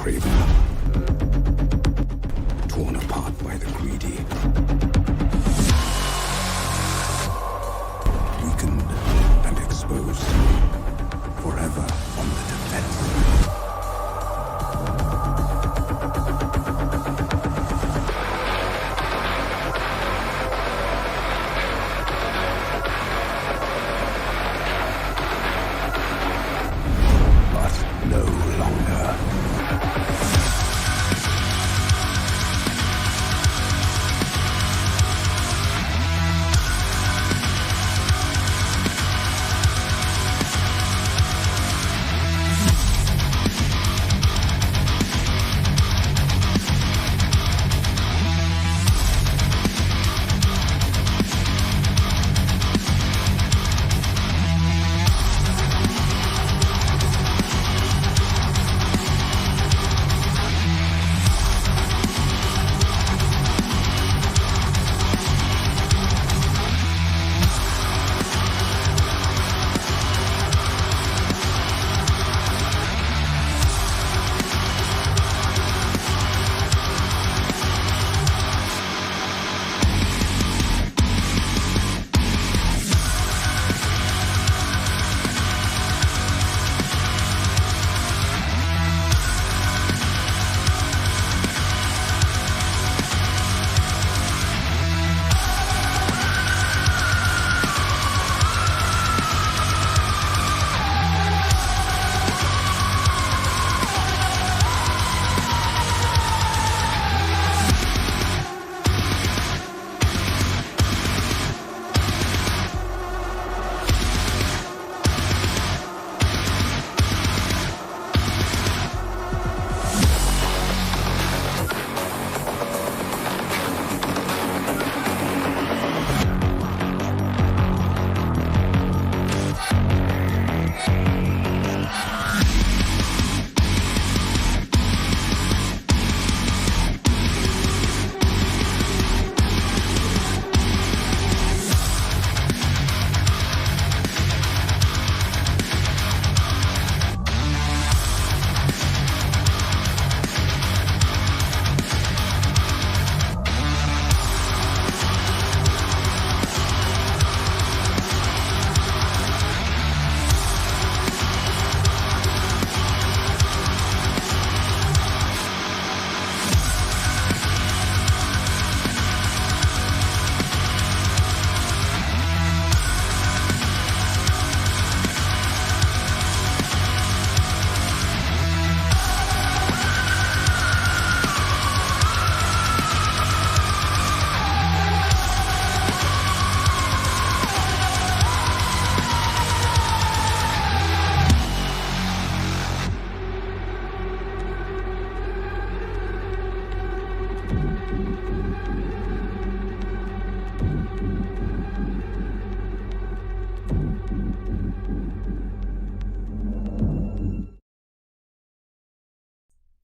craven, torn apart by the greedy, weakened and exposed, forever on the defense.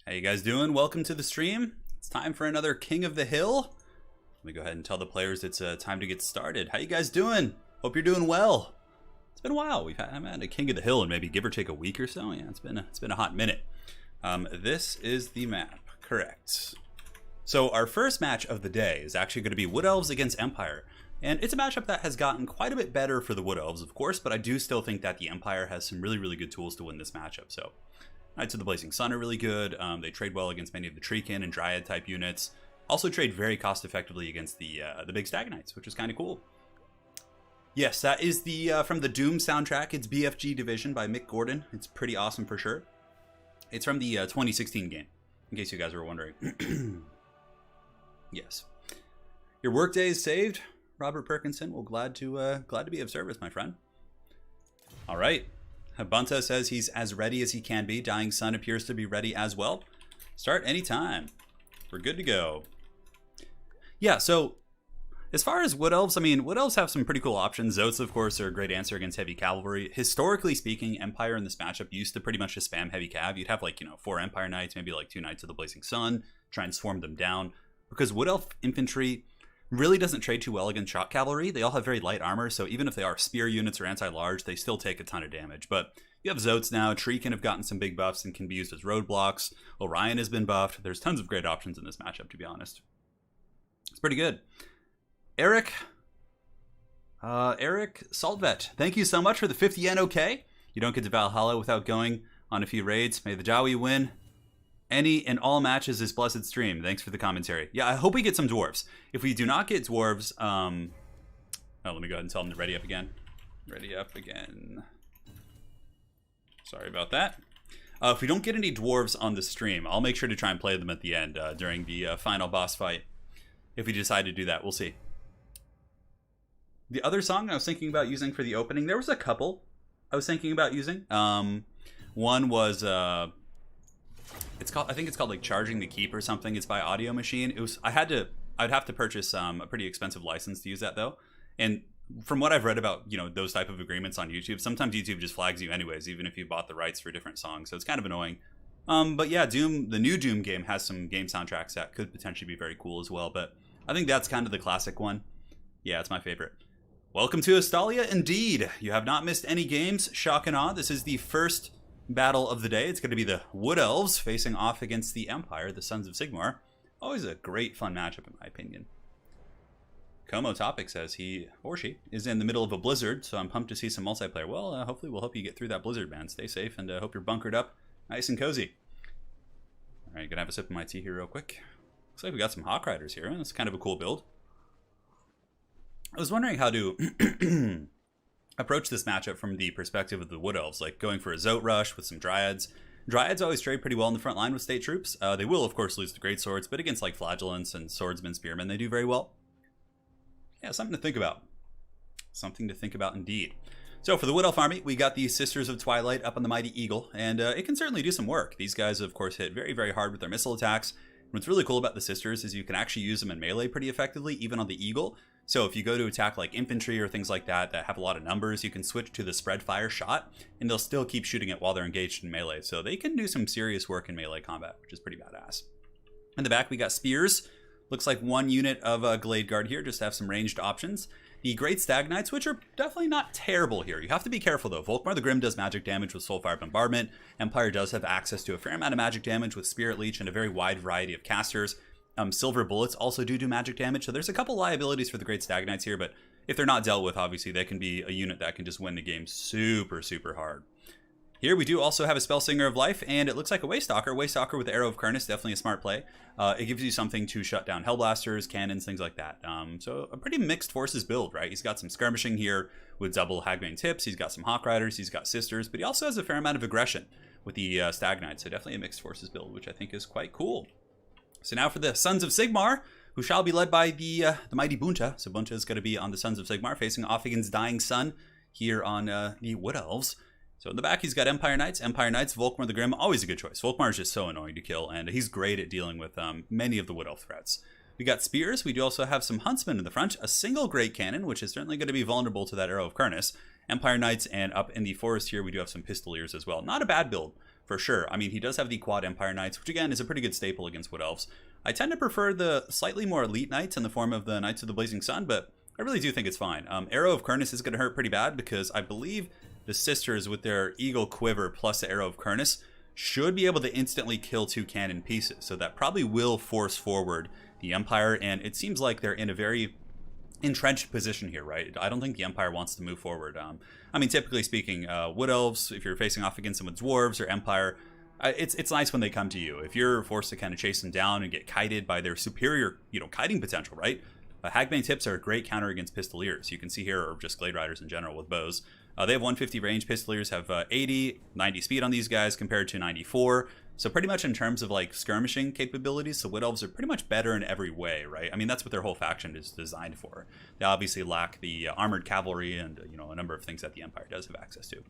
How you guys doing? Welcome to the stream. It's time for another King of the Hill. Let me go ahead and tell the players it's time to get started. How you guys doing? Hope you're doing well. It's been a while. I haven't had a King of the Hill in maybe give or take a week or so. Yeah, it's been a hot minute. This is the map, correct. So our first match of the day is actually going to be Wood Elves against Empire. And it's a matchup that has gotten quite a bit better for the Wood Elves, of course, but I do still think that the Empire has some really good tools to win this matchup. So Knights of the Blazing Sun are really good. They trade well against many of the Treekin and Dryad type units. Also trade very cost effectively against the big Stag Knights, which is kind of cool. Yes, that is the from the Doom soundtrack. It's BFG Division by Mick Gordon. It's pretty awesome for sure. It's from the 2016 game, in case you guys were wondering. Yes. Your workday is saved, Robert Perkinson. Well, glad to be of service, my friend. All right. Bunta says he's as ready as he can be. Dying Sun appears to be ready as well. Start anytime. We're good to go. Yeah, so as far as Wood Elves, I mean, Wood Elves have some pretty cool options. Zotes, of course, are a great answer against heavy cavalry. Historically speaking, Empire in this matchup used to pretty much just spam heavy cav. You'd have 4 Empire Knights, maybe 2 Knights of the Blazing Sun, try and swarm them down. Because Wood Elf infantry really doesn't trade too well against shock cavalry. They all have very light armor, so even if they are spear units or anti-large, they still take a ton of damage. But You have Zotes now. Treekin have gotten some big buffs and can be used as roadblocks. Orion has been buffed. There's tons of great options in this matchup, to be honest. It's pretty good. Eric Saltvet, thank you so much for the 50 yen. Okay, you don't get to Valhalla without going on a few raids. May the Jawi win any and all matches this blessed stream. Thanks for the commentary. Yeah, I hope we get some dwarves. If we do not get dwarves, oh, let me go ahead and tell them to ready up again. Ready up again. Sorry about that. If we don't get any dwarves on the stream, I'll make sure to try and play them at the end during the final boss fight. If we decide to do that, we'll see. The other song I was thinking about using for the opening, there was a couple I was thinking about using. One was I think it's called like Charging the Keep or something. It's by Audio Machine. I'd have to purchase a pretty expensive license to use that though. And from what I've read about, those type of agreements on YouTube, sometimes YouTube just flags you anyways, even if you bought the rights for different songs. So it's kind of annoying. But yeah, Doom, the new Doom game has some game soundtracks that could potentially be very cool as well. But I think that's kind of the classic one. Yeah, it's my favorite. Welcome to Astalia, indeed. You have not missed any games. Shock and awe. This is the first battle of the day. It's going to be the Wood Elves facing off against the Empire, the Sons of Sigmar. Always a great, fun matchup, in my opinion. Como Topic says he or she is in the middle of a blizzard, so I'm pumped to see some multiplayer. Well, hopefully we'll help you get through that blizzard, man. Stay safe, and hope you're bunkered up nice and cozy. All right, gonna have a sip of my tea here real quick. Looks like we got some Hawk Riders here. That's kind of a cool build. I was wondering how to approach this matchup from the perspective of the Wood Elves, like going for a Zote rush with some Dryads. Dryads always trade pretty well in the front line with state troops. They will, of course, lose the great swords, but against like Flagellants and Swordsmen, Spearmen, they do very well. Yeah, something to think about. Something to think about indeed. So for the Wood Elf army, we got the Sisters of Twilight up on the Mighty Eagle, and it can certainly do some work. These guys, of course, hit very, very hard with their missile attacks. What's really cool about the Sisters is you can actually use them in melee pretty effectively, even on the Eagle. So if you go to attack like infantry or things like that have a lot of numbers, you can switch to the spread fire shot, and they'll still keep shooting it while they're engaged in melee. So they can do some serious work in melee combat, which is pretty badass. In the back, we got Spears. Looks like one unit of Glade Guard here, just to have some ranged options. The Great Stag Knights, which are definitely not terrible here. You have to be careful though. Volkmar the Grim does magic damage with Soulfire Bombardment. Empire does have access to a fair amount of magic damage with Spirit Leech and a very wide variety of casters. Silver Bullets also do magic damage, so there's a couple liabilities for the Great Stag Knights here, but if they're not dealt with, obviously they can be a unit that can just win the game super, super hard. Here we do also have a Spellsinger of Life, and it looks like a Waystalker. Waystalker with the Arrow of Kurnus, definitely a smart play. It gives you something to shut down Hellblasters, cannons, things like that. So a pretty mixed forces build, right? He's got some skirmishing here with double Hagbane tips. He's got some Hawk Riders. He's got Sisters, but he also has a fair amount of aggression with the Stag Knights. So definitely a mixed forces build, which I think is quite cool. So now for the Sons of Sigmar, who shall be led by the mighty Bunta. So Bunta is going to be on the Sons of Sigmar, facing off against Dying Sun here on the Wood Elves. So in the back, he's got Empire Knights. Empire Knights, Volkmar the Grim, always a good choice. Volkmar is just so annoying to kill, and he's great at dealing with many of the Wood Elf threats. We got Spears. We do also have some Huntsmen in the front. A single Great Cannon, which is certainly going to be vulnerable to that Arrow of Kurnus. Empire Knights, and up in the forest here, we do have some Pistoliers as well. Not a bad build, for sure. I mean, he does have the quad Empire Knights, which again is a pretty good staple against Wood Elves. I tend to prefer the slightly more elite Knights in the form of the Knights of the Blazing Sun, but I really do think it's fine. Arrow of Kurnus is going to hurt pretty bad because I believe the Sisters with their Eagle Quiver plus the Arrow of Kurnus should be able to instantly kill 2 cannon pieces. So that probably will force forward the Empire, and it seems like they're in a very entrenched position here, right? I don't think the Empire wants to move forward. I mean, typically speaking, Wood Elves, if you're facing off against some of Dwarves or Empire, it's nice when they come to you. If you're forced to kind of chase them down and get kited by their superior, kiting potential, right? Hagbane tips are a great counter against Pistoliers. You can see here, or just Glade Riders in general with bows. They have 150 range. Pistoliers have 80, 90 speed on these guys compared to 94. So pretty much in terms of like skirmishing capabilities, the Wood Elves are pretty much better in every way, right? I mean, that's what their whole faction is designed for. They obviously lack the armored cavalry and a number of things that the Empire does have access to.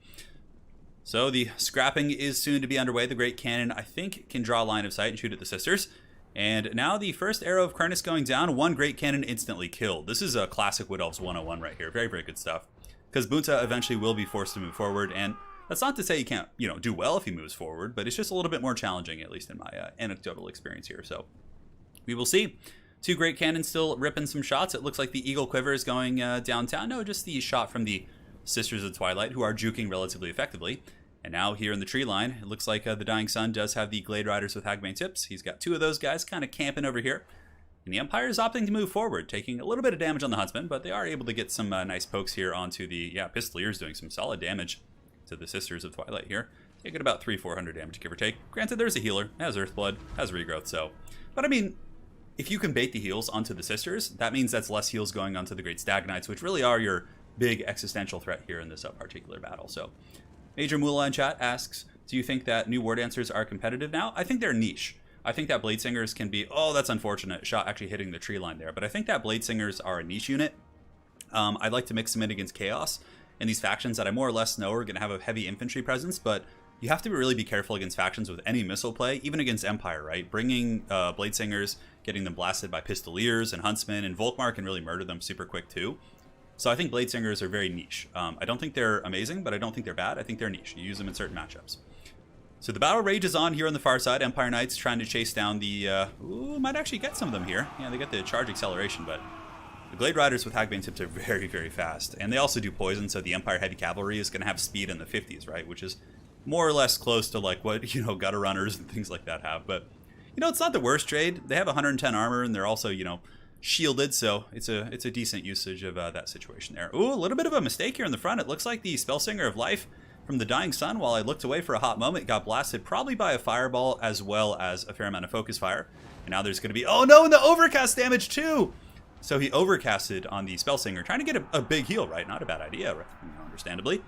So the scrapping is soon to be underway. The Great Cannon, I think, can draw line of sight and shoot at the Sisters. And now the first Arrow of Kurnus going down. One Great Cannon instantly killed. This is a classic Wood Elves 101 right here. Very, very good stuff. Because Bunta eventually will be forced to move forward, and that's not to say he can't, do well if he moves forward, but it's just a little bit more challenging, at least in my anecdotal experience here. So we will see. 2 Great Cannons still ripping some shots. It looks like the Eagle Quiver is going downtown. No, just the shot from the Sisters of Twilight, who are juking relatively effectively. And now here in the tree line, it looks like the Dying Sun does have the Glade Riders with Hagbane tips. He's got 2 of those guys kind of camping over here. And the Empire is opting to move forward, taking a little bit of damage on the Huntsman, but they are able to get some nice pokes here onto the, Pistoliers doing some solid damage to the Sisters of Twilight here. Taking about 300-400 damage, give or take. Granted, there's a healer, has Earthblood, has Regrowth, so. But I mean, if you can bait the heals onto the Sisters, that means that's less heals going onto the Great Stag Knights, which really are your big existential threat here in this particular battle. So, Major Moolah in chat asks, do you think that new War Dancers are competitive now? I think they're niche. I think that Blade Singers can be, oh, that's unfortunate, shot actually hitting the tree line there. But I think that Blade Singers are a niche unit. I'd like to mix them in against Chaos and these factions that I more or less know are going to have a heavy infantry presence, but you have to really be careful against factions with any missile play, even against Empire, right? Bringing Blade Singers, getting them blasted by Pistoliers and Huntsmen, and Volkmar can really murder them super quick too. So I think Blade Singers are very niche. I don't think they're amazing, but I don't think they're bad. I think they're niche. You use them in certain matchups. So the battle rages on here on the far side. Empire Knights trying to chase down the... might actually get some of them here. Yeah, they get the charge acceleration, but the Glade Riders with Hagbane tips are very, very fast. And they also do poison, so the Empire Heavy Cavalry is going to have speed in the 50s, right? Which is more or less close to like what, gutter runners and things like that have. But, it's not the worst trade. They have 110 armor, and they're also, shielded, so it's a decent usage of that situation there. Ooh, a little bit of a mistake here in the front. It looks like the Spellsinger of Life from the Dying Sun, while I looked away for a hot moment, got blasted probably by a fireball as well as a fair amount of focus fire. And now there's going to be, oh no, and the overcast damage too! So he overcasted on the Spellsinger, trying to get a big heal, right? Not a bad idea, understandably.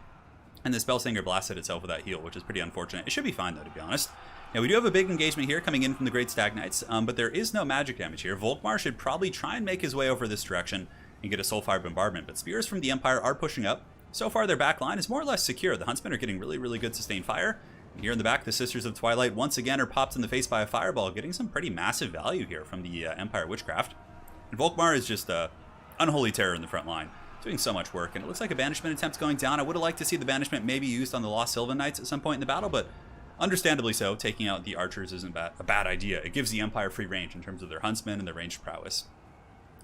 And the Spellsinger blasted itself with that heal, which is pretty unfortunate. It should be fine though, to be honest. Now we do have a big engagement here coming in from the Great Stag Knights, but there is no magic damage here. Volkmar should probably try and make his way over this direction and get a Soulfire Bombardment, but Spears from the Empire are pushing up. So far, their back line is more or less secure. The Huntsmen are getting really, really good sustained fire. And here in the back, the Sisters of Twilight once again are popped in the face by a fireball, getting some pretty massive value here from the Empire Witchcraft. And Volkmar is just unholy terror in the front line, doing so much work. And it looks like a banishment attempt's going down. I would have liked to see the banishment maybe used on the Lost Sylvan Knights at some point in the battle, but understandably so, taking out the archers isn't a bad idea. It gives the Empire free range in terms of their Huntsmen and their ranged prowess.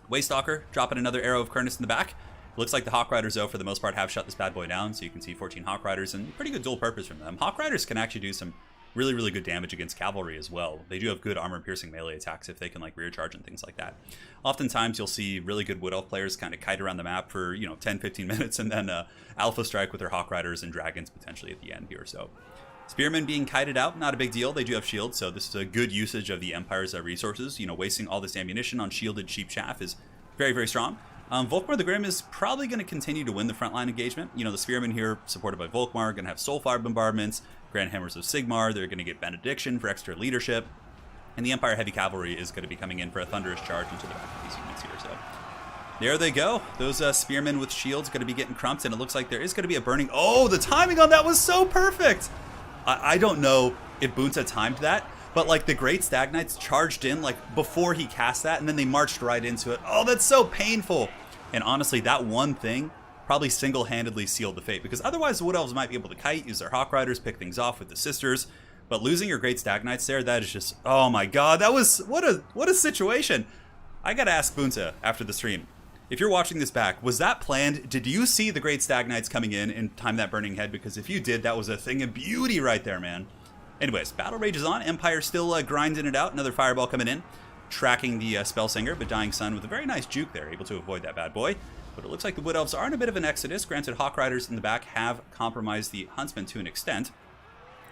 Waystalker dropping another arrow of Kurnus in the back. Looks like the Hawk Riders, though, for the most part, have shut this bad boy down, so you can see 14 Hawk Riders, and pretty good dual purpose from them. Hawk Riders can actually do some really, really good damage against cavalry as well. They do have good armor-piercing melee attacks if they can, like, rear charge and things like that. Oftentimes, you'll see really good Wood Elf players kind of kite around the map for, 10-15 minutes, and then Alpha Strike with their Hawk Riders and Dragons potentially at the end here, so... Spearmen being kited out, not a big deal. They do have shields, so this is a good usage of the Empire's resources. Wasting all this ammunition on shielded cheap chaff is very, very strong. Volkmar the Grim is probably going to continue to win the frontline engagement. The Spearmen here, supported by Volkmar, going to have Soulfire Bombardments, Grand Hammers of Sigmar. They're going to get Benediction for extra leadership. And the Empire Heavy Cavalry is going to be coming in for a thunderous charge into the back of these units here. So there they go. Those Spearmen with shields going to be getting crumped, and it looks like there is going to be a burning... Oh, the timing on that was so perfect! I don't know if Bunta timed that, but like the Great Stag Knights charged in like before he cast that, and then they marched right into it. Oh, that's so painful. And honestly, that one thing probably single-handedly sealed the fate, because otherwise the Wood Elves might be able to kite, use their Hawk Riders, pick things off with the Sisters. But losing your Great Stag Knights there, that is just, oh my god, that was, what a situation. I gotta ask Bunta after the stream, if you're watching this back, was that planned? Did you see the Great Stag Knights coming in and time that burning head? Because if you did, that was a thing of beauty right there, man. Anyways, battle rages on. Empire still grinding it out. Another fireball coming in, tracking the Spellsinger, but Dying Sun with a very nice juke there, able to avoid that bad boy. But it looks like the Wood Elves are in a bit of an exodus. Granted, Hawk Riders in the back have compromised the Huntsmen to an extent.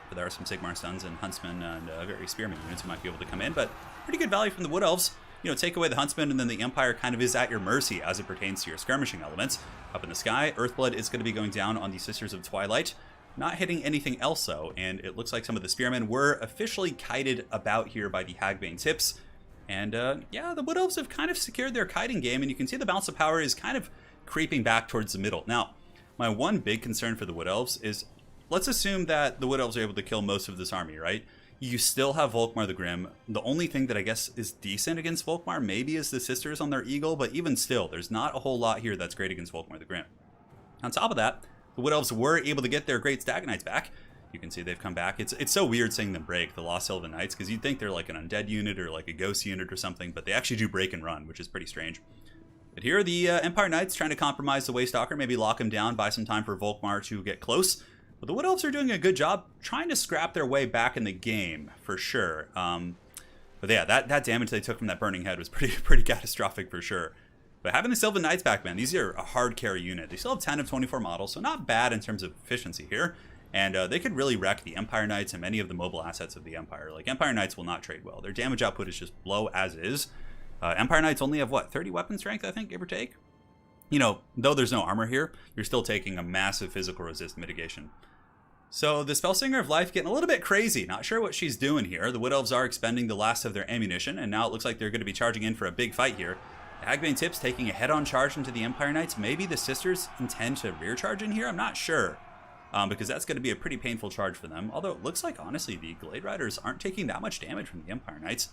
But there are some Sigmar Stuns and Huntsmen and very Spearman units who might be able to come in. But pretty good value from the Wood Elves. Take away the Huntsman, and then the Empire kind of is at your mercy as it pertains to your skirmishing elements. Up in the sky, Earthblood is going to be going down on the Sisters of Twilight. Not hitting anything else, though, and it looks like some of the Spearmen were officially kited about here by the Hagbane tips. And, yeah, the Wood Elves have kind of secured their kiting game, and you can see the balance of power is kind of creeping back towards the middle. Now, my one big concern for the Wood Elves is, let's assume that the Wood Elves are able to kill most of this army, right? You still have Volkmar the Grim. The only thing that I guess is decent against Volkmar maybe is the Sisters on their Eagle, but even still, there's not a whole lot here that's great against Volkmar the Grim. On top of that, the Wood Elves were able to get their Great Stag Knights back. You can see they've come back. It's so weird seeing them break, the Lost Sylvan Knights, because you'd think they're like an undead unit or like a ghost unit or something, but they actually do break and run, which is pretty strange. But here are the Empire Knights trying to compromise the Waystalker, maybe lock him down, buy some time for Volkmar to get close. But the Wood Elves are doing a good job trying to scrap their way back in the game, for sure. But yeah, that damage they took from that Burning Head was pretty catastrophic for sure. But having the Sylvan Knights back, man, these are a hard carry unit. They still have 10 of 24 models, so not bad in terms of efficiency here. And they could really wreck the Empire Knights and many of the mobile assets of the Empire. Like, Empire Knights will not trade well. Their damage output is just low as is. Empire Knights only have, what, 30 weapon strength, I think, give or take? You know, though there's no armor here, you're still taking a massive physical resist mitigation. So the Spellsinger of Life getting a little bit crazy. Not sure what she's doing here. The Wood Elves are expending the last of their ammunition, and now it looks like they're going to be charging in for a big fight here. Hagbane Tips taking a head-on charge into the Empire Knights. Maybe the Sisters intend to rear charge in here? I'm not sure. Because that's going to be a pretty painful charge for them. Although it looks like, honestly, the Glade Riders aren't taking that much damage from the Empire Knights.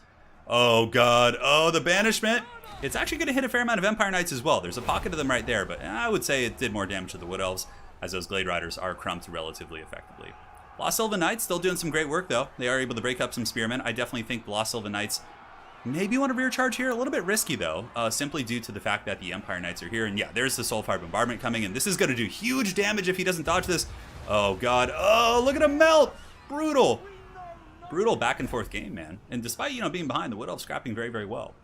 Oh, God. Oh, the Banishment. It's actually going to hit a fair amount of Empire Knights as well. There's a pocket of them right there, but I would say it did more damage to the Wood Elves, as those Glade Riders are crumped relatively effectively. Lost Sylvan Knights still doing some great work, though. They are able to break up some Spearmen. I definitely think the Lost Sylvan Knights maybe want to rear charge here. A little bit risky, though, simply due to the fact that the Empire Knights are here. And yeah, there's the Soulfire Bombardment coming, and this is going to do huge damage if he doesn't dodge this. Oh, God. Oh, look at him melt. Brutal. Brutal back and forth game, man. And despite, you know, being behind, the Wood Elves scrapping very, very well.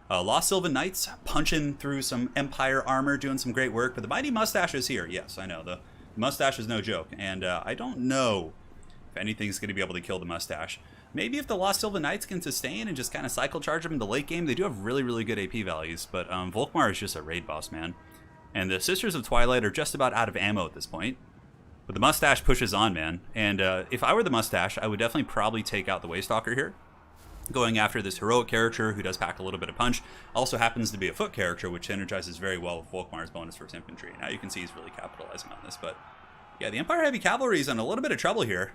Lost Sylvan Knights punching through some Empire armor, doing some great work. But the Mighty Mustache is here. Yes, I know. The Mustache is no joke. And I don't know if anything's going to be able to kill the Mustache. Maybe if the Lost Sylvan Knights can sustain and just kind of cycle charge them in the late game. They do have really, really good AP values. But Volkmar is just a raid boss, man. And the Sisters of Twilight are just about out of ammo at this point. But the Mustache pushes on, man. And if I were the Mustache, I would definitely probably take out the Waystalker here. Going after this heroic character who does pack a little bit of punch. Also happens to be a foot character, which energizes very well with Volkmar's bonus for his infantry. Now you can see he's really capitalizing on this. But yeah, the Empire Heavy Cavalry is in a little bit of trouble here.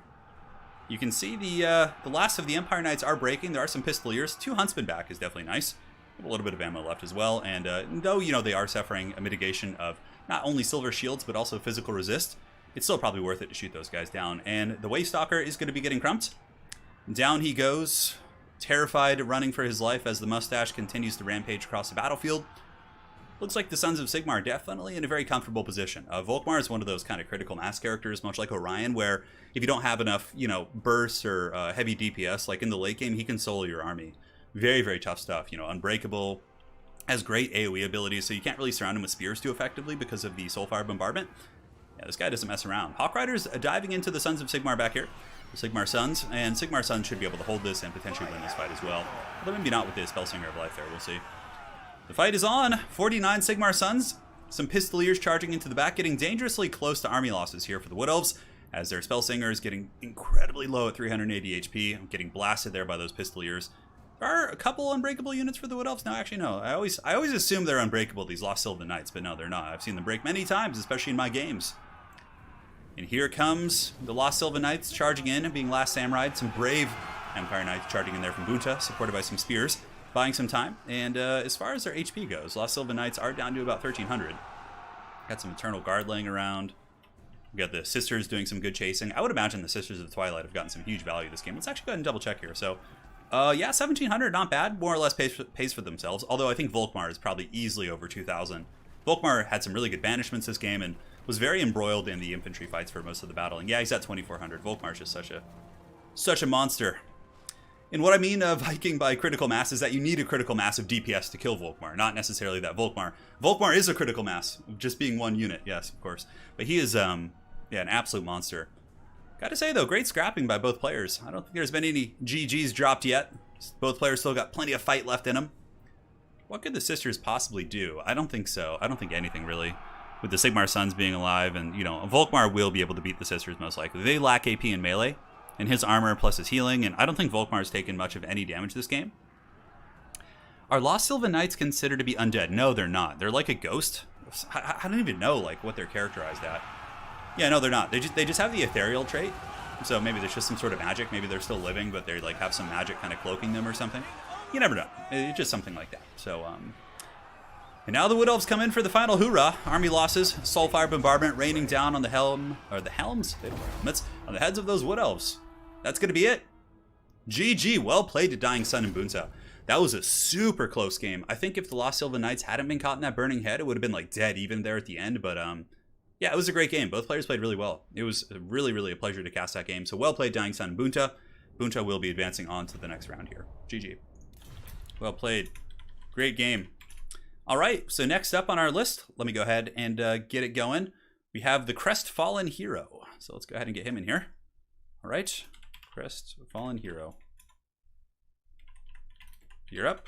You can see the last of the Empire Knights are breaking. There are some Pistoliers. 2 Huntsmen back is definitely nice. A little bit of ammo left as well. And though, you know, they are suffering a mitigation of not only silver shields, but also physical resist, it's still probably worth it to shoot those guys down. And the Waystalker is going to be getting crumped. Down he goes, terrified, running for his life as the Mustache continues to rampage across the battlefield. Looks like the Sons of Sigmar definitely in a very comfortable position. Volkmar is one of those kind of critical mass characters, much like Orion, where if you don't have enough, you know, bursts or heavy DPS, like in the late game, he can solo your army. Very, very tough stuff. You know, unbreakable, has great AoE abilities, so you can't really surround him with spears too effectively because of the Soulfire Bombardment. Yeah, this guy doesn't mess around. Hawk Riders diving into the Sons of Sigmar back here. The Sigmar Sons, and Sigmar Sons should be able to hold this and potentially win this fight as well. Although maybe not with the Spellsinger of Life there, we'll see. The fight is on. 49 Sigmar Sons. Some Pistoliers charging into the back, getting dangerously close to army losses here for the Wood Elves, as their Spellsinger is getting incredibly low at 380 HP, getting blasted there by those Pistoliers. There are a couple unbreakable units for the Wood Elves. No, actually, no. I always assume they're unbreakable, these Lost Sylvan Knights, but no, they're not. I've seen them break many times, especially in my games. And here comes the Lost Sylvan Knights charging in, being last samurai. Some brave Empire Knights charging in there from Bunta, supported by some spears, buying some time. And as far as their HP goes, Lost Sylvan Knights are down to about 1,300. Got some Eternal Guard laying around. We got the Sisters doing some good chasing. I would imagine the Sisters of the Twilight have gotten some huge value this game. Let's actually go ahead and double check here. So, yeah, 1,700, not bad. More or less pays for themselves. Although I think Volkmar is probably easily over 2,000. Volkmar had some really good banishments this game and was very embroiled in the infantry fights for most of the battle. And yeah, he's at 2,400. Volkmar's just such a monster. And what I mean of hiking by critical mass is that you need a critical mass of DPS to kill Volkmar, not necessarily that Volkmar. Volkmar is a critical mass, just being one unit, yes, of course. But he is, yeah, an absolute monster. Gotta say, though, great scrapping by both players. I don't think there's been any GGs dropped yet. Both players still got plenty of fight left in them. What could the Sisters possibly do? I don't think so. I don't think anything, really. With the Sigmar Sons being alive, and, you know, Volkmar will be able to beat the Sisters, most likely. They lack AP and melee, and his armor plus his healing, and I don't think Volkmar's taken much of any damage this game. Are Lost Sylvan Knights considered to be undead? No, they're not. They're like a ghost. I don't even know, like, what they're characterized at. Yeah, no, they're not. They just have the ethereal trait, so maybe there's just some sort of magic. Maybe they're still living, but they, like, have some magic kind of cloaking them or something. You never know. It's just something like that. So, and now the Wood Elves come in for the final hoorah. Army losses, Soulfire Bombardment raining down on the helms? They don't wear helmets. On the heads of those Wood Elves. That's going to be it. GG. Well played to Dying Sun and Bunta. That was a super close game. I think if the Lost Sylvan Knights hadn't been caught in that Burning Head, it would have been, like, dead even there at the end. But, Yeah, it was a great game. Both players played really well. It was really, really a pleasure to cast that game. So well played, Dying Sun and Bunta. Bunta will be advancing on to the next round here. GG. Well played. Great game. All right, so next up on our list, let me go ahead and get it going. We have the Crestfallen Hero. So let's go ahead and get him in here. All right, Crestfallen Hero. You're up.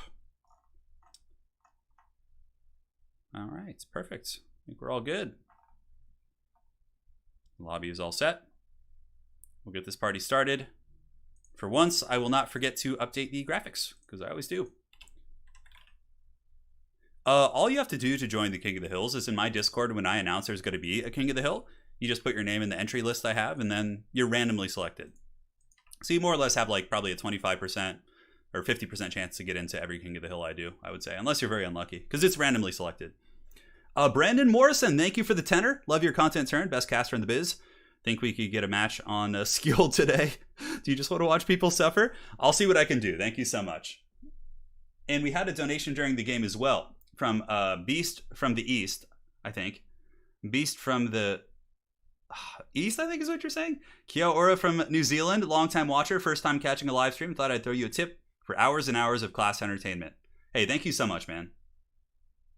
All right, perfect. I think we're all good. The lobby is all set. We'll get this party started. For once, I will not forget to update the graphics, because I always do. All you have to do to join the King of the Hills is in my Discord, when I announce there's going to be a King of the Hill, you just put your name in the entry list I have, and then you're randomly selected. So you more or less have like probably a 25% or 50% chance to get into every King of the Hill I do, I would say, unless you're very unlucky, because it's randomly selected. Brandon Morrison, thank you for the tenor. Love your content, turn. Best caster in the biz. Think we could get a match on Skilled today. Do you just want to watch people suffer? I'll see what I can do. Thank you so much. And we had a donation during the game as well from Beast from the East, I think. Beast from the East, I think is what you're saying. Kyo Ora from New Zealand, longtime watcher, first time catching a live stream. Thought I'd throw you a tip for hours and hours of class entertainment. Hey, thank you so much, man.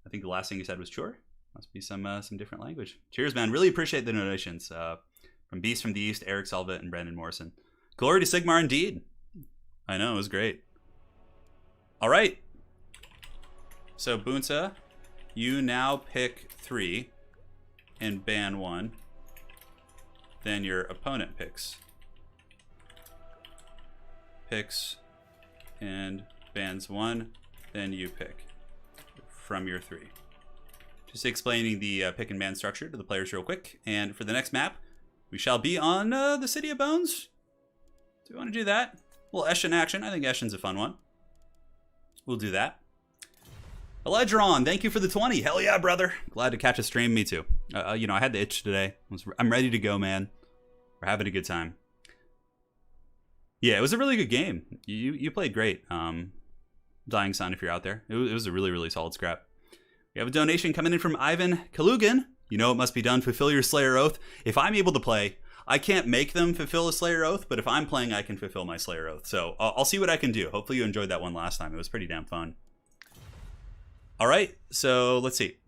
I think the last thing you said was sure. Must be some different language. Cheers, man. Really appreciate the donations. From Beast from the East, Eric Salvet, and Brandon Morrison. Glory to Sigmar indeed. I know, it was great. All right. So, Bunta, you now pick 3 and ban 1. Then your opponent picks and bans 1. Then you pick from your 3. Just explaining the pick and ban structure to the players real quick. And for the next map, we shall be on the City of Bones. Do we want to do that? Well, Eshin action. I think Eshin's a fun one. We'll do that. Eledron, thank you for the 20. Hell yeah, brother. Glad to catch a stream. Me too. You know, I had the itch today. I'm ready to go, man. We're having a good time. Yeah, it was a really good game. You played great. Dying Sun, if you're out there. It was a really, really solid scrap. We have a donation coming in from Ivan Kalugan. You know it must be done. Fulfill your Slayer Oath. If I'm able to play, I can't make them fulfill a Slayer Oath, but if I'm playing, I can fulfill my Slayer Oath. So I'll see what I can do. Hopefully you enjoyed that one last time. It was pretty damn fun. All right, so let's see.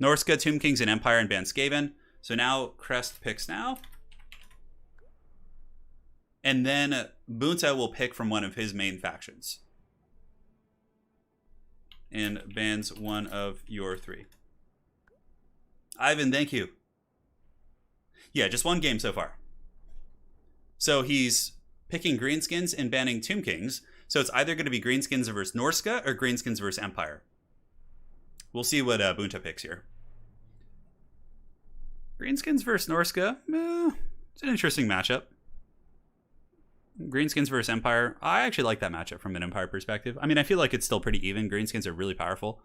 Norska, Tomb Kings, and Empire, and ban Skaven. So now Crest picks now. And then Bunta will pick from one of his main factions. And bans one of your 3. Ivan, thank you. Yeah, just one game so far. So he's picking Greenskins and banning Tomb Kings. So it's either going to be Greenskins versus Norska or Greenskins versus Empire. We'll see what Bunta picks here. Greenskins versus Norska. It's an interesting matchup. Greenskins versus Empire. I actually like that matchup from an Empire perspective. I mean, I feel like it's still pretty even. Greenskins are really powerful.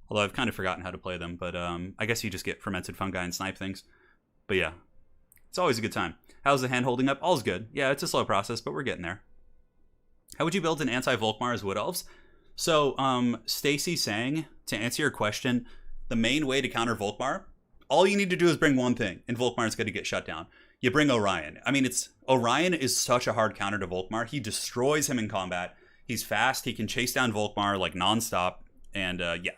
Although I've kind of forgotten how to play them. But I guess you just get fermented fungi and snipe things. But yeah, it's always a good time. How's the hand holding up? All's good. Yeah, it's a slow process, but we're getting there. How would you build an anti-Volkmar as Wood Elves? So, Stacy saying, to answer your question, the main way to counter Volkmar, all you need to do is bring one thing, and Volkmar's going to get shut down. You bring Orion. I mean, Orion is such a hard counter to Volkmar. He destroys him in combat. He's fast. He can chase down Volkmar like nonstop. And yeah,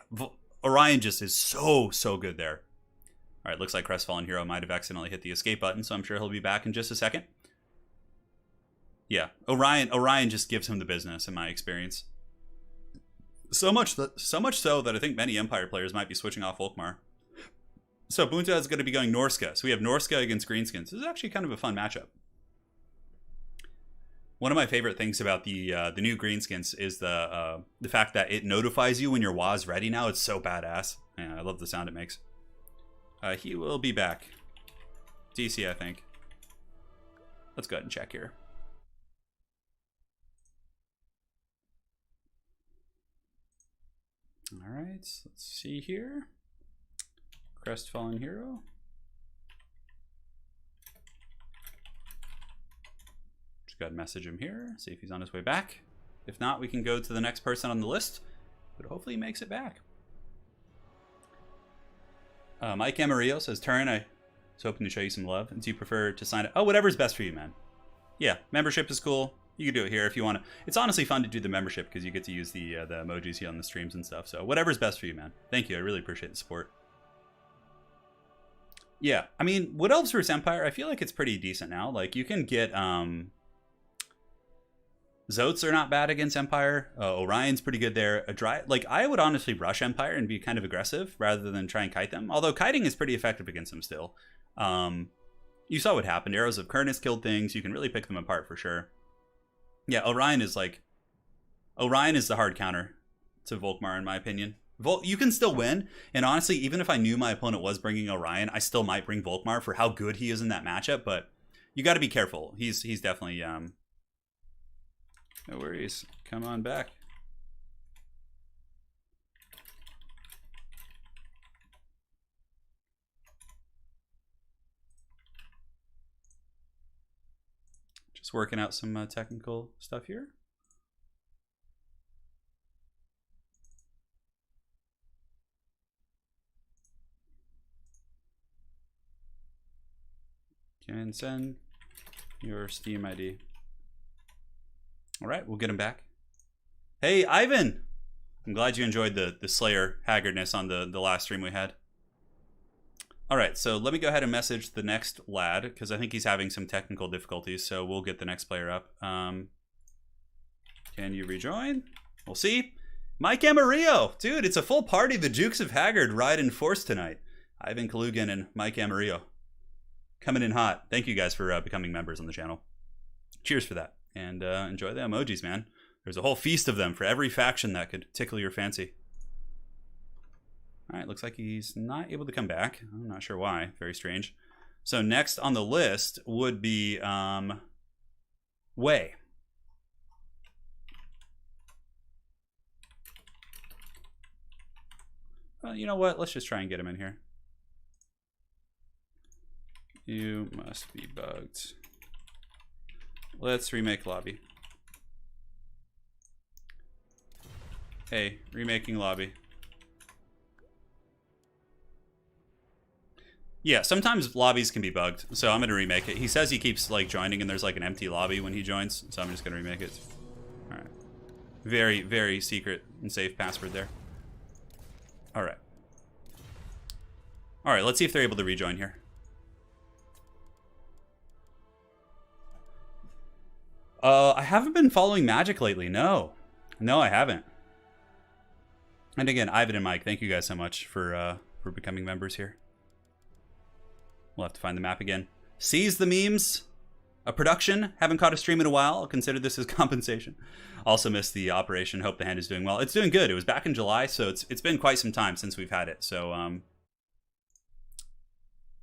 Orion just is so good there. All right, looks like Crestfallen Hero might have accidentally hit the escape button, so I'm sure he'll be back in just a second. Yeah, Orion just gives him the business in my experience. So much so that I think many Empire players might be switching off Volkmar. So Bunta is going to be going Norska. So we have Norska against Greenskins. This is actually kind of a fun matchup. One of my favorite things about the new Greenskins is the fact that it notifies you when your WA is ready now. It's so badass. Yeah, I love the sound it makes. He will be back. DC, I think. Let's go ahead and check here. All right, let's see here. Crestfallen Hero. Just go ahead and message him here, see if he's on his way back. If not, we can go to the next person on the list, but hopefully he makes it back. Mike Amarillo says, Turin, I was hoping to show you some love. Do you prefer to sign up? Oh, whatever's best for you, man. Yeah, membership is cool. You can do it here if you want to. It's honestly fun to do the membership because you get to use the emojis here on the streams and stuff. So whatever's best for you, man. Thank you. I really appreciate the support. Yeah, I mean, Wood Elves vs. Empire, I feel like it's pretty decent now. Like, you can get... Zotes are not bad against Empire. Orion's pretty good there. Like, I would honestly rush Empire and be kind of aggressive rather than try and kite them. Although kiting is pretty effective against them still. You saw what happened. Arrows of Kurnus killed things. You can really pick them apart for sure. Yeah, Orion is the hard counter to Volkmar in my opinion. You can still win. And honestly, even if I knew my opponent was bringing Orion, I still might bring Volkmar for how good he is in that matchup. But you got to be careful. He's definitely... No worries. Come on back. Just working out some technical stuff here. Can send your Steam ID. All right, we'll get him back. Hey, Ivan! I'm glad you enjoyed the Slayer haggardness on the last stream we had. All right, so let me go ahead and message the next lad, because I think he's having some technical difficulties, so we'll get the next player up. Can you rejoin? We'll see. Mike Amarillo! Dude, it's a full party. The Dukes of Haggard ride in force tonight. Ivan Kalugin and Mike Amarillo. Coming in hot. Thank you guys for becoming members on the channel. Cheers for that. And enjoy the emojis, man. There's a whole feast of them for every faction that could tickle your fancy. All right, looks like he's not able to come back. I'm not sure why. Very strange. So next on the list would be Wei. Well, you know what? Let's just try and get him in here. You must be bugged. Let's remake lobby. Hey, remaking lobby. Yeah, sometimes lobbies can be bugged, so I'm gonna remake it. He says he keeps like joining and there's like an empty lobby when he joins, so I'm just gonna remake it. All right. Very, very secret and safe password there. All right. All right, let's see if they're able to rejoin here. I haven't been following Magic lately. No, I haven't. And again, Ivan and Mike, thank you guys so much for becoming members here. We'll have to find the map again. Seize the memes. A production. Haven't caught a stream in a while. I'll consider this as compensation. Also missed the operation. Hope the hand is doing well. It's doing good. It was back in July, so it's been quite some time since we've had it. So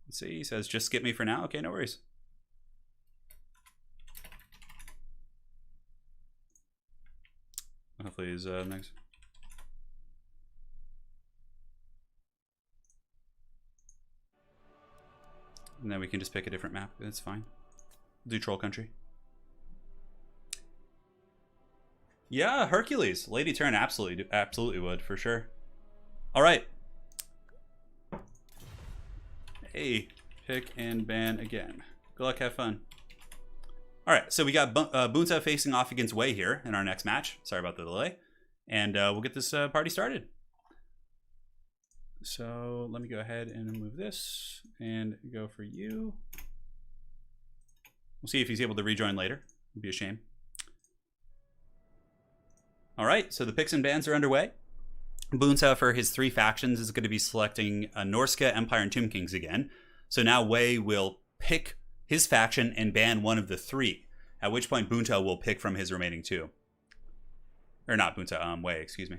let's see. He says just skip me for now. Okay, no worries. Hopefully he's next. And then we can just pick a different map. It's fine. Do Troll Country. Yeah, Hercules. Lady Turin absolutely would, for sure. All right. Hey, pick and ban again. Good luck, have fun. All right, so we got Bunta facing off against Wei here in our next match. Sorry about the delay. And we'll get this party started. So let me go ahead and move this and go for you. We'll see if he's able to rejoin later. It'd be a shame. All right, so the picks and bans are underway. Bunta, for his 3 factions, is going to be selecting Norska, Empire, and Tomb Kings again. So now Wei will pick his faction and ban one of the 3, at which point Bunta will pick from his remaining 2. Or not Bunta, Wei, excuse me.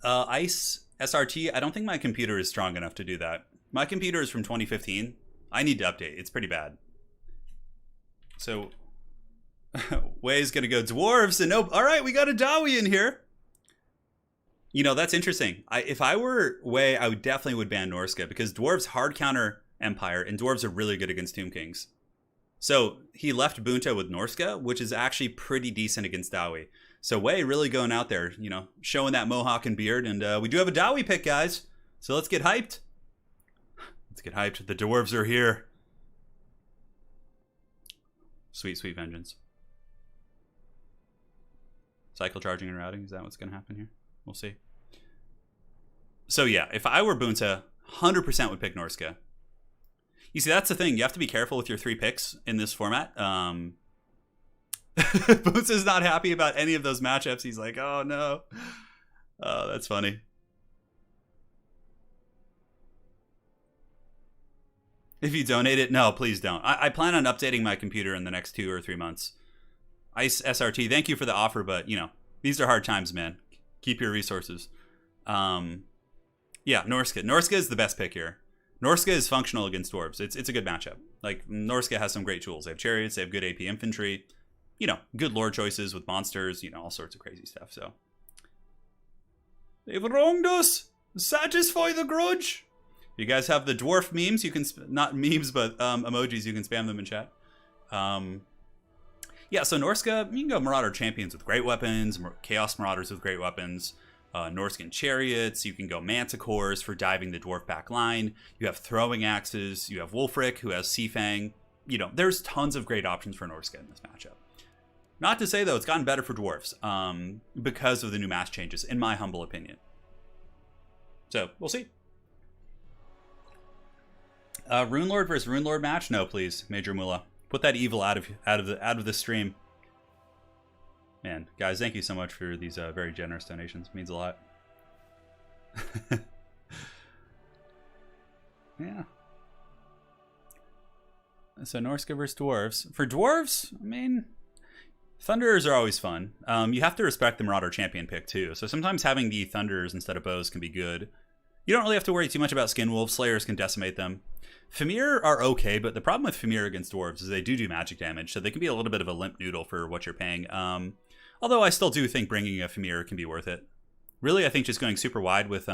Ice SRT, I don't think my computer is strong enough to do that. My computer is from 2015. I need to update. It's pretty bad. So Wei's gonna go Dwarves and nope. All right, we got a Dawi in here. You know, that's interesting. If I were Wei, I definitely would ban Norska because Dwarves hard counter Empire and Dwarves are really good against Tomb Kings. So he left Bunta with Norska, which is actually pretty decent against Dawi. So Wei really going out there, you know, showing that mohawk and beard. And we do have a Dowie pick, guys. So let's get hyped. Let's get hyped. The dwarves are here. Sweet, sweet vengeance. Cycle charging and routing. Is that what's going to happen here? We'll see. So yeah, if I were Bunta, 100% would pick Norska. You see, that's the thing. You have to be careful with your 3 picks in this format. Bunta's not happy about any of those matchups. He's like, oh no. Oh, that's funny. If you donate it, no, please don't. I plan on updating my computer in the next 2 or 3 months. Ice SRT, thank you for the offer, but, you know, these are hard times, man. Keep your resources. Yeah, Norska. Norska is the best pick here. Norska is functional against dwarves. It's a good matchup. Like, Norska has some great tools. They have chariots, they have good AP infantry. You know, good lore choices with monsters, you know, all sorts of crazy stuff, so. They've wronged us! Satisfy the grudge! You guys have the dwarf memes, you can, not memes, but emojis, you can spam them in chat. Yeah, so Norska, you can go Marauder Champions with great weapons, Chaos Marauders with great weapons, Norscan Chariots, you can go Manticores for diving the dwarf back line, you have Throwing Axes, you have Wulfric who has Seafang. You know, there's tons of great options for Norska in this matchup. Not to say, though, it's gotten better for dwarves because of the new mass changes, in my humble opinion. So, we'll see. Runelord versus Runelord match? No, please, Major Mullah. Put that evil out of the stream. Man, guys, thank you so much for these very generous donations. It means a lot. Yeah. So Norska versus dwarves. For dwarves, I mean, Thunderers are always fun. You have to respect the Marauder Champion pick too. So sometimes having the Thunderers instead of bows can be good. You don't really have to worry too much about Skin Wolves. Slayers can decimate them. Famir are okay, but the problem with Famir against dwarves is they do magic damage, so they can be a little bit of a limp noodle for what you're paying. Although I still do think bringing a Famir can be worth it. Really, I think just going super wide with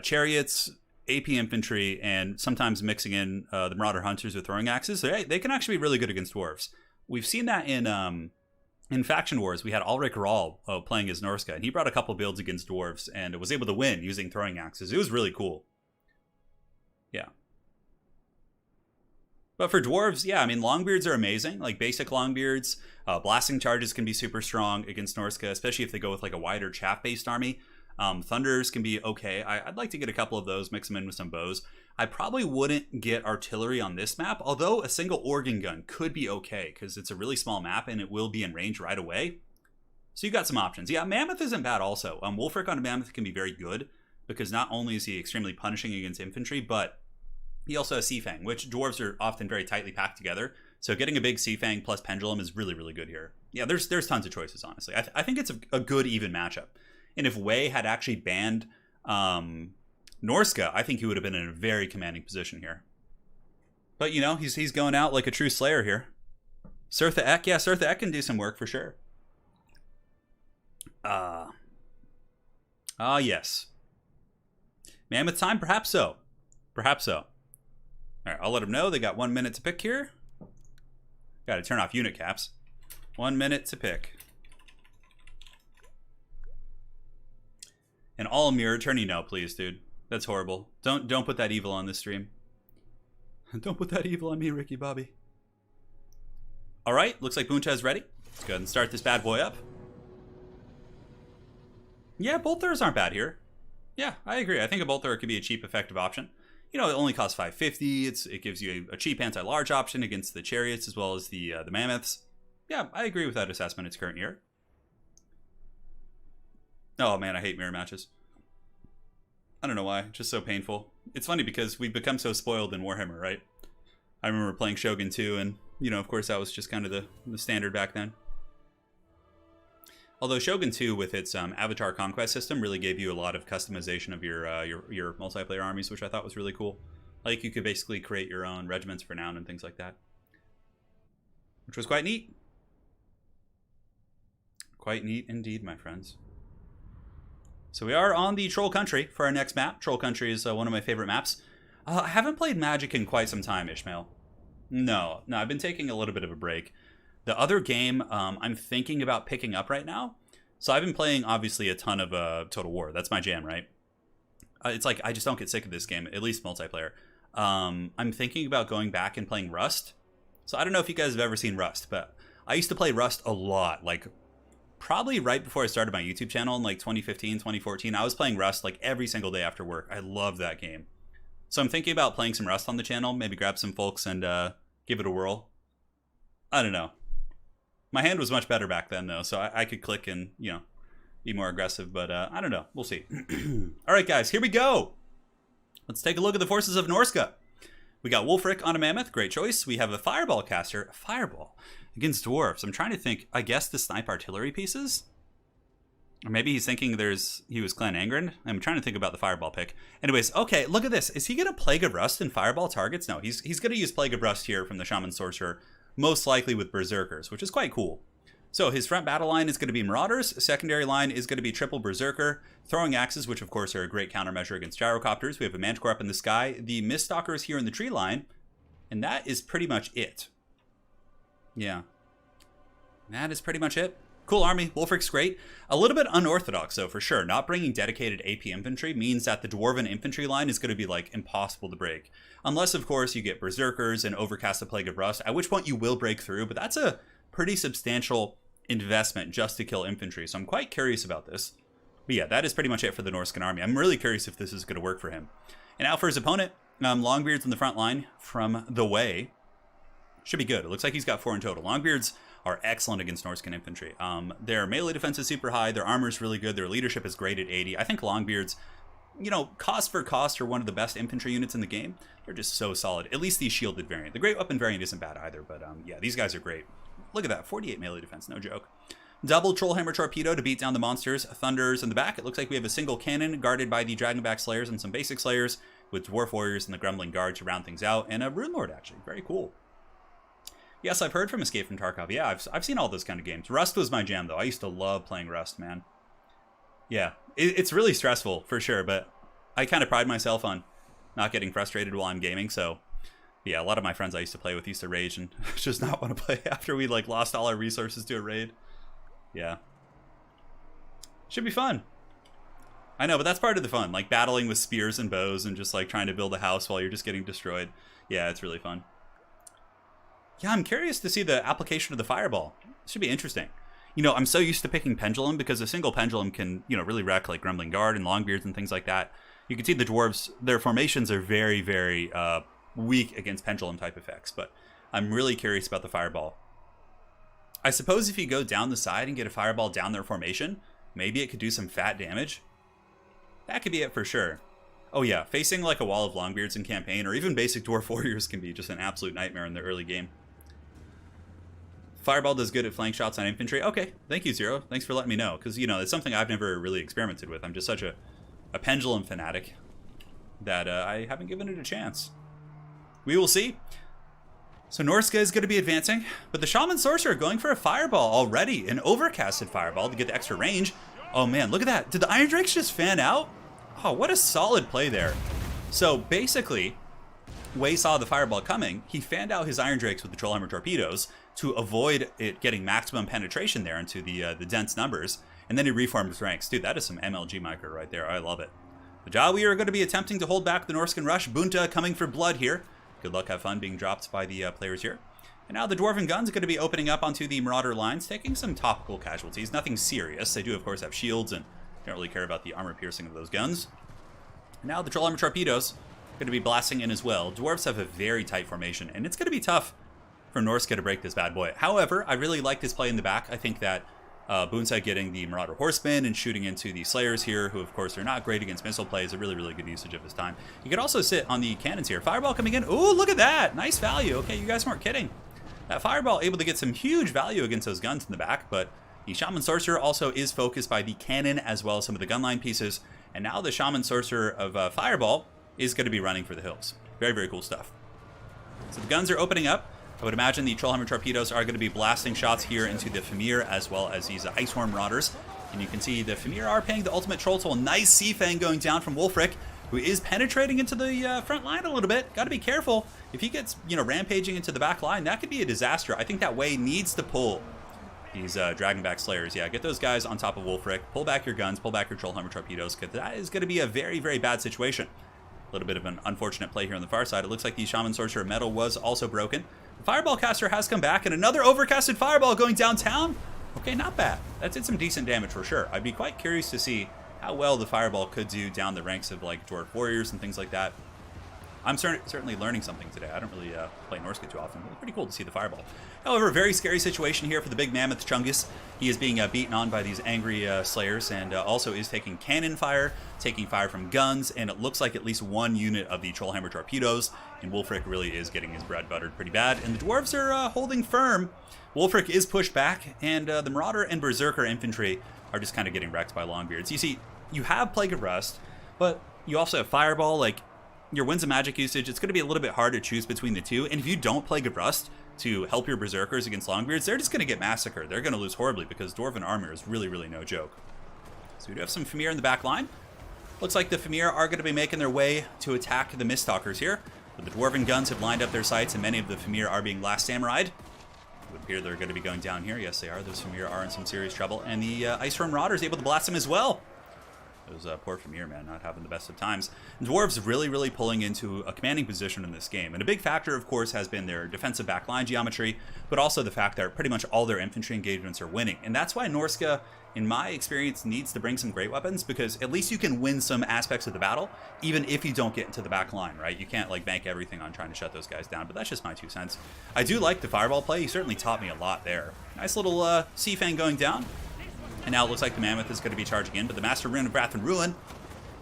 chariots, AP infantry, and sometimes mixing in the Marauder Hunters with Throwing Axes, they can actually be really good against dwarves. We've seen that in Faction Wars. We had Ulrich Rahl playing as Norska, and he brought a couple builds against dwarves and was able to win using Throwing Axes. It was really cool. Yeah. But for dwarves, yeah, I mean, Longbeards are amazing. Like, basic Longbeards, blasting charges can be super strong against Norska, especially if they go with, like, a wider chaff-based army. Thunders can be okay. I'd like to get a couple of those, mix them in with some bows. I probably wouldn't get artillery on this map, although a single organ gun could be okay, because it's a really small map, and it will be in range right away. So you got some options. Yeah, Mammoth isn't bad also. Wulfric on a Mammoth can be very good, because not only is he extremely punishing against infantry, but he also has Seafang, which dwarves are often very tightly packed together. So getting a big Seafang plus Pendulum is really, really good here. Yeah, there's tons of choices, honestly. I think it's a good, even matchup. And if Wei had actually banned Norska, I think he would have been in a very commanding position here. But, you know, he's going out like a true Slayer here. Surtha Ek, yeah, Surtha Ek can do some work for sure. Yes. Mammoth time? Perhaps so. Perhaps so. Alright, I'll let them know. They got 1 minute to pick here. Got to turn off unit caps. 1 minute to pick. And all mirror turning, no, please, dude. That's horrible. Don't put that evil on this stream. Don't put that evil on me, Ricky Bobby. Alright, looks like Bunta is ready. Let's go ahead and start this bad boy up. Yeah, Bolt Throwers aren't bad here. Yeah, I agree. I think a Bolt Thrower could be a cheap, effective option. You know, it only costs $550. It gives you a cheap anti-large option against the chariots as well as the mammoths. Yeah, I agree with that assessment. It's current year. Oh man, I hate mirror matches. I don't know why. Just so painful. It's funny because we've become so spoiled in Warhammer, right? I remember playing Shogun 2, and you know, of course, that was just kind of the standard back then. Although Shogun 2, with its Avatar Conquest system, really gave you a lot of customization of your multiplayer armies, which I thought was really cool. Like, you could basically create your own regiments for renown and things like that. Which was quite neat. Quite neat indeed, my friends. So we are on the Troll Country for our next map. Troll Country is one of my favorite maps. I haven't played Magic in quite some time, Ishmael. No, I've been taking a little bit of a break. The other game I'm thinking about picking up right now So I've been playing, obviously, a ton of Total War. That's my jam, right? It's like, I just don't get sick of this game, at least multiplayer. I'm thinking about going back and playing Rust. So I don't know if you guys have ever seen Rust, but I used to play Rust a lot. Like, probably right before I started my YouTube channel in like 2015, 2014. I was playing Rust like every single day after work. I love that game. So I'm thinking about playing some Rust on the channel. Maybe grab some folks and give it a whirl. I don't know. My hand was much better back then, though, so I could click and, you know, be more aggressive. But I don't know. We'll see. All right, guys, here we go. Let's take a look at the forces of Norska. We got Wulfric on a Mammoth. Great choice. We have a Fireball caster. A Fireball against Dwarves. I'm trying to think. I guess the snipe artillery pieces? Or maybe he's thinking he was Clan Angren. I'm trying to think about the Fireball pick. Anyways, okay, look at this. Is he going to Plague of Rust and Fireball targets? No, he's going to use Plague of Rust here from the Shaman Sorcerer, most likely with Berserkers, which is quite cool. So his front battle line is going to be Marauders. Secondary line is going to be triple Berserker. Throwing axes, which of course are a great countermeasure against Gyrocopters. We have a Manticore up in the sky. The Miststalkers here in the tree line. And that is pretty much it. Yeah. That is pretty much it. Cool army. Wulfric's great. A little bit unorthodox, though, for sure. Not bringing dedicated AP infantry means that the Dwarven infantry line is going to be, like, impossible to break. Unless, of course, you get Berserkers and overcast the Plague of Rust, at which point you will break through. But that's a pretty substantial investment just to kill infantry. So I'm quite curious about this. But yeah, that is pretty much it for the Norskan army. I'm really curious if this is going to work for him. And now for his opponent, Longbeards in the front line from the way. Should be good. It looks like he's got 4 in total. Longbeards are excellent against Norskan infantry. Their melee defense is super high. Their armor is really good. Their leadership is great at 80. I think Longbeards, you know, cost for cost, are one of the best infantry units in the game. They're just so solid. At least the shielded variant. The Great Weapon variant isn't bad either, but yeah, these guys are great. Look at that, 48 melee defense, no joke. Double Trollhammer Torpedo to beat down the monsters. Thunders in the back. It looks like we have a single cannon guarded by the Dragonback Slayers and some basic Slayers with Dwarf Warriors and the Grumbling Guard to round things out. And a Rune Lord, actually. Very cool. Yes, I've heard from Escape from Tarkov. Yeah, I've seen all those kind of games. Rust was my jam, though. I used to love playing Rust, man. Yeah, it's really stressful, for sure, but I kind of pride myself on not getting frustrated while I'm gaming, so yeah, a lot of my friends I used to play with used to rage and just not want to play after we like lost all our resources to a raid. Yeah. Should be fun. I know, but that's part of the fun, like battling with spears and bows and just like trying to build a house while you're just getting destroyed. Yeah, it's really fun. Yeah, I'm curious to see the application of the Fireball. It should be interesting. You know, I'm so used to picking Pendulum because a single Pendulum can, you know, really wreck like Grumbling Guard and Longbeards and things like that. You can see the Dwarves, their formations are very, very weak against Pendulum type effects, but I'm really curious about the Fireball. I suppose if you go down the side and get a Fireball down their formation, maybe it could do some fat damage. That could be it for sure. Oh yeah, facing like a wall of Longbeards in campaign or even basic Dwarf Warriors can be just an absolute nightmare in the early game. Fireball does good at flank shots on infantry. Okay, thank you, Zero. Thanks for letting me know, because, you know, it's something I've never really experimented with. I'm just such a Pendulum fanatic that I haven't given it a chance. We will see. So Norska is going to be advancing, but the Shaman Sorcerer going for a Fireball already, an overcasted Fireball to get the extra range. Oh man, look at that. Did the Iron Drakes just fan out? Oh, what a solid play there. So basically, Wei saw the Fireball coming. He fanned out his Iron Drakes with the Trollhammer Torpedoes to avoid it getting maximum penetration there into the dense numbers, and then he reformed his ranks. Dude, that is some MLG micro right there. I love it. The job we are going to be attempting to hold back the Norskan rush. Bunta coming for blood here. Good luck, have fun being dropped by the players here. And now the Dwarven Guns are going to be opening up onto the Marauder lines, taking some topical casualties. Nothing serious. They do, of course, have shields and don't really care about the armor piercing of those guns. And now the Trollhammer Torpedoes are going to be blasting in as well. Dwarves have a very tight formation, and it's going to be tough for Norska to break this bad boy. However, I really like this play in the back. I think that Bunta getting the Marauder Horsemen and shooting into the Slayers here, who of course are not great against missile play, is a really, really good usage of his time. You could also sit on the cannons here. Fireball coming in. Ooh, look at that. Nice value. Okay, you guys weren't kidding. That Fireball able to get some huge value against those guns in the back, but the Shaman Sorcerer also is focused by the cannon as well as some of the gunline pieces. And now the Shaman Sorcerer of Fireball is going to be running for the hills. Very, very cool stuff. So the guns are opening up. I would imagine the Trollhammer Torpedoes are going to be blasting shots here into the Famir as well as these Iceworm Marauders. And you can see the Famir are paying the ultimate Troll Toll. Nice Sea Fang going down from Wulfric, who is penetrating into the front line a little bit. Got to be careful. If he gets, you know, rampaging into the back line, that could be a disaster. I think that Wei needs to pull These Dragonback Slayers, yeah, get those guys on top of Wulfric. Pull back your guns, pull back your Trollhammer torpedoes, because that is going to be a very, very bad situation. A little bit of an unfortunate play here on the far side. It looks like the Shaman Sorcerer Metal was also broken. The Fireball Caster has come back, and another overcasted Fireball going downtown. Okay, not bad. That did some decent damage for sure. I'd be quite curious to see how well the Fireball could do down the ranks of like Dwarf Warriors and things like that. I'm certainly learning something today. I don't really play Norska too often. It's pretty cool to see the Fireball. However, very scary situation here for the big mammoth Chungus. He is being beaten on by these angry Slayers, and also is taking cannon fire, taking fire from guns, and it looks like at least one unit of the Trollhammer torpedoes. And Wulfric really is getting his bread buttered pretty bad. And the Dwarves are holding firm. Wulfric is pushed back, and the Marauder and Berserker infantry are just kind of getting wrecked by Longbeards. You see, you have Plague of Rust, but you also have Fireball. Like, your Winds of Magic usage, it's going to be a little bit hard to choose between the two. And if you don't Plague of Rust to help your Berserkers against Longbeards, they're just going to get massacred. They're going to lose horribly because Dwarven armor is really, really no joke. So we do have some Fimir in the back line. Looks like the Fimir are going to be making their way to attack the Miststalkers here. But the Dwarven guns have lined up their sights, and many of the Fimir are being Last Samurai'd. It would appear they're going to be going down here. Yes, they are. Those Fimir are in some serious trouble. And the Ice Storm Marauder is able to blast them as well. Those poor Fimir, man, not having the best of times. And Dwarves really, really pulling into a commanding position in this game. And a big factor, of course, has been their defensive backline geometry, but also the fact that pretty much all their infantry engagements are winning. And that's why Norska, in my experience, needs to bring some great weapons, because at least you can win some aspects of the battle, even if you don't get into the back line, right? You can't, like, bank everything on trying to shut those guys down, but that's just my 2 cents. I do like the Fireball play. He certainly taught me a lot there. Nice little Sea Fang going down. And now it looks like the Mammoth is going to be charging in, but the Master Rune of Wrath and Ruin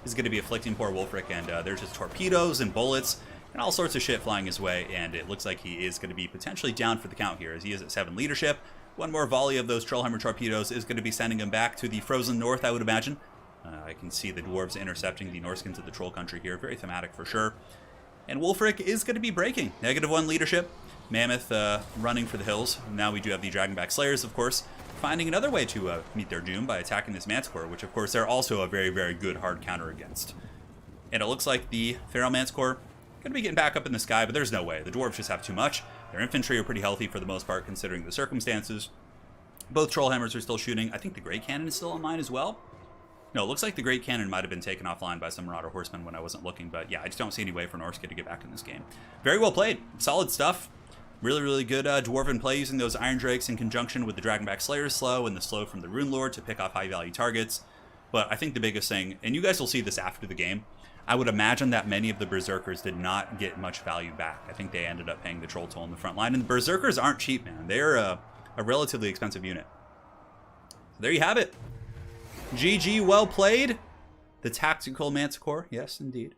is going to be afflicting poor Wulfric, and there's just torpedoes and bullets and all sorts of shit flying his way, and it looks like he is going to be potentially down for the count here, as he is at 7 leadership. One more volley of those Trollhammer torpedoes is going to be sending him back to the frozen north, I would imagine. I can see the Dwarves intercepting the Norskins of the Troll Country here. Very thematic for sure. And Wulfric is going to be breaking. -1 leadership. Mammoth running for the hills. Now we do have the Dragonback Slayers, of course, finding another way to meet their doom by attacking this Manticore, which of course they're also a very, very good hard counter against. And it looks like the Feral Manticore going to be getting back up in the sky, but there's no way. The Dwarves just have too much. Their infantry are pretty healthy for the most part, considering the circumstances. Both Trollhammers are still shooting. I think the Great Cannon is still online as well. No, it looks like the Great Cannon might have been taken offline by some Marauder Horsemen when I wasn't looking, but yeah, I just don't see any way for Norska to get back in this game. Very well played. Solid stuff. Really, really good Dwarven play using those Iron Drakes in conjunction with the Dragonback Slayer's slow and the slow from the Rune Lord to pick off high-value targets. But I think the biggest thing, and you guys will see this after the game, I would imagine that many of the Berserkers did not get much value back. I think they ended up paying the Troll Toll in the front line. And the Berserkers aren't cheap, man. They're a relatively expensive unit. So there you have it. GG, well played. The Tactical Manticore, yes, indeed.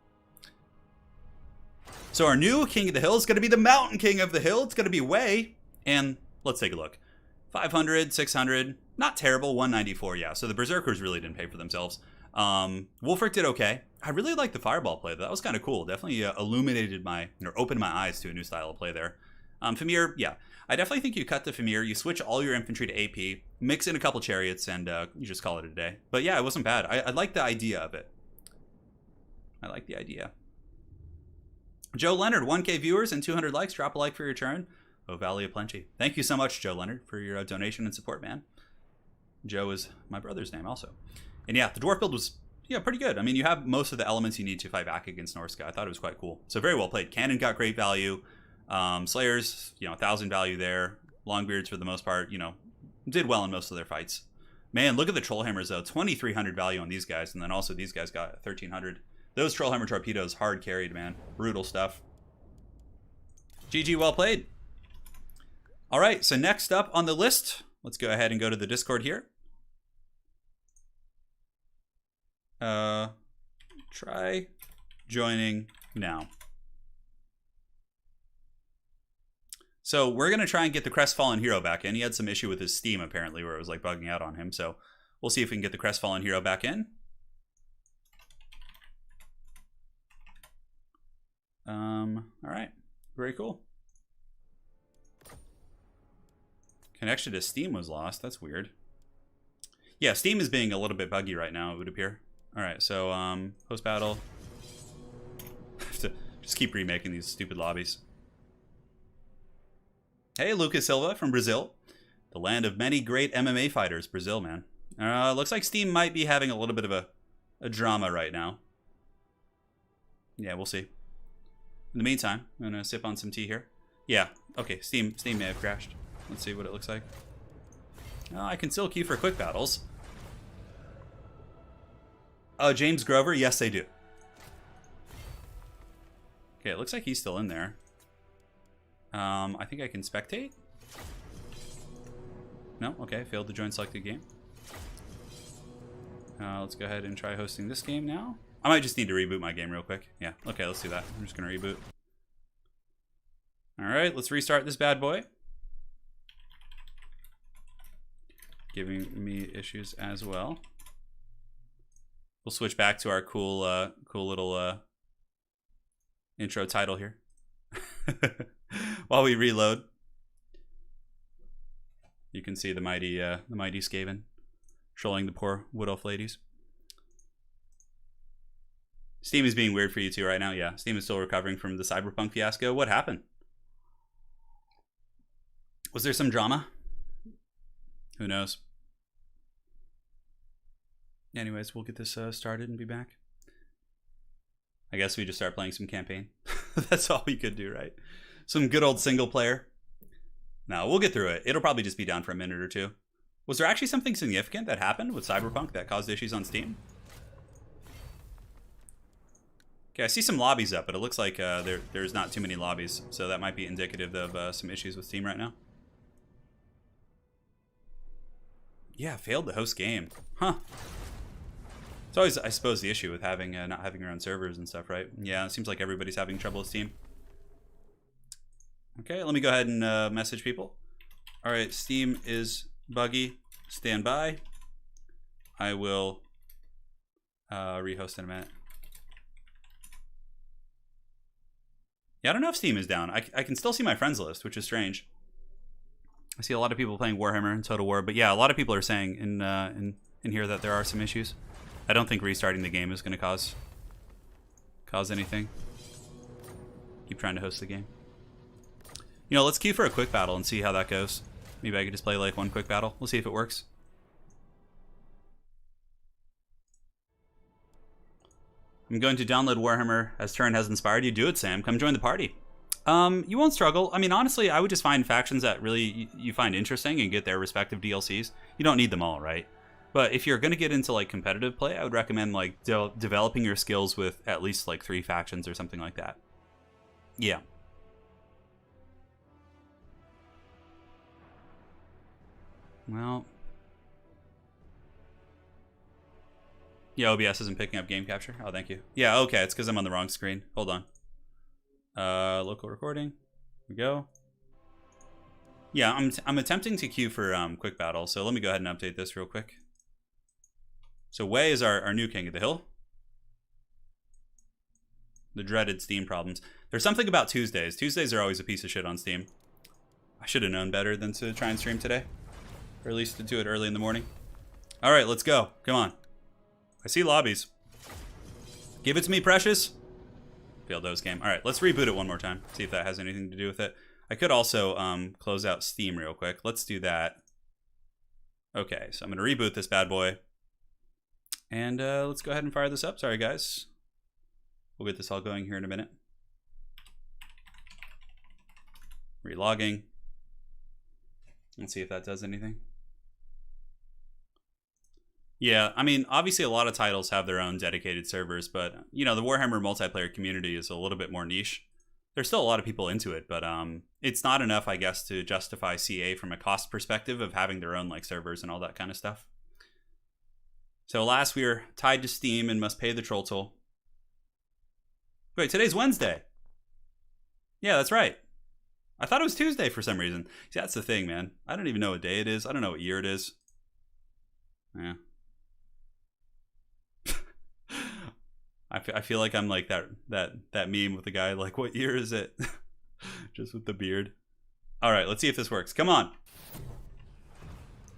So our new King of the Hill is going to be the Mountain King of the Hill. It's going to be Way. And let's take a look. 500, 600, not terrible. 194, yeah. So the Berserkers really didn't pay for themselves. Wulfric did okay. I really like the Fireball play. That was kind of cool. Definitely illuminated my, or opened my eyes to a new style of play there. Fimir, yeah. I definitely think you cut the Fimir, you switch all your infantry to AP, mix in a couple chariots, and you just call it a day. But yeah, it wasn't bad. I like the idea of it. I like the idea. Joe Leonard, 1K viewers and 200 likes. Drop a like for your turn. Oh, Valley of Plenty. Thank you so much, Joe Leonard, for your donation and support, man. Joe is my brother's name also. And yeah, the Dwarf build was pretty good. I mean, you have most of the elements you need to fight back against Norska. I thought it was quite cool. So very well played. Cannon got great value. Slayers, 1,000 value there. Longbeards, for the most part, did well in most of their fights. Man, look at the Trollhammers, though. 2,300 value on these guys. And then also these guys got 1,300. Those Trollhammer torpedoes, hard carried, man. Brutal stuff. GG, well played. All right, so next up on the list, let's go ahead and go to the Discord here. Try joining now. So we're going to try and get the Crestfallen Hero back in. He had some issue with his Steam, apparently, where it was like bugging out on him. So we'll see if we can get the Crestfallen Hero back in. All right, very cool. Connection to Steam was lost. That's weird. Yeah, Steam is being a little bit buggy right now, it would appear. All right, so post battle. I have to just keep remaking these stupid lobbies. Hey, Lucas Silva from Brazil. The land of many great MMA fighters, Brazil, man. Looks like Steam might be having a little bit of a drama right now. Yeah, we'll see. In the meantime, I'm gonna sip on some tea here. Yeah, okay, Steam may have crashed. Let's see what it looks like. I can still queue for quick battles. James Grover, yes they do. Okay, it looks like he's still in there. I think I can spectate. No, okay, failed to join selected game. Let's go ahead and try hosting this game now. I might just need to reboot my game real quick. Yeah, okay, let's do that. I'm just gonna reboot. All right, let's restart this bad boy. Giving me issues as well. We'll switch back to our cool little intro title here while we reload. You can see the mighty Skaven trolling the poor wood elf ladies. Steam is being weird for you too right now. Yeah, Steam is still recovering from the Cyberpunk fiasco. What happened? Was there some drama? Who knows? Anyways, we'll get this started and be back. I guess we just start playing some campaign. That's all we could do, right? Some good old single player. No, we'll get through it. It'll probably just be down for a minute or two. Was there actually something significant that happened with Cyberpunk that caused issues on Steam? Okay, I see some lobbies up, but it looks like there's not too many lobbies, so that might be indicative of some issues with Steam right now. Yeah, failed the host game. Huh. It's always, I suppose, the issue with having not having your own servers and stuff, right? Yeah, it seems like everybody's having trouble with Steam. Okay, let me go ahead and message people. All right, Steam is buggy. Stand by. I will rehost in a minute. Yeah, I don't know if Steam is down. I can still see my friends list, which is strange. I see a lot of people playing Warhammer and Total War, but yeah, a lot of people are saying in here that there are some issues. I don't think restarting the game is going to cause anything. Keep trying to host the game. You know, let's queue for a quick battle and see how that goes. Maybe I could just play like one quick battle. We'll see if it works. I'm going to download Warhammer as Turin has inspired you. Do it, Sam. Come join the party. You won't struggle. I mean, honestly, I would just find factions that really you find interesting and get their respective DLCs. You don't need them all, right? But if you're going to get into like competitive play, I would recommend like developing your skills with at least like 3 factions or something like that. Yeah. Well. Yeah, OBS isn't picking up game capture. Oh, thank you. Yeah, okay, it's because I'm on the wrong screen. Hold on. Local recording. Here we go. Yeah, I'm attempting to queue for quick battle, so let me go ahead and update this real quick. So Wei is our new king of the hill. The dreaded Steam problems. There's something about Tuesdays. Tuesdays are always a piece of shit on Steam. I should have known better than to try and stream today. Or at least to do it early in the morning. Alright, let's go. Come on. I see lobbies. Give it to me, Precious. Failed those game. Alright, let's reboot it one more time. See if that has anything to do with it. I could also close out Steam real quick. Let's do that. Okay, so I'm going to reboot this bad boy. And let's go ahead and fire this up. Sorry, guys. We'll get this all going here in a minute. Relogging. Let's see if that does anything. Yeah, I mean, obviously a lot of titles have their own dedicated servers, but, you know, the Warhammer multiplayer community is a little bit more niche. There's still a lot of people into it, but it's not enough, I guess, to justify CA from a cost perspective of having their own, like, servers and all that kind of stuff. So, alas, we are tied to Steam and must pay the troll toll. Wait, today's Wednesday. Yeah, that's right. I thought it was Tuesday for some reason. See, that's the thing, man. I don't even know what day it is. I don't know what year it is. Yeah. I feel like I'm like that meme with the guy, like, what year is it? Just with the beard. All right, let's see if this works. Come on.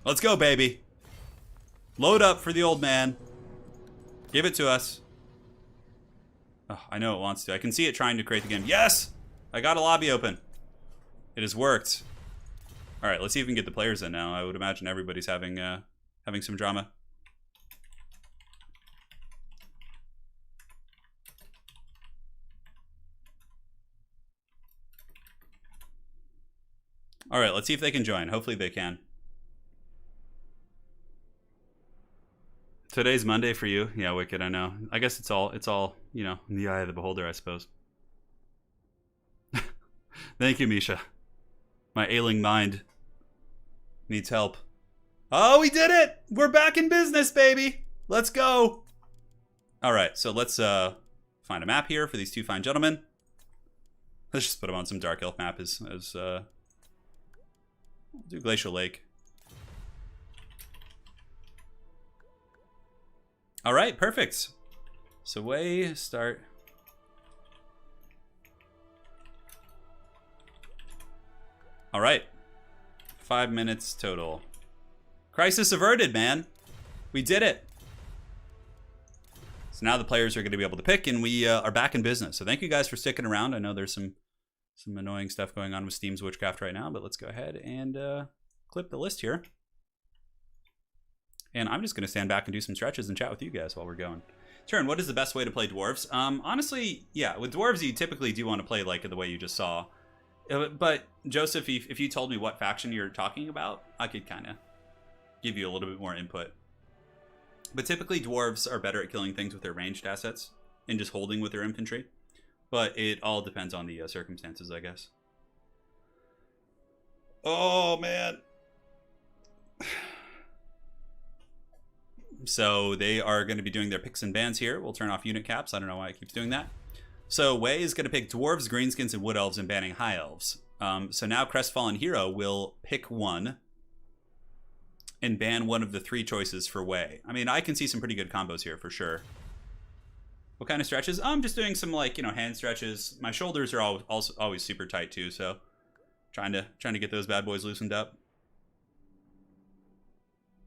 Let's go, baby. Load up for the old man. Give it to us. Oh, I know it wants to. I can see it trying to create the game. Yes! I got a lobby open. It has worked. All right, let's see if we can get the players in now. I would imagine everybody's having some drama. All right, let's see if they can join. Hopefully they can. Today's Monday for you. Yeah, Wicked, I know. I guess it's all, you know, in the eye of the beholder, I suppose. Thank you, Misha. My ailing mind needs help. Oh, we did it! We're back in business, baby! Let's go! Alright, so let's find a map here for these two fine gentlemen. Let's just put them on some Dark Elf map as we'll do Glacial Lake. Alright, perfect. So way start. Alright. 5 minutes total. Crisis averted, man. We did it. So now the players are going to be able to pick, and we are back in business. So thank you guys for sticking around. I know there's some annoying stuff going on with Steam's Witchcraft right now, but let's go ahead and clip the list here. And I'm just going to stand back and do some stretches and chat with you guys while we're going. Turin, what is the best way to play Dwarves? Honestly, yeah, with Dwarves, you typically do want to play like the way you just saw. But, Joseph, if you told me what faction you're talking about, I could kind of give you a little bit more input. But typically, Dwarves are better at killing things with their ranged assets and just holding with their infantry. But it all depends on the circumstances, I guess. Oh, man. So they are going to be doing their picks and bans here. We'll turn off unit caps. I don't know why it keeps doing that. So Wei is going to pick Dwarves, Greenskins, and Wood Elves and banning High Elves. So now Crestfallen Hero will pick one and ban one of the 3 choices for Wei. I mean, I can see some pretty good combos here for sure. What kind of stretches? I'm just doing some, like, you know, hand stretches. My shoulders are always super tight too, so trying to get those bad boys loosened up.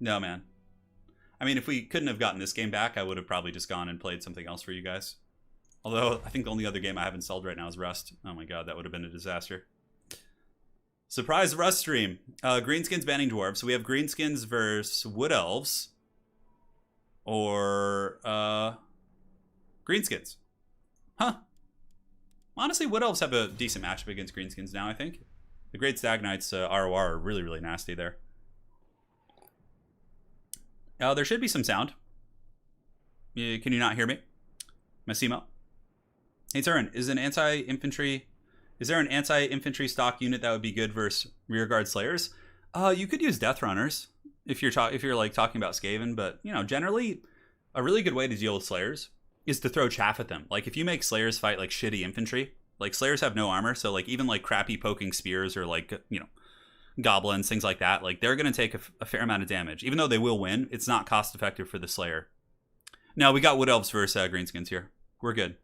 No, man. I mean, if we couldn't have gotten this game back, I would have probably just gone and played something else for you guys. Although, I think the only other game I have installed right now is Rust. Oh my god, that would have been a disaster. Surprise Rust stream. Greenskins banning Dwarves. So we have Greenskins versus Wood Elves. Or, Greenskins. Huh. Honestly, Wood Elves have a decent matchup against Greenskins now, I think. The Great Stag Knights ROR are really, really nasty there. There should be some sound. Can you not hear me? Massimo? Hey, Turin, is there an anti-infantry stock unit that would be good versus rearguard slayers? You could use Death Runners if you're like talking about Skaven, but you know, generally a really good way to deal with slayers is to throw chaff at them. Like if you make slayers fight like shitty infantry, like slayers have no armor, so like even like crappy poking spears or like, you know, goblins, things like that, like they're going to take a fair amount of damage. Even though they will win, it's not cost effective for the slayer. Now we got Wood Elves versus Greenskins here. We're good.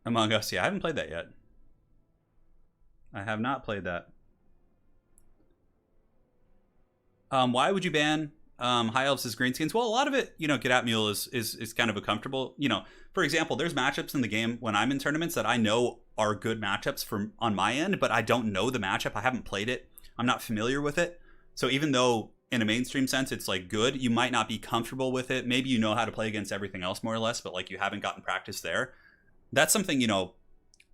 Among Us, yeah, I haven't played that yet. I have not played that. Why would you ban High Elves as Greenskins? Well, a lot of it, you know, Get At Mule is kind of a comfortable, you know, for example, there's matchups in the game when I'm in tournaments that I know are good matchups on my end, but I don't know the matchup. I haven't played it. I'm not familiar with it. So even though in a mainstream sense it's like good, you might not be comfortable with it. Maybe you know how to play against everything else more or less, but like you haven't gotten practice there. That's something, you know,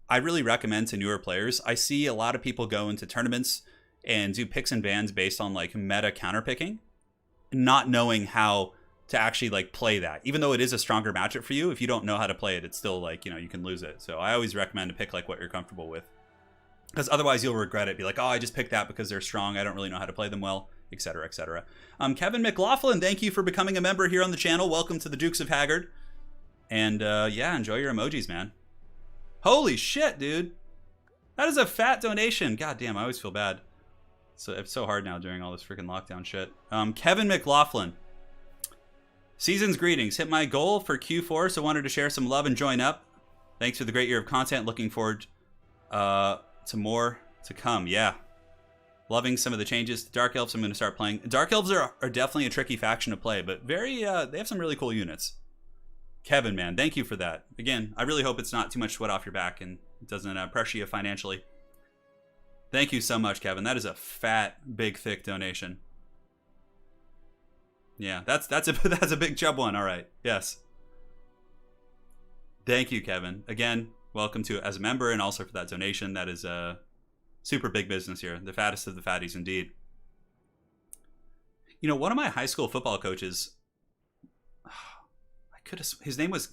I really recommend to newer players. I see a lot of people go into tournaments and do picks and bans based on like meta counterpicking, not knowing how to actually like play that. Even though it is a stronger matchup for you, if you don't know how to play it, it's still like, you know, you can lose it. So I always recommend to pick like what you're comfortable with, because otherwise you'll regret it. Be like, oh, I just picked that because they're strong. I don't really know how to play them well, etc., etc. Kevin McLaughlin, thank you for becoming a member here on the channel. Welcome to the Dukes of Haggard. And yeah, enjoy your emojis, man. Holy shit, dude. That is a fat donation. God damn, I always feel bad. So it's so hard now during all this freaking lockdown shit. Kevin McLaughlin. Season's greetings. Hit my goal for Q4, so wanted to share some love and join up. Thanks for the great year of content. Looking forward to more to come. Yeah. Loving some of the changes to Dark Elves. I'm going to start playing. Dark Elves are definitely a tricky faction to play, but very they have some really cool units. Kevin, man, thank you for that. Again, I really hope it's not too much sweat off your back and it doesn't pressure you financially. Thank you so much, Kevin. That is a fat, big, thick donation. Yeah, that's a big chub one. All right. Yes. Thank you, Kevin. Again, welcome to as a member and also for that donation. That is a super big business here. The fattest of the fatties, indeed. You know, one of my high school football coaches, his name was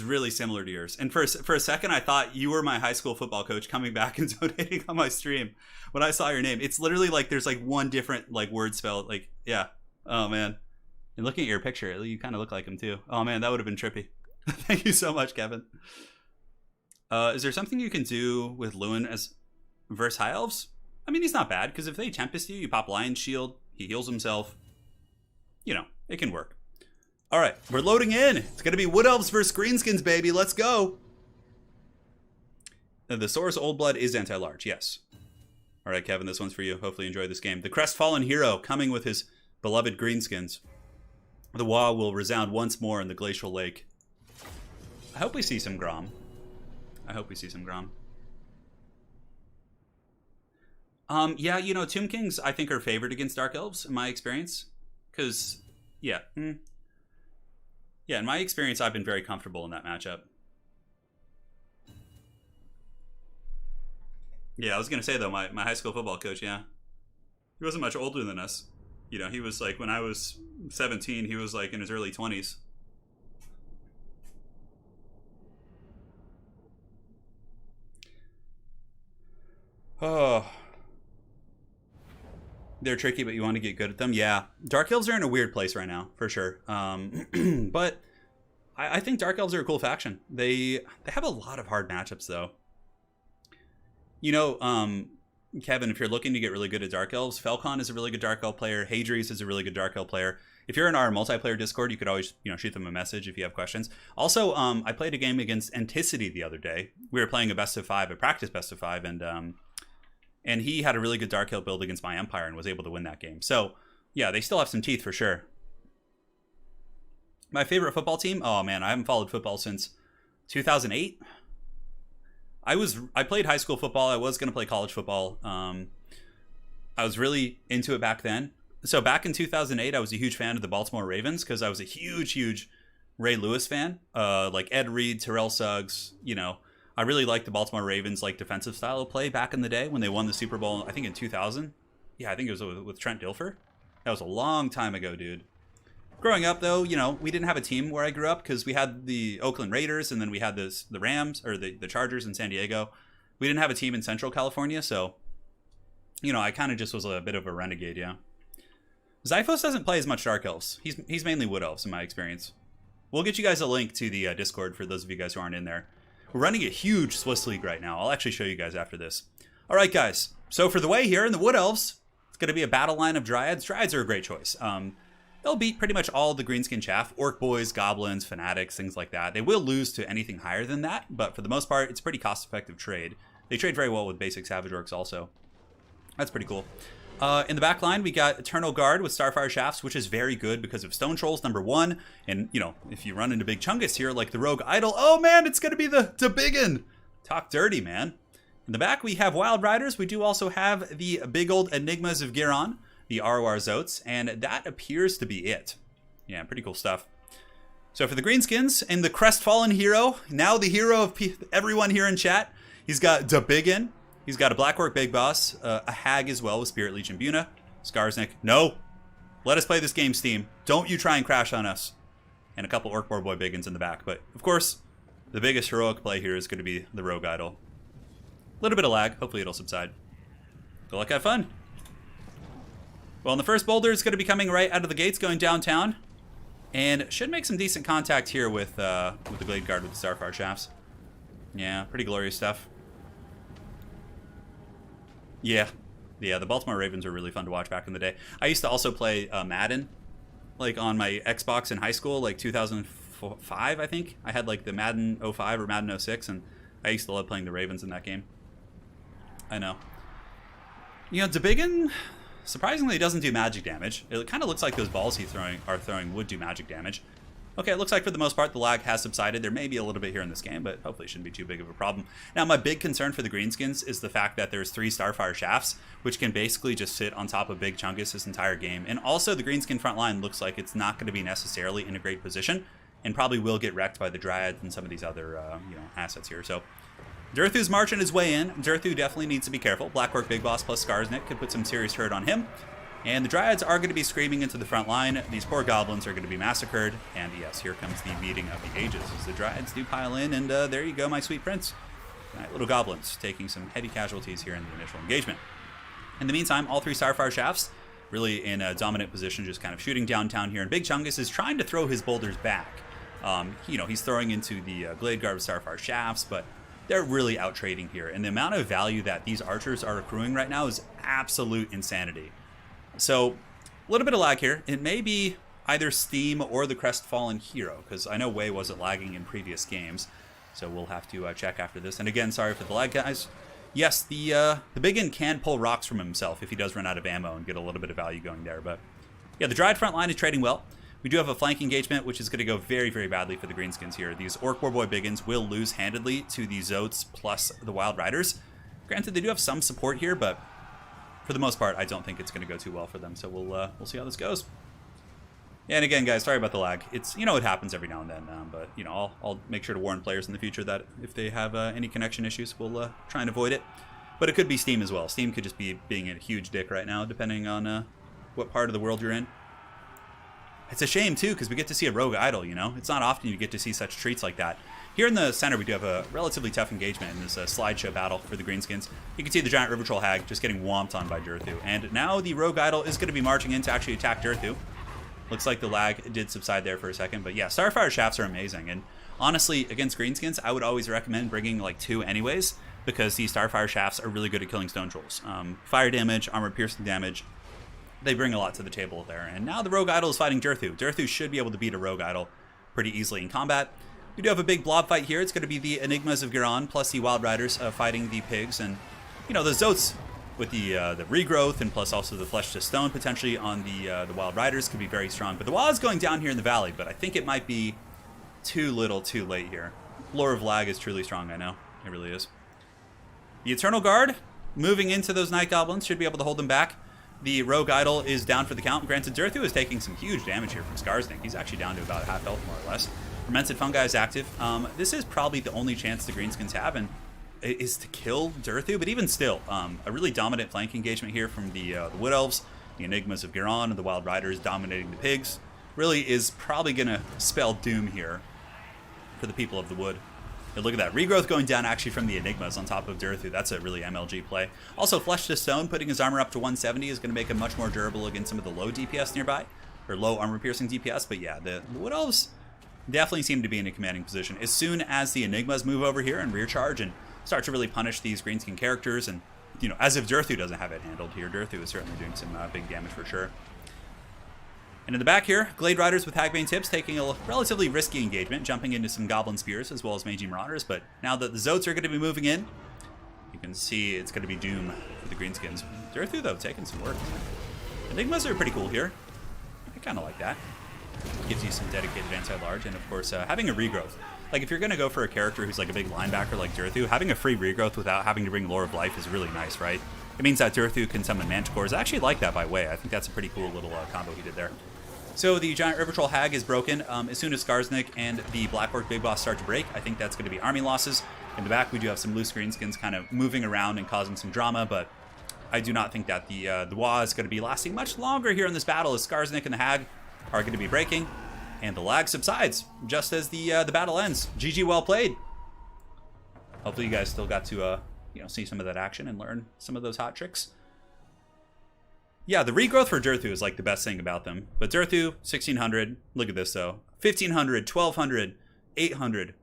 really similar to yours. And for a second, I thought you were my high school football coach coming back and donating on my stream. When I saw your name, it's literally like there's like one different like word spelled. Like, yeah. Oh man. And looking at your picture, you kind of look like him too. Oh man, that would have been trippy. Thank you so much, Kevin. Is there something you can do with Lewin as versus high elves? I mean, he's not bad because if they tempest you, you pop Lion's Shield, he heals himself. You know, it can work. All right, we're loading in. It's going to be Wood Elves versus Greenskins, baby. Let's go. The Saurus Old Blood is anti-large, yes. All right, Kevin, this one's for you. Hopefully you enjoy this game. The Crestfallen Hero coming with his beloved Greenskins. The wah will resound once more in the Glacial Lake. I hope we see some Grom. Yeah, you know, Tomb Kings, I think, are favored against Dark Elves, in my experience. Because, yeah. Yeah, in my experience, I've been very comfortable in that matchup. Yeah, I was going to say, though, my high school football coach, yeah. He wasn't much older than us. You know, he was like, when I was 17, he was like in his early 20s. Oh. They're tricky, but you want to get good at them. Yeah, Dark Elves are in a weird place right now, for sure. But I think Dark Elves are a cool faction. They have a lot of hard matchups, though. You know, Kevin, if you're looking to get really good at Dark Elves, Falcon is a really good Dark Elf player. Hadrius is a really good Dark Elf player. If you're in our multiplayer Discord, you could always, you know, shoot them a message if you have questions. Also, I played a game against Anticity the other day. We were playing a best of 5, a practice best of 5, and he had a really good Dark Elf build against my Empire and was able to win that game. So, yeah, they still have some teeth for sure. My favorite football team? Oh, man, I haven't followed football since 2008. I played high school football. I was going to play college football. I was really into it back then. So back in 2008, I was a huge fan of the Baltimore Ravens because I was a huge Ray Lewis fan. Like Ed Reed, Terrell Suggs, you know. I really liked the Baltimore Ravens like defensive style of play back in the day when they won the Super Bowl, I think in 2000. Yeah, I think it was with Trent Dilfer. That was a long time ago, dude. Growing up, though, you know, we didn't have a team where I grew up because we had the Oakland Raiders and then we had the Rams, or the Chargers in San Diego. We didn't have a team in Central California, so, you know, I kind of just was a bit of a renegade, yeah. Zyphos doesn't play as much Dark Elves. He's mainly Wood Elves in my experience. We'll get you guys a link to the Discord for those of you guys who aren't in there. We're running a huge Swiss League right now. I'll actually show you guys after this. All right, guys. So for the way here in the Wood Elves, it's going to be a battle line of Dryads. Dryads are a great choice. They'll beat pretty much all the Greenskin chaff. Orc boys, goblins, fanatics, things like that. They will lose to anything higher than that, but for the most part, it's a pretty cost-effective trade. They trade very well with basic Savage Orcs also. That's pretty cool. In the back line, we got Eternal Guard with Starfire Shafts, which is very good because of Stone Trolls, #1. And, you know, if you run into big Chungus here, like the Rogue Idol, oh man, it's going to be the biggin. Talk dirty, man. In the back, we have Wild Riders. We do also have the big old Enigmas of Giron, the Arwar Zotes, and that appears to be it. Yeah, pretty cool stuff. So for the Greenskins and the Crestfallen Hero, now the hero of everyone here in chat, he's got the biggin. He's got a Black Orc Big Boss, a Hag as well with Spirit Legion Buna, Skarsnik. No! Let us play this game, Steam. Don't you try and crash on us. And a couple Orc Boar Boy Biggins in the back. But, of course, the biggest heroic play here is going to be the Rogue Idol. A little bit of lag. Hopefully it'll subside. Good luck, have fun. Well, and the first boulder is going to be coming right out of the gates, going downtown. And should make some decent contact here with the Glade Guard with the Starfire Shafts. Yeah, pretty glorious stuff. Yeah, the Baltimore Ravens were really fun to watch back in the day. I used to also play Madden, like on my Xbox in high school, like 2005, I think. I had like the Madden 05 or Madden 06, and I used to love playing the Ravens in that game. I know. You know, Debiggin, surprisingly, doesn't do magic damage. It kind of looks like those balls he's throwing would do magic damage. Okay, it looks like for the most part the lag has subsided. There may be a little bit here in this game, but hopefully it shouldn't be too big of a problem. Now, my big concern for the greenskins is the fact that there's 3 Starfire shafts, which can basically just sit on top of Big Chungus this entire game. And also the greenskin front line looks like it's not going to be necessarily in a great position, and probably will get wrecked by the Dryads and some of these other assets here. So Durthu's marching his way in. Durthu definitely needs to be careful. Black Orc Big Boss plus Skarsnik could put some serious hurt on him. And the Dryads are going to be screaming into the front line. These poor goblins are going to be massacred. And yes, here comes the meeting of the ages as the Dryads do pile in. And there you go, my sweet prince. All right, little goblins taking some heavy casualties here in the initial engagement. In the meantime, all 3 Starfire shafts really in a dominant position, just kind of shooting downtown here. And Big Chungus is trying to throw his boulders back. He's throwing into the Glade Guard Starfire shafts, but they're really out trading here. And the amount of value that these archers are accruing right now is absolute insanity. So, a little bit of lag here. It may be either Steam or the Crestfallen Hero, because I know Way wasn't lagging in previous games. So we'll have to check after this. And again, sorry for the lag, guys. Yes, the Biggin can pull rocks from himself if he does run out of ammo and get a little bit of value going there. But yeah, the Dryad front line is trading well. We do have a flank engagement, which is going to go very, very badly for the greenskins here. These Orc Warboy Biggins will lose handedly to the Zotes plus the Wild Riders. Granted, they do have some support here, but for the most part, I don't think it's going to go too well for them. So we'll see how this goes. Yeah, and again, guys, sorry about the lag. It's, it happens every now and then. But, I'll make sure to warn players in the future that if they have any connection issues, we'll try and avoid it. But it could be Steam as well. Steam could just be being a huge dick right now, depending on what part of the world you're in. It's a shame, too, because we get to see a rogue idol, It's not often you get to see such treats like that. Here in the center, we do have a relatively tough engagement in this slideshow battle for the greenskins. You can see the giant River Troll Hag just getting whomped on by Durthu. And now the rogue idol is going to be marching in to actually attack Durthu. Looks like the lag did subside there for a second. But yeah, Starfire shafts are amazing. And honestly, against greenskins, I would always recommend bringing like 2 anyways, because these Starfire shafts are really good at killing stone trolls. Fire damage, armor piercing damage. They bring a lot to the table there. And now the rogue idol is fighting Durthu. Durthu should be able to beat a rogue idol pretty easily in combat. We do have a big blob fight here. It's going to be the Enigmas of Giron plus the Wild Riders fighting the pigs. And, the Zotes with the regrowth and plus also the flesh to stone potentially on the Wild Riders could be very strong. But the wall is going down here in the valley, but I think it might be too little too late here. Lore of Lag is truly strong, I know. It really is. The Eternal Guard moving into those Night Goblins should be able to hold them back. The Rogue Idol is down for the count. Granted, Durthu is taking some huge damage here from Skarsnik. He's actually down to about half health, more or less. Fermented Fungi is active. This is probably the only chance the greenskins have, and is to kill Durthu. But even still, a really dominant flank engagement here from the Wood Elves, the Enigmas of Giron, and the Wild Riders dominating the pigs. Really is probably going to spell doom here for the people of the wood. And look at that. Regrowth going down actually from the Enigmas on top of Durthu. That's a really MLG play. Also, Flesh to Stone, putting his armor up to 170 is going to make him much more durable against some of the low DPS nearby, or low armor piercing DPS. But yeah, the Wood Elves definitely seem to be in a commanding position. As soon as the Enigmas move over here and rear charge and start to really punish these greenskin characters, and, as if Durthu doesn't have it handled here. Durthu is certainly doing some big damage for sure. And in the back here, Glade Riders with Hagbane Tips taking a relatively risky engagement, jumping into some Goblin Spears as well as Magi Marauders. But now that the Zotes are going to be moving in, you can see it's going to be doom for the greenskins. Durthu, though, taking some work. Enigmas are pretty cool here. I kind of like that. Gives you some dedicated anti-large, and of course, having a regrowth. Like, if you're going to go for a character who's like a big linebacker like Durthu, having a free regrowth without having to bring Lore of Life is really nice, right? It means that Durthu can summon Manticores. I actually like that by way. I think that's a pretty cool little combo he did there. So the Giant River Troll Hag is broken. As soon as Skarsnik and the Black Orc Big Boss start to break, I think that's going to be army losses. In the back, we do have some loose greenskins kind of moving around and causing some drama, but I do not think that the Dwarf is going to be lasting much longer here in this battle, as Skarsnik and the Hag are going to be breaking, and the lag subsides just as the battle ends. GG, well played. Hopefully you guys still got to see some of that action and learn some of those hot tricks. Yeah, the regrowth for Durthu is like the best thing about them. But Durthu, 1600. Look at this though. 1500, 1200, 800.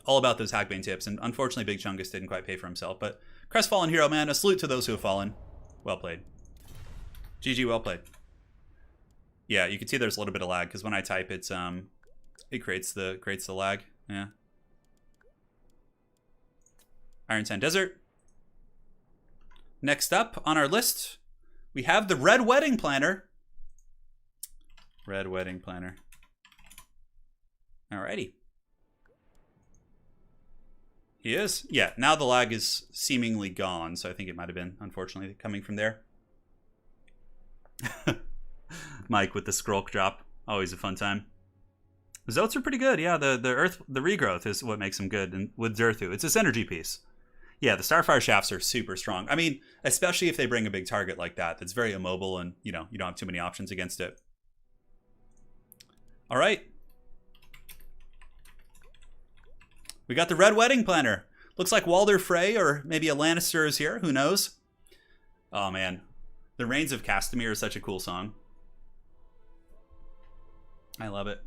All about those Hagbane Tips. And unfortunately, Big Chungus didn't quite pay for himself. But Crestfallen Hero, man, a salute to those who have fallen. Well played. GG, well played. Yeah, you can see there's a little bit of lag because when I type, it creates the lag. Yeah. Iron Sand Desert. Next up on our list, we have the Red Wedding Planner. Red Wedding Planner. Alrighty. He is? Yeah, now the lag is seemingly gone, so I think it might have been, unfortunately, coming from there. Mike with the scroll drop. Always a fun time. Zotes are pretty good, yeah. The regrowth is what makes them good, and with Zerthu. It's a synergy piece. Yeah, the Starfire Shafts are super strong. I mean, especially if they bring a big target like that that's very immobile and, you know, you don't have too many options against it. All right. We got the Red Wedding Planner. Looks like Walder Frey or maybe a Lannister is here. Who knows? Oh, man. The Reigns of Castamere is such a cool song. I love it.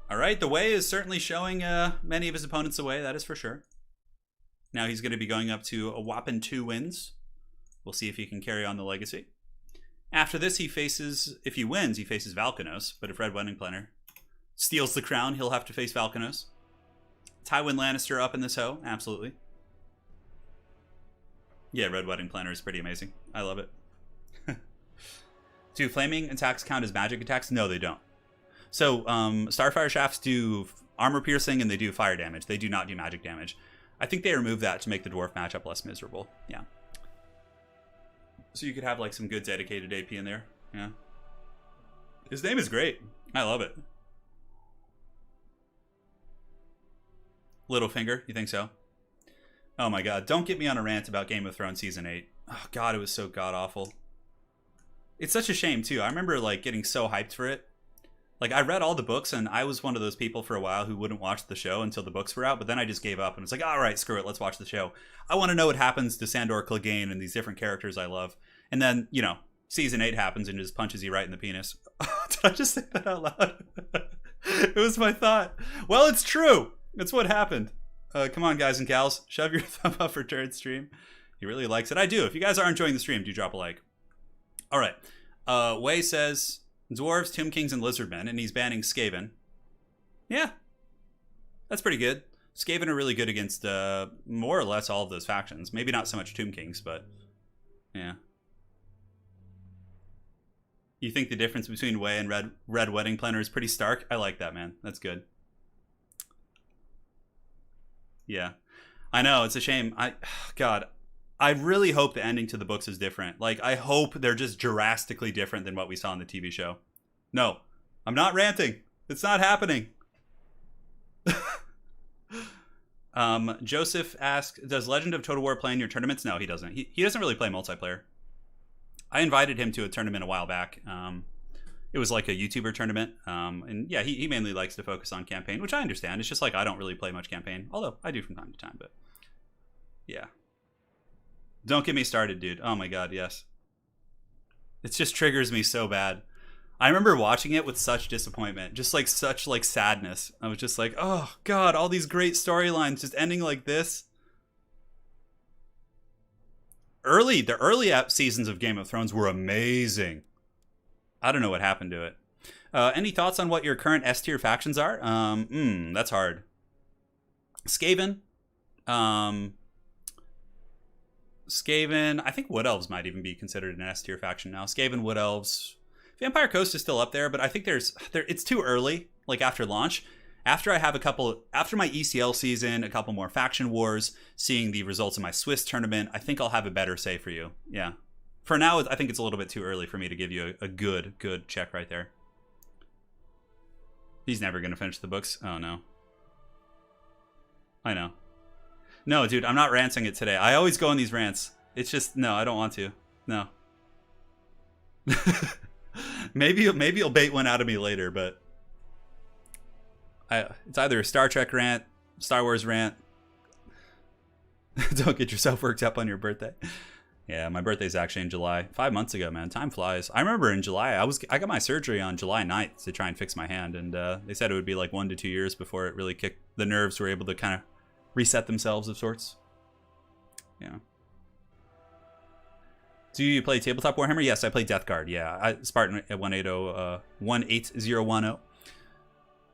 All right, the Way is certainly showing many of his opponents away. That is for sure. Now he's going to be going up to a whopping 2 wins. We'll see if he can carry on the legacy. After this, he faces, if he wins, he faces Valkanos. But if Red Wedding Planner steals the crown, he'll have to face Valkanos. Tywin Lannister up in this hoe, absolutely. Yeah, Red Wedding Planner is pretty amazing. I love it. Do flaming attacks count as magic attacks? No, they don't. So, Starfire Shafts do armor piercing and they do fire damage. They do not do magic damage. I think they removed that to make the Dwarf matchup less miserable. Yeah. So you could have like some good dedicated AP in there. Yeah. His name is great. I love it. Littlefinger, you think so? Oh my god, don't get me on a rant about Game of Thrones Season 8. Oh god, it was so god-awful. It's such a shame, too. I remember, like, getting so hyped for it. Like, I read all the books, and I was one of those people for a while who wouldn't watch the show until the books were out, but then I just gave up, and it's like, all right, screw it, let's watch the show. I want to know what happens to Sandor Clegane and these different characters I love. And then, you know, Season 8 happens and just punches you right in the penis. Did I just say that out loud? It was my thought. Well, it's true. That's what happened. Come on, guys and gals. Shove your thumb up for Turret Stream. He really likes it. I do. If you guys are enjoying the stream, do drop a like. All right. Way says Dwarves, Tomb Kings, and Lizardmen, and he's banning Skaven. Yeah. That's pretty good. Skaven are really good against more or less all of those factions. Maybe not so much Tomb Kings, but yeah. You think the difference between Way and Red Wedding Planner is pretty stark? I like that, man. That's good. Yeah. I know, it's a shame. God, I really hope the ending to the books is different. Like, I hope they're just drastically different than what we saw in the TV show. No, I'm not ranting. It's not happening. Joseph asked, does Legend of Total War play in your tournaments? No, he doesn't. He doesn't really play multiplayer. I invited him to a tournament a while back. It was like a YouTuber tournament. And yeah, he mainly likes to focus on campaign, which I understand. It's just like I don't really play much campaign. Although I do from time to time, but yeah. Don't get me started, dude. Oh my god, yes. It just triggers me so bad. I remember watching it with such disappointment. Just like such like sadness. I was just like, oh god, all these great storylines just ending like this. The early seasons of Game of Thrones were amazing. I don't know what happened to it. Any thoughts on what your current S tier factions are? That's hard. Skaven. Skaven. I think Wood Elves might even be considered an S tier faction now. Skaven, Wood Elves. Vampire Coast is still up there, but I think it's too early. Like after launch. After my ECL season, a couple more faction wars, seeing the results of my Swiss tournament, I think I'll have a better say for you. Yeah. For now, I think it's a little bit too early for me to give you a good check right there. He's never going to finish the books. Oh, no. I know. No, dude, I'm not ranting it today. I always go on these rants. It's just, no, I don't want to. No. Maybe you'll bait one out of me later, but it's either a Star Trek rant, Star Wars rant. Don't get yourself worked up on your birthday. Yeah, my birthday's actually in July. 5 months ago, man. Time flies. I remember in July, I got my surgery on July 9th to try and fix my hand, and they said it would be like 1 to 2 years before it really kicked. The nerves were able to kind of reset themselves of sorts. Yeah. Do you play tabletop Warhammer? Yes, I play Death Guard. Yeah, Spartan at 18010.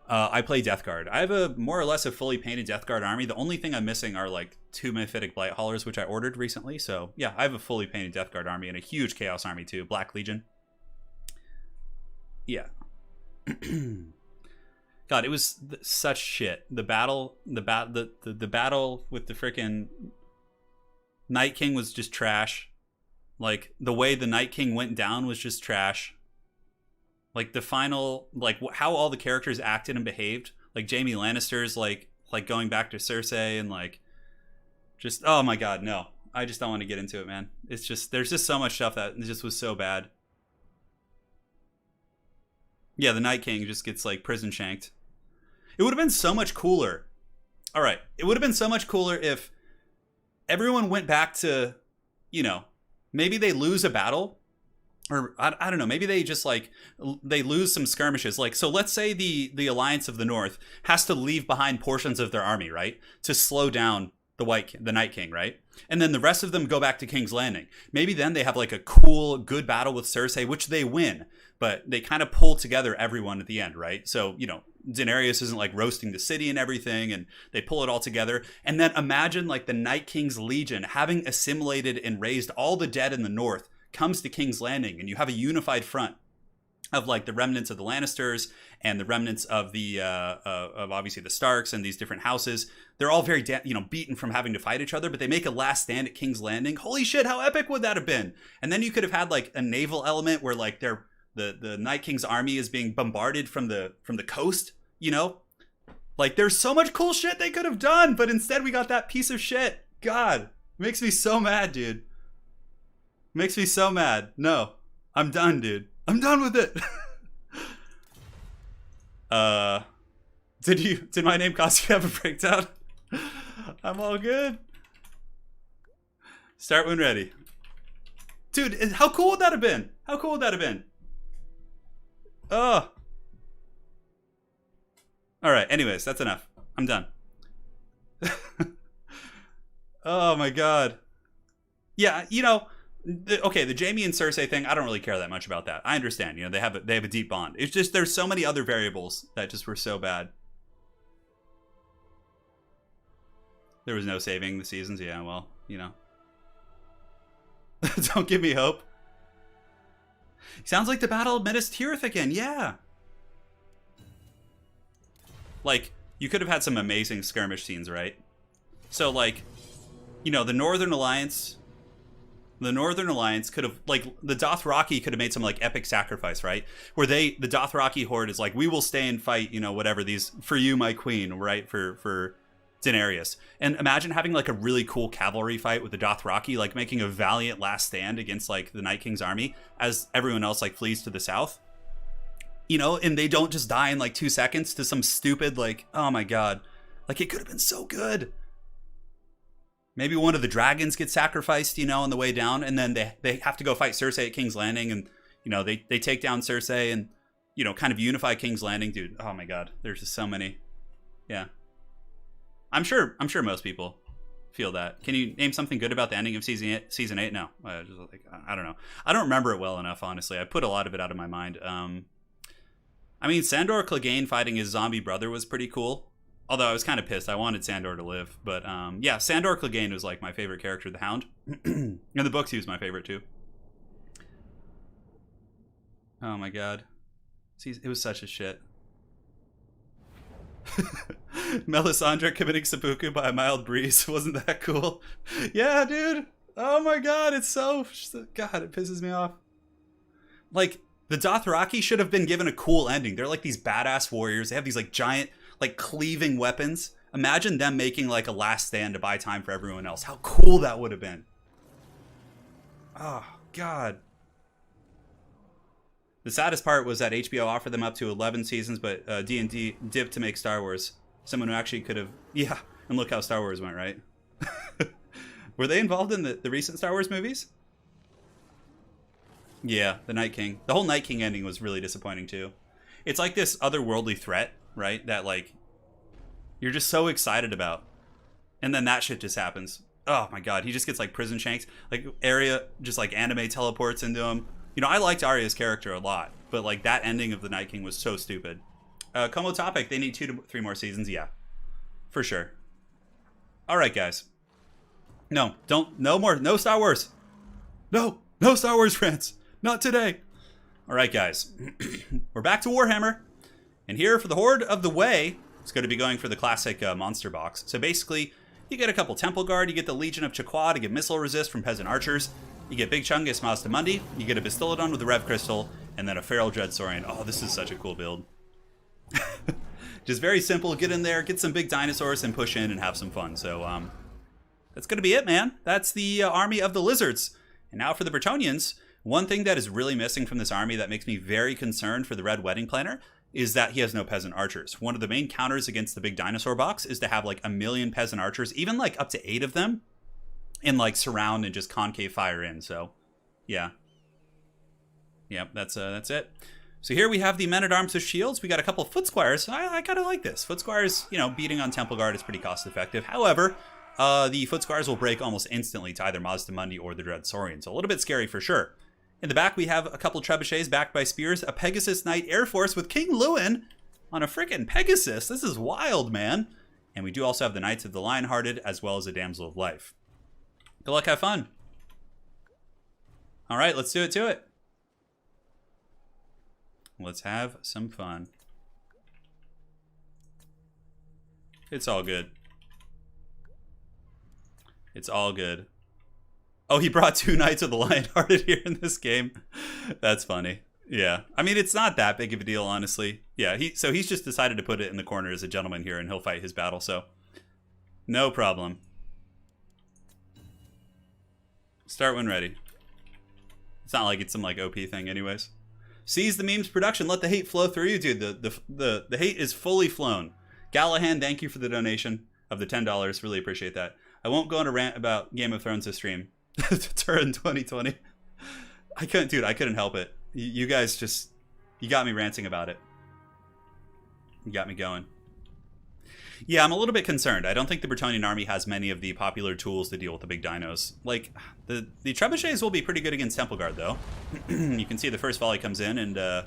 I play Death Guard. I have more or less a fully painted Death Guard army. The only thing I'm missing are like 2 Mephitic Blight Haulers, which I ordered recently. So yeah, I have a fully painted Death Guard army and a huge Chaos army too. Black Legion. Yeah. God, it was such shit. The battle, the battle with the freaking Night King was just trash. Like, the way the Night King went down was just trash. Like, the final, like, how all the characters acted and behaved. Like, Jaime Lannister's, like going back to Cersei and, like, just, oh my God, no. I just don't want to get into it, man. It's just, there's just so much stuff that just was so bad. Yeah, the Night King just gets, like, prison shanked. It would have been so much cooler. All right. It would have been so much cooler if everyone went back to, you know, maybe they lose a battle, or I don't know, maybe they just, like, they lose some skirmishes. Like, so let's say the Alliance of the North has to leave behind portions of their army, right, to slow down the Night King, right? And then the rest of them go back to King's Landing. Maybe then they have, like, a cool, good battle with Cersei, which they win, but they kind of pull together everyone at the end, right? So, you know, Daenerys isn't, like, roasting the city and everything, and they pull it all together. And then imagine, like, the Night King's legion, having assimilated and raised all the dead in the north, comes to King's Landing, and you have a unified front of, like, the remnants of the Lannisters and the remnants of the of obviously the Starks and these different houses. They're all very beaten from having to fight each other, but they make a last stand at King's Landing. Holy shit, how epic would that have been? And then you could have had, like, a naval element where, like, the Night King's army is being bombarded from the coast, you know? Like, there's so much cool shit they could have done, but instead we got that piece of shit. God, makes me so mad, dude. Makes me so mad. No, I'm done, dude. I'm done with it. Did my name cause you to have a breakdown? I'm all good. Start when ready. Dude, how cool would that have been? How cool would that have been? Oh. All right, anyways, that's enough. I'm done. Oh my God. Yeah, you know, okay, the Jaime and Cersei thing, I don't really care that much about that. I understand, you know, they have a deep bond. It's just there's so many other variables that just were so bad. There was no saving the seasons. Yeah, well, you know. Don't give me hope. Sounds like the Battle of Minas Tirith again. Yeah. Like, you could have had some amazing skirmish scenes, right? So, like, you know, the Northern Alliance could have, like, the Dothraki could have made some, like, epic sacrifice, right? Where the Dothraki horde is like, we will stay and fight, you know, whatever, these, for you, my queen, right? For Daenerys. And imagine having, like, a really cool cavalry fight with the Dothraki, like, making a valiant last stand against, like, the Night King's army as everyone else, like, flees to the south. You know, and they don't just die in, like, 2 seconds to some stupid, like, oh my God. Like, it could have been so good. Maybe one of the dragons gets sacrificed, you know, on the way down, and then they have to go fight Cersei at King's Landing, and, you know, they take down Cersei and, you know, kind of unify King's Landing. Dude, oh my God, there's just so many. Yeah. I'm sure most people feel that. Can you name something good about the ending of season 8? No. Just, like, I don't know. I don't remember it well enough, honestly. I put a lot of it out of my mind. I mean, Sandor Clegane fighting his zombie brother was pretty cool. Although I was kind of pissed. I wanted Sandor to live. But, yeah, Sandor Clegane was, like, my favorite character, the Hound. In the books, he was my favorite, too. Oh, my God. See, it was such a shit. Melisandre committing seppuku by a mild breeze. Wasn't that cool? Yeah, dude. Oh, my God. It's so... God, it pisses me off. Like, the Dothraki should have been given a cool ending. They're, like, these badass warriors. They have these, like, giant... like cleaving weapons. Imagine them making like a last stand to buy time for everyone else. How cool that would have been. Oh, God. The saddest part was that HBO offered them up to 11 seasons, but D&D dipped to make Star Wars. Someone who actually could have... Yeah, and look how Star Wars went, right? Were they involved in the recent Star Wars movies? Yeah, the Night King. The whole Night King ending was really disappointing, too. It's like this otherworldly threat, right? That, like, you're just so excited about. And then that shit just happens. Oh, my God. He just gets, like, prison shanks. Like, Arya just, like, anime teleports into him. You know, I liked Arya's character a lot. But, like, that ending of the Night King was so stupid. Como topic. They need 2 to 3 more seasons. Yeah. For sure. All right, guys. No more. No Star Wars. No Star Wars, friends. Not today. All right, guys. We're back to Warhammer. And here for the Horde of the Way, it's going to be going for the classic monster box. So basically, you get a couple Temple Guard, you get the Legion of Chaqua to get missile resist from Peasant Archers, you get Big Chungus Mazdamundi, you get a Bastillodon with the Rev Crystal, and then a Feral Dread Saurian. Oh, this is such a cool build. Just very simple, get in there, get some big dinosaurs, and push in and have some fun. So that's going to be it, man. That's the army of the lizards. And now for the Bretonnians, one thing that is really missing from this army that makes me very concerned for the Red Wedding Planner is that he has no Peasant Archers. One of the main counters against the big dinosaur box is to have like 1 million Peasant Archers, even like up to 8 of them, and like surround and just concave fire in. So yeah. Yep, that's it. So here we have the Men-at-Arms with shields. We got a couple of Foot Squires. I kind of like this. Foot Squires, you know, beating on Temple Guard is pretty cost effective. However, the Foot Squires will break almost instantly to either Mazdamundi or the Dread Saurian. So a little bit scary for sure. In the back, we have a couple Trebuchets backed by spears, a Pegasus Knight Air Force with King Lewin on a freaking Pegasus. This is wild, man. And we do also have the Knights of the Lionhearted as well as a Damsel of Life. Good luck, have fun. All right, let's do it to it. Let's have some fun. It's all good. It's all good. Oh, he brought 2 Knights of the Lionhearted here in this game. That's funny. Yeah. I mean, it's not that big of a deal, honestly. Yeah, so he's just decided to put it in the corner as a gentleman here, and he'll fight his battle, so no problem. Start when ready. It's not like it's some like OP thing anyways. Seize the memes production. Let the hate flow through you, dude. The hate is fully flown. Gallahan, thank you for the donation of the $10. Really appreciate that. I won't go on a rant about Game of Thrones this stream. Turin 2020. I couldn't help it. You guys just, you got me ranting about it. You got me going. Yeah, I'm a little bit concerned. I don't think the Bretonnian army has many of the popular tools to deal with the big dinos. Like, the Trebuchets will be pretty good against Temple Guard, though. You can see the first volley comes in and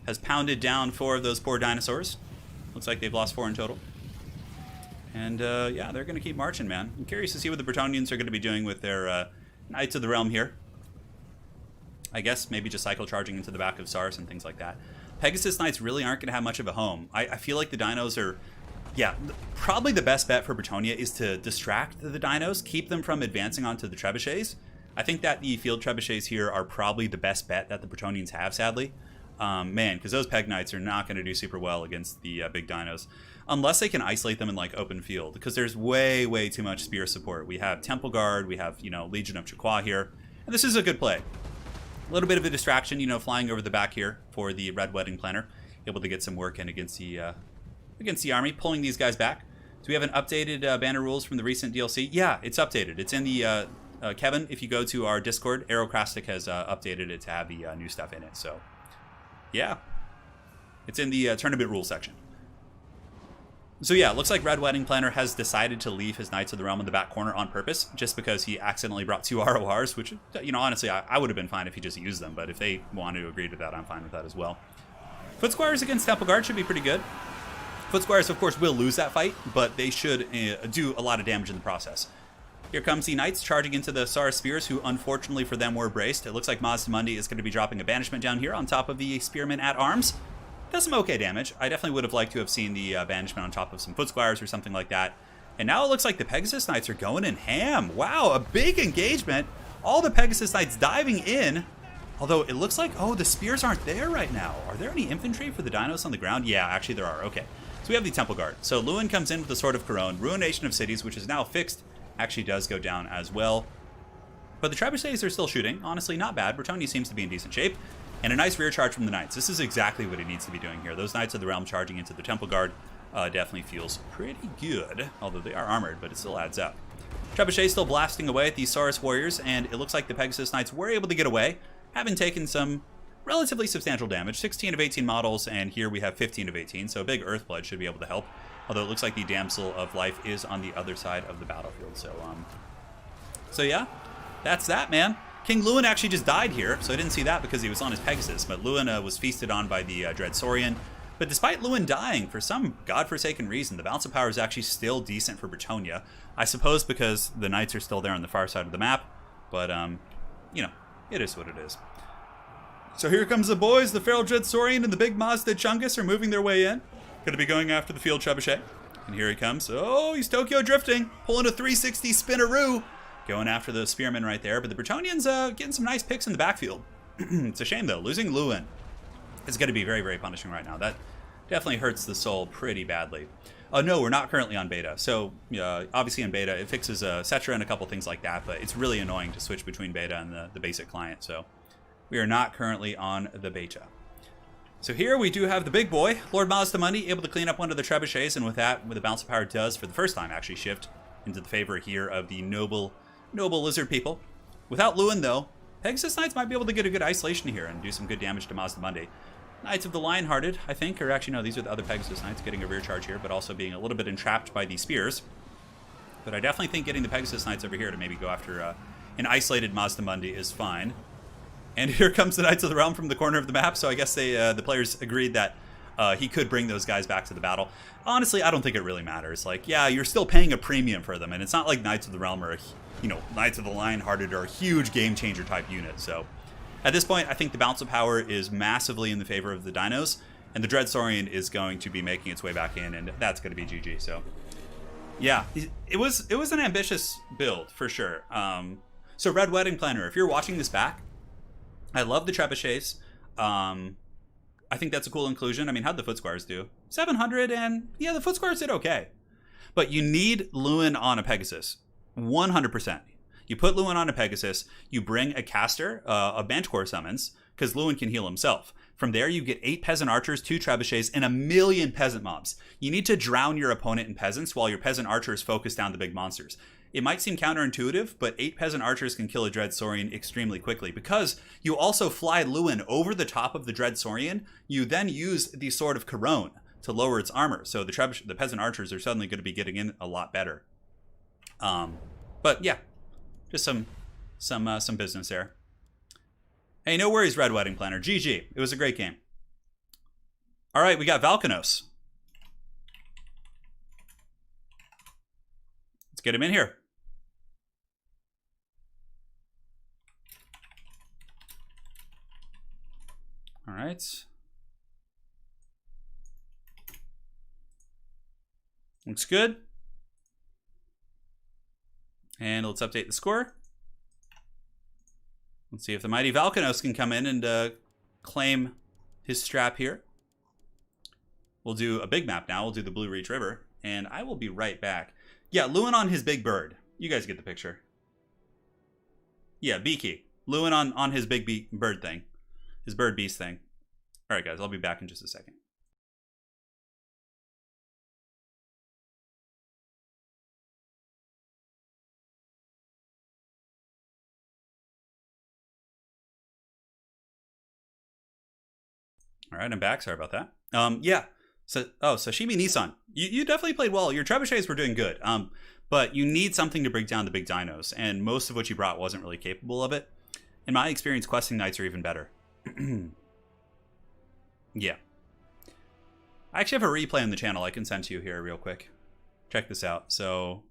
has pounded down 4 of those poor dinosaurs. Looks like they've lost 4 in total. And yeah, they're going to keep marching, man. I'm curious to see what the Bretonnians are going to be doing with their Knights of the Realm here. I guess maybe just cycle charging into the back of Sars and things like that. Pegasus Knights really aren't going to have much of a home. I feel like the dinos are... Yeah, probably the best bet for Bretonnia is to distract the dinos, keep them from advancing onto the Trebuchets. I think that the field Trebuchets here are probably the best bet that the Bretonnians have, sadly. Man, because those Peg Knights are not going to do super well against the big dinos. Unless they can isolate them in, like, open field. Because there's way, way too much spear support. We have Temple Guard, we have, you know, Legion of Chaqua here. And this is a good play. A little bit of a distraction, you know, flying over the back here for the Red Wedding Planner. Able to get some work in against the army, pulling these guys back. So we have an updated banner rules from the recent DLC. Yeah, it's updated. It's in the, Kevin, if you go to our Discord, Aerocrastic has updated it to have the new stuff in it. So, yeah. It's in the tournament rules section. So yeah, it looks like Red Wedding Planner has decided to leave his Knights of the Realm in the back corner on purpose, just because he accidentally brought 2 RORs, which, you know, honestly, I would have been fine if he just used them, but if they wanted to agree to that, I'm fine with that as well. Foot Squires against Temple Guard should be pretty good. Foot Squires, of course, will lose that fight, but they should do a lot of damage in the process. Here comes the Knights charging into the Sara Spears, who unfortunately for them were braced. It looks like Mazdamundi is going to be dropping a banishment down here on top of the Spearmen at arms. Does some okay damage. I definitely would have liked to have seen the banishment on top of some Foot Squires or something like that. And now it looks like the Pegasus Knights are going in ham. Wow, a big engagement. All the Pegasus Knights diving in. Although it looks like, oh, the spears aren't there right now. Are there any infantry for the dinos on the ground? Yeah, actually there are. Okay. So we have the Temple Guard. So Lewin comes in with the Sword of Corone. Ruination of Cities, which is now fixed, actually does go down as well. But the Trebuchets are still shooting. Honestly, not bad. Bretonnia seems to be in decent shape. And a nice rear charge from the Knights. This is exactly what he needs to be doing here. Those Knights of the Realm charging into the Temple Guard definitely feels pretty good. Although they are armored, but it still adds up. Trebuchet still blasting away at these Saurus warriors, and it looks like the Pegasus Knights were able to get away, having taken some relatively substantial damage. 16 of 18 models, and here we have 15 of 18, so a big Earth Blood should be able to help. Although it looks like the Damsel of Life is on the other side of the battlefield. So yeah, that's that, man. King Lewin actually just died here, so I didn't see that because he was on his Pegasus, but Lewin was feasted on by the Dread Saurian. But despite Lewin dying, for some godforsaken reason, the balance of power is actually still decent for Bretonnia. I suppose because the Knights are still there on the far side of the map, but, you know, it is what it is. So here comes the boys. The Feral Dread Saurian and the Big Mazda Chungus are moving their way in. Going to be going after the Field Trebuchet. And here he comes. Oh, he's Tokyo drifting. Pulling a 360 spinaroo. Going after the Spearman right there. But the Bretonnians getting some nice picks in the backfield. It's a shame, though. Losing Lewin is going to be very, very punishing right now. That definitely hurts the soul pretty badly. No, we're not currently on beta. So, obviously in beta, it fixes Cetra and a couple things like that. But it's really annoying to switch between beta and the basic client. So, we are not currently on the beta. So here we do have the big boy, Lord Mazdamundi, able to clean up one of the trebuchets, and with that, with the bounce of power, does for the first time actually shift into the favor here of the noble lizard people. Without Lewin, though, Pegasus Knights might be able to get a good isolation here and do some good damage to Mazdamundi. Knights of the Lionhearted, I think, or actually no, these are the other Pegasus Knights getting a rear charge here, but also being a little bit entrapped by these spears. But I definitely think getting the Pegasus Knights over here to maybe go after an isolated Mazdamundi is fine. And here comes the Knights of the Realm from the corner of the map, so I guess the players agreed that he could bring those guys back to the battle. Honestly, I don't think it really matters. Like, yeah, you're still paying a premium for them, and it's not like Knights of the Realm are, Knights of the Lionhearted are a huge game changer type unit. So at this point, I think the bounce of power is massively in the favor of the dinos, and the Dread Saurian is going to be making its way back in, and that's going to be GG. So yeah, it was an ambitious build for sure. So Red Wedding Planner, if you're watching this back, I love the trebuchets. I think that's a cool inclusion. I mean, how'd the Foot Squires do? 700, and yeah, the Foot Squires did okay. But you need Lewin on a Pegasus. 100%. You put Lewin on a Pegasus, you bring a caster, a Manticore summons, because Lewin can heal himself. From there, you get 8 Peasant Archers, 2 Trebuchets, and 1,000,000 Peasant Mobs. You need to drown your opponent in Peasants while your Peasant Archers focus down the big monsters. It might seem counterintuitive, but 8 Peasant Archers can kill a Dread Saurian extremely quickly because you also fly Lewin over the top of the Dread Saurian. You then use the Sword of Corone to lower its armor, so the Peasant Archers are suddenly going to be getting in a lot better. But yeah, just some business there. Hey, no worries, Red Wedding Planner. GG. It was a great game. All right, we got Valkanos. Let's get him in here. All right. Looks good. And let's update the score. Let's see if the mighty Valkanos can come in and claim his strap here. We'll do a big map now. We'll do the Blue Reach River. And I will be right back. Yeah, Lewin on his big bird. You guys get the picture. Yeah, Beaky. Lewin on his big bird thing. His bird beast thing. All right, guys. I'll be back in just a second. All right, I'm back. Sorry about that. Yeah. So, Sashimi Nissan, you definitely played well. Your trebuchets were doing good. But you need something to break down the big dinos, and most of what you brought wasn't really capable of it. In my experience, questing knights are even better. Yeah. I actually have a replay on the channel I can send to you here real quick. Check this out. So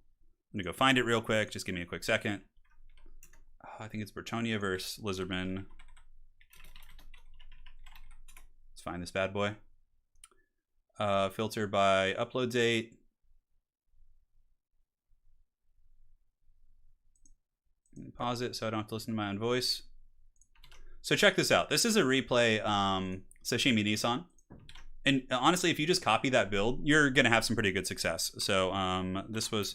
I'm gonna go find it real quick. Just give me a quick second. I think it's Bretonnia versus Lizardman. Let's find this bad boy. Filter by upload date. Pause it so I don't have to listen to my own voice. So check this out. This is a replay Sashimi Nissan. And honestly, if you just copy that build, you're going to have some pretty good success. So this was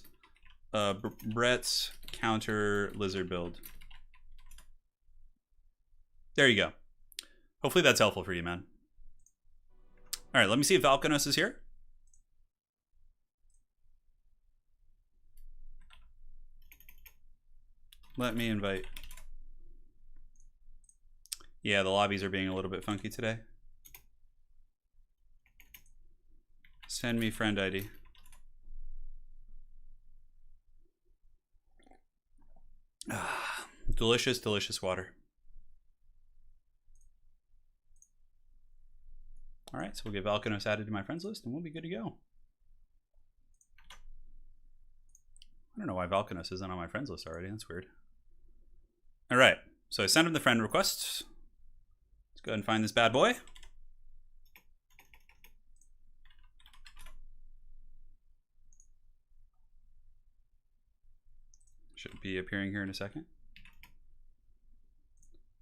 Brett's counter lizard build. There you go. Hopefully that's helpful for you, man. All right, let me see if Valkanos is here. Let me invite. Yeah, the lobbies are being a little bit funky today. Send me friend ID. Delicious, delicious water. All right, so we'll get Valkanos added to my friends list and we'll be good to go. I don't know why Valkanos isn't on my friends list already. That's weird. All right, so I sent him the friend request. Let's go ahead and find this bad boy. Should be appearing here in a second.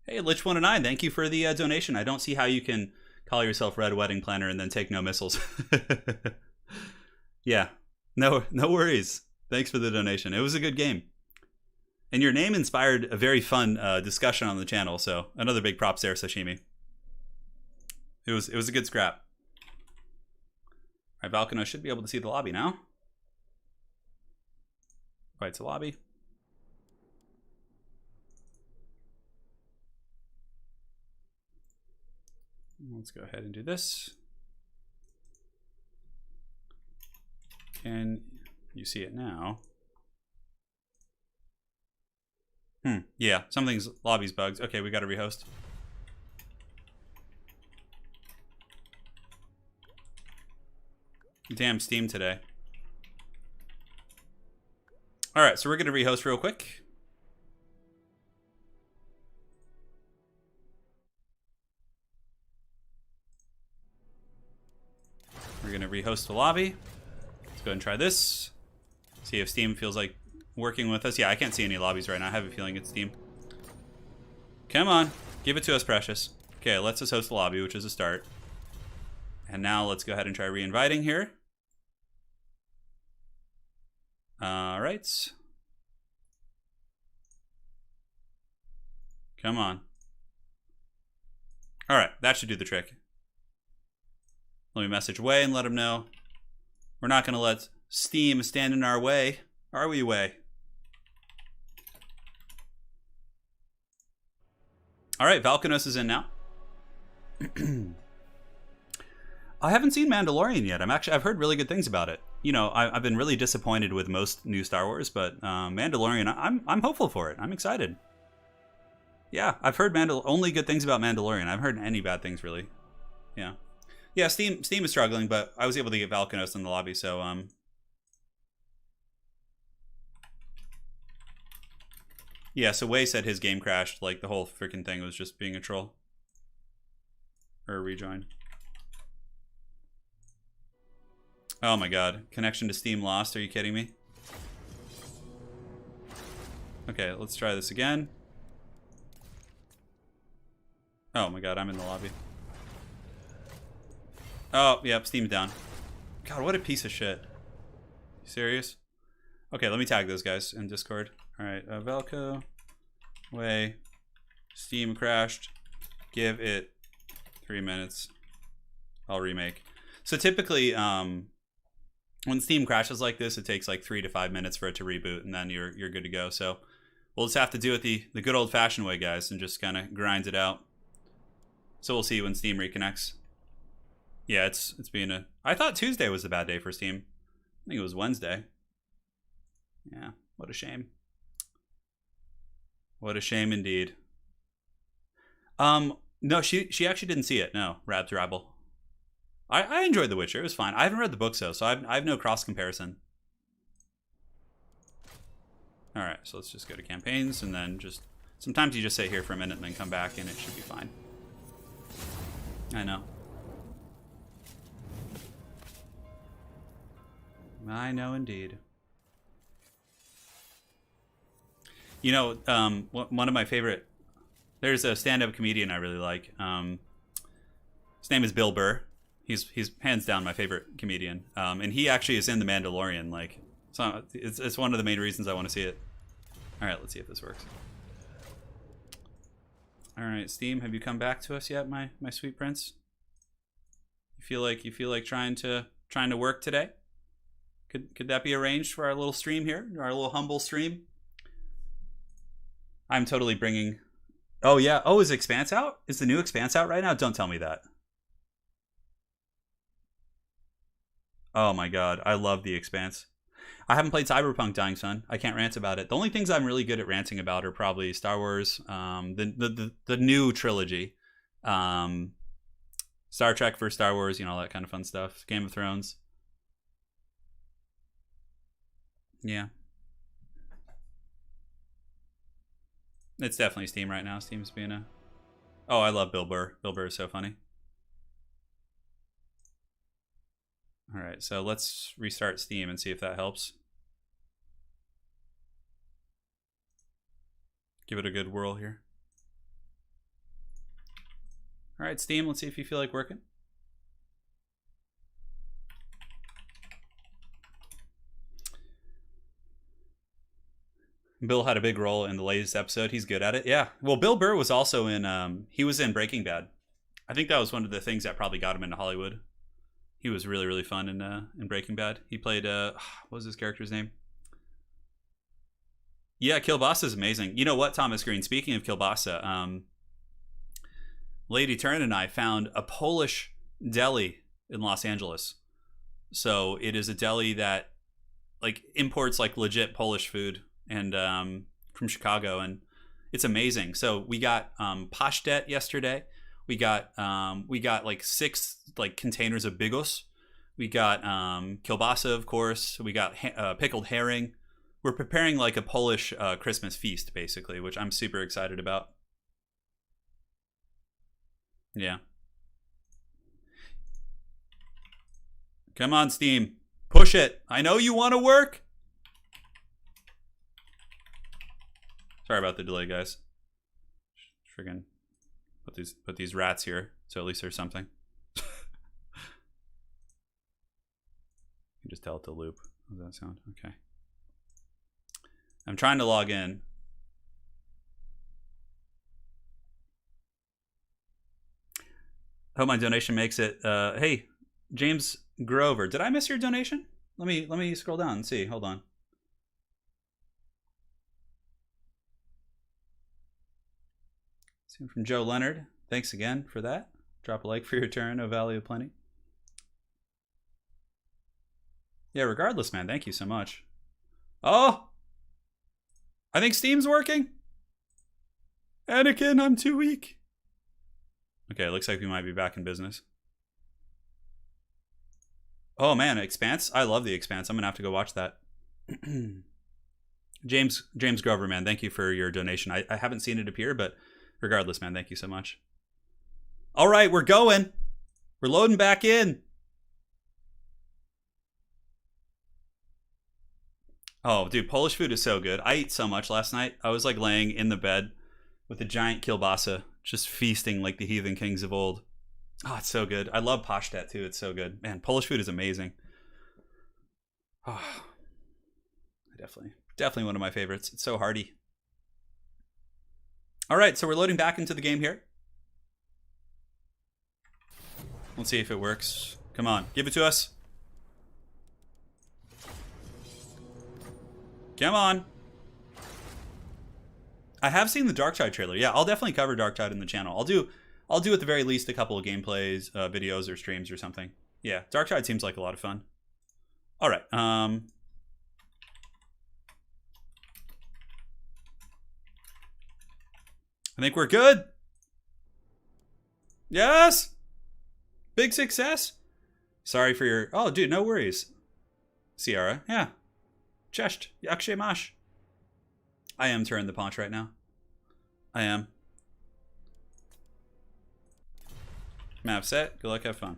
Hey, Lich109, thank you for the donation. I don't see how you can call yourself Red Wedding Planner and then take no missiles. Yeah, no worries. Thanks for the donation. It was a good game. And your name inspired a very fun discussion on the channel, so another big props there, Sashimi. It was a good scrap. All right, Valkano should be able to see the lobby now. Invite to lobby. Let's go ahead and do this. Can you see it now? Yeah, something's lobby's bugs. Okay, we got to rehost. Damn Steam today. All right, so we're going to rehost real quick. We're going to rehost the lobby. Let's go ahead and try this. See if Steam feels like working with us. Yeah, I can't see any lobbies right now. I have a feeling it's Steam. Come on. Give it to us, Precious. Okay, let's just host the lobby, which is a start. And now let's go ahead and try re-inviting here. All right. Come on. All right, that should do the trick. Let me message Way and let him know. We're not going to let Steam stand in our way. Are we, Way? All right, Valkanos is in now. I haven't seen Mandalorian yet. I've heard really good things about it. You know, I've been really disappointed with most new Star Wars, but Mandalorian, I'm hopeful for it. I'm excited. Yeah, I've heard only good things about Mandalorian. I haven't heard any bad things really. Yeah. Yeah, Steam is struggling, but I was able to get Valkanos in the lobby, so yeah, so Way said his game crashed, like the whole freaking thing was just being a troll. Or a rejoin. Oh my god, connection to Steam lost, are you kidding me? Okay, let's try this again. Oh my god, I'm in the lobby. Oh, yep, Steam's down. God, what a piece of shit. You serious? Okay, let me tag those guys in Discord. Alright, Velco, Way, Steam crashed. Give it 3 minutes. I'll remake. So typically, when Steam crashes like this, it takes like 3 to 5 minutes for it to reboot, and then you're good to go. So we'll just have to do it the good old-fashioned way, guys, and just kind of grind it out. So we'll see when Steam reconnects. Yeah, it's being a... I thought Tuesday was a bad day for Steam. I think it was Wednesday. Yeah, what a shame. What a shame indeed. No, she actually didn't see it. No, Rabs Rabble. I enjoyed The Witcher. It was fine. I haven't read the books though, so I have no cross comparison. All right, so let's just go to campaigns and then just... Sometimes you just sit here for a minute and then come back and it should be fine. I know. I know indeed. You know, one of my favorite... There's a stand-up comedian I really like. His name is Bill Burr. He's hands down my favorite comedian. And he actually is in The Mandalorian. Like, so it's one of the main reasons I want to see it. All right, let's see if this works. All right, Steam, have you come back to us yet, my sweet prince? You feel like trying to work today? Could that be arranged for our little stream here, our little humble stream? I'm totally bringing... Oh, yeah. Oh, is Expanse out? Is the new Expanse out right now? Don't tell me that. Oh, my God. I love the Expanse. I haven't played Cyberpunk, Dying Sun. I can't rant about it. The only things I'm really good at ranting about are probably Star Wars, the new trilogy, Star Trek for Star Wars, you know, all that kind of fun stuff. Game of Thrones. Yeah. It's definitely Steam right now. Steam's being a Oh, I love Bill Burr. Bill Burr is so funny. All right, so let's restart Steam and see if that helps. Give it a good whirl here. All right, Steam, let's see if you feel like working. Bill had a big role in the latest episode. He's good at it. Yeah. Well, Bill Burr was also in, he was in Breaking Bad. I think that was one of the things that probably got him into Hollywood. He was really, really fun in Breaking Bad. He played, what was his character's name? Yeah, Kielbasa is amazing. You know what, Thomas Green? Speaking of Kielbasa, Lady Turin and I found a Polish deli in Los Angeles. So it is a deli that like imports like legit Polish food and from Chicago, and it's amazing. So we got pasztet yesterday. We got like 6 like containers of bigos. We got kielbasa, of course. We got pickled herring. We're preparing like a Polish Christmas feast, basically, which I'm super excited about. Yeah. Come on, Steam. Push it. I know you want to work. Sorry about the delay, guys. Friggin' put these rats here, so at least there's something. You can just tell it to loop. How does that sound? Okay. I'm trying to log in. Hope my donation makes it. Hey, James Grover, did I miss your donation? Let me scroll down and see. Hold on. From Joe Leonard. Thanks again for that. Drop a like for your turn. O Valley of Plenty. Yeah, regardless, man. Thank you so much. Oh! I think Steam's working. Anakin, I'm too weak. Okay, looks like we might be back in business. Oh man, Expanse. I love the Expanse. I'm gonna have to go watch that. James Grover, man, thank you for your donation. I haven't seen it appear, but regardless, man, thank you so much. All right, we're going. We're loading back in. Oh, dude, Polish food is so good. I ate so much last night. I was like laying in the bed with a giant kielbasa, just feasting like the heathen kings of old. Oh, it's so good. I love pasztet too. It's so good. Man, Polish food is amazing. Oh, definitely one of my favorites. It's so hearty. All right, so we're loading back into the game here. Let's see if it works. Come on, give it to us. Come on. I have seen the Darktide trailer. Yeah, I'll definitely cover Darktide in the channel. I'll do at the very least a couple of gameplays, videos, or streams or something. Yeah, Darktide seems like a lot of fun. All right. I think we're good. Yes. Big success. Sorry for your... Oh, dude, no worries. Ciara. Yeah. Cześć. Jak się masz? I am Turin the Paunch right now. I am. Map set. Good luck. Have fun.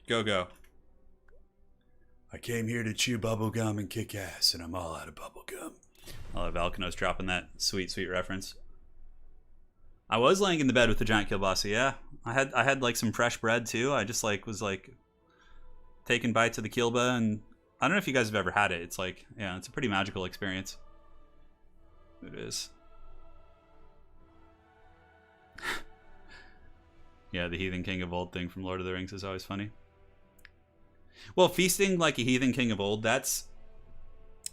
Go, go. I came here to chew bubblegum and kick ass, and I'm all out of bubblegum. I love Alkano's dropping that sweet, sweet reference. I was laying in the bed with the giant kielbasa, yeah. I had like some fresh bread too. I just like was like taking bites of the kielba, and I don't know if you guys have ever had it. It's like, yeah, it's a pretty magical experience. It is. Yeah, the heathen king of old thing from Lord of the Rings is always funny. Well, feasting like a heathen king of old, that's...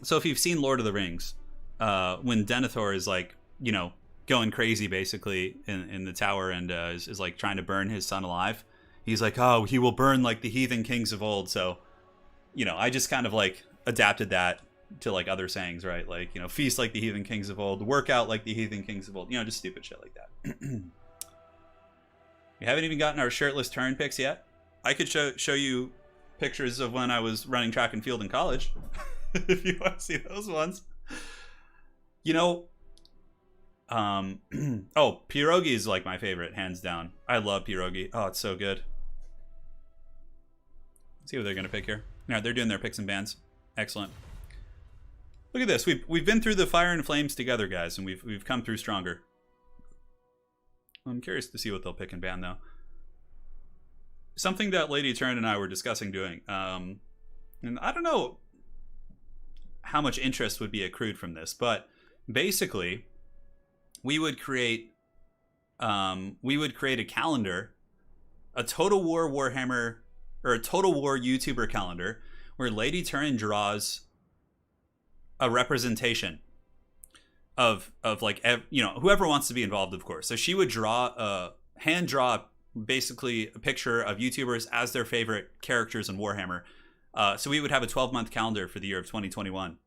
So if you've seen Lord of the Rings, when Denethor is like, you know, going crazy basically in the tower and is like trying to burn his son alive, he's like, oh, he will burn like the heathen kings of old. So, you know, I just kind of like adapted that to like other sayings, right? Like, you know, feast like the heathen kings of old, work out like the heathen kings of old, you know, just stupid shit like that. We haven't even gotten our shirtless turn pics yet. I could show you pictures of when I was running track and field in college. If you want to see those ones. You know, Oh, pierogi is like my favorite, hands down. I love pierogi. Oh, it's so good. Let's see what they're gonna pick here. Yeah, they're doing their picks and bans. Excellent. Look at this. We've been through the fire and flames together, guys, and we've come through stronger. I'm curious to see what they'll pick and ban, though. Something that Lady Turin and I were discussing doing, and I don't know how much interest would be accrued from this, but basically, we would create a calendar, a Total War Warhammer, or a Total War YouTuber calendar, where Lady Turin draws a representation of like, you know, whoever wants to be involved, of course. So she would hand draw basically a picture of YouTubers as their favorite characters in Warhammer. So we would have a 12-month calendar for the year of 2021.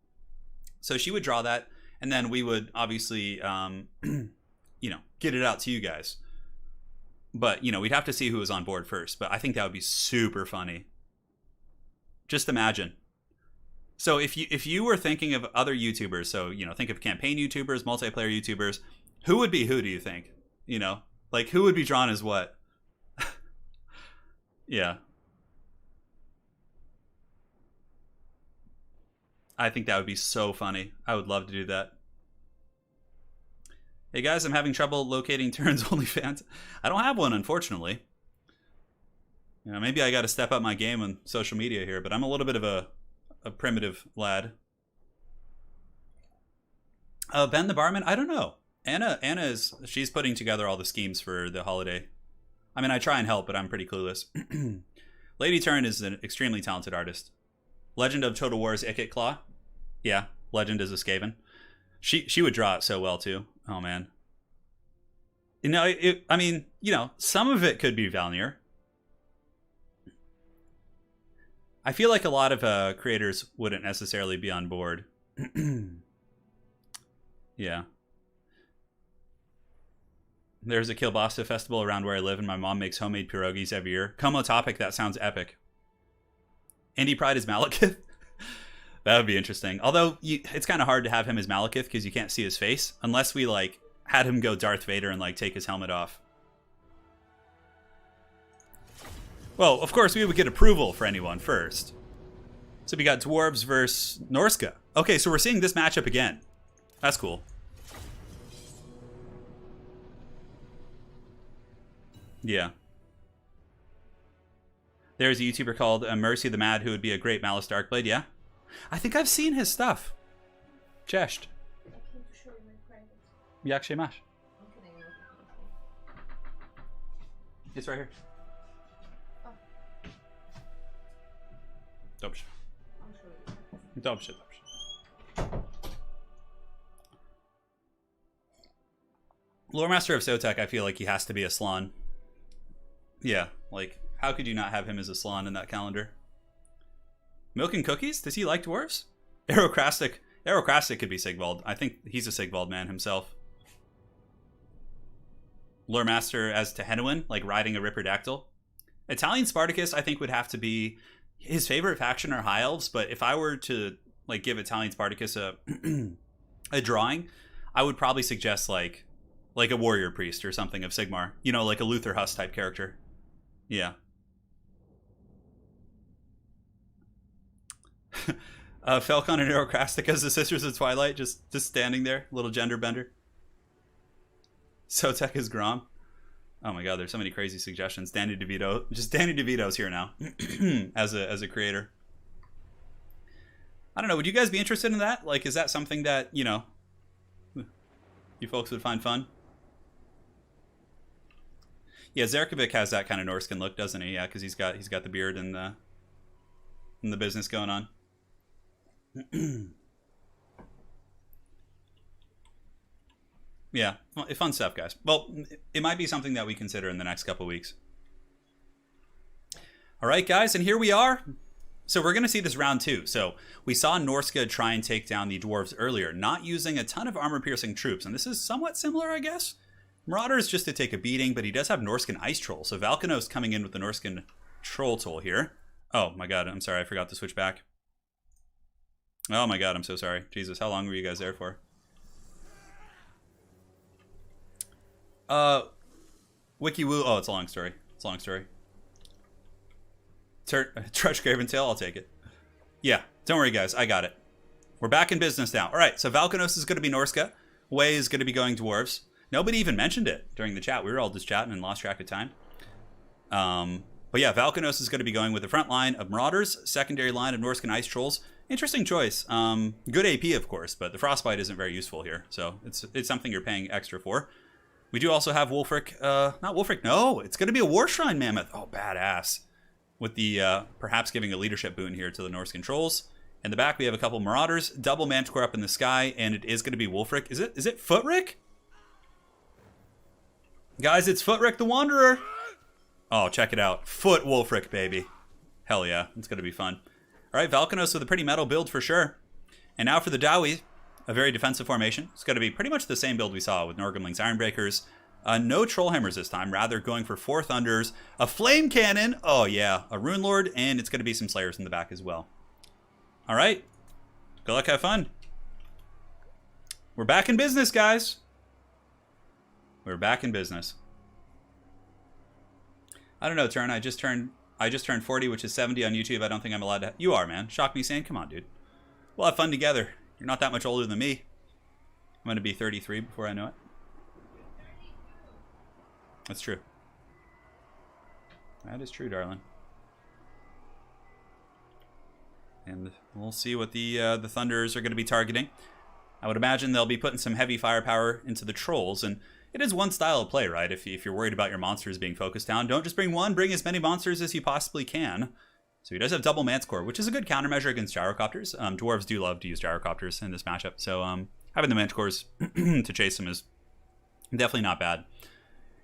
So she would draw that, and then we would obviously, you know, get it out to you guys. But, you know, we'd have to see who was on board first. But I think that would be super funny. Just imagine. So if you were thinking of other YouTubers, so, you know, think of campaign YouTubers, multiplayer YouTubers, who would be who, do you think? You know, like, who would be drawn as what? Yeah. I think that would be so funny. I would love to do that. Hey guys, I'm having trouble locating Turin's OnlyFans. I don't have one, unfortunately. You know, maybe I got to step up my game on social media here, but I'm a little bit of a primitive lad. Ben the barman, I don't know. Anna she's putting together all the schemes for the holiday. I mean, I try and help, but I'm pretty clueless. Lady Turin is an extremely talented artist. Legend of Total War's Ikit Claw. Yeah, Legend is a Skaven. She would draw it so well too. Oh man. You know, I mean, you know, some of it could be Valnir. I feel like a lot of creators wouldn't necessarily be on board. Yeah. There's a Kielbasa festival around where I live, and my mom makes homemade pierogies every year. Como topic, that sounds epic. Andy Pride is Malekith? That would be interesting. Although, it's kind of hard to have him as Malekith because you can't see his face. Unless we, like, had him go Darth Vader and, like, take his helmet off. Well, of course, we would get approval for anyone first. So we got Dwarves versus Norska. Okay, so we're seeing this matchup again. That's cool. Yeah. There's a YouTuber called Mercy the Mad who would be a great Malice Darkblade, yeah? I think I've seen his stuff. Cześć. Jak się masz? It's right here. Dobrze. Dobrze, dobrze. Lore Master of Sotek, I feel like he has to be a Slan. Yeah, like, how could you not have him as a Slan in that calendar? Milk and Cookies? Does he like dwarves? Aerocrastic could be Sigvald. I think he's a Sigvald man himself. Lore Master as Tehenuin, like riding a Ripperdactyl. Italian Spartacus, I think, would have to be his favorite faction are High Elves, but if I were to like give Italian Spartacus a a drawing, I would probably suggest like a warrior priest or something of Sigmar. You know, like a Luther Huss type character. Yeah. Falcon and Aerocrastic as the Sisters of Twilight, just standing there, little gender bender. Sotek is Grom. Oh my god, there's so many crazy suggestions. Danny DeVito, just Danny DeVito's here now as a creator. I don't know, would you guys be interested in that? Like, is that something that, you know, you folks would find fun? Yeah, Zerkovic has that kind of Norskan look, doesn't he? Yeah, because he's got the beard and the business going on. Yeah, well, fun stuff, guys. Well, it might be something that we consider in the next couple weeks. All right, guys, and here we are. So we're going to see this round two. So we saw Norska try and take down the Dwarves earlier, not using a ton of armor-piercing troops. And this is somewhat similar, I guess. Marauder is just to take a beating, but he does have Norskan Ice Troll. So Valkanos coming in with the Norskan Troll Toll here. Oh, my God. I'm sorry. I forgot to switch back. Oh, my God. I'm so sorry. Jesus, how long were you guys there for? Wiki Woo. Oh, it's a long story. It's a long story. Trudge Craven Tail, I'll take it. Yeah, don't worry, guys. I got it. We're back in business now. All right, so Valkanos is going to be Norska. Way is going to be going Dwarves. Nobody even mentioned it during the chat. We were all just chatting and lost track of time. But yeah, Valkanos is going to be going with the front line of Marauders, secondary line of Norskan Ice Trolls. Interesting choice. Good AP, of course, but the Frostbite isn't very useful here. So it's something you're paying extra for. We do also have Wolfric. Not Wolfric, no. It's going to be a Warshrine Mammoth. Oh, badass. With the perhaps giving a leadership boon here to the Norskan Trolls. In the back, we have a couple Marauders, double Manticore up in the sky, and it is going to be Wolfric. Is it Footrick? Guys, it's Footrick the Wanderer. Oh, check it out. Foot Wolfric, baby. Hell yeah, it's going to be fun. All right, Valkanos with a pretty metal build for sure. And now for the Dowie, a very defensive formation. It's going to be pretty much the same build we saw with Norgrimling's Ironbreakers. No Trollhammers this time, rather going for 4 Thunders, a Flame Cannon, oh yeah, a Rune Lord, and it's going to be some Slayers in the back as well. All right, good luck, have fun. We're back in business, guys. We're back in business. I don't know, Turin, I just turned 40, which is 70 on YouTube. I don't think I'm allowed to. You are, man. Shock me saying, come on, dude. We'll have fun together. You're not that much older than me. I'm going to be 33 before I know it. That's true. That is true, darling. And we'll see what the Thunders are going to be targeting. I would imagine they'll be putting some heavy firepower into the Trolls, and it is one style of play, right? If you're worried about your monsters being focused down, don't just bring one, bring as many monsters as you possibly can. So he does have double Manticore, which is a good countermeasure against Gyrocopters. Dwarves do love to use Gyrocopters in this matchup, so having the Manticores to chase them is definitely not bad.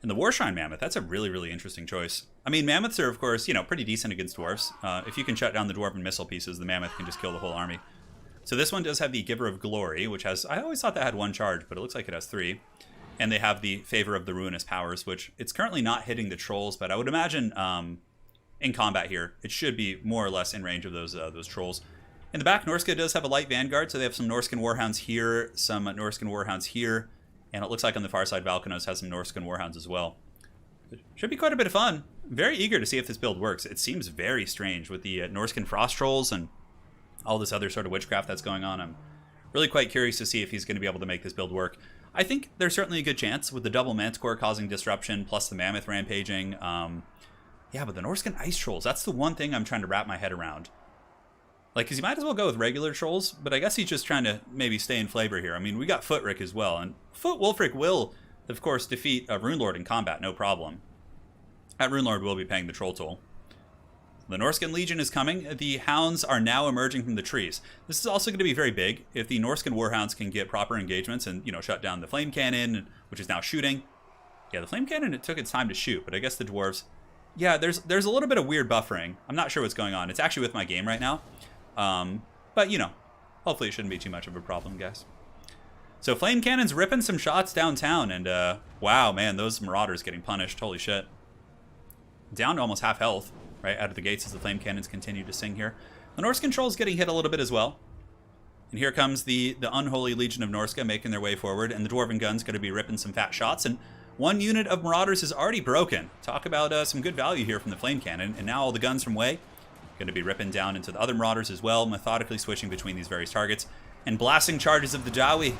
And the Warshrine Mammoth, that's a really, really interesting choice. I mean, Mammoths are, of course, pretty decent against Dwarves. If you can shut down the Dwarven missile pieces, the Mammoth can just kill the whole army. So this one does have the Giver of Glory, which has, I always thought that had 1 charge, but it looks like it has 3. And they have the Favor of the Ruinous Powers, which it's currently not hitting the Trolls, but I would imagine in combat here, it should be more or less in range of those Trolls. In the back, Norska does have a light Vanguard, so they have some Norskan Warhounds here, some Norskan Warhounds here, and it looks like on the far side, Valkanos has some Norskan Warhounds as well. It should be quite a bit of fun. Very eager to see if this build works. It seems very strange with the Norskan Frost Trolls and all this other sort of witchcraft that's going on. I'm really quite curious to see if he's going to be able to make this build work. I think there's certainly a good chance with the double Manticore causing disruption, plus the Mammoth rampaging. Yeah, but the Norskan Ice Trolls, that's the one thing I'm trying to wrap my head around. Like, because you might as well go with regular Trolls, but I guess he's just trying to maybe stay in flavor here. I mean, we got Footrick as well, and Foot Wolfric will, of course, defeat a Rune Lord in combat, no problem. That Rune Lord will be paying the Troll Toll. The Norskan Legion is coming. The Hounds are now emerging from the trees. This is also going to be very big. If the Norskan Warhounds can get proper engagements and, shut down the Flame Cannon, which is now shooting. Yeah, the Flame Cannon, it took its time to shoot, but I guess the Dwarves... Yeah, there's a little bit of weird buffering. I'm not sure what's going on. It's actually with my game right now. But, hopefully it shouldn't be too much of a problem, guys. So Flame Cannon's ripping some shots downtown, and wow, man, those Marauders getting punished. Holy shit. Down to almost half health, right, out of the gates as the Flame Cannons continue to sing here. The Norskan Troll's getting hit a little bit as well. And here comes the Unholy Legion of Norska making their way forward, and the Dwarven Gun's going to be ripping some fat shots, and one unit of Marauders is already broken. Talk about some good value here from the Flame Cannon, and now all the guns from Way going to be ripping down into the other Marauders as well, methodically switching between these various targets, and blasting charges of the Dowie,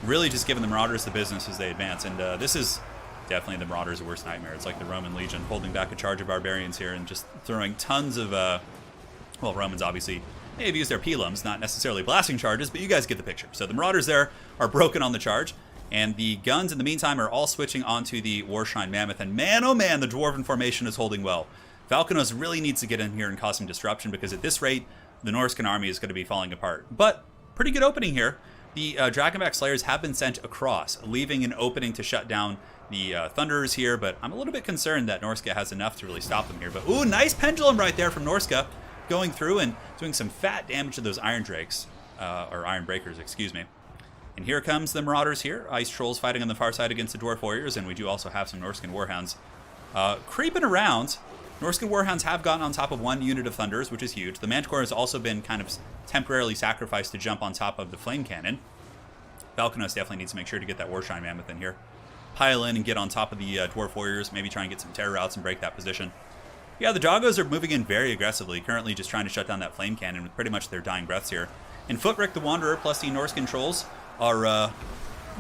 really just giving the Marauders the business as they advance. And this is definitely the Marauders' worst nightmare. It's like the Roman Legion holding back a charge of Barbarians here and just throwing tons of, well, Romans obviously may have used their pilums, not necessarily blasting charges, but you guys get the picture. So the Marauders there are broken on the charge, and the guns in the meantime are all switching onto the Warshrine Mammoth, and man, oh man, the Dwarven formation is holding well. Valkanos really needs to get in here and cause some disruption, because at this rate, the Norskan army is going to be falling apart. But pretty good opening here. The Dragonback Slayers have been sent across, leaving an opening to shut down the Thunderers here, but I'm a little bit concerned that Norska has enough to really stop them here. But ooh, nice pendulum right there from Norska, going through and doing some fat damage to those Iron Drakes, or Iron Breakers, excuse me. And here comes the Marauders here, Ice Trolls fighting on the far side against the Dwarf Warriors, and we do also have some Norskan Warhounds creeping around. Norskan Warhounds have gotten on top of one unit of Thunders, which is huge. The Manticore has also been kind of temporarily sacrificed to jump on top of the Flame Cannon. Valkanos definitely needs to make sure to get that Warshrine Mammoth in here. pile in and get on top of the Dwarf Warriors, maybe try and get some terror routes and break that position. Yeah, the Doggos are moving in very aggressively, currently just trying to shut down that Flame Cannon with pretty much their dying breaths here. And Footrick the Wanderer plus the Norse Controls are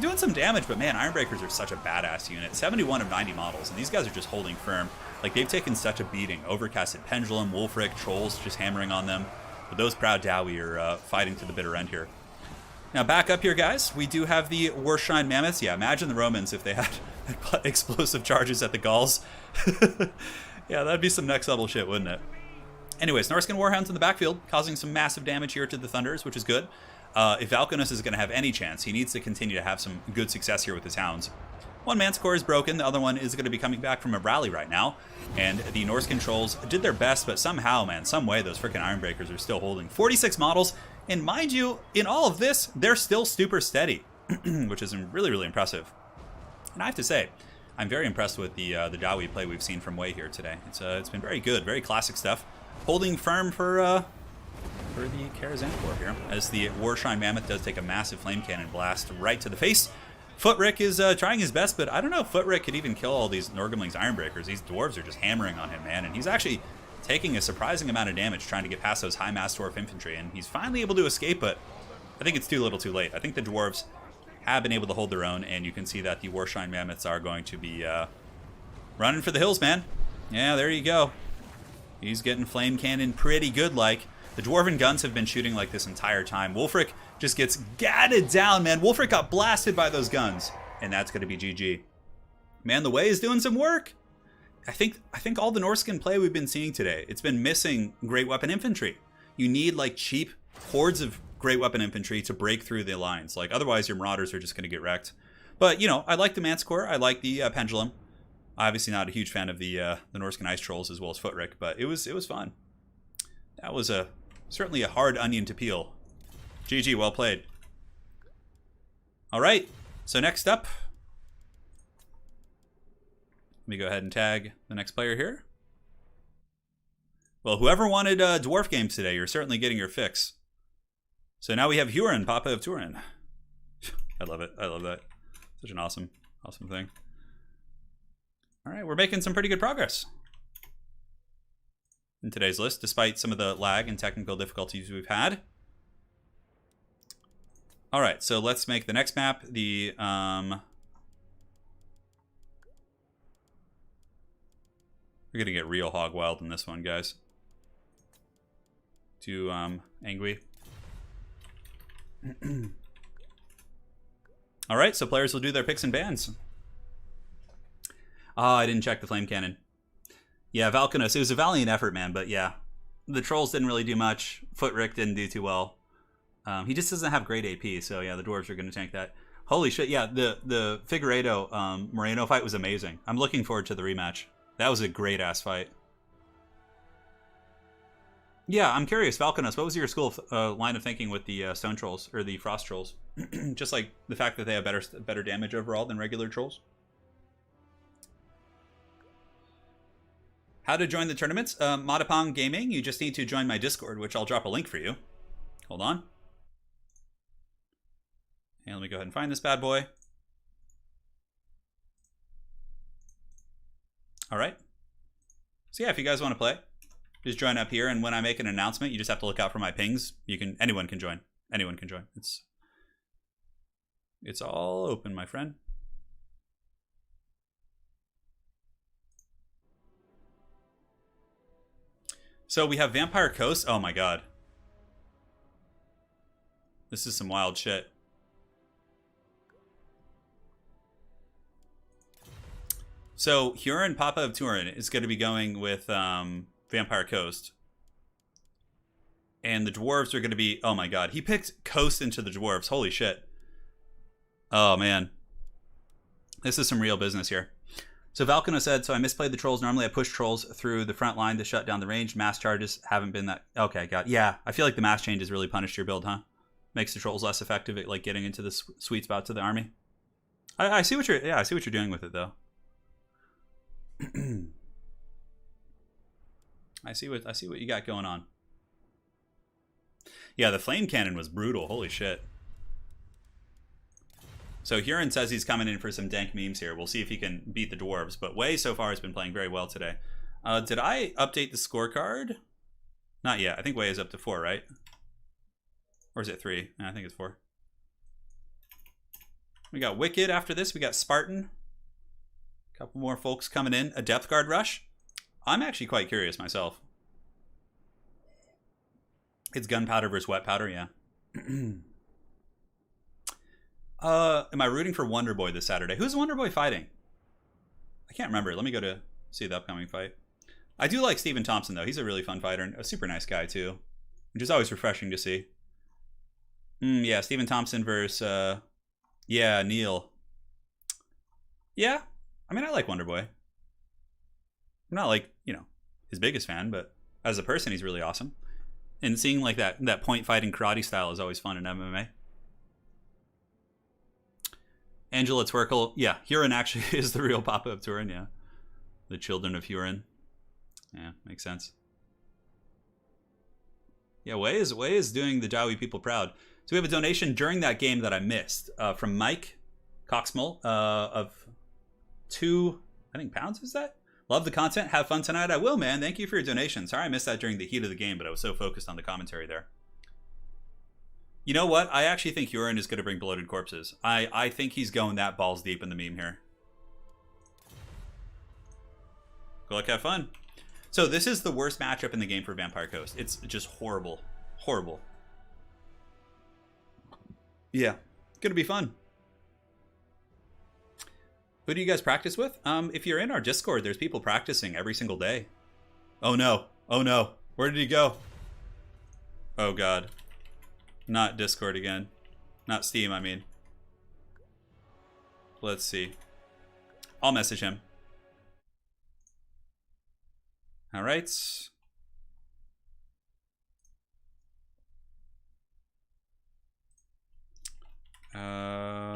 doing some damage, but man, Ironbreakers are such a badass unit. 71 of 90 models, and these guys are just holding firm. Like, they've taken such a beating. Overcasted Pendulum, Wolfric, Trolls just hammering on them. But those proud Dowie are fighting to the bitter end here. Now, back up here, guys. We do have the Warshine Mammoths. Yeah, imagine the Romans if they had explosive charges at the Gauls. Yeah, that'd be some next level shit, wouldn't it? Anyways, Norscan Warhounds in the backfield, causing some massive damage here to the Thunders, which is good. If Valkonus is going to have any chance, he needs to continue to have some good success here with his Hounds. One Manticore is broken, the other one is going to be coming back from a rally right now. And the Norse Controls did their best, but somehow, man, some way, those freaking Ironbreakers are still holding. 46 models, and mind you, in all of this, they're still super steady, which is really, really impressive. And I have to say, I'm very impressed with the Dowie play we've seen from Wei here today. It's been very good, very classic stuff. Holding firm for the Karazhantor here, as the Warshine Mammoth does take a massive Flame Cannon blast right to the face. Footrick is trying his best, but I don't know if Footrick could even kill all these Norgamling's Ironbreakers. These Dwarves are just hammering on him, man, and he's actually taking a surprising amount of damage trying to get past those high mass Dwarf infantry, and he's finally able to escape, but I think it's too little too late. I think the Dwarves have been able to hold their own, and you can see that the Warshine Mammoths are going to be running for the hills, man. Yeah, there you go. He's getting Flame Cannon pretty good, like. The Dwarven guns have been shooting like this entire time. Wolfric just gets gadded down, man. Wolfric got blasted by those guns, and that's going to be GG. Man, the Wei is doing some work. I think all the Norscan play we've been seeing today, it's been missing great weapon infantry. You need like cheap hordes of great weapon infantry to break through the lines. Like, otherwise your Marauders are just going to get wrecked. But, you know, I like the Manticore. I like the Pendulum. Obviously not a huge fan of the Norscan Ice Trolls as well as Footrick, but it was fun. That was certainly a hard onion to peel. GG, well played. All right, so next up, let me go ahead and tag the next player here. Well, whoever wanted Dwarf games today, you're certainly getting your fix. So now we have Huron, Papa of Turin. I love it. I love that. Such an awesome thing. All right, we're making some pretty good progress in today's list, despite some of the lag and technical difficulties we've had. All right, so let's make the next map the we're gonna get real hog wild in this one, guys. Too angry. All right, so players will do their picks and bans. I didn't check the Flame Cannon. Yeah, Valkonus, it was a valiant effort, man, but yeah. The Trolls didn't really do much. Footrick didn't do too well. He just doesn't have great AP, so yeah, the Dwarves are going to tank that. Holy shit, yeah, the Figueiredo Moreno fight was amazing. I'm looking forward to the rematch. That was a great-ass fight. Yeah, I'm curious, Valkonus, what was your school line of thinking with the Stone Trolls, or the Frost Trolls? Just like the fact that they have better damage overall than regular Trolls? How to join the tournaments? Modapong Gaming, you just need to join my Discord, which I'll drop a link for you. Hold on. And let me go ahead and find this bad boy. All right. So yeah, if you guys want to play, just join up here, and when I make an announcement, you just have to look out for my pings. Anyone can join. Anyone can join. It's all open, my friend. So we have Vampire Coast. Oh my god. This is some wild shit. So Huron, Papa of Turin, is going to be going with Vampire Coast. And the Dwarves are going to be... Oh my god. He picked Coast into the Dwarves. Holy shit. Oh man. This is some real business here. So Valkano said, so I misplayed the Trolls. Normally I push Trolls through the front line to shut down the range. Mass charges haven't been that... Okay, got it. Yeah, I feel like the mass changes really punished your build, huh? Makes the Trolls less effective at like getting into the sweet spots of the army. I see what you're... Yeah, I see what you're doing with it, though. I see what you got going on. Yeah, the Flame Cannon was brutal. Holy shit. So Huron says he's coming in for some dank memes here. We'll see if he can beat the Dwarves. But Wei so far has been playing very well today. Did I update the scorecard? Not yet. I think Wei is up to 4, right? Or is it 3? I think it's 4. We got Wicked after this. We got Spartan. A couple more folks coming in. A Depth Guard rush. I'm actually quite curious myself. It's gunpowder versus wet powder, yeah. Am I rooting for Wonder Boy this Saturday? Who's Wonder Boy fighting? I can't remember. Let me go to see the upcoming fight. I do like Stephen Thompson, though. He's a really fun fighter and a super nice guy, too. Which is always refreshing to see. Yeah, Stephen Thompson versus, yeah, Neil. Yeah, I mean, I like Wonder Boy. I'm not like, you know, his biggest fan, but as a person, he's really awesome. And seeing like that point fighting karate style is always fun in MMA. Angela Twerkle, yeah, Huron actually is the real Papa of Turin, yeah. The children of Huron. Yeah, makes sense. Yeah, Wei is doing the Jawi people proud. So we have a donation during that game that I missed from Mike Coxmull of 2, I think, pounds, is that? Love the content. Have fun tonight. I will, man. Thank you for your donation. Sorry I missed that during the heat of the game, but I was so focused on the commentary there. You know what? I actually think Huron is going to bring bloated corpses. I think he's going that balls deep in the meme here. Good luck, have fun. So this is the worst matchup in the game for Vampire Coast. It's just horrible. Horrible. Yeah. Gonna be fun. Who do you guys practice with? If you're in our Discord, there's people practicing every single day. Oh no. Oh no. Where did he go? Oh god. Not Discord again. Not Steam, I mean. Let's see. I'll message him. Alright.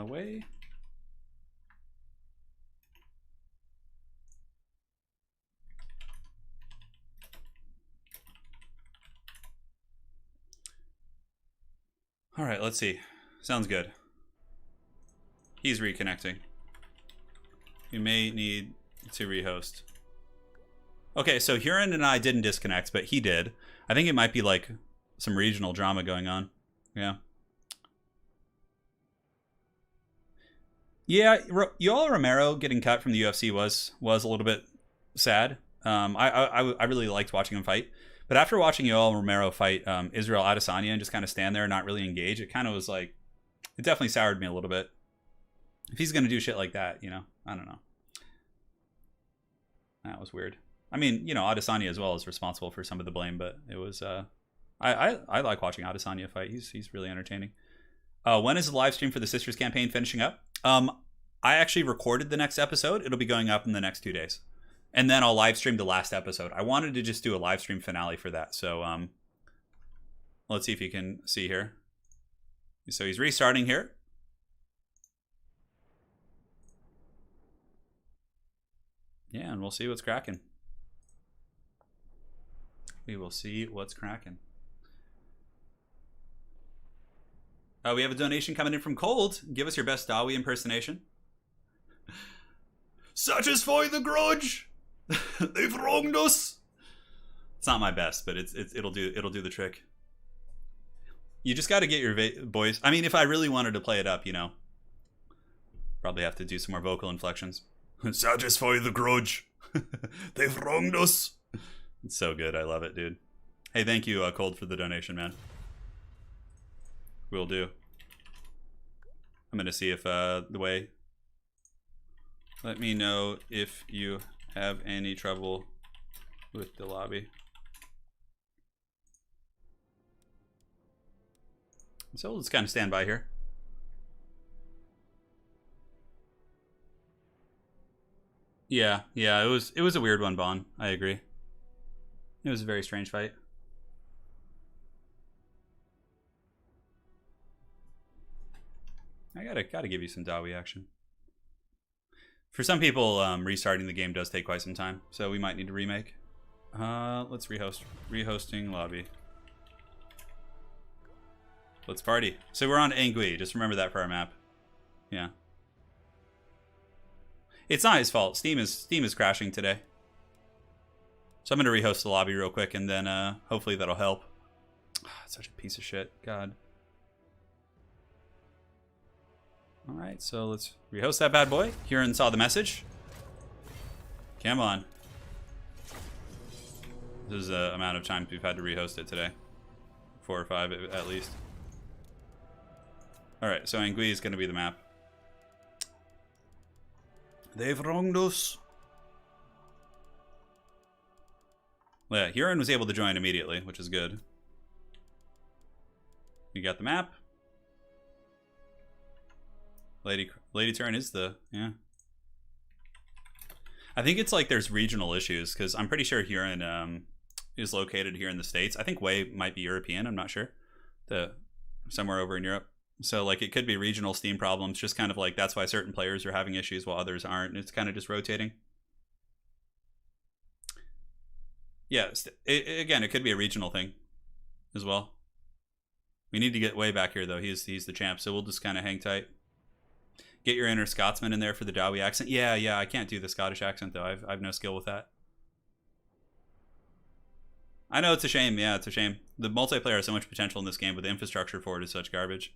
Wait. Alright, let's see. Sounds good. He's reconnecting. You may need to rehost. Okay, so Huron and I didn't disconnect, but he did. I think it might be like some regional drama going on. Yeah. Yeah, Yoel Romero getting cut from the UFC was a little bit sad. I really liked watching him fight. But after watching Yoel Romero fight Israel Adesanya and just kind of stand there and not really engage, it kind of was like, it definitely soured me a little bit. If he's going to do shit like that, you know, I don't know. That was weird. I mean, you know, Adesanya as well is responsible for some of the blame, but it was, I like watching Adesanya fight. He's really entertaining. When is the live stream for the Sisters campaign finishing up? I actually recorded the next episode. It'll be going up in the next 2 days. And then I'll live stream the last episode. I wanted to just do a live stream finale for that. So let's see if you can see here. So he's restarting here. Yeah, and we'll see what's cracking. We will see what's cracking. We have a donation coming in from Cold. Give us your best Dawi impersonation. Satisfy the grudge. They've wronged us. It's not my best, but it'll do the trick. You just got to get your voice. I mean, if I really wanted to play it up, you know, probably have to do some more vocal inflections. Satisfy the grudge. They've wronged us. It's so good. I love it, dude. Hey, thank you, Cold, for the donation, man. Will do. I'm gonna see if the way. Let me know if you have any trouble with the lobby. So let's kind of stand by here. Yeah, it was a weird one, Bon. I agree. It was a very strange fight. I gotta give you some Dawi action. For some people, restarting the game does take quite some time, so we might need to remake. Let's rehosting lobby. Let's party. So we're on Angui. Just remember that for our map. Yeah, It's not his fault. Steam is crashing today. So I'm going to rehost the lobby real quick, and then hopefully that'll help. Such a piece of shit. God. Alright, so let's rehost that bad boy. Huron saw the message. Come on. This is the amount of times we've had to rehost it today. 4 or 5 at least. Alright, so Angui is going to be the map. They've wronged us. Well, yeah, Huron was able to join immediately, which is good. You got the map. Lady Turin is the, yeah. I think it's like there's regional issues, because I'm pretty sure Huron is located here in the States. I think Wei might be European, I'm not sure. Somewhere over in Europe. So like it could be regional Steam problems, just kind of like that's why certain players are having issues while others aren't. And it's kind of just rotating. Yeah, again, it could be a regional thing as well. We need to get Wei back here though. He's the champ, so we'll just kind of hang tight. Get your inner Scotsman in there for the Dowie accent. Yeah, I can't do the Scottish accent though. I've no skill with that. I know, it's a shame. Yeah, it's a shame. The multiplayer has so much potential in this game, but the infrastructure for it is such garbage.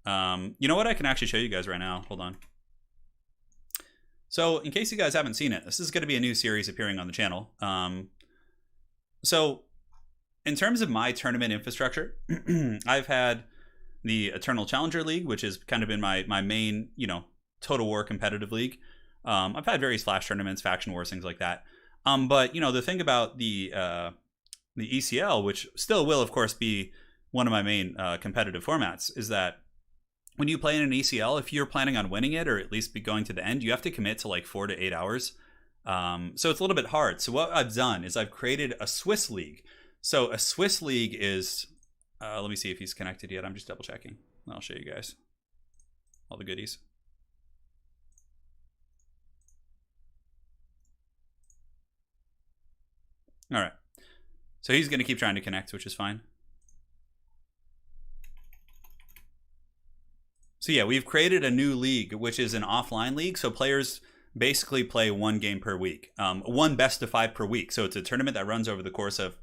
You know what? I can actually show you guys right now. Hold on. So, in case you guys haven't seen it, this is going to be a new series appearing on the channel. So, in terms of my tournament infrastructure, I've had the Eternal Challenger League, which has kind of been my main, Total War competitive league. I've had various Flash tournaments, faction wars, things like that. But, the thing about the ECL, which still will, of course, be one of my main competitive formats, is that when you play in an ECL, if you're planning on winning it or at least be going to the end, you have to commit to like 4 to 8 hours. So it's a little bit hard. So what I've done is I've created a Swiss league. So a Swiss league is, let me see if he's connected yet. I'm just double checking. I'll show you guys all the goodies. All right. So he's going to keep trying to connect, which is fine. So yeah, we've created a new league, which is an offline league. So players basically play 1 game per week, 1 best of 5 per week. So it's a tournament that runs over the course of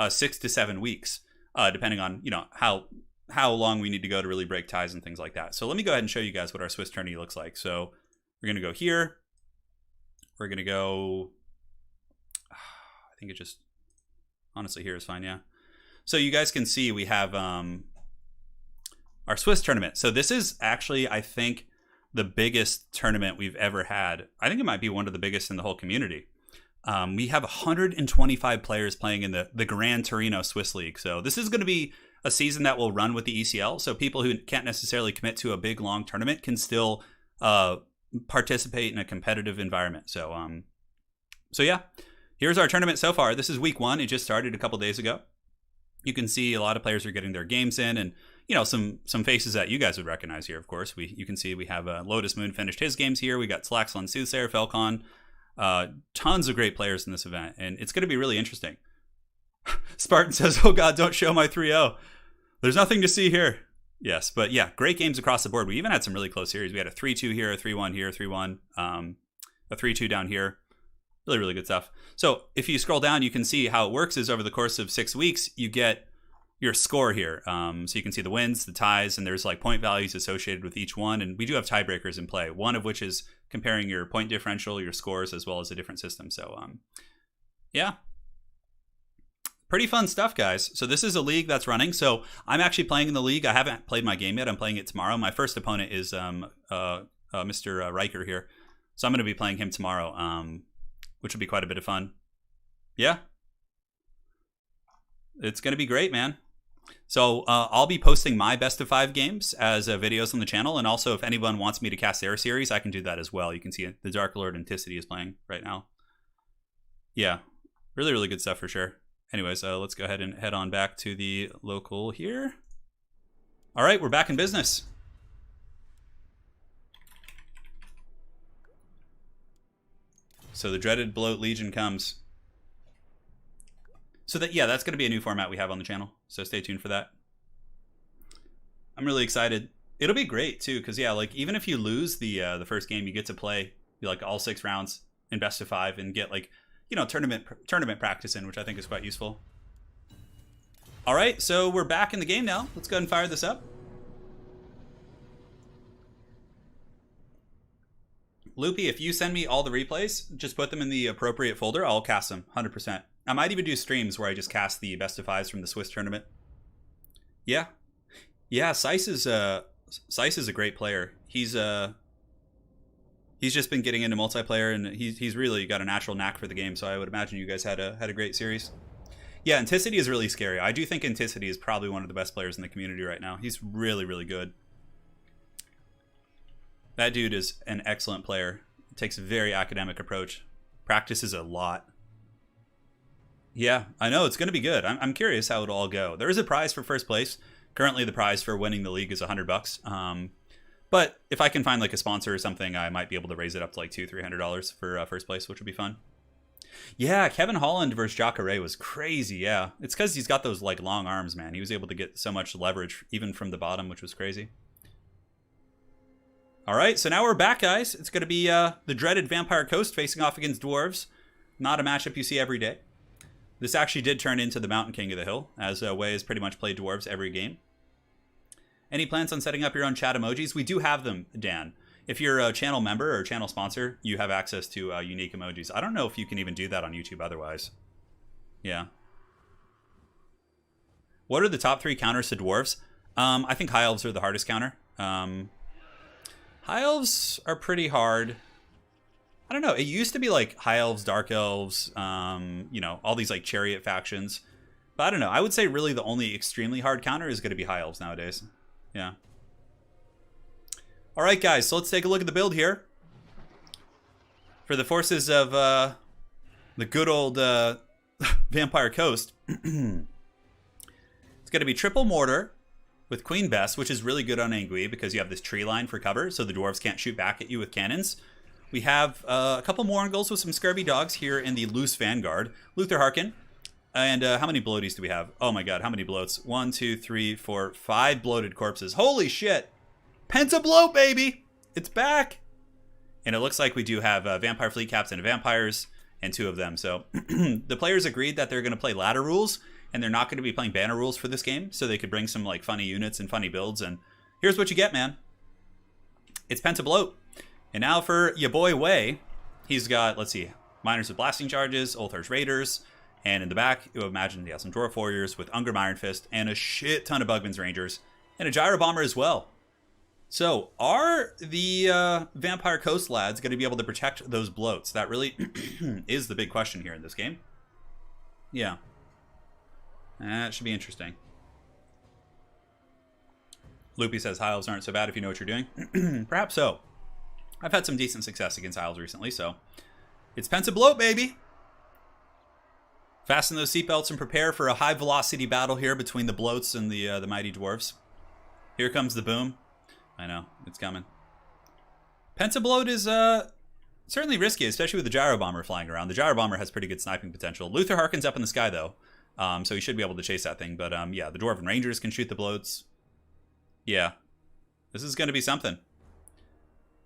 6 to 7 weeks, depending on how long we need to go to really break ties and things like that. So let me go ahead and show you guys what our Swiss tourney looks like. So we're going to go here. We're going to go, I think it just, honestly, here is fine, yeah. So you guys can see we have our Swiss tournament. So this is actually, I think, the biggest tournament we've ever had. I think it might be one of the biggest in the whole community. We have 125 players playing in the Gran Torino Swiss League. So this is going to be a season that will run with the ECL. So people who can't necessarily commit to a big, long tournament can still participate in a competitive environment. So yeah, here's our tournament so far. This is week 1. It just started a couple days ago. You can see a lot of players are getting their games in, and some faces that you guys would recognize here. Of course, you can see we have Lotus Moon finished his games here. We got Slaxlon Soothsayer, Felcon, tons of great players in this event, and it's going to be really interesting. Spartan says, "Oh God, don't show my 3-0. There's nothing to see here." Yes, but yeah, great games across the board. We even had some really close series. We had a 3-2 here, a 3-1 here, 3-1, a 3-2 down here. Really, really good stuff. So if you scroll down, you can see how it works is over the course of 6 weeks, you get your score here. So you can see the wins, the ties, and there's like point values associated with each one. And we do have tiebreakers in play, one of which is comparing your point differential, your scores, as well as a different system. So yeah, pretty fun stuff, guys. So this is a league that's running. So I'm actually playing in the league. I haven't played my game yet. I'm playing it tomorrow. My first opponent is Mr. Riker here. So I'm going to be playing him tomorrow, which will be quite a bit of fun. Yeah. It's going to be great, man. So I'll be posting my best of 5 games as videos on the channel. And also, if anyone wants me to cast their series, I can do that as well. You can see the Dark Lord Anticity is playing right now. Yeah, really, really good stuff for sure. Anyways, let's go ahead and head on back to the local here. All right, we're back in business. So the dreaded Bloat Legion comes. So that's going to be a new format we have on the channel. So stay tuned for that. I'm really excited. It'll be great too, because yeah, like even if you lose the first game, you get to play like all 6 rounds in best of 5 and get like, tournament practice in, which I think is quite useful. All right, so we're back in the game now. Let's go ahead and fire this up. Loopy, if you send me all the replays, just put them in the appropriate folder. I'll cast them 100%. I might even do streams where I just cast the best of 5s from the Swiss tournament. Yeah, Seiss is a great player. He's just been getting into multiplayer, and he's really got a natural knack for the game. So I would imagine you guys had a great series. Yeah, Anticity is really scary. I do think Anticity is probably one of the best players in the community right now. He's really, really good. That dude is an excellent player. Takes a very academic approach. Practices a lot. Yeah, I know. It's going to be good. I'm curious how it'll all go. There is a prize for first place. Currently, the prize for winning the league is $100. But if I can find like a sponsor or something, I might be able to raise it up to like $200-300 for first place, which would be fun. Yeah, Kevin Holland versus Jacare was crazy. Yeah, it's because he's got those like long arms, man. He was able to get so much leverage even from the bottom, which was crazy. All right, so now we're back, guys. It's going to be the dreaded Vampire Coast facing off against Dwarves. Not a matchup you see every day. This actually did turn into the Mountain King of the Hill, as Wei has pretty much played Dwarves every game. Any plans on setting up your own chat emojis? We do have them, Dan. If you're a channel member or channel sponsor, you have access to unique emojis. I don't know if you can even do that on YouTube otherwise. Yeah. What are the top 3 counters to Dwarves? I think High Elves are the hardest counter. High Elves are pretty hard. I don't know. It used to be like High Elves, Dark Elves, all these like Chariot factions. But I don't know. I would say really the only extremely hard counter is going to be High Elves nowadays. Yeah. All right, guys. So let's take a look at the build here. For the forces of the good old Vampire Coast. It's going to be triple mortar with Queen Bess, which is really good on Angui because you have this tree line for cover, so the dwarves can't shoot back at you with cannons. We have a couple Moringles with some Scurvy Dogs here in the Loose Vanguard. Luther Harkin. And how many bloaties do we have? Oh my god, how many bloats? 1, 2, 3, 4, 5 bloated corpses. Holy shit! Penta-bloat, baby! It's back! And it looks like we do have Vampire Fleet Captain and Vampires, and 2 of them. So the players agreed that they're going to play ladder rules, and they're not going to be playing banner rules for this game, so they could bring some like funny units and funny builds. And here's what you get, man. It's Penta-bloat. And now for ya boy Wei, he's got, let's see, Miners with Blasting Charges, Ulthar's Raiders, and in the back, you imagine he has some Dwarf Warriors with Ungrim Iron Fist, and a shit ton of Bugman's Rangers, and a Gyro Bomber as well. So, are the Vampire Coast lads going to be able to protect those bloats? That really is the big question here in this game. Yeah. That should be interesting. Loopy says High Elves aren't so bad if you know what you're doing. Perhaps so. I've had some decent success against High Elves recently, so it's Penta-bloat, baby! Fasten those seatbelts and prepare for a high-velocity battle here between the bloats and the mighty dwarves. Here comes the boom. I know, it's coming. Penta-bloat is certainly risky, especially with the Gyro Bomber flying around. The Gyro Bomber has pretty good sniping potential. Luther Harkin's up in the sky, though, so he should be able to chase that thing. But yeah, the Dwarven Rangers can shoot the bloats. Yeah, this is going to be something.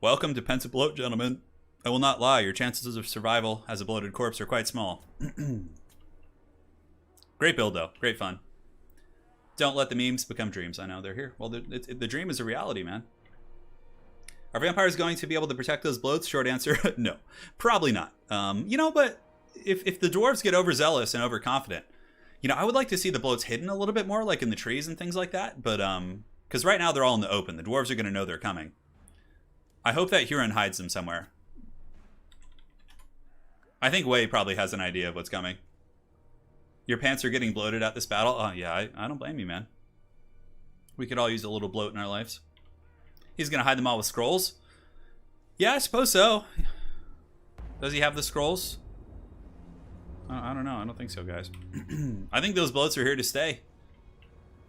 Welcome to Penta-bloat, gentlemen. I will not lie, your chances of survival as a bloated corpse are quite small. Great build, though. Great fun. Don't let the memes become dreams. I know they're here. Well, the dream is a reality, man. Are vampires going to be able to protect those bloats? Short answer, no. Probably not. But if the dwarves get overzealous and overconfident, I would like to see the bloats hidden a little bit more, like in the trees and things like that. But, because right now they're all in the open. The dwarves are going to know they're coming. I hope that Huron hides them somewhere. I think Wei probably has an idea of what's coming. Your pants are getting bloated at this battle? Oh, yeah, I don't blame you, man. We could all use a little bloat in our lives. He's going to hide them all with scrolls? Yeah, I suppose so. Does he have the scrolls? I don't know. I don't think so, guys. I think those bloats are here to stay.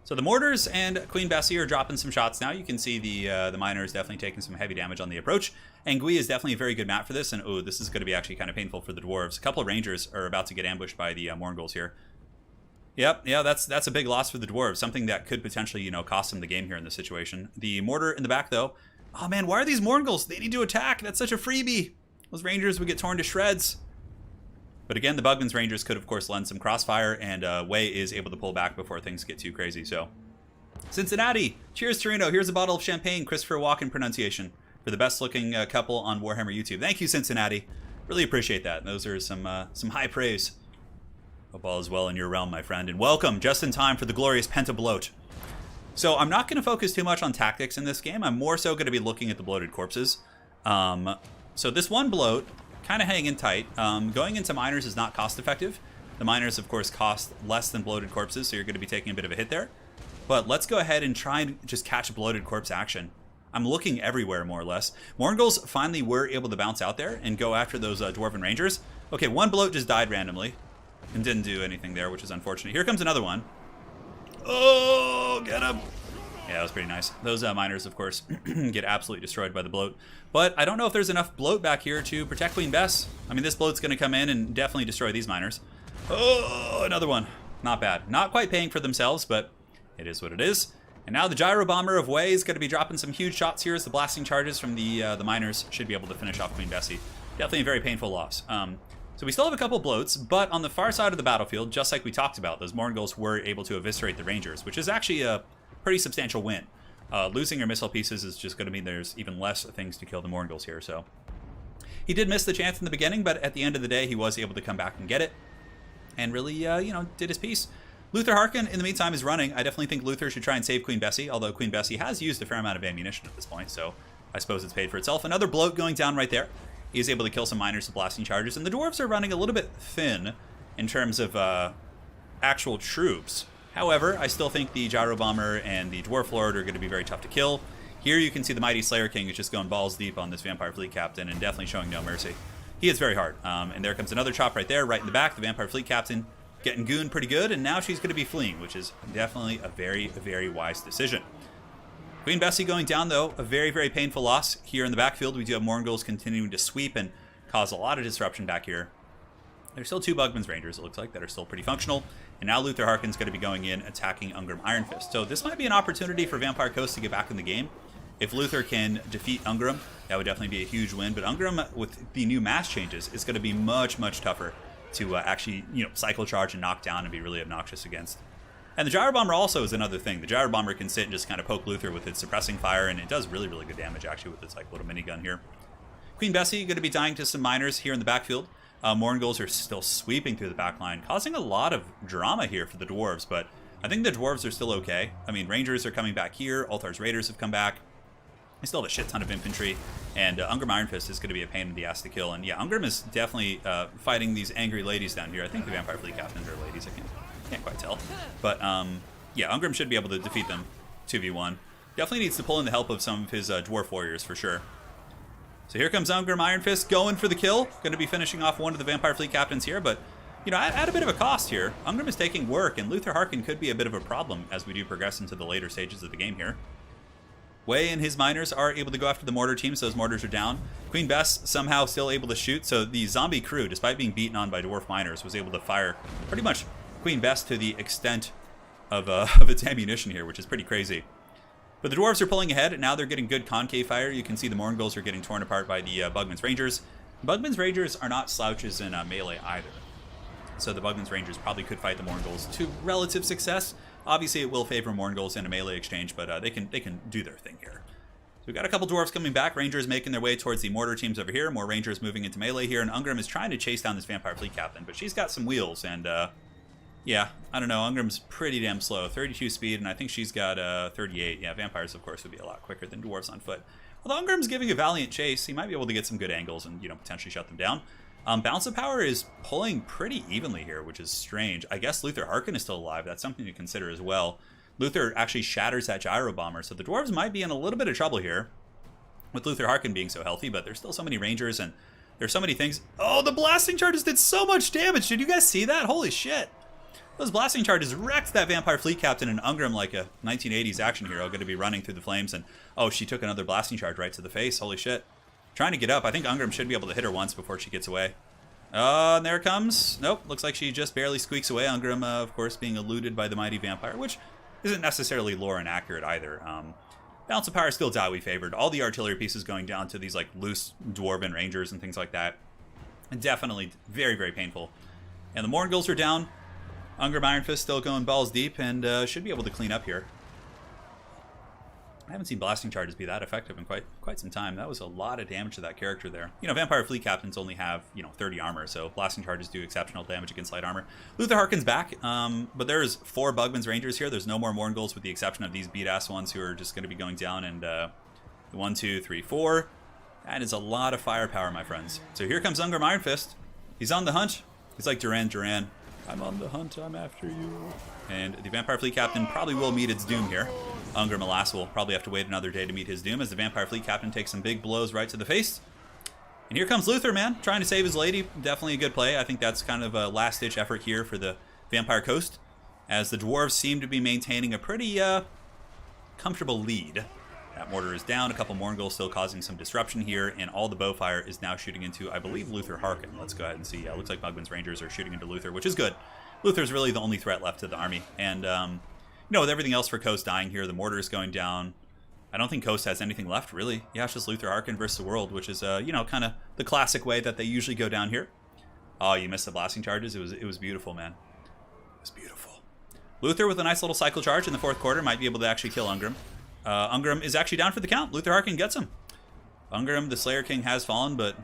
So the mortars and Queen Bessie are dropping some shots now. You can see the miner is definitely taking some heavy damage on the approach. And Gui is definitely a very good map for this. And oh, this is going to be actually kind of painful for the dwarves. A couple of rangers are about to get ambushed by the Moringles here. Yep, yeah, that's a big loss for the dwarves. Something that could potentially, cost them the game here in this situation. The mortar in the back, though. Oh man, why are these Moringles? They need to attack. That's such a freebie. Those Rangers would get torn to shreds. But again, the Bugman's Rangers could, of course, lend some crossfire, and Wei is able to pull back before things get too crazy. So, Cincinnati, cheers, Torino. Here's a bottle of champagne, Christopher Walken pronunciation, for the best-looking couple on Warhammer YouTube. Thank you, Cincinnati. Really appreciate that. Those are some high praise. Hope all is well in your realm, my friend. And welcome, just in time for the glorious Pentabloat. So I'm not going to focus too much on tactics in this game. I'm more so going to be looking at the bloated corpses. So this one bloat, kind of hanging tight. Going into miners is not cost effective. The miners, of course, cost less than bloated corpses, so you're going to be taking a bit of a hit there. But let's go ahead and try and just catch bloated corpse action. I'm looking everywhere, more or less. Morngul's finally were able to bounce out there and go after those Dwarven Rangers. Okay, one bloat just died randomly and didn't do anything there, which is unfortunate. Here comes another one. Oh, get him. Yeah, that was pretty nice. Those miners, of course, get absolutely destroyed by the bloat. But I don't know if there's enough bloat back here to protect Queen Bess. I mean, this bloat's going to come in and definitely destroy these miners. Oh, another one. Not bad. Not quite paying for themselves, but it is what it is. And now the Gyro Bomber of Wei is going to be dropping some huge shots here as the blasting charges from the miners should be able to finish off Queen Bessie. Definitely a very painful loss. So we still have a couple bloats, but on the far side of the battlefield, just like we talked about, those Morngul's were able to eviscerate the Rangers, which is actually a pretty substantial win. Losing your missile pieces is just going to mean there's even less things to kill the Morngul's here. So he did miss the chance in the beginning, but at the end of the day, he was able to come back and get it, and really, did his piece. Luther Harkin, in the meantime, is running. I definitely think Luther should try and save Queen Bessie, although Queen Bessie has used a fair amount of ammunition at this point, so I suppose it's paid for itself. Another bloat going down right there. He is able to kill some miners with blasting charges, and the Dwarves are running a little bit thin in terms of actual troops. However, I still think the Gyro Bomber and the Dwarf Lord are going to be very tough to kill. Here you can see the Mighty Slayer King is just going balls deep on this Vampire Fleet Captain and definitely showing no mercy. He hits very hard. And there comes another chop right there, right in the back. The Vampire Fleet Captain getting gooned pretty good, and now she's going to be fleeing, which is definitely a very, very wise decision. Queen Bessie going down, though, a very, very painful loss. Here in the backfield, we do have Morngul's continuing to sweep and cause a lot of disruption back here. There's still two Bugman's Rangers, it looks like, that are still pretty functional. And now Luther Harkin's going to be going in, attacking Ungrim Iron Fist. So this might be an opportunity for Vampire Coast to get back in the game. If Luther can defeat Ungrim, that would definitely be a huge win. But Ungrim, with the new mass changes, is going to be much, much tougher to actually, cycle charge and knock down and be really obnoxious against. And the Gyro Bomber also is another thing. The Gyro Bomber can sit and just kind of poke Luther with its suppressing fire, and it does really, really good damage, actually, with its little minigun here. Queen Bessie going to be dying to some miners here in the backfield. Morngul's are still sweeping through the back line, causing a lot of drama here for the Dwarves, but I think the Dwarves are still okay. I mean, Rangers are coming back here. Altar's Raiders have come back. They still have a shit ton of infantry, and Ungrim Iron Fist is going to be a pain in the ass to kill. And yeah, Ungrim is definitely fighting these angry ladies down here. I think the Vampire Fleet Captains are ladies. I can't quite tell. But yeah, Ungrim should be able to defeat them 2v1. Definitely needs to pull in the help of some of his Dwarf Warriors for sure. So here comes Ungrim Iron Fist going for the kill. Going to be finishing off one of the Vampire Fleet Captains here, but at a bit of a cost here. Ungrim is taking work, and Luther Harkin could be a bit of a problem as we do progress into the later stages of the game here. Wei and his miners are able to go after the mortar team, so those mortars are down. Queen Bess somehow still able to shoot, so the zombie crew, despite being beaten on by dwarf miners, was able to fire pretty much Queen Bess to the extent of its ammunition here, which is pretty crazy. But the Dwarves are pulling ahead, and now they're getting good concave fire. You can see the Morngul's are getting torn apart by the Bugman's Rangers. Bugman's Rangers are not slouches in melee either. So the Bugman's Rangers probably could fight the Morngul's to relative success. Obviously, it will favor Morngul's in a melee exchange, but they can do their thing here. So we've got a couple Dwarves coming back. Rangers making their way towards the mortar teams over here. More Rangers moving into melee here, and Ungrim is trying to chase down this Vampire Fleet Captain, but she's got some wheels, and yeah, I don't know. Ungrim's pretty damn slow. 32 speed, and I think she's got 38. Yeah, vampires, of course, would be a lot quicker than Dwarves on foot. Although Ungrim's giving a valiant chase, he might be able to get some good angles and, potentially shut them down. Balance of power is pulling pretty evenly here, which is strange. I guess Luther Harkin is still alive. That's something to consider as well. Luther actually shatters that Gyro Bomber, so the Dwarves might be in a little bit of trouble here with Luther Harkin being so healthy, but there's still so many Rangers, and there's so many things. Oh, the blasting charges did so much damage. Did you guys see that? Holy shit. Those blasting charges wrecked that Vampire Fleet Captain, and Ungrim, like a 1980s action hero, going to be running through the flames, and oh, she took another blasting charge right to the face. Holy shit. Trying to get up. I think Ungrim should be able to hit her once before she gets away. And there it comes. Nope, looks like she just barely squeaks away. Ungrim, of course, being eluded by the mighty vampire, which isn't necessarily lore inaccurate either. Balance of power still Dai favored. All the artillery pieces going down to these like loose dwarven rangers and things like that. And definitely very, very painful. And the Morgul's are down. Ungrim Iron Fist still going balls deep and should be able to clean up here. I haven't seen blasting charges be that effective in quite some time. That was a lot of damage to that character there. You know, Vampire Fleet Captains only have, 30 armor, so blasting charges do exceptional damage against light armor. Luther Harkin's back, but there's 4 Bugman's Rangers here. There's no more Morgul's with the exception of these beat-ass ones who are just going to be going down. And 1, 2, 3, 4. That is a lot of firepower, my friends. So here comes Ungrim Iron Fist. He's on the hunt. He's like Duran Duran. I'm on the hunt, I'm after you. And the Vampire Fleet Captain probably will meet its doom here. Ungrim, alas, will probably have to wait another day to meet his doom as the Vampire Fleet Captain takes some big blows right to the face. And here comes Luther, man, trying to save his lady. Definitely a good play. I think that's kind of a last-ditch effort here for the Vampire Coast, as the Dwarves seem to be maintaining a pretty comfortable lead. That mortar is down, a couple Morgul still causing some disruption here, and all the bowfire is now shooting into, I believe, Luther Harkin. Let's go ahead and see. Yeah, looks like Bugman's Rangers are shooting into Luther, which is good. Luther's really the only threat left to the army. And, with everything else for Coast dying here, the mortar is going down. I don't think Coast has anything left, really. Yeah, it's just Luther Harkin versus the world, which is, kind of the classic way that they usually go down here. Oh, you missed the blasting charges? It was beautiful, man. It was beautiful. Luther with a nice little cycle charge in the 4th quarter might be able to actually kill Ungrim. Ungrim is actually down for the count. Luther Harkin gets him. Ungrim, the Slayer King, has fallen, but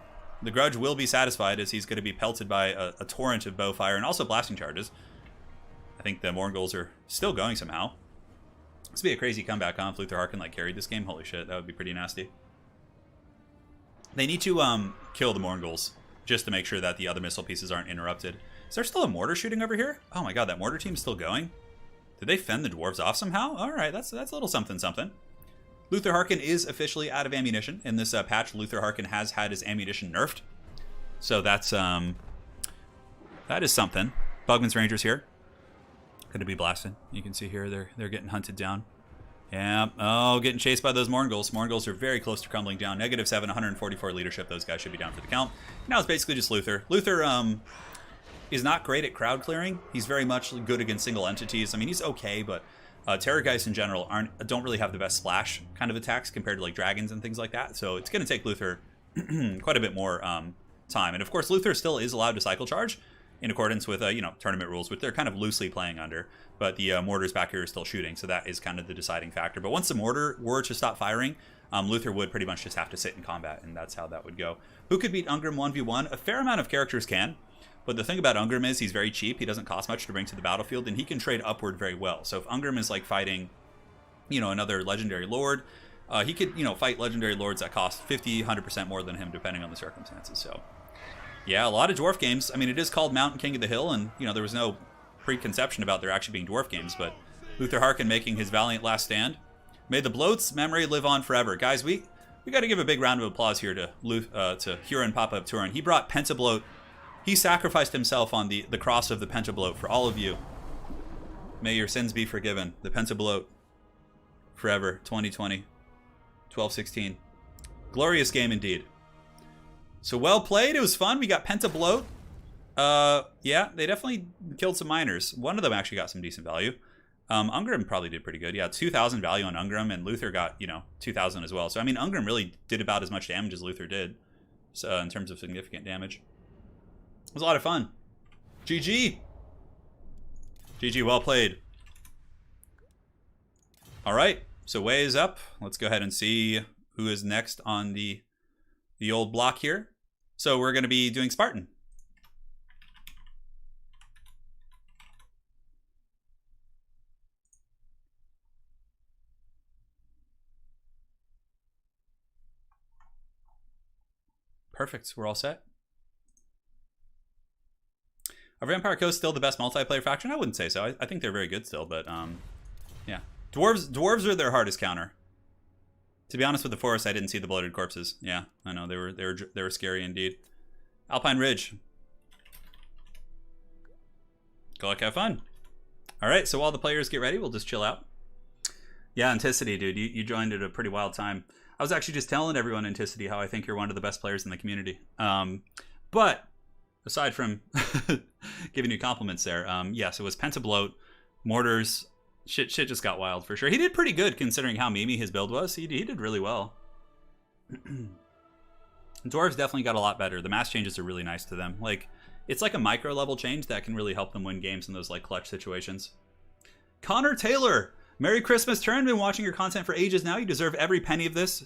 the grudge will be satisfied as he's going to be pelted by a torrent of bowfire and also blasting charges. I think the Morgul's are still going somehow. This would be a crazy comeback, huh? If Luther Harkin carried this game. Holy shit, that would be pretty nasty. They need to kill the Morgul's just to make sure that the other missile pieces aren't interrupted. Is there still a mortar shooting over here? Oh my god, that mortar team's still going. Did they fend the Dwarves off somehow? All right, that's a little something something. Luther Harkin is officially out of ammunition. In this patch, Luther Harkin has had his ammunition nerfed. So that's that is something. Bugman's Rangers here. Going to be blasted. You can see here they're getting hunted down. Yeah. Oh, getting chased by those Morgul's. Morgul's are very close to crumbling down. -7, 144 leadership. Those guys should be down for the count. Now it's basically just Luther. Luther is not great at crowd clearing. He's very much good against single entities. I mean, he's okay, but Terrorgeist in general don't really have the best splash kind of attacks compared to dragons and things like that. So it's going to take Luther quite a bit more time. And of course, Luther still is allowed to cycle charge in accordance with tournament rules, which they're kind of loosely playing under. But the mortars back here are still shooting, so that is kind of the deciding factor. But once the mortar were to stop firing, Luther would pretty much just have to sit in combat, and that's how that would go. Who could beat Ungrim 1v1? A fair amount of characters can. But the thing about Ungrim is he's very cheap. He doesn't cost much to bring to the battlefield, and he can trade upward very well. So if Ungrim is fighting, another legendary lord, he could, fight legendary lords that cost 50, 100% more than him, depending on the circumstances. So yeah, a lot of dwarf games. I mean, it is called Mountain King of the Hill, and there was no preconception about there actually being dwarf games. But Luther Harkin making his valiant last stand. May the bloat's memory live on forever, guys. We got to give a big round of applause here to Huron Papa of Turin. He brought Pentabloat. He sacrificed himself on the cross of the Pentabloat for all of you. May your sins be forgiven. The Pentabloat forever. 2020. 12/16. Glorious game indeed. So well played. It was fun. We got Pentabloat. Yeah, they definitely killed some miners. One of them actually got some decent value. Ungrim probably did pretty good. Yeah, 2,000 value on Ungrim, and Luther got, 2,000 as well. So, I mean, Ungrim really did about as much damage as Luther did, so, in terms of significant damage. It was a lot of fun. GG. GG, well played. All right, so way is up. Let's go ahead and see who is next on the old block here. So we're going to be doing Spartan. Perfect, we're all set. Are Vampire Coast still the best multiplayer faction? I wouldn't say so. I think they're very good still, but yeah. Dwarves are their hardest counter. To be honest with the Forest, I didn't see the bloated corpses. Yeah, I know they were scary indeed. Alpine Ridge. Go luck, have fun. All right, so while the players get ready, we'll just chill out. Yeah, Anticity, dude, you joined at a pretty wild time. I was actually just telling everyone, Anticity, how I think you're one of the best players in the community. But aside from giving you compliments there, yes, it was Pentabloat, mortars, Shit just got wild for sure. He did pretty good considering how memey his build was. He did really well. Dwarves definitely got a lot better. The mass changes are really nice to them. Like, it's like a micro level change that can really help them win games in those like clutch situations. Connor Taylor, Merry Christmas, Turin. Been watching your content for ages now. You deserve every penny of this.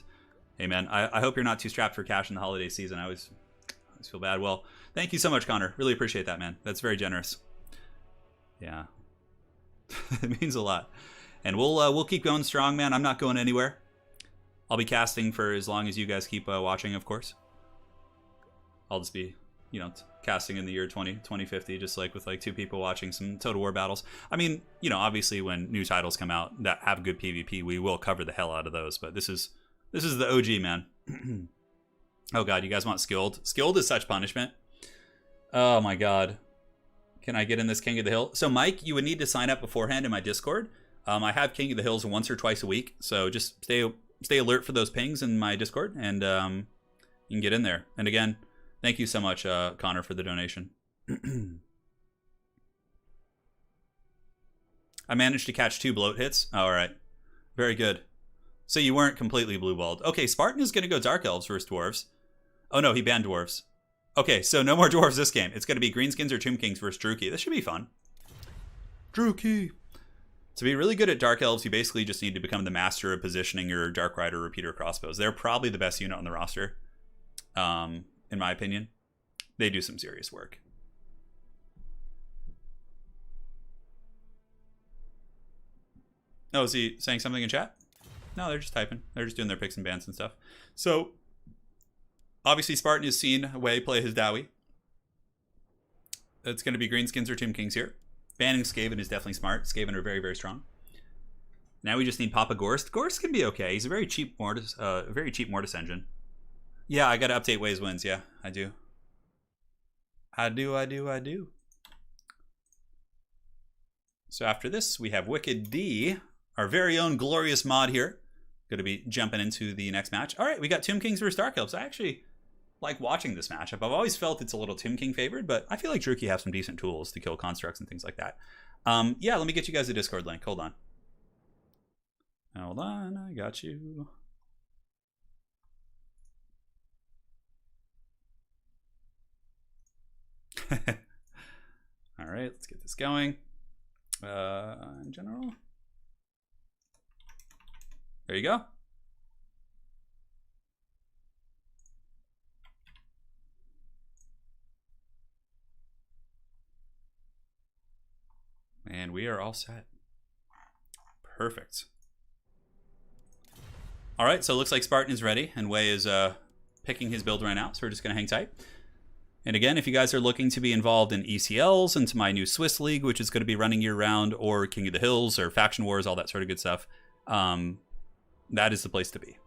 Hey man, I hope you're not too strapped for cash in the holiday season. I always feel bad. Well, thank you so much, Connor. Really appreciate that, man. That's very generous. Yeah, it means a lot. And we'll keep going strong, man. I'm not going anywhere. I'll be casting for as long as you guys keep watching, of course. I'll just be, you know, casting in the year 2050, just like with like 2 people watching some Total War battles. I mean, you know, obviously when new titles come out that have good PvP, we will cover the hell out of those. But this is the OG, man. Oh god, you guys want skilled? Skilled is such punishment. Oh my god. Can I get in this King of the Hill? So Mike, you would need to sign up beforehand in my Discord. I have King of the Hills once or twice a week, so just stay alert for those pings in my Discord, and you can get in there. And again, thank you so much, Connor, for the donation. I managed to catch 2 bloat hits. All right, very good. So you weren't completely blue-balled. Okay, Spartan is going to go Dark Elves versus Dwarves. Oh no, he banned Dwarves. Okay, so no more Dwarves this game. It's going to be Greenskins or Tomb Kings versus Druki. This should be fun. Druki. To be really good at Dark Elves, you basically just need to become the master of positioning your Dark Rider repeater crossbows. They're probably the best unit on the roster, in my opinion. They do some serious work. Oh, is he saying something in chat? No, they're just typing. They're just doing their picks and bans and stuff. So, obviously Spartan has seen Wei play his Dowie. It's going to be Greenskins or Tomb Kings here. Banning Skaven is definitely smart. Skaven are very, very strong. Now we just need Papa Gorst. Gorst can be okay. He's a very cheap Mortis engine. Yeah, I got to update Wei's wins. Yeah, I do. I do. So after this, we have Wicked D, our very own glorious mod here. Going to be jumping into the next match. All right, we got Tomb Kings versus Dark Elves. I actually like watching this matchup. I've always felt it's a little Tomb King favored, but I feel like Druki have some decent tools to kill constructs and things like that. Yeah, let me get you guys a Discord link. Hold on. Hold on, I got you. All right, let's get this going. In general. There you go. And we are all set. Perfect. All right, so it looks like Spartan is ready, and Wei is picking his build right now, so we're just going to hang tight. And again, if you guys are looking to be involved in ECLs, into my new Swiss League, which is going to be running year-round, or King of the Hills, or Faction Wars, all that sort of good stuff, that is the place to be.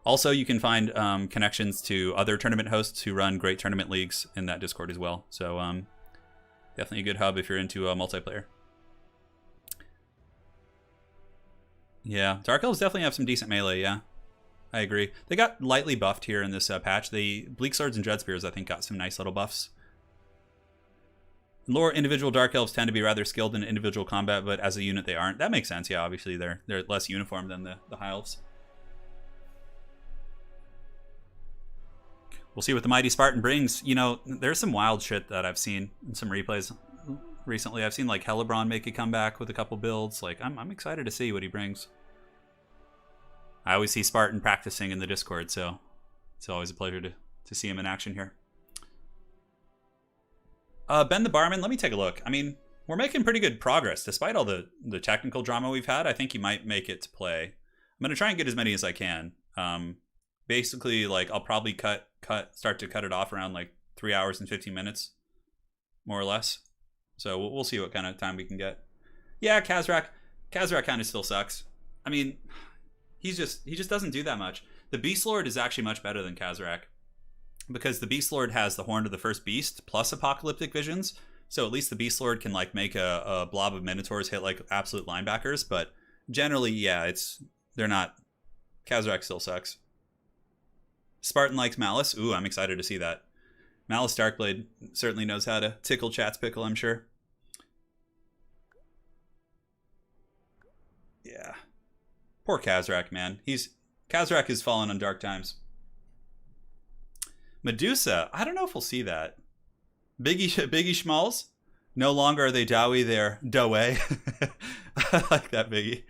Also, you can find connections to other tournament hosts who run great tournament leagues in that Discord as well. So definitely a good hub if you're into multiplayer. Yeah, Dark Elves definitely have some decent melee, yeah. I agree. They got lightly buffed here in this patch. The Bleak Swords and Dread Spears, I think, got some nice little buffs. Lore, individual Dark Elves tend to be rather skilled in individual combat, but as a unit they aren't. That makes sense, yeah, obviously they're less uniform than the High Elves. We'll see what the Mighty Spartan brings. You know, there's some wild shit that I've seen in some replays recently. I've seen like Hellebron make a comeback with a couple builds. Like, I'm excited to see what he brings. I always see Spartan practicing in the Discord, so it's always a pleasure to see him in action here. Ben the Barman, let me take a look. I mean, we're making pretty good progress. Despite all the technical drama we've had, I think you might make it to play. I'm going to try and get as many as I can. Basically, like, I'll probably start to cut it off around like 3 hours and 15 minutes, more or less. So we'll see what kind of time we can get. Yeah, Kazrak kind of still sucks. I mean, he just doesn't do that much. The Beast Lord is actually much better than Kazrak, because the Beast Lord has the Horn of the First Beast plus Apocalyptic Visions. So at least the Beast Lord can like make a blob of Minotaurs hit like absolute linebackers. But generally, yeah, they're not. Kazrak still sucks. Spartan likes Malice. Ooh, I'm excited to see that. Malice Darkblade certainly knows how to tickle chat's pickle, I'm sure. Yeah. Poor Kazrak, man. Kazrak has fallen on dark times. Medusa. I don't know if we'll see that. Biggie Schmalls. No longer are they Dowie, they're Doe. I like that, Biggie.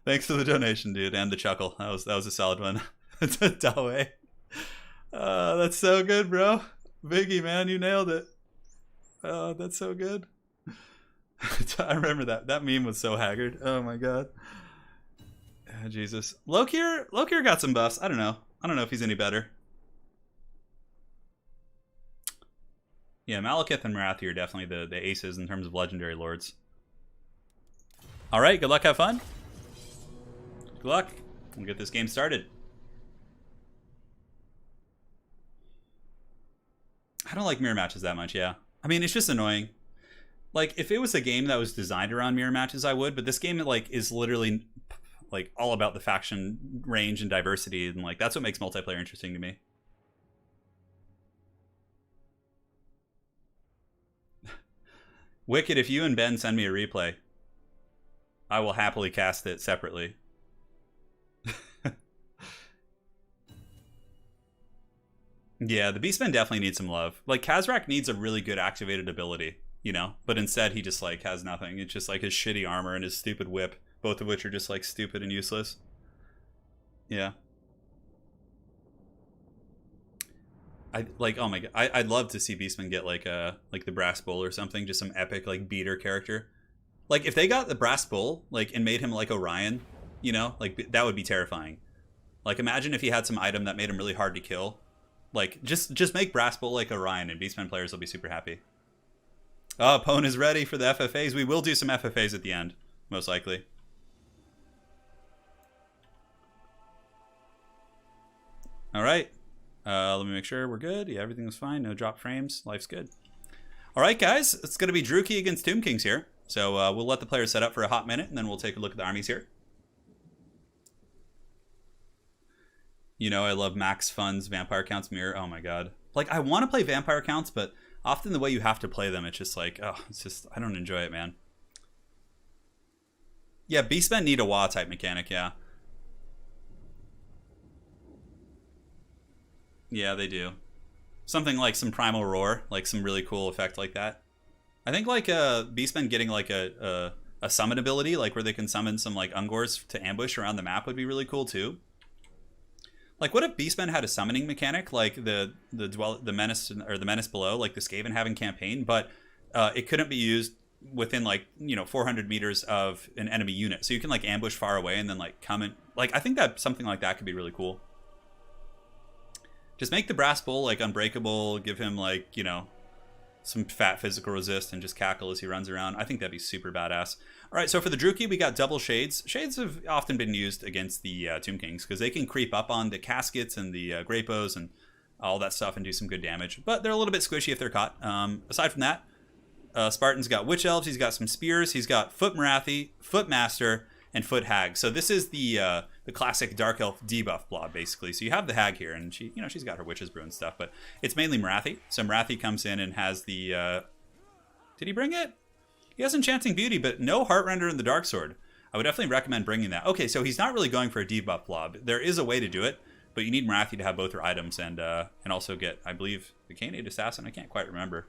Thanks for the donation, dude, and the chuckle. That was a solid one. Doe. That's so good, bro. Biggie, man, you nailed it. That's so good. I remember that meme was so haggard. Oh my god. Jesus. Lokir got some buffs. I don't know if he's any better. Yeah, Malekith and Marathi are definitely the aces in terms of legendary lords. Alright, good luck, have fun. Good luck. We'll get this game started. I don't like mirror matches that much, yeah. I mean, it's just annoying. Like, if it was a game that was designed around mirror matches, I would, but this game, like, is literally, like, all about the faction range and diversity, and, like, that's what makes multiplayer interesting to me. Wicked, if you and Ben send me a replay, I will happily cast it separately. Yeah, the Beastmen definitely need some love. Like, Kazrak needs a really good activated ability, you know? But instead, he just, like, has nothing. It's just, like, his shitty armor and his stupid whip, both of which are just, like, stupid and useless. Yeah. Oh my god, I'd love to see Beastmen get, like the Brass Bull or something, just some epic, like, beater character. Like, if they got the Brass Bull, like, and made him like Orion, you know? Like, that would be terrifying. Like, imagine if he had some item that made him really hard to kill. Like, just make Brass Bull like Orion, and Beastmen players will be super happy. Oh, Pone is ready for the FFAs. We will do some FFAs at the end, most likely. Alright. Let me make sure we're good. Yeah, everything was fine. No drop frames. Life's good. Alright, guys. It's going to be Druki against Tomb Kings here. So we'll let the players set up for a hot minute, and then we'll take a look at the armies here. You know, I love max funds, vampire counts, mirror. Oh my god. Like, I want to play vampire counts, but often the way you have to play them, it's just like, oh, it's just, I don't enjoy it, man. Yeah, Beastmen need a Wa type mechanic, yeah. Yeah, they do. Something like some Primal Roar, like some really cool effect like that. I think, like, Beastmen getting, like, a summon ability, like, where they can summon some, like, Ungors to ambush around the map would be really cool, too. Like, what if Beastmen had a summoning mechanic, like the Menace, or the Menace Below, like the Skavenhaven campaign, but it couldn't be used within, like, you know, 400 meters of an enemy unit. So you can, like, ambush far away and then, like, come in. Like, I think that something like that could be really cool. Just make the Brass Bull, like, unbreakable, give him, like, you know, some fat physical resist and just cackle as he runs around. I think that'd be super badass. All right, so for the Druki, we got double Shades. Shades have often been used against the Tomb Kings because they can creep up on the caskets and the Grapos and all that stuff and do some good damage. But they're a little bit squishy if they're caught. Aside from that, Spartan's got Witch Elves, he's got some Spears, he's got Foot Marathi, Foot Master, and Foot Hag. So this is the classic Dark Elf debuff blob, basically. So you have the Hag here, and she, you know, she's got her Witch's Brew and stuff, but it's mainly Marathi. So Marathi comes in and has the... did he bring it? He has Enchanting Beauty, but no Heartrender in the Dark Sword. I would definitely recommend bringing that. Okay, so he's not really going for a debuff blob. There is a way to do it, but you need Marathi to have both her items and also get, I believe, the Canid Assassin. I can't quite remember.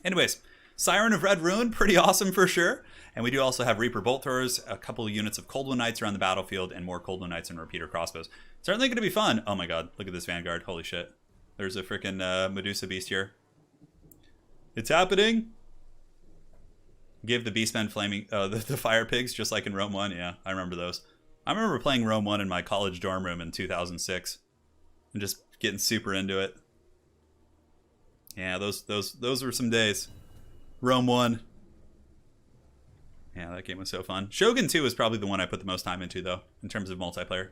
Anyways, Siren of Red Ruin, pretty awesome for sure. And we do also have Reaper Bolt Throwers, a couple of units of Cold One Knights around the battlefield, and more Cold One Knights and Repeater Crossbows. Certainly going to be fun. Oh my god, look at this Vanguard. Holy shit. There's a freaking Medusa Beast here. It's happening. Give the Beastmen flaming, the Fire Pigs, just like in Rome 1. Yeah, I remember those. I remember playing Rome 1 in my college dorm room in 2006. And just getting super into it. Yeah, those were some days. Rome 1. Yeah, that game was so fun. Shogun 2 is probably the one I put the most time into, though, in terms of multiplayer.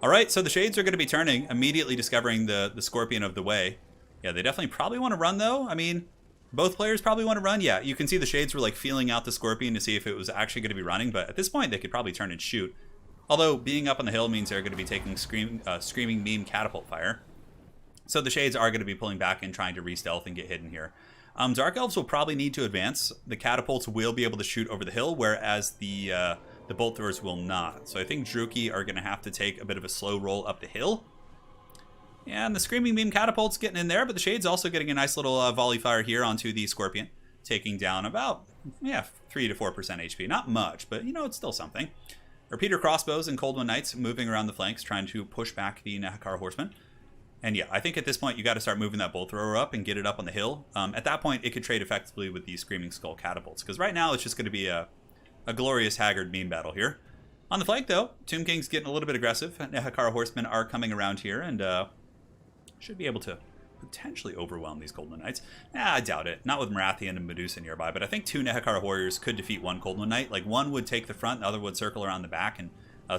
Alright, so the Shades are going to be turning, immediately discovering the Scorpion of the Way. Yeah, they definitely probably want to run, though. I mean, both players probably want to run. Yeah, you can see the Shades were, like, feeling out the Scorpion to see if it was actually going to be running, but at this point, they could probably turn and shoot. Although, being up on the hill means they're going to be taking Screaming Beam catapult fire. So the Shades are going to be pulling back and trying to re-stealth and get hidden here. Dark Elves will probably need to advance. The catapults will be able to shoot over the hill, whereas the The bolt throwers will not. So I think Druki are going to have to take a bit of a slow roll up the hill. And the Screaming Beam Catapult's getting in there, but the Shade's also getting a nice little volley fire here onto the Scorpion, taking down about, 3 to 4% HP. Not much, but, it's still something. Repeater Crossbows and Cold One Knights moving around the flanks, trying to push back the Nehekar Horsemen. And yeah, I think at this point you got to start moving that bolt thrower up and get it up on the hill. At that point, it could trade effectively with the Screaming Skull Catapults, because right now it's just going to be a glorious Haggard meme battle here. On the flank, though, Tomb King's getting a little bit aggressive. Nehekar Horsemen are coming around here and should be able to potentially overwhelm these Cold One Knights. I doubt it. Not with Marathian and Medusa nearby, but I think 2 Nehekar Warriors could defeat 1 Cold One Knight. Like, one would take the front, the other would circle around the back and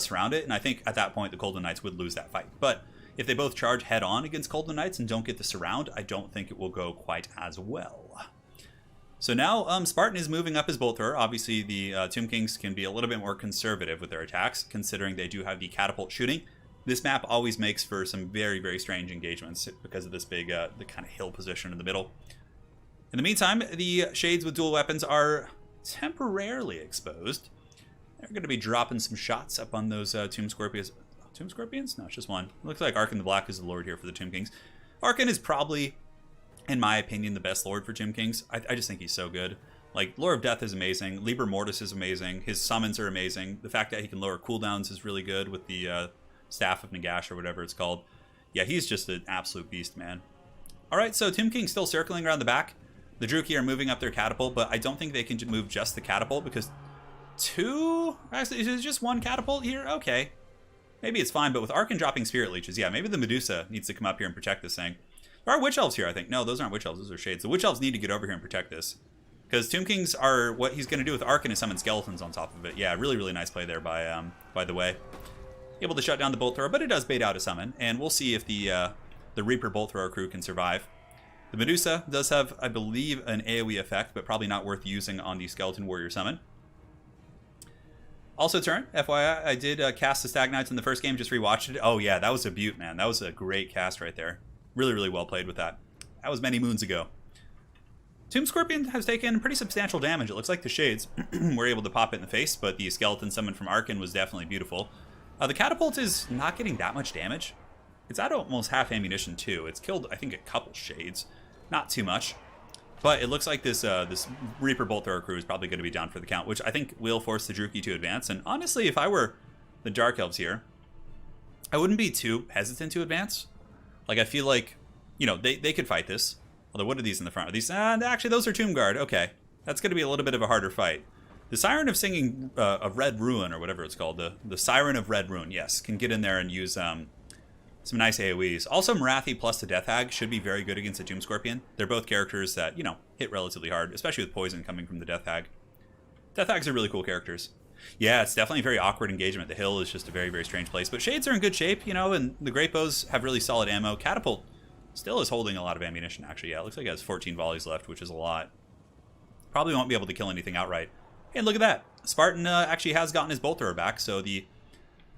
surround it, and I think at that point the Cold One Knights would lose that fight. But if they both charge head-on against Cold One Knights and don't get the surround, I don't think it will go quite as well. So now Spartan is moving up his bolt thrower. Obviously, the Tomb Kings can be a little bit more conservative with their attacks, considering they do have the catapult shooting. This map always makes for some very, very strange engagements because of this big, the kind of hill position in the middle. In the meantime, the Shades with dual weapons are temporarily exposed. They're going to be dropping some shots up on those Tomb Scorpions. Tomb Scorpions? No, it's just one. Looks like Arkan the Black is the lord here for the Tomb Kings. Arkan is probably, in my opinion, the best lord for Tomb Kings. I just think he's so good. Like, Lore of Death is amazing. Liber Mortis is amazing. His summons are amazing. The fact that he can lower cooldowns is really good with the Staff of Nagash or whatever it's called. Yeah, he's just an absolute beast, man. Alright, so Tomb King's still circling around the back. The Druki are moving up their catapult, but I don't think they can move just the catapult because actually, is it just 1 catapult here? Okay. Maybe it's fine, but with Arkan dropping Spirit Leeches, yeah, maybe the Medusa needs to come up here and protect this thing. There are Witch Elves here, I think. No, those aren't Witch Elves, those are Shades. The Witch Elves need to get over here and protect this. Because Tomb Kings are, what he's going to do with Arkan is summon skeletons on top of it. Yeah, really, really nice play there by the way. Able to shut down the bolt thrower, but it does bait out a summon, and we'll see if the Reaper bolt thrower crew can survive. The Medusa does have, I believe, an AoE effect, but probably not worth using on the Skeleton Warrior summon. Also, Turin, FYI, I did cast the Stag Knights in the first game, just rewatched it. Oh yeah, that was a beaut, man. That was a great cast right there. Really, really well played with that. That was many moons ago. Tomb Scorpion has taken pretty substantial damage. It looks like the Shades were able to pop it in the face, but the skeleton summon from Arkan was definitely beautiful. The catapult is not getting that much damage. It's at almost half ammunition too. It's killed, I think, a couple Shades. Not too much. But it looks like this this Reaper Bolt Thrower crew is probably going to be down for the count, which I think will force the Druki to advance. And honestly, if I were the Dark Elves here, I wouldn't be too hesitant to advance. Like, I feel like, they could fight this. Although, what are these in the front? Are these? Actually, those are Tomb Guard. Okay. That's going to be a little bit of a harder fight. The Siren of Singing of Red Ruin, or whatever it's called, the Siren of Red Ruin, yes, can get in there and use some nice AoEs. Also, Marathi plus the Death Hag should be very good against the Tomb Scorpion. They're both characters that, hit relatively hard, especially with poison coming from the Death Hag. Death Hags are really cool characters. Yeah, it's definitely a very awkward engagement. The hill is just a very, very strange place. But Shades are in good shape, and the Great Bows have really solid ammo. Catapult still is holding a lot of ammunition, actually. Yeah, it looks like it has 14 volleys left, which is a lot. Probably won't be able to kill anything outright. And look at that. Spartan actually has gotten his bolt thrower back, so the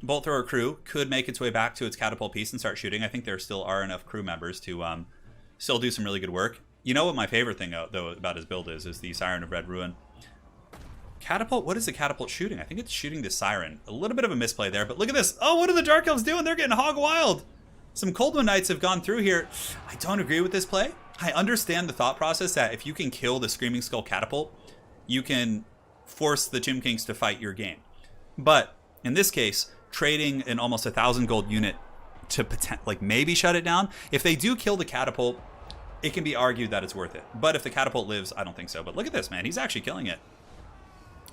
bolt thrower crew could make its way back to its catapult piece and start shooting. I think there still are enough crew members to still do some really good work. You know what my favorite thing, though, about his build is the Siren of Red Ruin. Catapult? What is the catapult shooting? I think it's shooting the Siren. A little bit of a misplay there, but look at this. Oh, what are the Dark Elves doing? They're getting hog wild. Some Cold One Knights have gone through here. I don't agree with this play. I understand the thought process that if you can kill the Screaming Skull catapult, you can force the Tomb Kings to fight your game. But in this case, trading an almost 1,000 gold unit to maybe shut it down, if they do kill the catapult, it can be argued that it's worth it. But if the catapult lives, I don't think so. But look at this, man. He's actually killing it.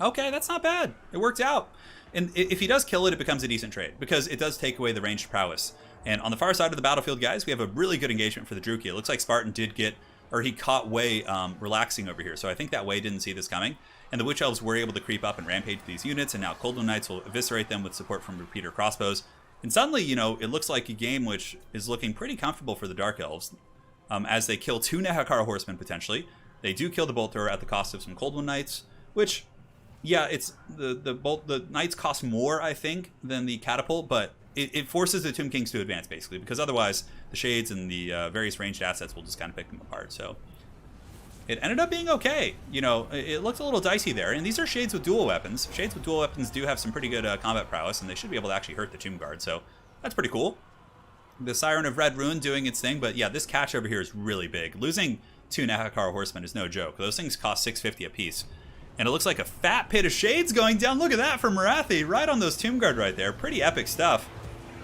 Okay, that's not bad. It worked out. And if he does kill it, it becomes a decent trade because it does take away the ranged prowess. And on the far side of the battlefield, guys, we have a really good engagement for the Druki. It looks like Spartan did get, or he caught Way relaxing over here. So I think that Way didn't see this coming. And the Witch Elves were able to creep up and rampage these units, and now Cold One Knights will eviscerate them with support from Repeater Crossbows. And suddenly, it looks like a game which is looking pretty comfortable for the Dark Elves, as they kill 2 Nehekar Horsemen, potentially. They do kill the Bolt Thrower at the cost of some Cold One Knights, which, yeah, it's the Knights cost more, I think, than the Catapult, but it forces the Tomb Kings to advance, basically, because otherwise the Shades and the various ranged assets will just kind of pick them apart, so... it ended up being okay. You know, it looked a little dicey there. And these are Shades with dual weapons. Shades with dual weapons do have some pretty good combat prowess, and they should be able to actually hurt the Tomb Guard. So that's pretty cool. The Siren of Red Ruin doing its thing. But yeah, this catch over here is really big. Losing 2 Nahakar Horsemen is no joke. Those things cost 650 apiece. And it looks like a fat pit of shades going down. Look at that from Morathi, right on those Tomb Guard right there. Pretty epic stuff.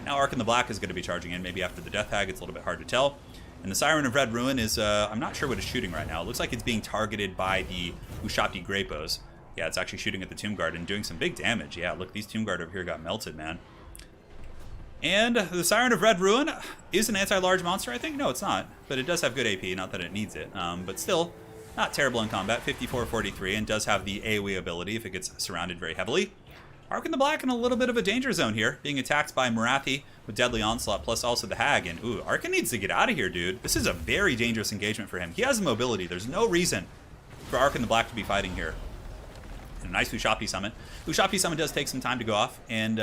Now Ark in the Black is going to be charging in. Maybe after the Death Hag, it's a little bit hard to tell. And the Siren of Red Ruin is, I'm not sure what it's shooting right now. It looks like it's being targeted by the Ushabti Greybows. Yeah, it's actually shooting at the Tomb Guard and doing some big damage. Yeah, look, these Tomb Guard over here got melted, man. And the Siren of Red Ruin is an anti-large monster, I think? No, it's not. But it does have good AP, not that it needs it. But still, not terrible in combat, 54-43, and does have the AoE ability if it gets surrounded very heavily. Ark in the Black in a little bit of a danger zone here, being attacked by Morathi with Deadly Onslaught, plus also the Hag. And, ooh, Arkin needs to get out of here, dude. This is a very dangerous engagement for him. He has mobility. There's no reason for Ark in the Black to be fighting here. And a nice Ushabti summon. Ushabti summon does take some time to go off, and,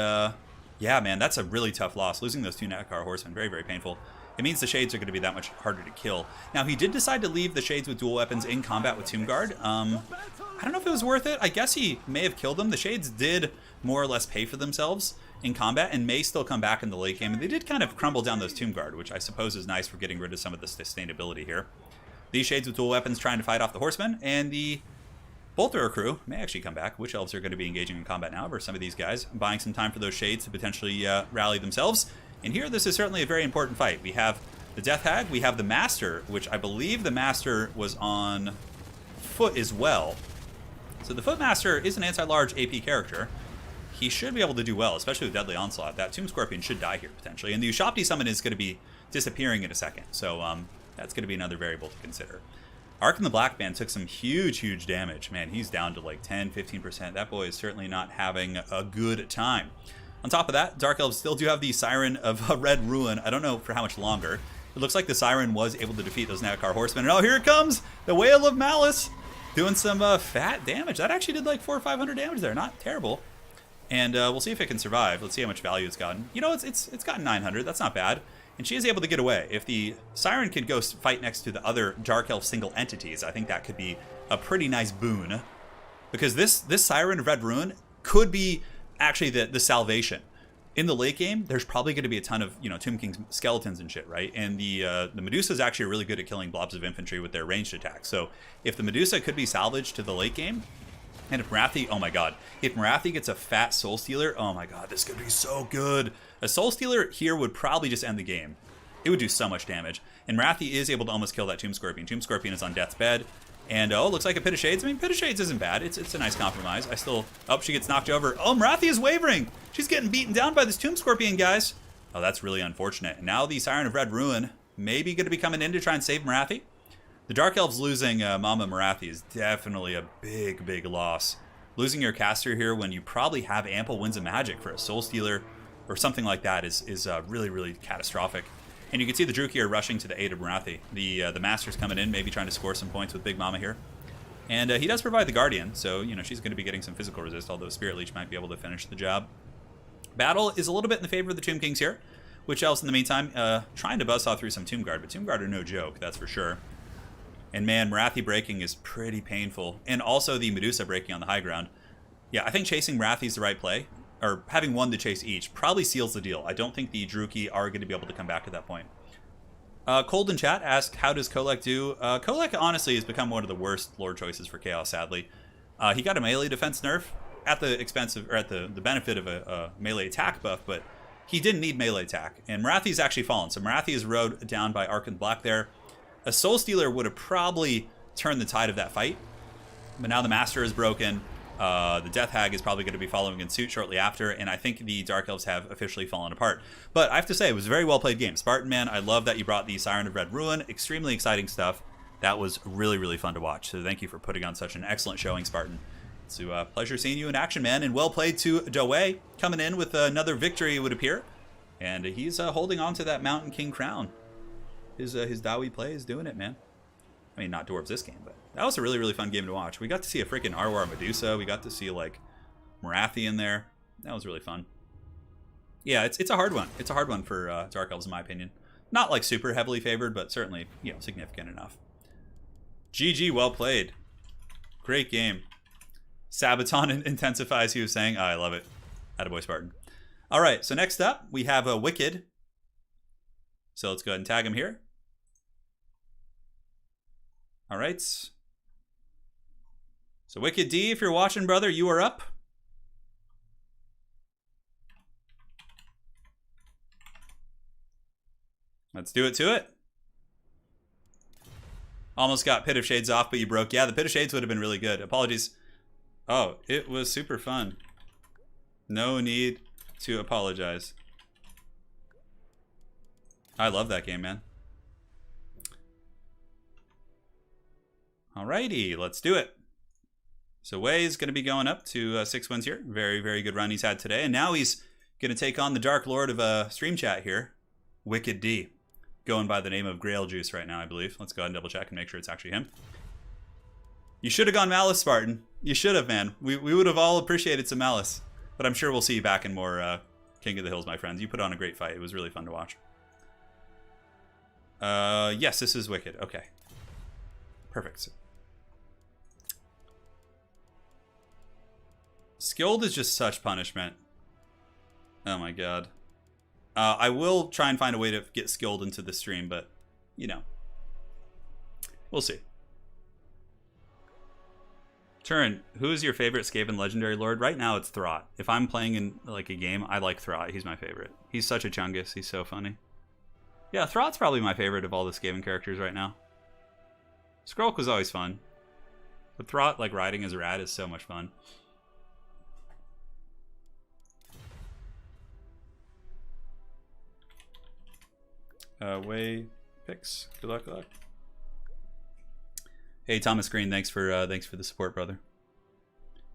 yeah, man, that's a really tough loss. Losing those 2 Nahakar Horsemen, very, very painful. It means the Shades are going to be that much harder to kill. Now, he did decide to leave the Shades with dual weapons in combat with Tomb Guard. I don't know if it was worth it. I guess he may have killed them. The Shades did more or less pay for themselves in combat and may still come back in the late game. And they did kind of crumble down those Tomb Guard, which I suppose is nice for getting rid of some of the sustainability here. These Shades with dual weapons trying to fight off the Horsemen, and the Bolt Thrower crew may actually come back. Witch Elves are going to be engaging in combat now, versus some of these guys, buying some time for those Shades to potentially rally themselves. And here, this is certainly a very important fight. We have the Death Hag, we have the Master, which I believe the Master was on foot as well. So the Foot Master is an anti-large AP character. He should be able to do well, especially with Deadly Onslaught. That Tomb Scorpion should die here, potentially. And the Ushabti summon is going to be disappearing in a second. So that's going to be another variable to consider. Ark in the Black Man took some huge, huge damage. Man, he's down to like 10, 15%. That boy is certainly not having a good time. On top of that, Dark Elves still do have the Siren of Red Ruin. I don't know for how much longer. It looks like the Siren was able to defeat those Nahakar Horsemen. And oh, here it comes! The Wail of Malice! Doing some fat damage. That actually did like 400 or 500 damage there. Not terrible. And we'll see if it can survive. Let's see how much value it's gotten. You know, it's gotten 900. That's not bad. And she is able to get away. If the Siren could go fight next to the other Dark Elf single entities, I think that could be a pretty nice boon. Because this Siren of Red Ruin could be actually the salvation. In the late game, there's probably going to be a ton of, you know, Tomb King's skeletons and shit, right? And the Medusa is actually really good at killing blobs of infantry with their ranged attacks. So if the Medusa could be salvaged to the late game, and if Morathi, oh my god, if Morathi gets a fat Soul Stealer, oh my god, this could be so good. A Soul Stealer here would probably just end the game. It would do so much damage. And Morathi is able to almost kill that Tomb Scorpion. Tomb Scorpion is on death's bed. And, oh, looks like a Pit of Shades. I mean, Pit of Shades isn't bad. It's a nice compromise. I still... Oh, she gets knocked over. Oh, Morathi is wavering. She's getting beaten down by this Tomb Scorpion, guys. Oh, that's really unfortunate. And now the Siren of Red Ruin maybe going to be coming in to try and save Morathi. The Dark Elves losing Mama Morathi is definitely a big, big loss. Losing your caster here when you probably have ample winds of magic for a Soul Stealer or something like that is really, really catastrophic. And you can see the Druki are rushing to the aid of Morathi. The Master's coming in, maybe trying to score some points with Big Mama here. And he does provide the Guardian, so, you know, she's going to be getting some physical resist, although Spirit Leech might be able to finish the job. Battle is a little bit in the favor of the Tomb Kings here. Witch Elves, in the meantime, trying to buzzsaw through some Tomb Guard, but Tomb Guard are no joke, that's for sure. And man, Morathi breaking is pretty painful. And also the Medusa breaking on the high ground. Yeah, I think chasing Morathi is the right play. Or having one to chase each probably seals the deal. I don't think the Druki are going to be able to come back at that point. Cold in chat asked, how does Kolek do? Kolek honestly has become one of the worst lord choices for Chaos, sadly. He got a melee defense nerf at the expense of, or at the benefit of a melee attack buff, but he didn't need melee attack. And Morathi's actually fallen. So Morathi is rode down by Ark in Black there. A Soul Stealer would have probably turned the tide of that fight. But now the Master is broken. The Death Hag is probably going to be following in suit shortly after, and I think the Dark Elves have officially fallen apart. But I have to say, it was a very well played game. Spartan, man, I love that you brought the Siren of Red Ruin. Extremely exciting stuff. That was really, really fun to watch. So thank you for putting on such an excellent showing, Spartan. It's a pleasure seeing you in action, man, and well played to Dawei, coming in with another victory, it would appear. And he's holding on to that Mountain King crown. His Dawi play is doing it, man. I mean, not Dwarves this game, but that was a really, really fun game to watch. We got to see a freaking Arwar Medusa. We got to see, like, Morathi in there. That was really fun. Yeah, it's a hard one. It's a hard one for Dark Elves, in my opinion. Not, like, super heavily favored, but certainly, you know, significant enough. GG, well played. Great game. Sabaton intensifies, he was saying. Oh, I love it. Attaboy Spartan. All right, so next up, we have a Wicked. So let's go ahead and tag him here. All right. So Wicked D, if you're watching, brother, you are up. Let's do it to it. Almost got Pit of Shades off, but you broke. Yeah, the Pit of Shades would have been really good. Apologies. Oh, it was super fun. No need to apologize. I love that game, man. Alrighty, let's do it. So Wei is going to be going up to 6 wins here. Very, very good run he's had today. And now he's going to take on the Dark Lord of Stream Chat here, Wicked D. Going by the name of Grail Juice right now, I believe. Let's go ahead and double check and make sure it's actually him. You should have gone Malice, Spartan. You should have, man. We would have all appreciated some Malice. But I'm sure we'll see you back in more King of the Hills, my friends. You put on a great fight. It was really fun to watch. Yes, this is Wicked. Okay. Perfect. Skilled is just such punishment. Oh my god. I will try and find a way to get Skilled into the stream, but, you know. We'll see. Turin, who is your favorite Skaven Legendary Lord? Right now it's Throt. If I'm playing in like a game, I like Throt. He's my favorite. He's such a chungus. He's so funny. Yeah, Throt's probably my favorite of all the Skaven characters right now. Skrulk was always fun. But Throt, like riding as a rat, is so much fun. Way picks. Good luck, good luck. Hey Thomas Green, thanks for the support, brother.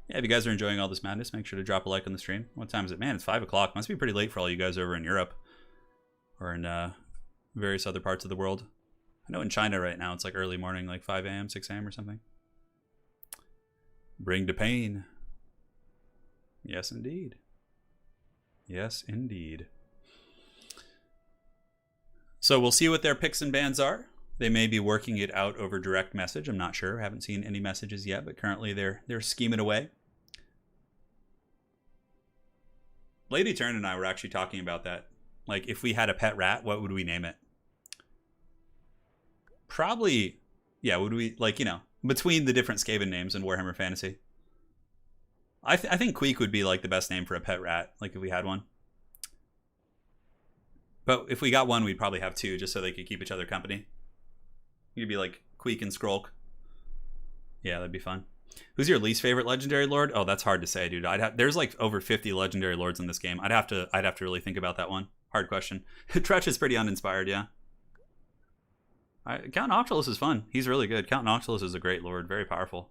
Yeah, if you guys are enjoying all this madness, make sure to drop a like on the stream. What time is it? Man, it's 5 o'clock. Must be pretty late for all you guys over in Europe or in various other parts of the world. I know in China right now it's like early morning, like 5 a.m., 6 a.m. or something. Bring the pain. Yes, indeed. Yes, indeed. So we'll see what their picks and bans are. They may be working it out over direct message. I'm not sure. I haven't seen any messages yet, but currently they're scheming away. Lady Turn and I were actually talking about that. Like, if we had a pet rat, what would we name it? Probably, yeah, would we, like, you know, between the different Skaven names in Warhammer Fantasy. I think Queek would be, like, the best name for a pet rat, like, if we had one. But if we got one, we'd probably have two, just so they could keep each other company. You'd be like Queek and Skrulk. Yeah, that'd be fun. Who's your least favorite legendary lord? Oh, that's hard to say, dude. There's like over 50 legendary lords in this game. I'd have to really think about that one. Hard question. Tretch is pretty uninspired, yeah. Count Noctilus is fun. He's really good. Count Noctilus is a great lord, very powerful.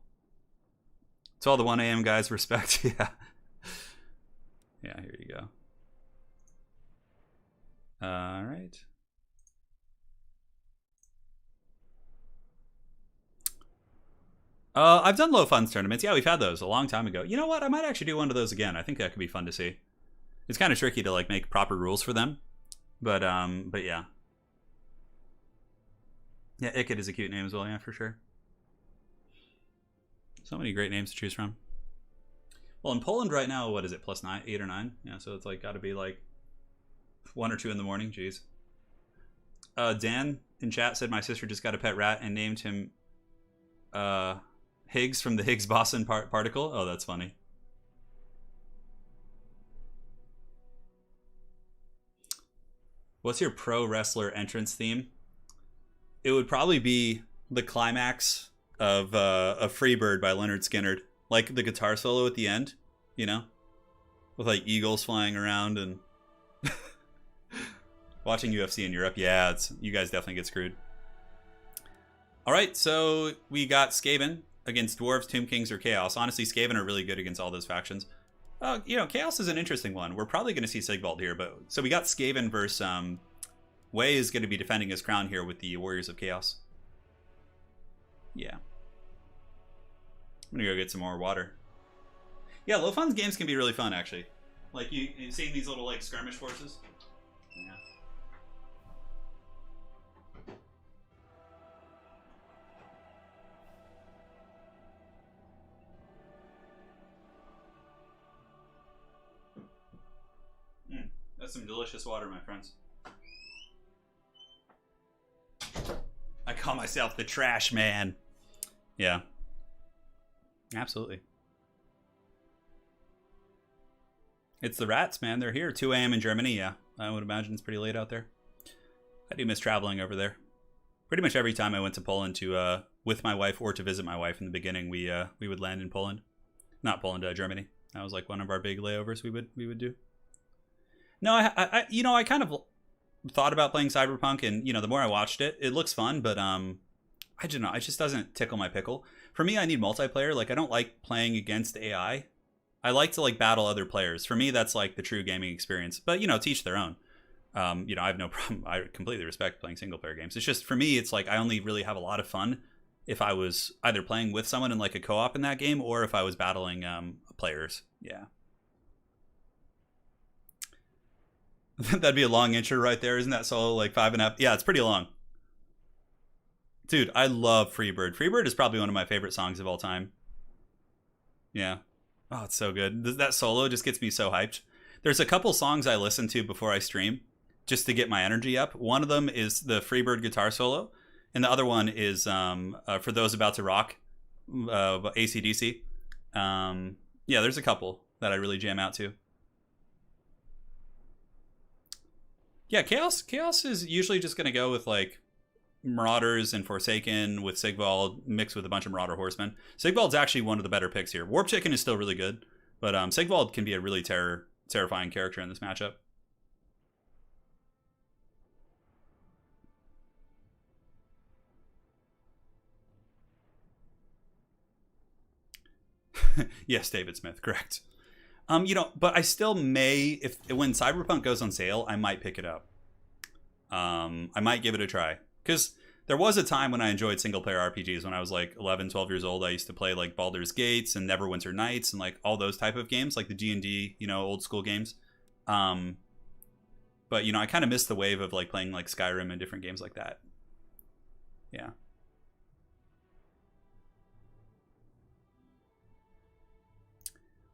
To all the 1 a.m. guys, respect. Yeah. Yeah, here you go. All right. I've done low funds tournaments. Yeah, we've had those a long time ago. You know what? I might actually do one of those again. I think that could be fun to see. It's kind of tricky to like make proper rules for them, but yeah. Yeah, Ikit is a cute name as well. Yeah, for sure. So many great names to choose from. Well, in Poland right now, what is it? Plus 9, 8 or 9? Yeah, so it's like got to be like 1 or 2 in the morning. Jeez. Dan in chat said my sister just got a pet rat and named him Higgs from the Higgs boson particle. Oh, that's funny. What's your pro wrestler entrance theme? It would probably be the climax of Freebird by Leonard Skinner, like the guitar solo at the end, you know, with like eagles flying around and watching UFC in Europe. Yeah, you guys definitely get screwed. All right, so we got Skaven against Dwarves, Tomb Kings, or Chaos. Honestly, Skaven are really good against all those factions. You know, Chaos is an interesting one. We're probably going to see Sigvald here, but so we got Skaven versus Wei is going to be defending his crown here with the Warriors of Chaos. Yeah. I'm going to go get some more water. Yeah, low funds games can be really fun, actually. Like, you seeing these little, like, skirmish forces? Yeah. That's some delicious water, my friends. I call myself the trash man. Yeah. Absolutely. It's the rats, man. They're here. 2 a.m. in Germany, yeah. I would imagine it's pretty late out there. I do miss traveling over there. Pretty much every time I went to Poland to with my wife or to visit my wife in the beginning, we would land in Poland. Not Poland, Germany. That was like one of our big layovers we would do. No, I kind of thought about playing Cyberpunk, and the more I watched it, it looks fun, but I don't know, it just doesn't tickle my pickle. For me, I need multiplayer. Like, I don't like playing against AI. I like to like battle other players. For me, that's like the true gaming experience. But to each their own. I have no problem. I completely respect playing single player games. It's just for me, it's like I only really have a lot of fun if I was either playing with someone in like a co-op in that game, or if I was battling players. Yeah. That'd be a long intro right there. Isn't that solo like 5.5? Yeah, it's pretty long. Dude, I love Freebird. Freebird is probably one of my favorite songs of all time. Yeah. Oh, it's so good. That solo just gets me so hyped. There's a couple songs I listen to before I stream just to get my energy up. One of them is the Freebird guitar solo, and the other one is For Those About to Rock, AC/DC. Yeah, there's a couple that I really jam out to. Yeah, Chaos is usually just going to go with like Marauders and Forsaken with Sigvald mixed with a bunch of Marauder Horsemen. Sigvald's actually one of the better picks here. Warp Chicken is still really good, but Sigvald can be a really terrifying character in this matchup. Yes, David Smith, correct. But I still may, if when Cyberpunk goes on sale, I might pick it up. I might give it a try. Because there was a time when I enjoyed single-player RPGs. When I was like 11, 12 years old, I used to play like Baldur's Gates and Neverwinter Nights and like all those type of games, like the D&D, old school games. But, I kind of missed the wave of like playing like Skyrim and different games like that. Yeah.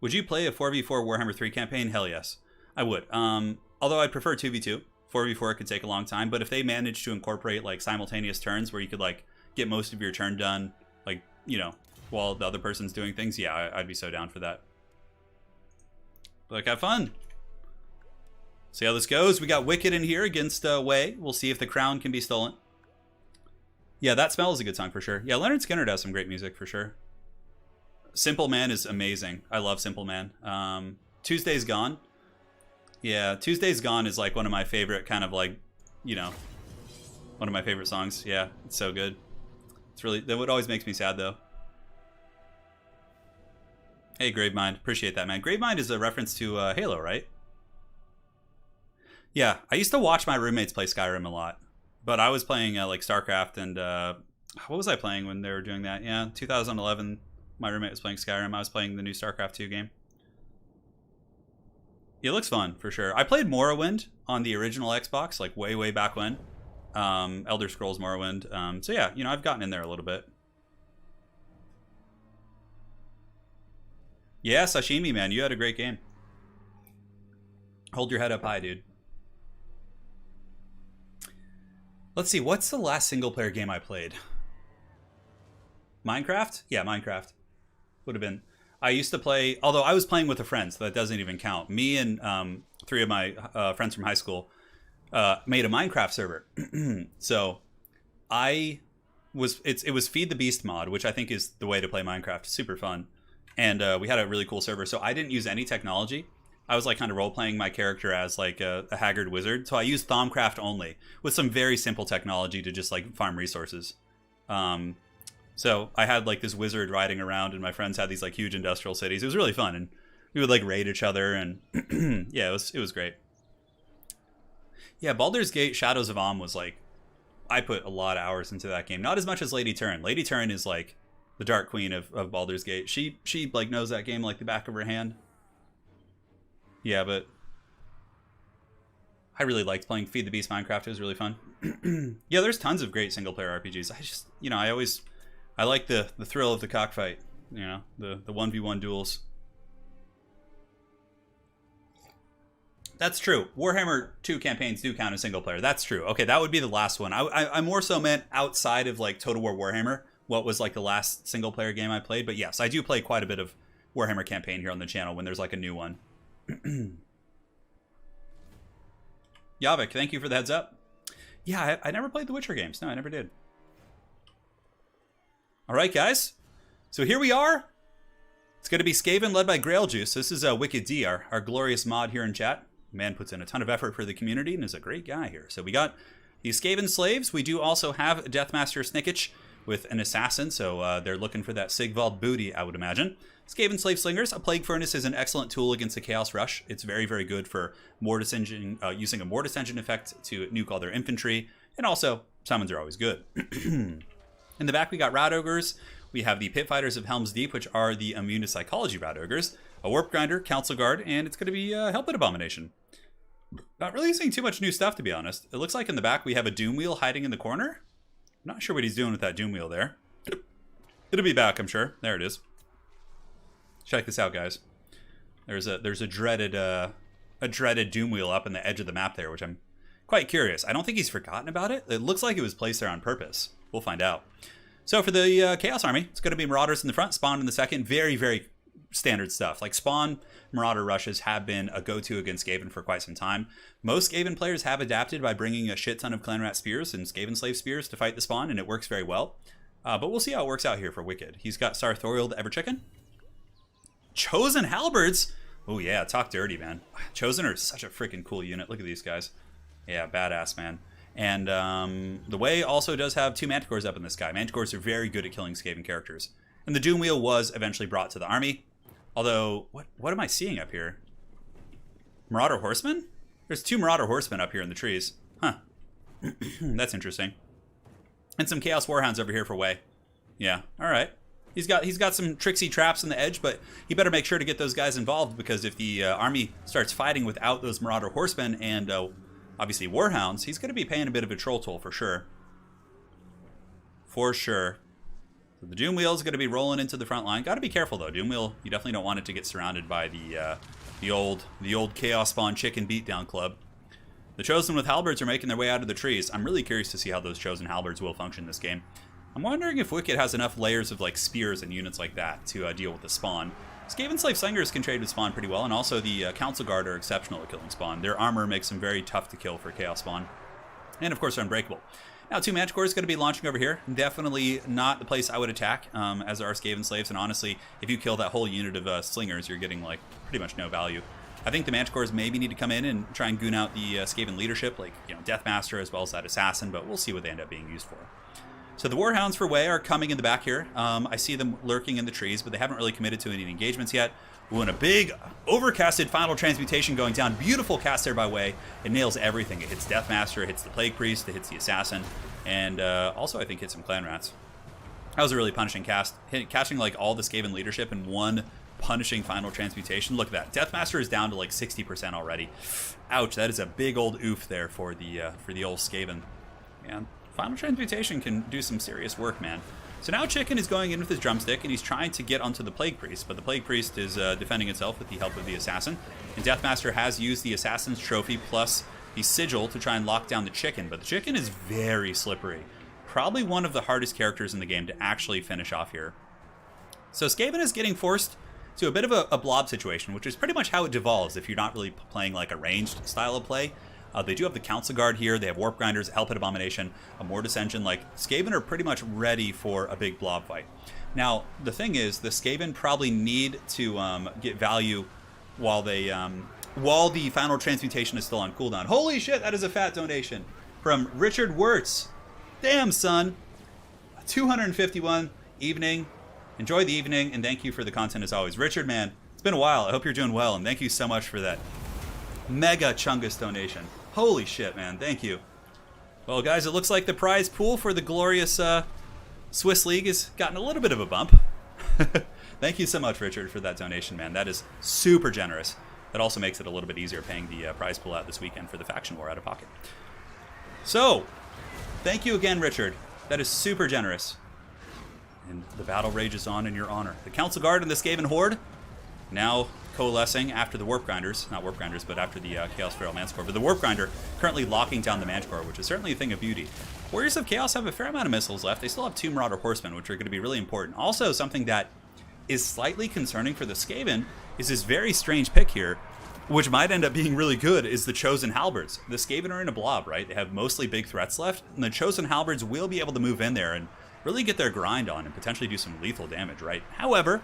Would you play a 4v4 Warhammer 3 campaign? Hell yes, I would. Although I'd prefer 2v2. 4v4 could take a long time, but if they managed to incorporate like simultaneous turns where you could like get most of your turn done, like, while the other person's doing things, yeah, I'd be so down for that. But like, have fun. See how this goes. We got Wicked in here against Way. We'll see if the crown can be stolen. Yeah, That Smell is a good song for sure. Yeah, Leonard Skinner does some great music for sure. Simple Man is amazing. I love Simple Man. Tuesday's Gone. Yeah, Tuesday's Gone is like one of my favorite kind of like, one of my favorite songs. Yeah, it's so good. It's really, that would always makes me sad though. Hey, Gravemind. Appreciate that, man. Gravemind is a reference to Halo, right? Yeah, I used to watch my roommates play Skyrim a lot. But I was playing like StarCraft and what was I playing when they were doing that? Yeah, 2011. My roommate was playing Skyrim. I was playing the new StarCraft 2 game. It looks fun, for sure. I played Morrowind on the original Xbox, like way back when. Elder Scrolls Morrowind. So yeah, I've gotten in there a little bit. Yeah, Sashimi, man. You had a great game. Hold your head up high, dude. Let's see, what's the last single-player game I played? Minecraft? Yeah, Minecraft. Would have been. I used to play, although I was playing with a friend, so that doesn't even count. Me and 3 of my friends from high school made a Minecraft server. So it was Feed the Beast mod, which I think is the way to play Minecraft. Super fun. And we had a really cool server. So I didn't use any technology. I was like kind of role-playing my character as like a haggard wizard. So I used Thaumcraft only with some very simple technology to just like farm resources. So I had like this wizard riding around and my friends had these like huge industrial cities. It was really fun and we would like raid each other and yeah, it was great. Yeah, Baldur's Gate Shadows of Amn was like, I put a lot of hours into that game. Not as much as Lady Turin. Lady Turin is like the Dark Queen of Baldur's Gate. She like knows that game like the back of her hand. Yeah, but I really liked playing Feed the Beast Minecraft. It was really fun. Yeah, there's tons of great single player RPGs. I just, I like the thrill of the cockfight, the 1v1 duels. That's true. Warhammer 2 campaigns do count as single player. That's true. Okay, that would be the last one. I more so meant outside of like Total War Warhammer, what was like the last single player game I played. But yes, I do play quite a bit of Warhammer campaign here on the channel when there's like a new one. Yavik, thank you for the heads up. Yeah, I never played the Witcher games. No, I never did. All right, guys. So here we are. It's going to be Skaven led by Grail Juice. This is Wicked D, our glorious mod here in chat. Man puts in a ton of effort for the community and is a great guy here. So we got these Skaven slaves. We do also have Deathmaster Snickich with an assassin. So they're looking for that Sigvald booty, I would imagine. Skaven Slave Slingers. A Plague Furnace is an excellent tool against the Chaos Rush. It's very, very good for Mortis Engine, using a Mortis Engine effect to nuke all their infantry. And also, summons are always good. In the back, we got Rat Ogres. We have the Pit Fighters of Helm's Deep, which are the immune to psychology Rat Ogres. A Warp Grinder, Council Guard, and it's going to be Helpet Abomination. Not really seeing too much new stuff, to be honest. It looks like in the back we have a Doom Wheel hiding in the corner. I'm not sure what he's doing with that Doom Wheel there. It'll be back, I'm sure. There it is. Check this out, guys. There's a dreaded Doom Wheel up in the edge of the map there, which I'm quite curious. I don't think he's forgotten about it. It looks like it was placed there on purpose. We'll find out. So for the Chaos Army, it's going to be Marauders in the front, Spawn in the second. Very, very standard stuff. Like Spawn, Marauder rushes have been a go-to against Skaven for quite some time. Most Skaven players have adapted by bringing a shit ton of Clan Rat Spears and Skaven Slave Spears to fight the Spawn, and it works very well. But we'll see how it works out here for Wicked. He's got Sartorial the Everchicken. Chosen Halberds. Oh yeah, talk dirty, man. Chosen are such a freaking cool unit. Look at these guys. Yeah, badass, man. And the Way also does have 2 Manticores up in this guy. Manticores are very good at killing Skaven characters. And the Doom Wheel was eventually brought to the army. Although, what am I seeing up here? Marauder Horsemen? There's 2 Marauder Horsemen up here in the trees. Huh. That's interesting. And some Chaos Warhounds over here for Way. Yeah, alright. He's got some tricksy traps on the edge, but he better make sure to get those guys involved, because if the army starts fighting without those Marauder Horsemen and obviously Warhounds, he's going to be paying a bit of a troll toll for sure. For sure. So the Doom Wheel is going to be rolling into the front line. Got to be careful though. Doom Wheel, you definitely don't want it to get surrounded by the old Chaos Spawn Chicken Beatdown Club. The Chosen with Halberds are making their way out of the trees. I'm really curious to see how those Chosen Halberds will function this game. I'm wondering if Wicked has enough layers of like spears and units like that to deal with the Spawn. Skaven Slave Slingers can trade with Spawn pretty well, and also the Council Guard are exceptional at killing Spawn. Their armor makes them very tough to kill for Chaos Spawn. And of course they're unbreakable. Now 2 Manticores is going to be launching over here. Definitely not the place I would attack, as are Skaven Slaves, and honestly, if you kill that whole unit of Slingers, you're getting like pretty much no value. I think the Manticores maybe need to come in and try and goon out the Skaven leadership, like, you know, Deathmaster as well as that Assassin, but we'll see what they end up being used for. So the Warhounds for Way are coming in the back here. I see them lurking in the trees, but they haven't really committed to any engagements yet. Ooh, and a big overcasted Final Transmutation going down. Beautiful cast there by Way. It nails everything. It hits Deathmaster, it hits the Plague Priest, it hits the Assassin, and also I think hits some Clan Rats. That was a really punishing cast. Catching like all the Skaven leadership in one punishing Final Transmutation. Look at that. Deathmaster is down to like 60% already. Ouch, that is a big old oof there for the old Skaven. Man, Final Transmutation can do some serious work, man. So now Chicken is going in with his drumstick, and he's trying to get onto the Plague Priest, but the Plague Priest is defending itself with the help of the Assassin. And Deathmaster has used the Assassin's Trophy plus the Sigil to try and lock down the Chicken, but the Chicken is very slippery. Probably one of the hardest characters in the game to actually finish off here. So Skaven is getting forced to a bit of a blob situation, which is pretty much how it devolves if you're not really playing like a ranged style of play. They do have the Council Guard here. They have Warp Grinders, Helpet Abomination, a Mortis Engine. Like, Skaven are pretty much ready for a big blob fight. Now, the thing is, the Skaven probably need to get value while the Final Transmutation is still on cooldown. Holy shit, that is a fat donation from Richard Wirtz. Damn, son. 251 evening. Enjoy the evening, and thank you for the content as always. Richard, man, it's been a while. I hope you're doing well, and thank you so much for that mega Chungus donation. Holy shit, man. Thank you. Well, guys, it looks like the prize pool for the glorious Swiss League has gotten a little bit of a bump. Thank you so much, Richard, for that donation, man. That is super generous. That also makes it a little bit easier paying the prize pool out this weekend for the faction war out of pocket. So, thank you again, Richard. That is super generous. And the battle rages on in your honor. The Council Guard and the Skaven Horde. Now coalescing after the Warp Grinders, not Warp Grinders, but after the Chaos Feral Manticore. But the Warp Grinder currently locking down the Manticore, which is certainly a thing of beauty. Warriors of Chaos have a fair amount of missiles left. They still have 2 Marauder Horsemen, which are going to be really important. Also, something that is slightly concerning for the Skaven is this very strange pick here, which might end up being really good, is the Chosen Halberds. The Skaven are in a blob, right? They have mostly big threats left, and the Chosen Halberds will be able to move in there and really get their grind on and potentially do some lethal damage, right? However,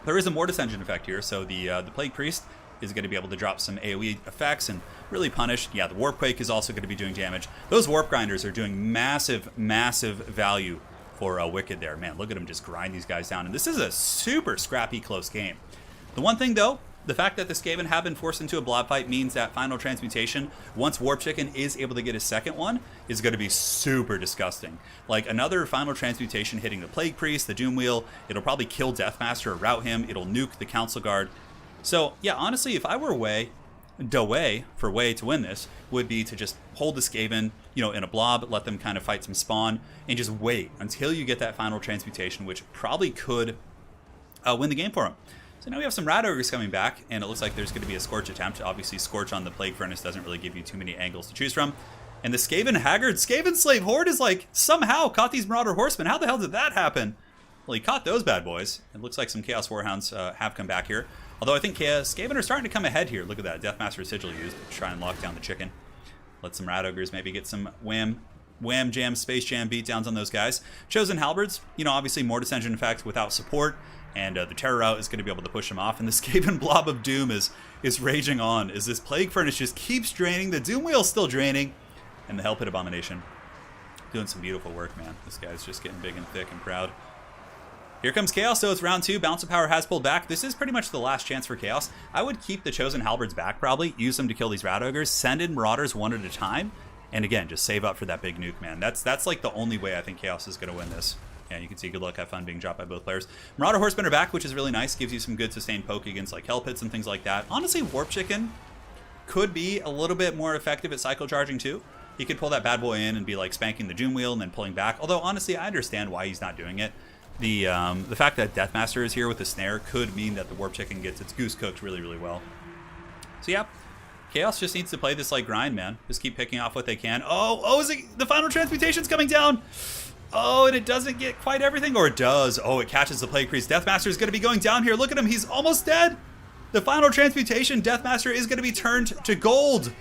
there is a Mortis Engine effect here, so the Plague Priest is going to be able to drop some AoE effects and really punish. Yeah, the Warpquake is also going to be doing damage. Those Warp Grinders are doing massive, massive value for Wicked there. Man, look at him just grind these guys down. And this is a super scrappy, close game. The one thing, though, the fact that the Skaven have been forced into a blob fight means that Final Transmutation, once Warp Chicken is able to get his second one, is going to be super disgusting. Like, another Final Transmutation hitting the Plague Priest, the Doom Wheel, it'll probably kill Deathmaster or rout him, it'll nuke the Council Guard. So, yeah, honestly, if I were Way to win this would be to just hold the Skaven, you know, in a blob, let them kind of fight some spawn, and just wait until you get that Final Transmutation, which probably could win the game for him. So now we have some Rat Ogres coming back, and it looks like there's going to be a Scorch attempt. Obviously, Scorch on the Plague Furnace doesn't really give you too many angles to choose from. And the Skaven Haggard, Skaven Slave Horde is like, somehow caught these Marauder Horsemen. How the hell did that happen? Well, he caught those bad boys. It looks like some Chaos Warhounds have come back here. Although I think Skaven are starting to come ahead here. Look at that, Deathmaster Sigil used to try and lock down the chicken. Let some Rat Ogres maybe get some wham jam, space jam beatdowns on those guys. Chosen Halberds, you know, obviously Mortis Engine effect without support. And the Terror Route is going to be able to push him off. And the Skaven Blob of Doom is raging on as this Plague Furnace just keeps draining. The Doom Wheel's still draining. And the Hell Pit Abomination doing some beautiful work, man. This guy's just getting big and thick and proud. Here comes Chaos, so it's round 2. Bounce of Power has pulled back. This is pretty much the last chance for Chaos. I would keep the Chosen Halberds back, probably. Use them to kill these Rat Ogres. Send in Marauders one at a time. And again, just save up for that big nuke, man. That's like the only way I think Chaos is going to win this. Yeah, you can see good luck, have fun being dropped by both players. Marauder Horsemen are back, which is really nice. Gives you some good sustained poke against like Hell Pits and things like that. Honestly, Warp Chicken could be a little bit more effective at cycle charging too. He could pull that bad boy in and be like spanking the Doom Wheel and then pulling back. Although honestly, I understand why he's not doing it. The fact that Deathmaster is here with the snare could mean that the Warp Chicken gets its goose cooked really, really well. So yeah, Chaos just needs to play this like grind, man. Just keep picking off what they can. Oh, is it the Final Transmutation's coming down? Oh, and it doesn't get quite everything, or it does. Oh, it catches the Plague Priest. Deathmaster is going to be going down here. Look at him, he's almost dead. The Final Transmutation, Deathmaster is going to be turned to gold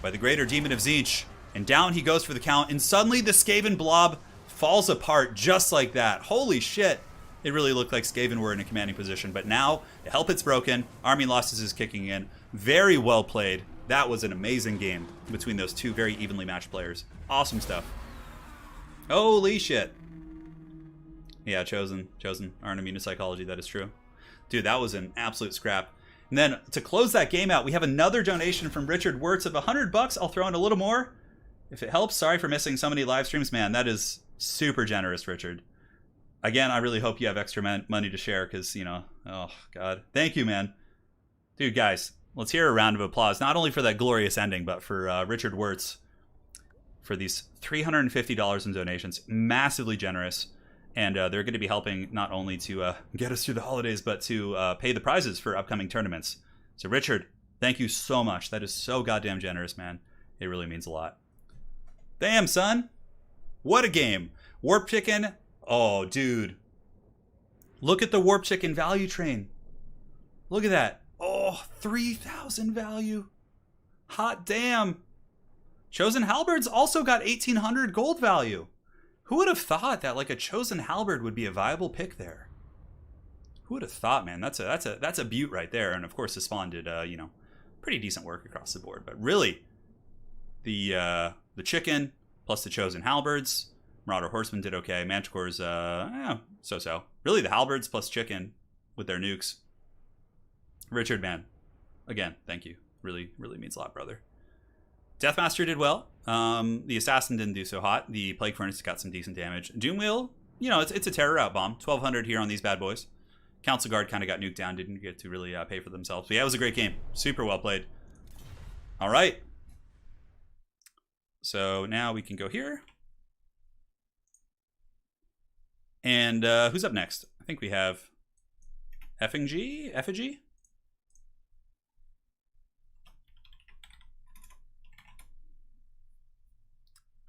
by the Greater Demon of Tzeentch. And down he goes for the count, and suddenly the Skaven Blob falls apart just like that. Holy shit. It really looked like Skaven were in a commanding position, but now the Hell Pit's broken. Army Losses is kicking in. Very well played. That was an amazing game between those two very evenly matched players. Awesome stuff. Holy shit. Yeah, Chosen aren't immune to psychology, that is true. Dude, that was an absolute scrap. And then to close that game out, we have another donation from Richard Wirtz of $100. I'll throw in a little more if it helps. Sorry for missing so many live streams, man. That is super generous, Richard. Again, I really hope you have extra money to share because, you know, oh, God. Thank you, man. Dude, guys, let's hear a round of applause, not only for that glorious ending, but for Richard Wirtz for these $350 in donations. Massively generous. And they're going to be helping not only to get us through the holidays, but to pay the prizes for upcoming tournaments. So, Richard, thank you so much. That is so goddamn generous, man. It really means a lot. Damn, son. What a game. Warp Chicken. Oh, dude. Look at the Warp Chicken value train. Look at that. Oh, 3,000 value. Hot damn. Chosen Halberds also got 1,800 gold value. Who would have thought that like a Chosen Halberd would be a viable pick there? Who would have thought, man? That's a beaut right there. And of course, the spawn did you know, pretty decent work across the board. But really, the chicken plus the Chosen Halberds, Marauder Horsemen did okay. Manticores, so-so. Really, the Halberds plus chicken with their nukes. Richard, man, again, thank you. Really, really means a lot, brother. Deathmaster did well. The Assassin didn't do so hot. The Plague Furnace got some decent damage. Doom Wheel, you know, it's a terror route bomb. 1,200 here on these bad boys. Council Guard kind of got nuked down. Didn't get to really pay for themselves. But yeah, it was a great game. Super well played. All right. So now we can go here. And who's up next? I think we have Effigy?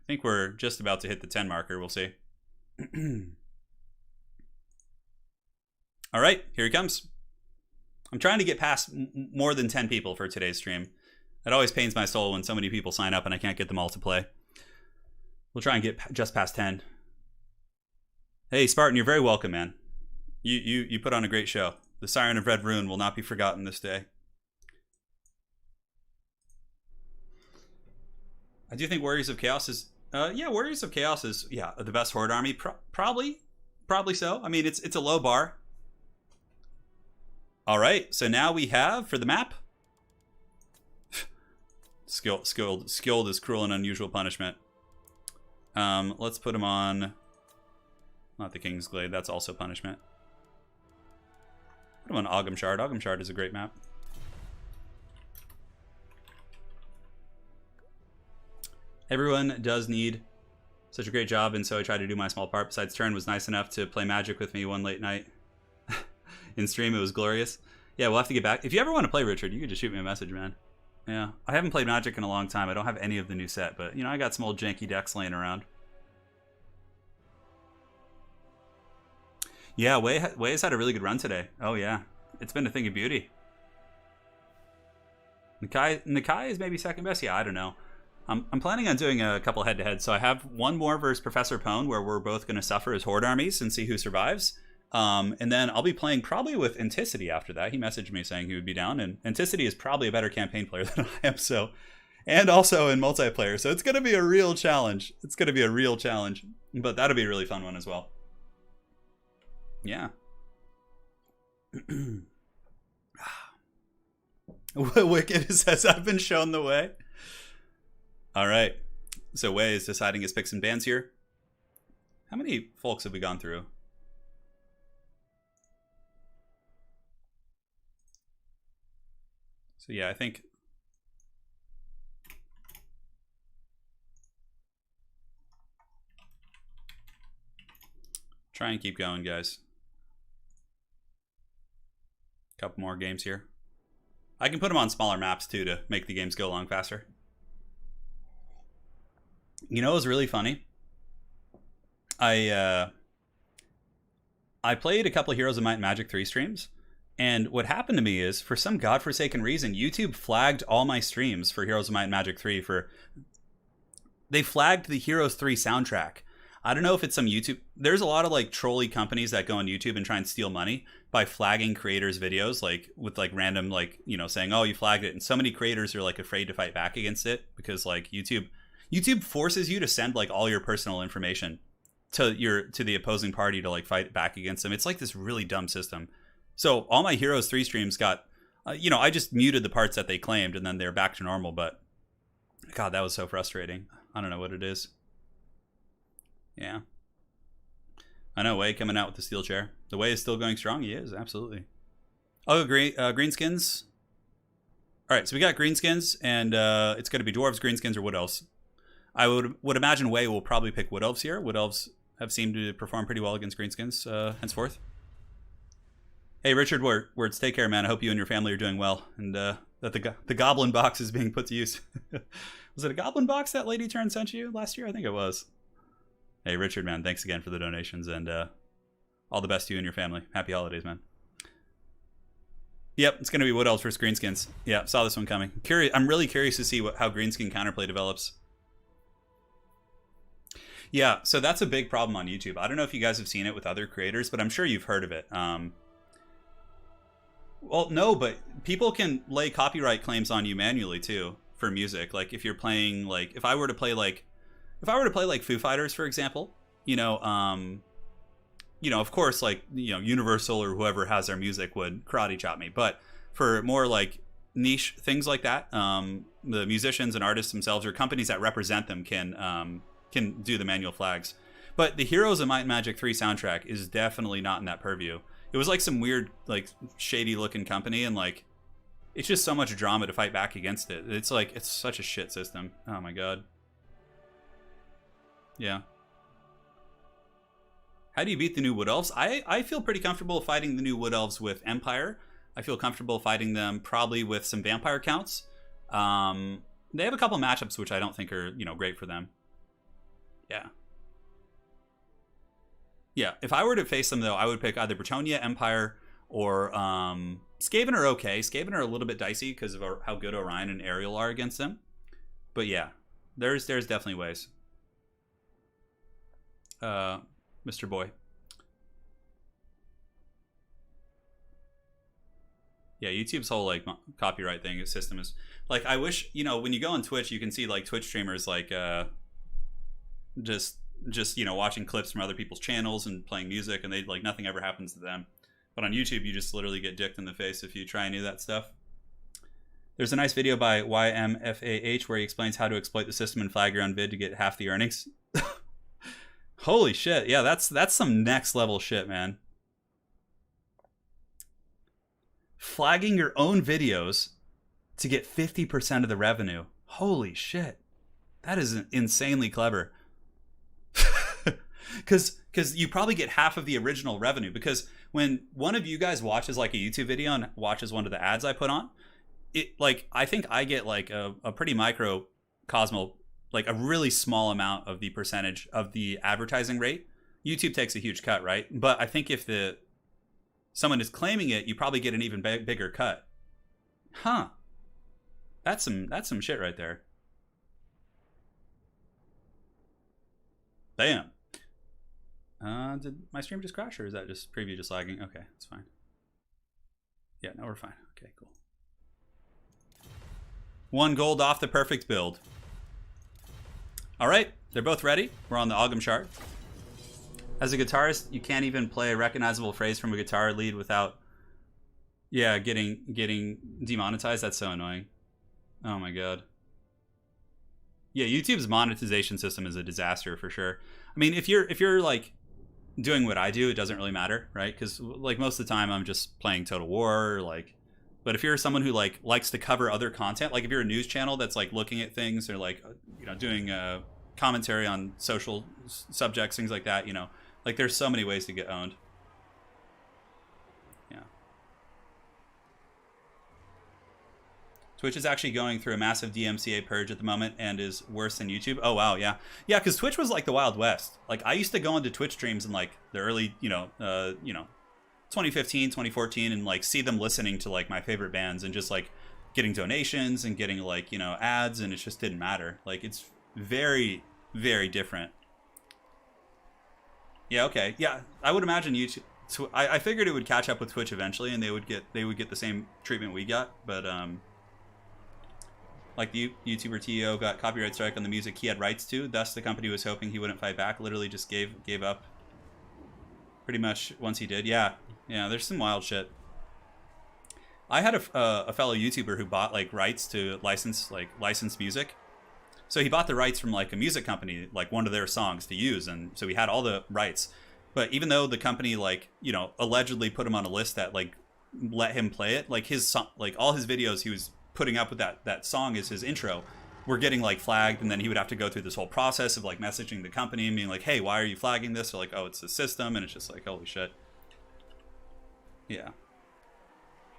think we're just about to hit the 10 marker. We'll see. All right, here he comes. I'm trying to get past more than 10 people for today's stream. It always pains my soul when so many people sign up and I can't get them all to play. We'll try and get just past 10. Hey, Spartan, you're very welcome, man. You put on a great show. The Siren of Red Rune will not be forgotten this day. I do think Warriors of Chaos is... yeah, Warriors of Chaos is, yeah, the best Horde army. Probably so. I mean, it's a low bar. All right, so now we have, for the map... Skilled is cruel and unusual punishment. Let's put him on... Not the King's Glade, that's also punishment. Put him on Oghamshard. Oghamshard is a great map. Everyone does need such a great job, and so I tried to do my small part. Besides, Turin was nice enough to play Magic with me one late night. In stream, it was glorious. Yeah, we'll have to get back. If you ever want to play, Richard, you could just shoot me a message, man. Yeah, I haven't played Magic in a long time. I don't have any of the new set, but, you know, I got some old janky decks laying around. Yeah, Wei has had a really good run today. Oh, yeah. It's been a thing of beauty. Nakai is maybe second best? Yeah, I don't know. I'm planning on doing a couple head-to-heads. So I have one more versus Professor Pone where we're both going to suffer as Horde armies and see who survives. And then I'll be playing probably with Anticity after that. He messaged me saying he would be down. And Anticity is probably a better campaign player than I am. So, and also in multiplayer. So it's going to be a real challenge. It's going to be a real challenge. But that'll be a really fun one as well. Yeah. Wicked says, I've been shown the way. All right. So Wei is deciding his picks and bans here. How many folks have we gone through? So yeah, I think... Try and keep going, guys. Couple more games here. I can put them on smaller maps too to make the games go along faster. You know, it was really funny. I played a couple of Heroes of Might and Magic 3 streams, and what happened to me is, for some godforsaken reason, YouTube flagged all my streams for Heroes of Might and Magic 3 for... They flagged the Heroes 3 soundtrack. I don't know if it's some YouTube... There's a lot of like trolly companies that go on YouTube and try and steal money by flagging creators' videos, like with like random, like, you know, saying, oh, you flagged it. And so many creators are like afraid to fight back against it because like YouTube forces you to send like all your personal information to the opposing party to like fight back against them. It's like this really dumb system. So all my Heroes 3 streams got, you know, I just muted the parts that they claimed and then they're back to normal. But God, that was so frustrating. I don't know what it is. Yeah. I know, Wei coming out with the steel chair. The Wei is still going strong. He is, absolutely. Oh, greenskins. All right, so we got greenskins, and it's going to be Dwarves, greenskins, or Wood Elves. I would imagine Wei will probably pick Wood Elves here. Wood Elves have seemed to perform pretty well against greenskins henceforth. Hey, Richard Words, take care, man. I hope you and your family are doing well, and that the Goblin box is being put to use. Was it a Goblin box that Lady Turn sent you last year? I think it was. Hey, Richard, man, thanks again for the donations, and all the best to you and your family. Happy holidays, man. Yep, it's going to be Wood Elves versus greenskins. Yeah, saw this one coming. I'm really curious to see how greenskin counterplay develops. Yeah, so that's a big problem on YouTube. I don't know if you guys have seen it with other creators, but I'm sure you've heard of it. Well, no, but people can lay copyright claims on you manually, too, for music. Like, if you're playing, like, if I were to play, like, Foo Fighters, for example, you know, of course, like, you know, Universal or whoever has their music would karate chop me. But for more like niche things like that, the musicians and artists themselves or companies that represent them can do the manual flags. But the Heroes of Might and Magic 3 soundtrack is definitely not in that purview. It was like some weird, like, shady looking company, and like, it's just so much drama to fight back against it. It's like, it's such a shit system. Oh my god. Yeah. How do you beat the new Wood Elves? I feel pretty comfortable fighting the new Wood Elves with Empire. I feel comfortable fighting them probably with some Vampire counts. They have a couple matchups which I don't think are, you know, great for them. Yeah. Yeah, if I were to face them, though, I would pick either Bretonnia, Empire, or Skaven are okay. Skaven are a little bit dicey because of how good Orion and Ariel are against them. But yeah, there's definitely ways. Mr. Boy. Yeah, YouTube's whole like copyright thing system is like, I wish, you know, when you go on Twitch, you can see like Twitch streamers like just you know, watching clips from other people's channels and playing music, and they like nothing ever happens to them. But on YouTube, you just literally get dicked in the face if you try any of that stuff. There's a nice video by YMFAH where he explains how to exploit the system and flag your own vid to get half the earnings. Holy shit. Yeah, that's some next level shit, man. Flagging your own videos to get 50% of the revenue. Holy shit. That is insanely clever. Because you probably get half of the original revenue. Because when one of you guys watches like a YouTube video and watches one of the ads I put on, it like I think I get like a pretty microcosmal, like a really small amount of the percentage of the advertising rate. YouTube takes a huge cut, right? But I think if someone is claiming it, you probably get an even bigger cut. Huh. That's some shit right there. Bam. Did my stream just crash, or is that just preview just lagging? Okay, it's fine. Yeah, no, we're fine. Okay, cool. 1 gold off the perfect build. All right, they're both ready. We're on the Ogam chart. As a guitarist, you can't even play a recognizable phrase from a guitar lead without, yeah, getting demonetized. That's so annoying. Oh my god. Yeah, YouTube's monetization system is a disaster for sure. I mean, if you're like doing what I do, it doesn't really matter, right? Because like most of the time I'm just playing Total War, or like. But if you're someone who like likes to cover other content, like if you're a news channel that's like looking at things, or like, you know, doing commentary on social subjects, things like that, you know, like there's so many ways to get owned. Yeah. Twitch is actually going through a massive DMCA purge at the moment and is worse than YouTube. Oh wow, yeah, yeah, because Twitch was like the Wild West. Like I used to go into Twitch streams in like the early, 2015, 2014, and like see them listening to like my favorite bands and just like getting donations and getting like, you know, ads, and it just didn't matter. Like it's very, very different. Yeah, okay. Yeah, I would imagine YouTube. I figured it would catch up with Twitch eventually, and they would get the same treatment we got. But like the YouTuber TEO got copyright strike on the music he had rights to. Thus, the company was hoping he wouldn't fight back. Literally, just gave up. Pretty much once he did. Yeah, yeah. There's some wild shit. I had a fellow YouTuber who bought like rights to licensed music. So he bought the rights from like a music company, like one of their songs to use, and so he had all the rights. But even though the company like, you know, allegedly put him on a list that like let him play it, like his song, like all his videos he was putting up with that song as his intro were getting like flagged, and then he would have to go through this whole process of like messaging the company and being like, hey, why are you flagging this? Or like, oh, it's the system, and it's just like, holy shit. Yeah.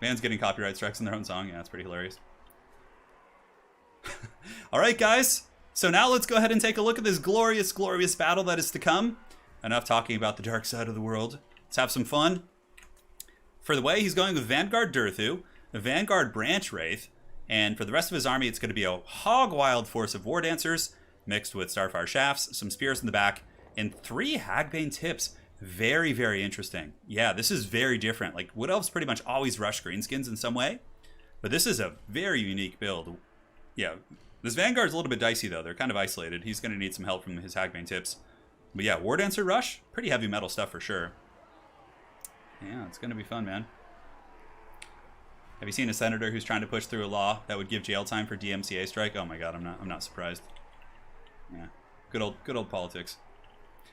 Bands getting copyright strikes on their own song. Yeah, it's pretty hilarious. All right, guys. So now let's go ahead and take a look at this glorious, glorious battle that is to come. Enough talking about the dark side of the world. Let's have some fun. For the way, he's going with Vanguard Durthu, a Vanguard Branch Wraith, and for the rest of his army, it's going to be a hog-wild force of War Dancers, mixed with Starfire Shafts, some Spears in the back, and 3 Hagbane Tips. Very, very interesting. Yeah, this is very different. Like, Wood Elves pretty much always rush greenskins in some way, but this is a very unique build. Yeah, this Vanguard's a little bit dicey, though. They're kind of isolated. He's going to need some help from his Hagbane Tips. But yeah, War Dancer Rush, pretty heavy metal stuff for sure. Yeah, it's going to be fun, man. Have you seen a senator who's trying to push through a law that would give jail time for DMCA strike? Oh my god, I'm not surprised. Yeah, good old politics.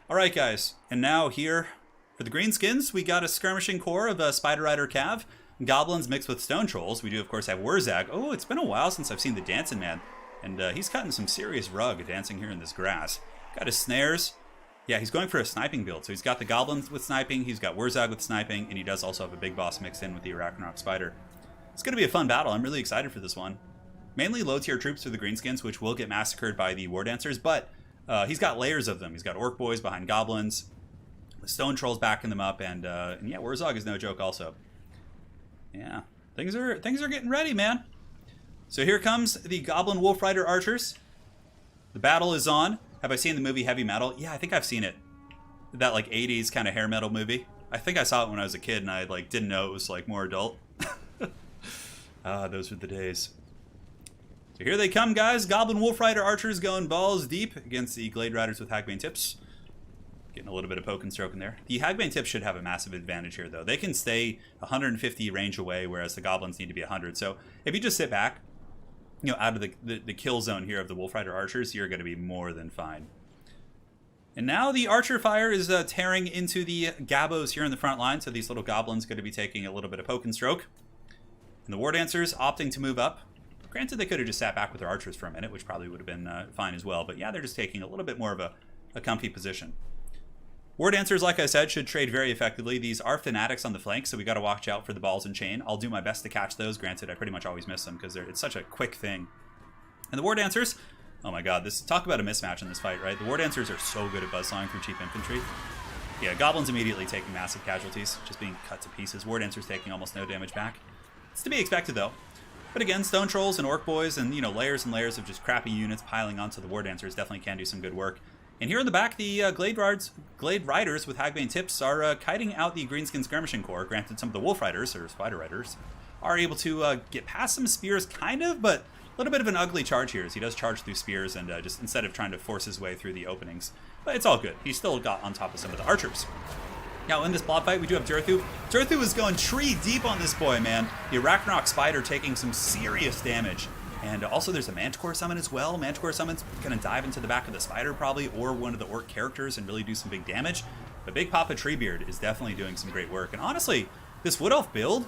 All right, guys, and now here for the greenskins, we got a skirmishing corps of Spider Rider Cav, goblins mixed with stone trolls. We do, of course, have Wurzag. Oh, it's been a while since I've seen the Dancing Man, and he's cutting some serious rug dancing here in this grass. Got his snares. Yeah, he's going for a sniping build. So he's got the goblins with sniping, he's got Wurzag with sniping, and he does also have a big boss mixed in with the Arachnarok Spider. It's going to be a fun battle. I'm really excited for this one. Mainly low-tier troops for the greenskins, which will get massacred by the War Dancers, but He's got layers of them. He's got orc boys behind goblins, the stone trolls backing them up, and yeah, Wurzog is no joke also. Yeah, things are getting ready, man. So here comes the Goblin Wolf Rider archers. The battle is on. Have I seen the movie Heavy Metal? Yeah, I think I've seen it. That like 80s kind of hair metal movie. I think I saw it when I was a kid and I like didn't know it was like more adult. Those were the days. So here they come, guys. Goblin Wolf Rider archers going balls deep against the Glade Riders with Hagbane tips. Getting a little bit of poke and stroke in there. The Hagbane tips should have a massive advantage here, though. They can stay 150 range away, whereas the goblins need to be 100. So if you just sit back, you know, out of the kill zone here of the Wolf Rider archers, you're going to be more than fine. And now the archer fire is tearing into the Gabos here in the front line, so these little goblins going to be taking a little bit of poke and stroke. And the War Dancers opting to move up. Granted, they could have just sat back with their archers for a minute, which probably would have been fine as well. But yeah, they're just taking a little bit more of a comfy position. War Dancers, like I said, should trade very effectively. These are fanatics on the flank, so we got to watch out for the balls and chain. I'll do my best to catch those. Granted, I pretty much always miss them because it's such a quick thing. And the War Dancers, oh my god, talk about a mismatch in this fight, right? The War Dancers are so good at buzzsawing through cheap infantry. Yeah, goblins immediately taking massive casualties, just being cut to pieces. War Dancers taking almost no damage back. It's to be expected, though. But again, Stone Trolls and Orc Boys and, you know, layers and layers of just crappy units piling onto the War Dancers definitely can do some good work. And here in the back, the Glade Riders with Hagbane tips are kiting out the Greenskin Skirmishing Corps. Granted, some of the Wolf Riders, or Spider Riders, are able to get past some spears, kind of, but a little bit of an ugly charge here, as he does charge through spears and just instead of trying to force his way through the openings. But it's all good. He still got on top of some of the archers. Now, in this blob fight, we do have Durthu. Durthu is going tree deep on this boy, man. The Arachnarok Spider taking some serious damage. And also there's a Manticore summon as well. Manticore summon's going to dive into the back of the Spider probably, or one of the Orc characters and really do some big damage. But Big Papa Treebeard is definitely doing some great work. And honestly, this Wood Elf build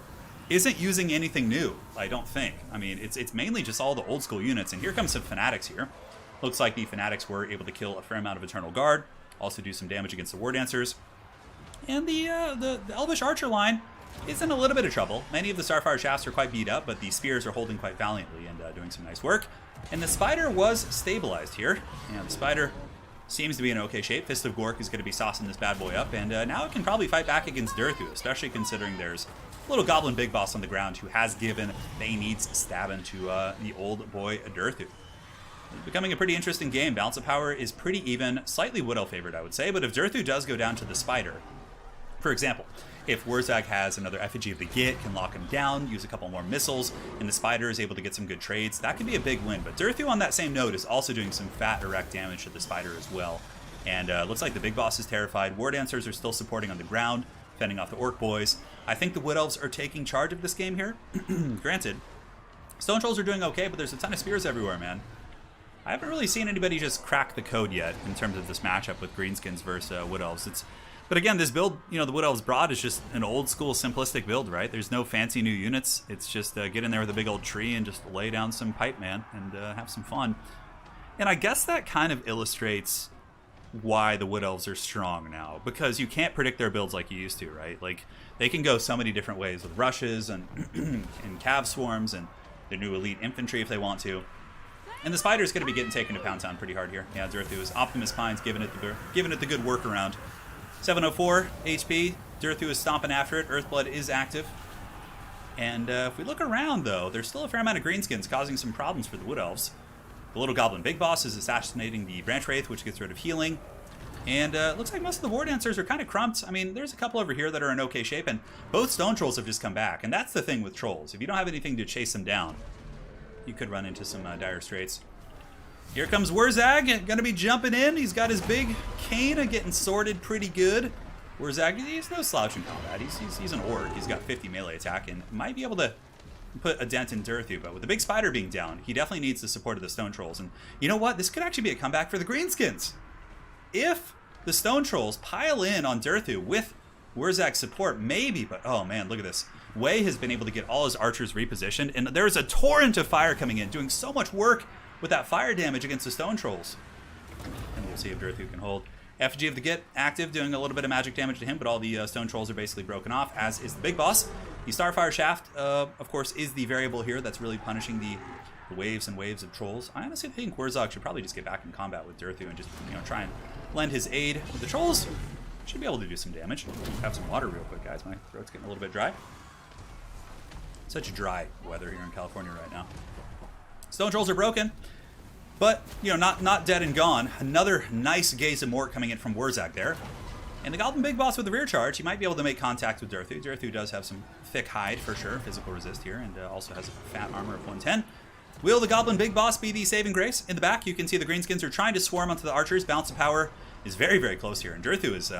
isn't using anything new, I don't think. I mean, it's mainly just all the old school units. And here comes some Fanatics here. Looks like the Fanatics were able to kill a fair amount of Eternal Guard. Also do some damage against the War Dancers. And the Elvish Archer line is in a little bit of trouble. Many of the Starfire shafts are quite beat up, but the spears are holding quite valiantly and doing some nice work. And the Spider was stabilized here. And the Spider seems to be in okay shape. Fist of Gork is going to be saucing this bad boy up, and now it can probably fight back against Durthu, especially considering there's a little Goblin Big Boss on the ground who has given Needs stabbing to the old boy Durthu. It's becoming a pretty interesting game. Balance of power is pretty even, slightly Wood Elf favored, I would say, but if Durthu does go down to the Spider, for example, if Wurzag has another Effigy of the Git, can lock him down, use a couple more missiles, and the Spider is able to get some good trades, that could be a big win. But Durthu on that same note is also doing some fat direct damage to the Spider as well. And looks like the Big Boss is terrified. War Dancers are still supporting on the ground, fending off the Orc Boys. I think the Wood Elves are taking charge of this game here. Granted, Stone Trolls are doing okay, but there's a ton of spears everywhere, man. I haven't really seen anybody just crack the code yet in terms of this matchup with Greenskins versus Wood Elves. But again, this build, you know, the Wood Elves Broad is just an old school simplistic build, right? There's no fancy new units. It's just get in there with a big old tree and just lay down some pipe, man, and have some fun. And I guess that kind of illustrates why the Wood Elves are strong now, because you can't predict their builds like you used to, right? Like, they can go so many different ways with rushes and, and cav swarms and their new elite infantry if they want to. And the Spider's going to be getting taken to Pound Town pretty hard here. Yeah, Durthu is Optimus Pine's giving it the good workaround. 704 HP. Durthu is stomping after it. Earthblood is active. And if we look around, though, there's still a fair amount of greenskins causing some problems for the Wood Elves. The Little Goblin Big Boss is assassinating the Branch Wraith, which gets rid of healing. And it looks like most of the War Dancers are kind of crumped. I mean, there's a couple over here that are in okay shape, and both Stone Trolls have just come back. And that's the thing with Trolls. If you don't have anything to chase them down, you could run into some dire straits. Here comes Wurzag, gonna be jumping in. He's got his big cane getting sorted pretty good. Wurzag, he's no slouch in combat. He's an orc. He's got 50 melee attack and might be able to put a dent in Durthu. But with the big Spider being down, he definitely needs the support of the Stone Trolls. And you know what? This could actually be a comeback for the Greenskins. If the Stone Trolls pile in on Durthu with Wurzag's support, maybe. But oh man, look at this. Wei has been able to get all his archers repositioned, and there's a torrent of fire coming in, doing so much work with that fire damage against the Stone Trolls. And we'll see if Durthu can hold. Effigy of the Git active, doing a little bit of magic damage to him, but all the Stone Trolls are basically broken off, as is the Big Boss. The Starfire Shaft, of course, is the variable here that's really punishing the the waves and waves of trolls. I honestly think Warzog should probably just get back in combat with Durthu and just, you know, try and lend his aid. The trolls should be able to do some damage. Have some water real quick, guys. My throat's getting a little bit dry. Such dry weather here in California right now. Stone trolls are broken, but, you know, not dead and gone. Another nice gaze of Mort coming in from Warzog there. And the Goblin Big Boss with the rear charge, he might be able to make contact with Durthu. Durthu does have some thick hide for sure, physical resist here, and also has a fat armor of 110. Will the Goblin Big Boss be the saving grace? In the back, you can see the Greenskins are trying to swarm onto the archers. Balance of power is very, very close here, and Durthu is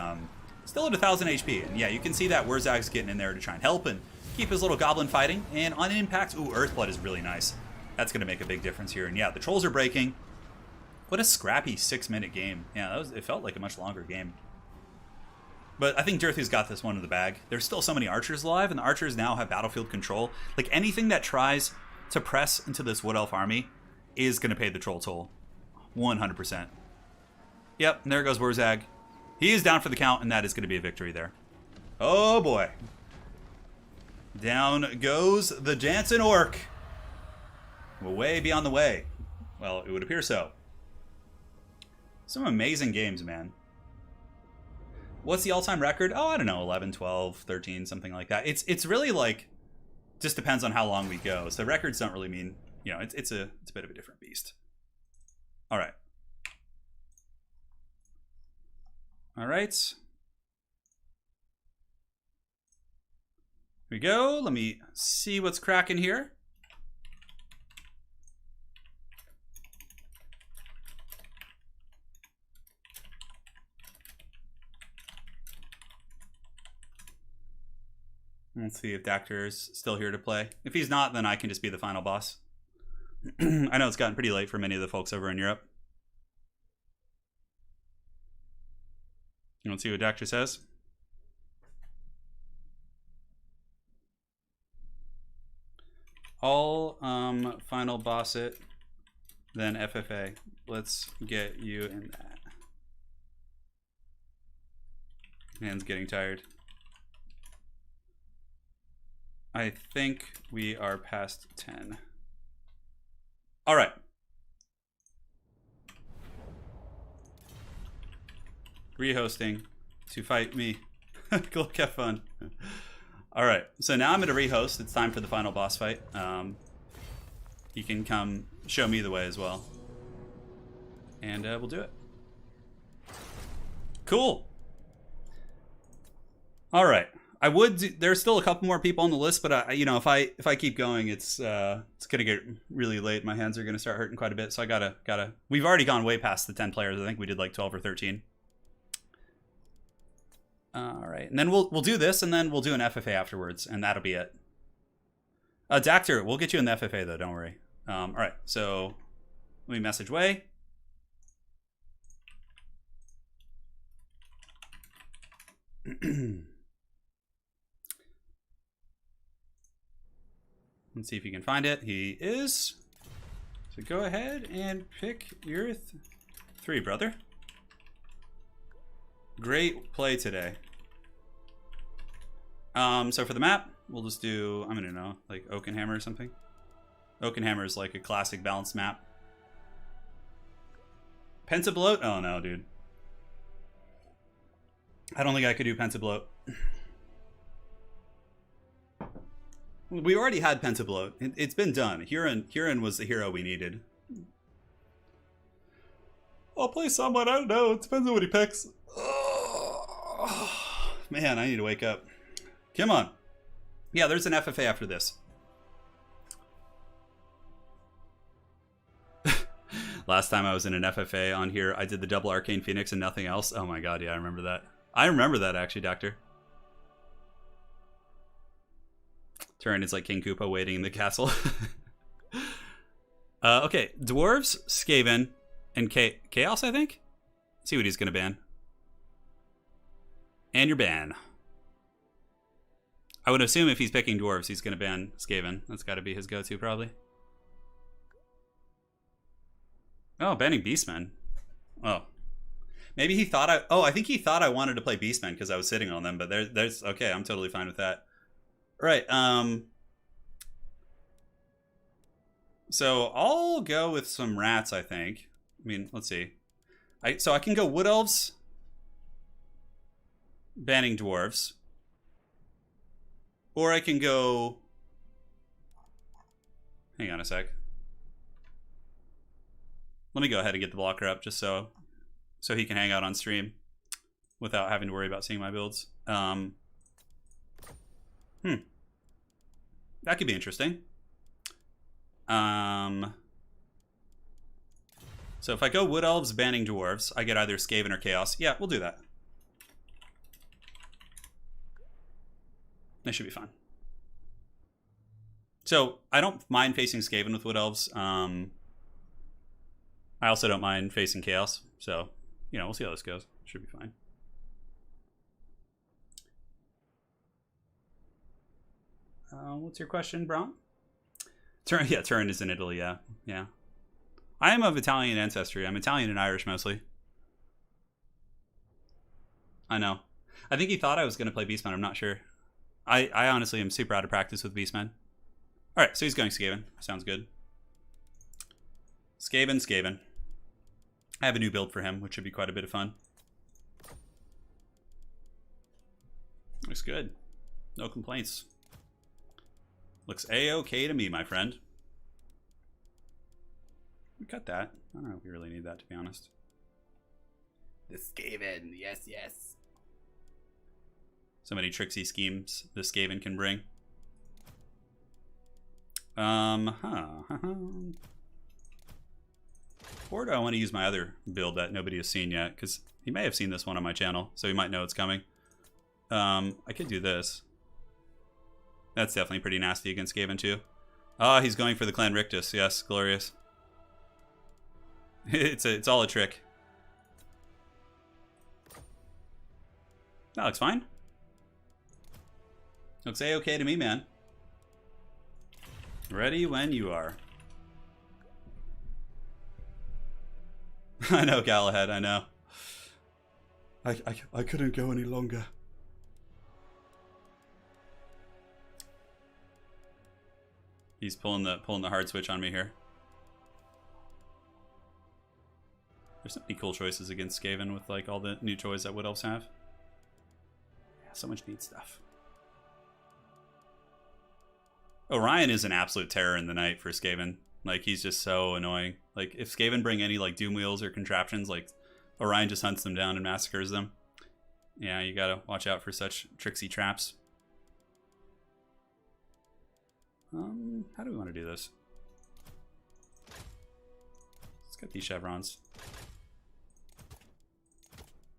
still at 1,000 HP. And yeah, you can see that Wurzag's getting in there to try and help and keep his little goblin fighting. And on impact, ooh, Earthblood is really nice. That's going to make a big difference here. And yeah, the trolls are breaking. What a scrappy 6-minute game. Yeah, it felt like a much longer game. But I think Durthu's got this one in the bag. There's still so many archers alive, and the archers now have battlefield control. Like, anything that tries to press into this Wood Elf army is going to pay the troll toll. 100%. Yep, and there goes Wurzag. He is down for the count, and that is going to be a victory there. Oh, boy. Down goes the Jansen Orc. Way beyond the way. Well, it would appear so. Some amazing games, man. What's the all-time record? Oh, I don't know, 11, 12, 13, something like that. It's really like, just depends on how long we go. So records don't really mean, you know, it's a bit of a different beast. All right. All right. Here we go. Let me see what's cracking here. Let's see if Dactor's still here to play. If he's not, then I can just be the final boss. I know it's gotten pretty late for many of the folks over in Europe. You want to see what Dactor says? I'll final boss it, then FFA. Let's get you in that. Hand's getting tired. I think we are past 10. All right. Rehosting to fight me. Look, have fun. All right. So now I'm going to rehost. It's time for the final boss fight. He can come show me the way as well. And we'll do it. Cool. All right. I would. There's still a couple more people on the list, but you know, if I keep going, it's gonna get really late. My hands are gonna start hurting quite a bit, so I gotta. We've already gone way past the 10 players. I think we did like 12 or 13. All right, and then we'll do this, and then we'll do an FFA afterwards, and that'll be it. Dactor, we'll get you in the FFA though. Don't worry. All right, so let me message Way. Let's see if you can find it. He is. So go ahead and pick your 3, brother. Great play today. So for the map, we'll just do, I don't know, like Oakenhammer or something. Oakenhammer is like a classic balanced map. Pentabloat? Oh no, dude. I don't think I could do Pentabloat. We already had Pentabloat. It's been done. Huron was the hero we needed. I'll play someone. I don't know. It depends on what he picks. Oh, man, I need to wake up. Come on. Yeah, there's an FFA after this. Last time I was in an FFA on here, I did the double Arcane Phoenix and nothing else. Oh my god, yeah, I remember that. I remember that actually, Doctor. Turin is like King Koopa waiting in the castle. Okay, Dwarves, Skaven, and Chaos, I think? Let's see what he's going to ban. And your ban. I would assume if he's picking Dwarves, he's going to ban Skaven. That's got to be his go-to, probably. Oh, banning Beastmen. Oh. Maybe he thought I think he thought I wanted to play Beastmen because I was sitting on them, but there's... Okay, I'm totally fine with that. Right, So I'll go with some rats, I think. I mean, let's see. So I can go Wood Elves, banning Dwarves. Or I can go... Hang on a sec. Let me go ahead and get the blocker up just so he can hang out on stream without having to worry about seeing my builds. That could be interesting. So if I go Wood Elves banning Dwarves, I get either Skaven or Chaos. Yeah, we'll do that. That should be fun. So I don't mind facing Skaven with Wood Elves. I also don't mind facing Chaos. So, you know, we'll see how this goes. Should be fine. What's your question, Braun? Turin is in Italy, yeah. Yeah. I am of Italian ancestry. I'm Italian and Irish mostly. I know. I think he thought I was going to play Beastman. I'm not sure. I honestly am super out of practice with Beastman. Alright, so he's going Skaven. Sounds good. Skaven. I have a new build for him, which should be quite a bit of fun. Looks good. No complaints. Looks A-okay to me, my friend. We cut that. I don't know if we really need that, to be honest. The Skaven, yes. So many tricksy schemes the Skaven can bring. Or do I want to use my other build that nobody has seen yet? Because he may have seen this one on my channel, so he might know it's coming. I could do this. That's definitely pretty nasty against Skaven too. Ah, he's going for the Clan Rictus. Yes, glorious. It's all a trick. That looks fine. Looks A-okay to me, man. Ready when you are. I know, Galahad, I know. I couldn't go any longer. He's pulling the hard switch on me here. There's so many cool choices against Skaven with like all the new toys that Wood Elves have. Yeah, so much neat stuff. Orion is an absolute terror in the night for Skaven. Like, he's just so annoying. Like, if Skaven bring any like doom wheels or contraptions, like Orion just hunts them down and massacres them. Yeah, you gotta watch out for such tricksy traps. How do we want to do this? Let's get these chevrons.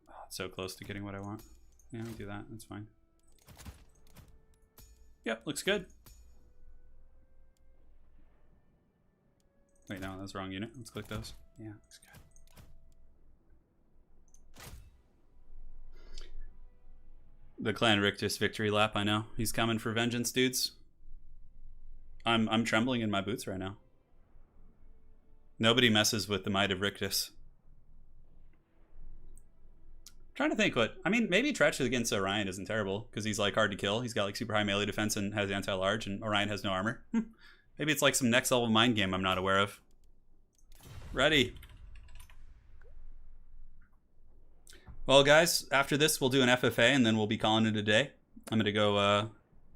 Oh, it's so close to getting what I want. Yeah, I'll do that. That's fine. Yep, looks good. Wait, no, that's the wrong unit. Let's click those. Yeah, looks good. The Clan Rictus victory lap, I know. He's coming for vengeance, dudes. I'm trembling in my boots right now. Nobody messes with the might of Rictus. I'm trying to think what... I mean, maybe Tretch against Orion isn't terrible, because he's like hard to kill. He's got like super high melee defense and has anti-large, and Orion has no armor. Maybe it's like some next level mind game I'm not aware of. Ready. Well, guys, after this we'll do an FFA and then we'll be calling it a day. I'm gonna go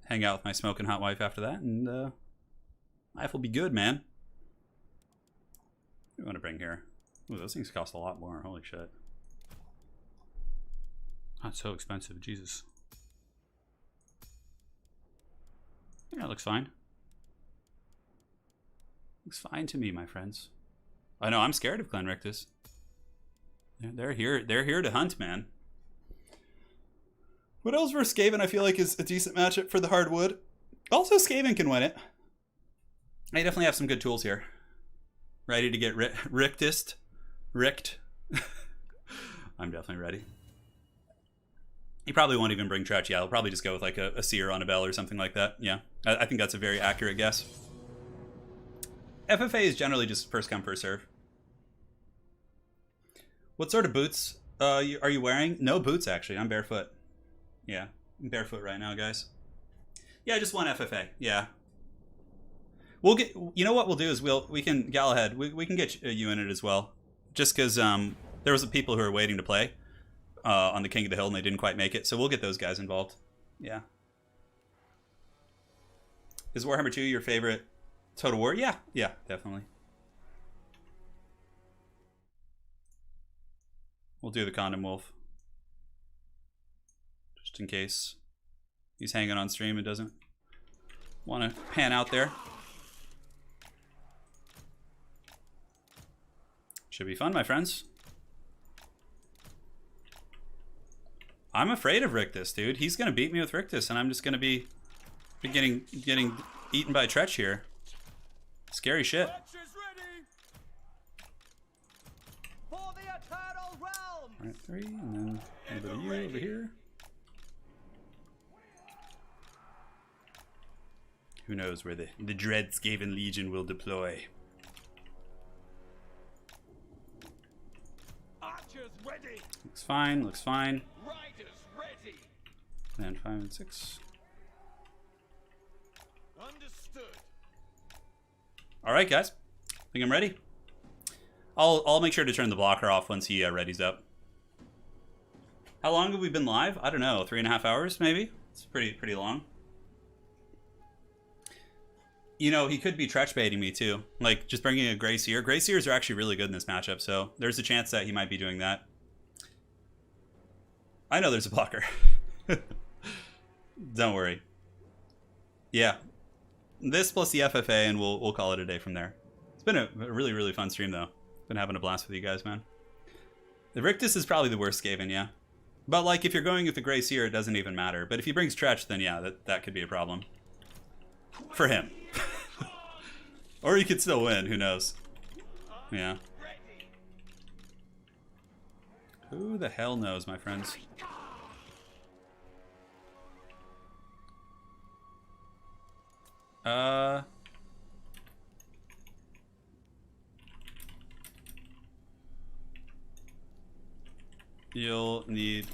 hang out with my smoking hot wife after that, and life will be good, man. What do you want to bring here? Ooh, those things cost a lot more. Holy shit. Not so expensive, Jesus. Yeah, it looks fine. Looks fine to me, my friends. I know, I'm scared of Clan Rictus. They're here to hunt, man. What else versus Skaven I feel like is a decent matchup for the hardwood. Also, Skaven can win it. I definitely have some good tools here. Ready to get ricked. I'm definitely ready. He probably won't even bring Tretch. Yeah, he'll probably just go with like a seer on a bell or something like that. Yeah, I think that's a very accurate guess. FFA is generally just first come, first serve. What sort of boots are you wearing? No boots, actually. I'm barefoot. Yeah, I'm barefoot right now, guys. Yeah, just one FFA. Yeah. We'll get. You know what we'll do is we can Galahad. We can get you in it as well, just because there was people who were waiting to play on the King of the Hill and they didn't quite make it. So we'll get those guys involved. Yeah. Is Warhammer 2 your favorite Total War? Yeah, definitely. We'll do the Condom Wolf, just in case he's hanging on stream and doesn't want to pan out there. Should be fun, my friends. I'm afraid of Rictus, dude. He's gonna beat me with Rictus, and I'm just gonna be getting eaten by Tretch here. Scary shit. Alright, 3, and then a little bit of you over here. Who knows where the Dreadskaven Legion will deploy. Archers ready. Looks fine, looks fine. Riders ready. And 5 and 6. Understood. Alright, guys. Think I'm ready? I'll make sure to turn the blocker off once he readies up. How long have we been live? I don't know, 3.5 hours maybe? It's pretty long. You know, he could be Tretch baiting me too. Like, just bringing a Grey Seer. Grey Seers are actually really good in this matchup, so there's a chance that he might be doing that. I know there's a blocker. Don't worry. Yeah. This plus the FFA, and we'll call it a day from there. It's been a really, really fun stream, though. Been having a blast with you guys, man. The Rictus is probably the worst Skaven, yeah. But, like, if you're going with the Grey Seer, it doesn't even matter. But if he brings Tretch, then yeah, that could be a problem. For him. Or he could still win, who knows. Yeah. Who the hell knows, my friends? You'll need...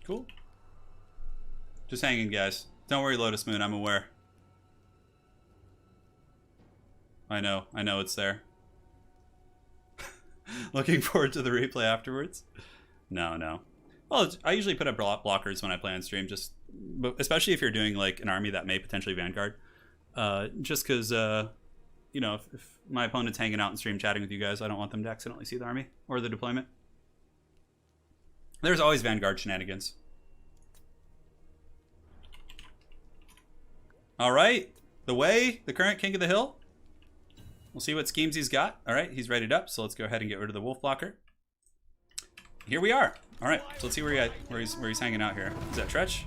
Cool. Just hanging, guys. Don't worry, Lotus Moon, I'm aware. I know it's there. Looking forward to the replay afterwards. No. Well, I usually put up blockers when I play on stream, just especially if you're doing like an army that may potentially Vanguard. Just because, you know, if my opponent's hanging out in stream chatting with you guys, I don't want them to accidentally see the army or the deployment. There's always Vanguard shenanigans. All right, the current King of the Hill. We'll see what schemes he's got. All right, he's readied up, so let's go ahead and get rid of the wolf blocker. Here we are. All right, so let's see where he's hanging out here. Is that Tretch?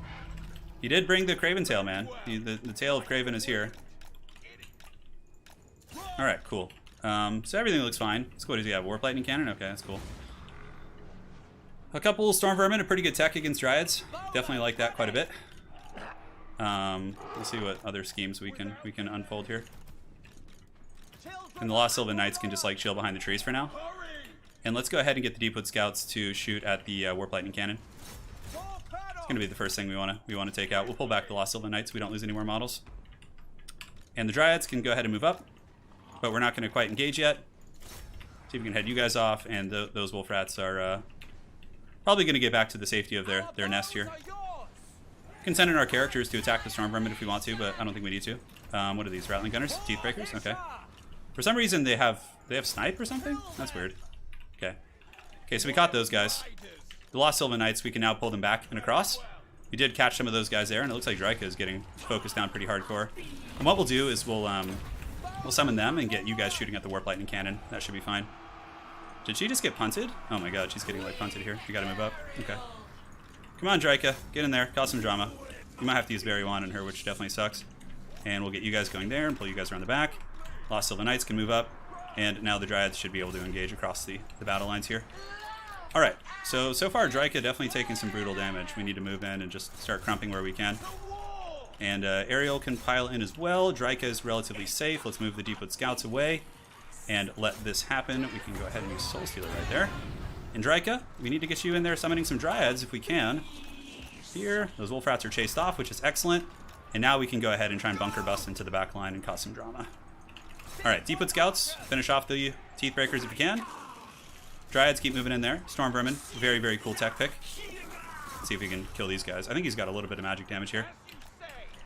He did bring the Craven tail, man. The tail of Craven is here. All right, cool. So everything looks fine. So what does he have? Warp Lightning Cannon? Okay, that's cool. A couple Storm Vermin, a pretty good tech against Dryads. Definitely like that quite a bit. We'll see what other schemes we can unfold here. And the Lost Sylvan Knights can just like chill behind the trees for now. And let's go ahead and get the Deepwood Scouts to shoot at the Warp Lightning Cannon. It's gonna be the first thing we wanna take out. We'll pull back the Lost Sylvan Knights so we don't lose any more models. And the Dryads can go ahead and move up, but we're not gonna quite engage yet. See if we can head you guys off, and those Wolf Rats are probably gonna get back to the safety of their nest here. We can send in our characters to attack the Storm Vermin if we want to, but I don't think we need to. What are these, Rattling Gunners? Teeth Breakers? Okay. For some reason they have Snipe or something? That's weird. Okay, so we caught those guys. The Lost Sylvan Knights, we can now pull them back and across. We did catch some of those guys there, and it looks like Dryka is getting focused down pretty hardcore. And what we'll do is we'll summon them and get you guys shooting at the Warp Lightning Cannon. That should be fine. Did she just get punted? Oh my god, she's getting like punted here. We gotta move up. Okay. Come on, Dryka. Get in there. Cause some drama. You might have to use Berry Wand on her, which definitely sucks. And we'll get you guys going there and pull you guys around the back. Lost Sylvan Knights can move up. And now the Dryads should be able to engage across the battle lines here. Alright, so far Dryka definitely taking some brutal damage. We need to move in and just start crumping where we can. And Ariel can pile in as well. Dryka is relatively safe. Let's move the Deepwood Scouts away and let this happen. We can go ahead and use Soul Stealer right there. And Dryka, we need to get you in there summoning some Dryads if we can. here. Those wolf rats are chased off, which is excellent. And now we can go ahead and try and bunker bust into the back line and cause some drama. All right, Deepwood Scouts, finish off the Teeth Breakers if you can. Dryads, keep moving in there. Storm Vermin, very, very cool tech pick. Let's see if we can kill these guys. I think he's got a little bit of magic damage here.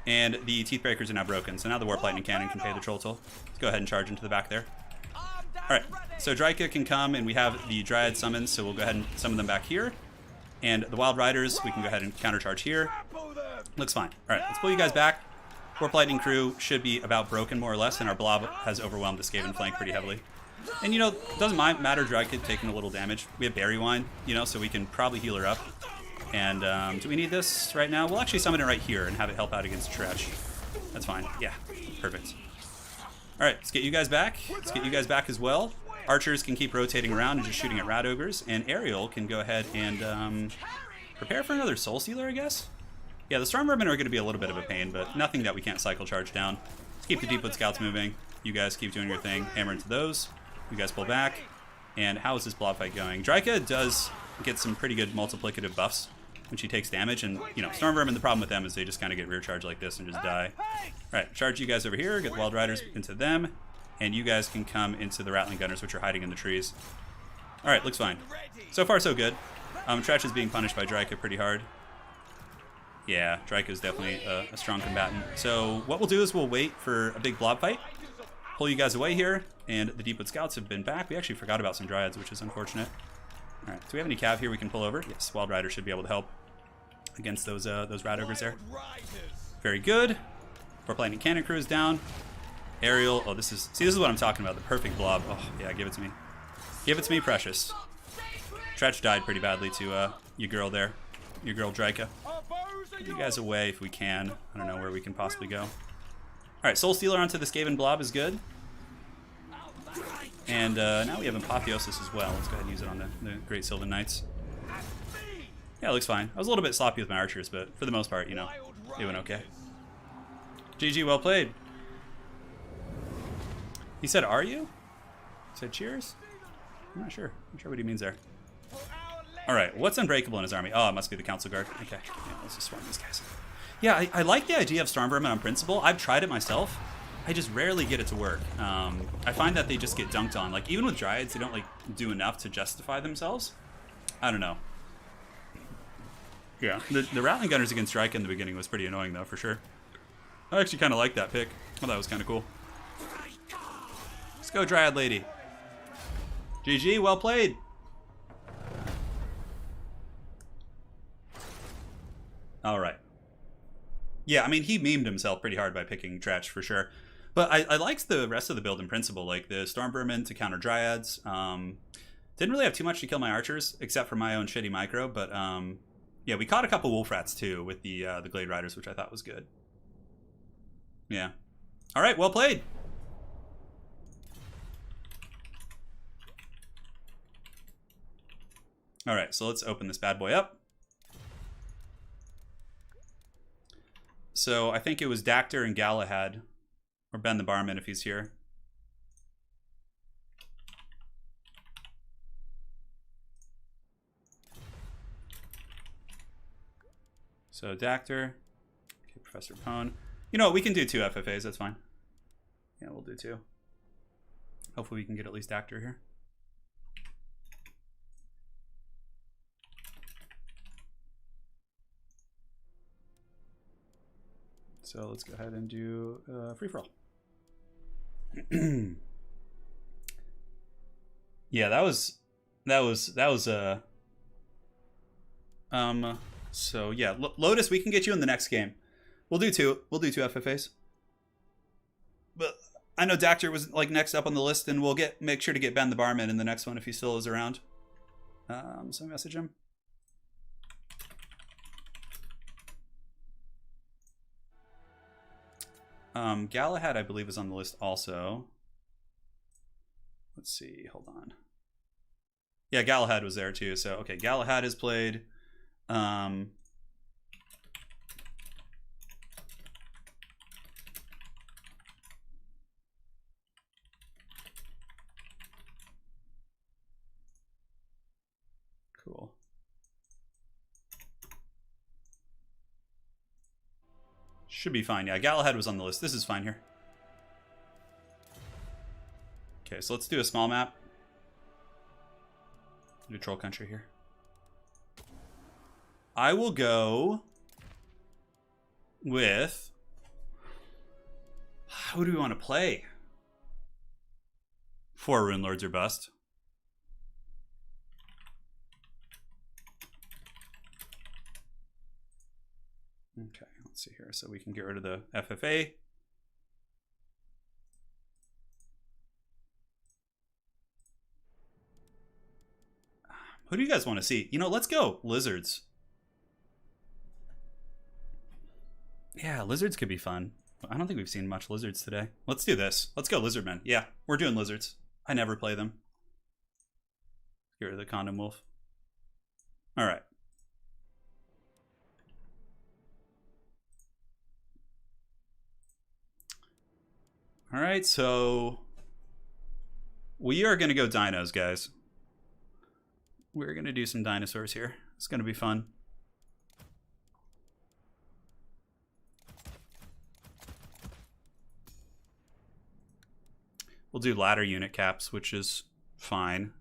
And the Teeth Breakers are now broken, so now the Warp Lightning Cannon can pay the Troll Toll. Let's go ahead and charge into the back there. All right, so Dryka can come, and we have the Dryad summons, so we'll go ahead and summon them back here. And the Wild Riders, we can go ahead and countercharge here. Looks fine. All right, let's pull you guys back. Warp Lightning Crew should be about broken, more or less, and our Blob has overwhelmed the Skaven flank pretty heavily. And, you know, it doesn't matter Dryka taking a little damage. We have Berry Wine, you know, so we can probably heal her up. And do we need this right now? We'll actually summon it right here and have it help out against Tretch. That's fine. Yeah, perfect. All right, let's get you guys back. Let's get you guys back as well. Archers can keep rotating around and just shooting at Rat Ogres. And Ariel can go ahead and prepare for another Soul Stealer, I guess. Yeah, the Storm Vermin are going to be a little bit of a pain, but nothing that we can't cycle charge down. Let's keep the Deepwood Scouts moving. You guys keep doing your thing. Hammer into those. You guys pull back. And how is this blob fight going? Dryka does get some pretty good multiplicative buffs when she takes damage. And, you know, Storm Vermin, the problem with them is they just kind of get rear charged like this and just die. All right, charge you guys over here. Get the Wild Riders into them. And you guys can come into the Rattling Gunners, which are hiding in the trees. All right, looks fine. So far, so good. Tretch is being punished by Dryka pretty hard. Yeah, Dryka is definitely a strong combatant. So what we'll do is we'll wait for a big blob fight. Pull you guys away here. And the Deepwood Scouts have been back. We actually forgot about some Dryads, which is unfortunate. All right, do we have any cav here we can pull over? Yes, Wild Rider should be able to help against those Rat Ogres there. Very good. Warp Lightning Cannon Crew is down. Ariel, oh, this is what I'm talking about, the perfect blob. Oh, yeah, give it to me. Give it to me, precious. Tretch died pretty badly to your girl there. Your girl, Dryka. Get you guys away if we can. I don't know where we can possibly go. All right, Soul Stealer onto the Skaven blob is good. And now we have Apotheosis as well. Let's go ahead and use it on the Great Sylvan Knights. Yeah, it looks fine. I was a little bit sloppy with my archers, but for the most part, you know, it went okay. GG, well played. He said, are you? He said, cheers? I'm not sure. I'm not sure what he means there. All right, what's unbreakable in his army? Oh, it must be the Council Guard. Okay, yeah, let's just swarm these guys. Yeah, I like the idea of Storm Vermin on principle. I've tried it myself. I just rarely get it to work. I find that they just get dunked on. Like, even with Dryads, they don't, like, do enough to justify themselves. I don't know. Yeah, the Rattling Gunners against Dryka in the beginning was pretty annoying, though, for sure. I actually kind of like that pick. I thought that was kind of cool. Let's go, Dryad Lady. GG, well played. All right. Yeah, I mean, he memed himself pretty hard by picking Tretch, for sure. But I liked the rest of the build in principle, like the Storm Vermin to counter Dryads. Didn't really have too much to kill my archers, except for my own shitty micro. But yeah, we caught a couple Wolf Rats, too, with the Glade Riders, which I thought was good. Yeah. All right, well played. All right, so let's open this bad boy up. So I think it was Dactyr and Galahad, or Ben the Barman if he's here. So Dactyr, okay, Professor Pone. You know what, we can do 2 FFAs, that's fine. Yeah, we'll do 2. Hopefully we can get at least Dactyr here. So let's go ahead and do free for all. Yeah, that was so yeah, Lotus, we can get you in the next game. We'll do 2 FFAs. But I know Dactyr was like next up on the list, and we'll make sure to get Ben the Barman in the next one if he still is around. So message him. Galahad, I believe, is on the list also. Let's see, hold on. Yeah, Galahad was there too. So, okay, Galahad is played. Cool. Should be fine. Yeah, Galahad was on the list. This is fine here. Okay, so let's do a small map. Do troll country here. I will go with... Who do we want to play? 4 Rune Lords or bust. Okay, let's see here. So we can get rid of the FFA. Who do you guys want to see? You know, let's go lizards. Yeah, lizards could be fun. I don't think we've seen much lizards today. Let's do this. Let's go lizardmen. Yeah, we're doing lizards. I never play them. Get rid of the condom wolf. All right. All right, so we are going to go dinos, guys. We're going to do some dinosaurs here. It's going to be fun. We'll do ladder unit caps, which is fine.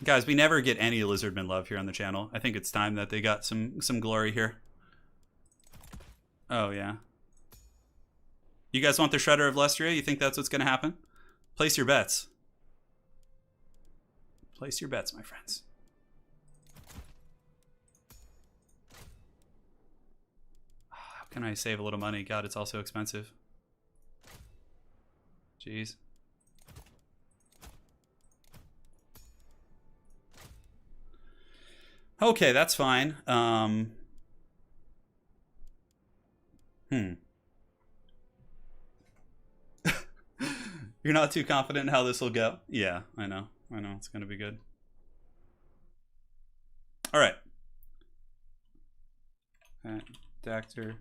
Guys, we never get any lizardman love here on the channel. I think it's time that they got some glory here. Oh, yeah. You guys want the Shredder of Lestria? You think that's what's going to happen? Place your bets. Place your bets, my friends. How can I save a little money? God, it's also expensive. Jeez. Okay, that's fine. You're not too confident in how this will go? Yeah, I know. I know. It's going to be good. All right. Dactyr.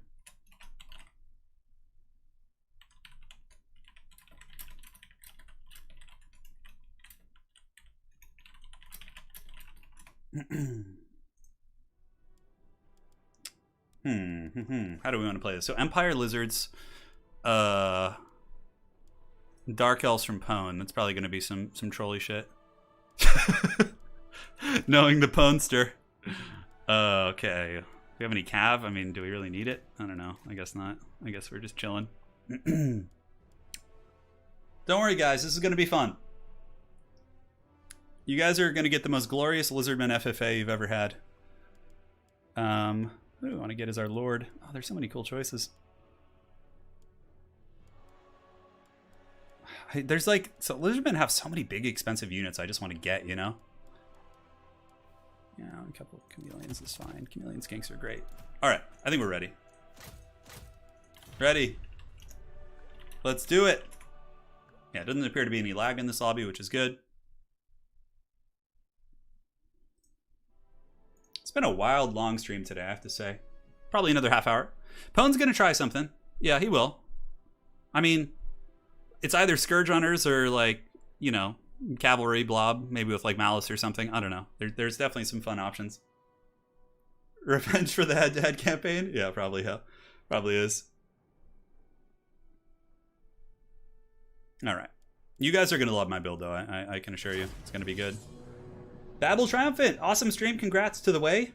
How do we want to play this? So Empire Lizards, Dark Elves from Pwn. That's probably going to be some trolly shit. Knowing the Pwnster. Okay. Do we have any cav? I mean, do we really need it? I don't know. I guess not. I guess we're just chilling. Don't worry, guys. This is going to be fun. You guys are going to get the most glorious Lizardman FFA you've ever had. Who do we want to get as our lord? Oh, there's so many cool choices. There's like, so Lizardmen have so many big expensive units I just want to get, you know? Yeah, a couple of chameleons is fine. Chameleon skinks are great. All right, I think we're ready. Ready. Let's do it. Yeah, it doesn't appear to be any lag in this lobby, which is good. It's been a wild, long stream today, I have to say. Probably another half hour. Pwn's gonna try something. Yeah, he will. I mean, it's either Scourge Runners or, like, you know, Cavalry Blob, maybe with, like, Malice or something. I don't know. There's definitely some fun options. Revenge for the head-to-head campaign? Yeah, probably, yeah. Probably is. Alright. You guys are gonna love my build, though. I can assure you. It's gonna be good. Babel Triumphant, awesome stream, congrats to the way.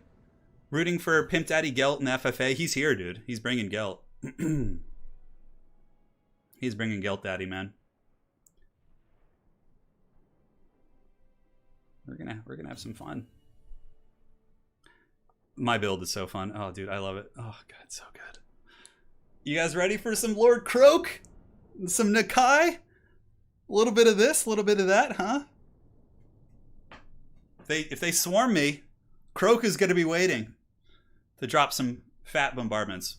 Rooting for Pimp Daddy Gelt in FFA. He's here, dude. He's bringing Gelt. He's bringing Gelt Daddy, man. We're gonna have some fun. My build is so fun. Oh, dude, I love it. Oh, God, so good. You guys ready for some Lord Croak? Some Nakai? A little bit of this, a little bit of that, huh? If they swarm me, Croak is going to be waiting to drop some fat bombardments.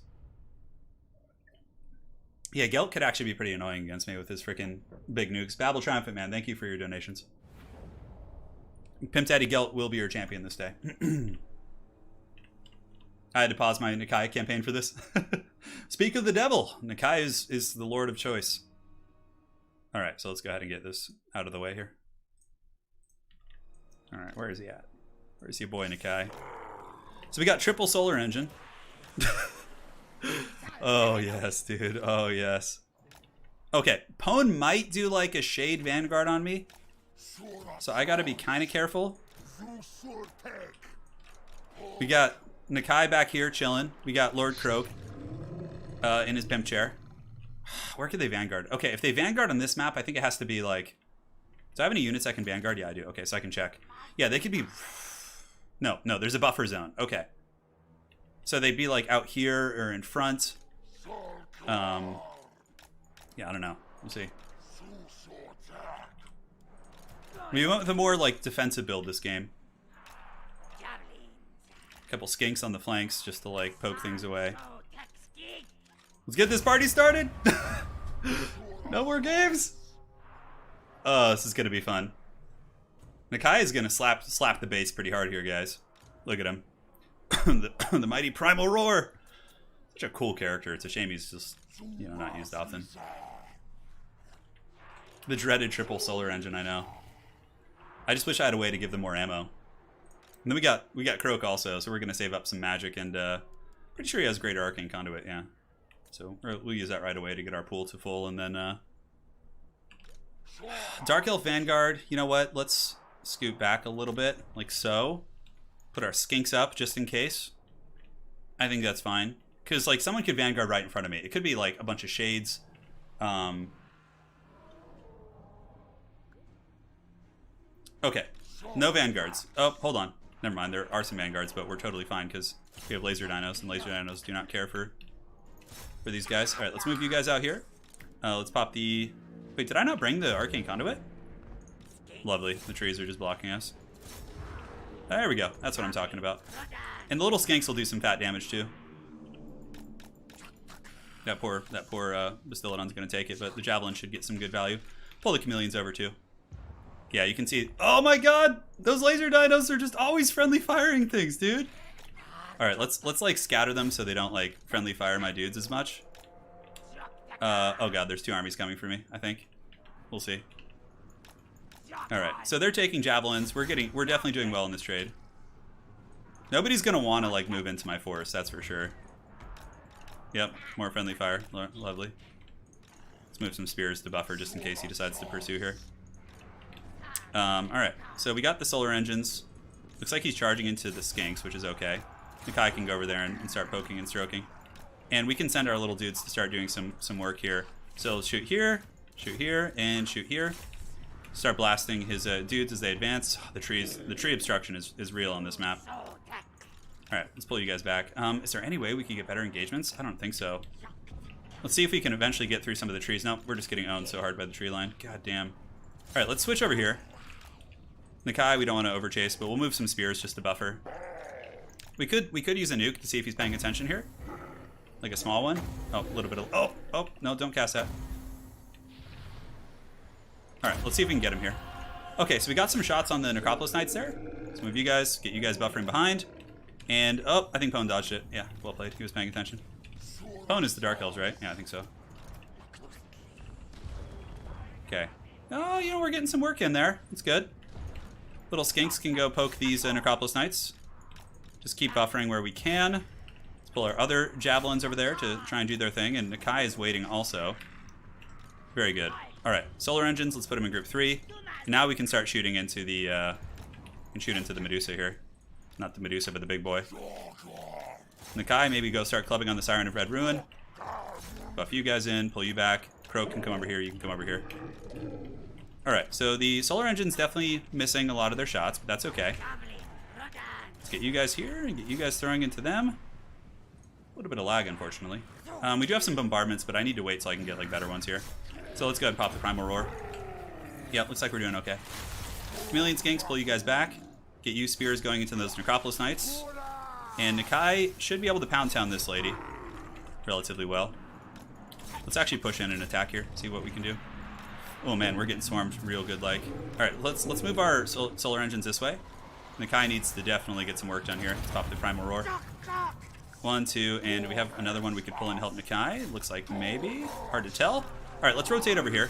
Yeah, Gelt could actually be pretty annoying against me with his freaking big nukes. Babel Triumphant, man, thank you for your donations. Pimp Daddy Gelt will be your champion this day. I had to pause my Nakai campaign for this. Speak of the devil. Nakai is the lord of choice. All right, so let's go ahead and get this out of the way here. All right, where is he at? Where's your boy, Nakai? So we got triple solar engine. Oh, yes, dude. Oh, yes. Okay, Pwn might do like a Shade Vanguard on me. So I gotta be kind of careful. We got Nakai back here chilling. We got Lord Croak in his pimp chair. Where could they Vanguard? Okay, if they Vanguard on this map, I think it has to be like... Do I have any units I can Vanguard? Yeah, I do. Okay, so I can check. Yeah, they could be... No, there's a buffer zone. Okay. So they'd be like out here or in front. Yeah, I don't know. We'll see. We went with a more like defensive build this game. A couple skinks on the flanks just to like poke things away. Let's get this party started. No more games. Oh, this is gonna be fun. Nakai is gonna slap the base pretty hard here, guys. Look at him. the mighty primal roar. Such a cool character. It's a shame he's just, you know, not used often. The dreaded triple solar engine, I know. I just wish I had a way to give them more ammo. And then we got Croak also, so we're gonna save up some magic, and pretty sure he has greater arcane conduit, yeah. So we'll use that right away to get our pool to full, and then Dark Elf Vanguard. You know what? Let's scoot back a little bit, like so. Put our skinks up just in case. I think that's fine. Because, like, someone could Vanguard right in front of me. It could be, like, a bunch of shades. Okay. No Vanguards. Oh, hold on. Never mind. There are some Vanguards, but we're totally fine because we have laser dinos, and laser dinos do not care for these guys. All right, let's move you guys out here. Let's pop the... Wait, did I not bring the Arcane Conduit? Lovely. The trees are just blocking us. There we go. That's what I'm talking about. And the little skinks will do some fat damage, too. That poor Bastillodon's going to take it, but the Javelin should get some good value. Pull the Chameleons over, too. Yeah, you can see... Oh my god! Those laser dinos are just always friendly firing things, dude! Alright, let's like, scatter them so they don't, like, friendly fire my dudes as much. Oh god, there's 2 armies coming for me, I think. We'll see. Alright, so they're taking Javelins. We're definitely doing well in this trade. Nobody's going to want to, like, move into my force, that's for sure. Yep, more friendly fire. Lovely. Let's move some spears to buffer just in case he decides to pursue here. Alright, so we got the solar engines. Looks like he's charging into the skinks, which is okay. Nakai can go over there and start poking and stroking. And we can send our little dudes to start doing some work here. So shoot here, and shoot here. Start blasting his dudes as they advance. The tree obstruction is real on this map. Alright, let's pull you guys back. Is there any way we can get better engagements? I don't think so. Let's see if we can eventually get through some of the trees. Nope, we're just getting owned so hard by the tree line. God damn. Alright, let's switch over here. Nakai, we don't want to overchase, but we'll move some spears just to buffer. We could use a nuke to see if he's paying attention here. Like a small one. Oh, a little bit of... Oh, no, don't cast that. Alright, let's see if we can get him here. Okay, so we got some shots on the Necropolis Knights there. Let's move you guys, get you guys buffering behind. And, oh, I think Pwn dodged it. Yeah, well played. He was paying attention. Pwn is the Dark Elves, right? Yeah, I think so. Okay. Oh, you know, we're getting some work in there. It's good. Little skinks can go poke these Necropolis Knights. Just keep buffering where we can. Let's pull our other Javelins over there to try and do their thing. And Nakai is waiting also. Very good. Alright, solar engines, let's put them in group 3. Now we can start shooting into the Medusa here. Not the Medusa, but the big boy. Nakai, maybe go start clubbing on the Siren of Red Ruin. Buff you guys in, pull you back. Croak can come over here, you can come over here. Alright, so the solar engine's definitely missing a lot of their shots, but that's okay. Let's get you guys here and get you guys throwing into them. A little bit of lag, unfortunately. We do have some bombardments, but I need to wait so I can get like better ones here. So let's go ahead and pop the Primal Roar. Yep, looks like we're doing okay. Chameleon Skinks, pull you guys back. Get you spears going into those Necropolis Knights. And Nakai should be able to pound town this lady relatively well. Let's actually push in and attack here, see what we can do. Oh man, we're getting swarmed real good like. Alright, let's move our solar engines this way. Nakai needs to definitely get some work done here. Let's pop the Primal Roar. 1, 2, and we have another one we could pull in to help Nakai. Looks like maybe. Hard to tell. Alright, let's rotate over here.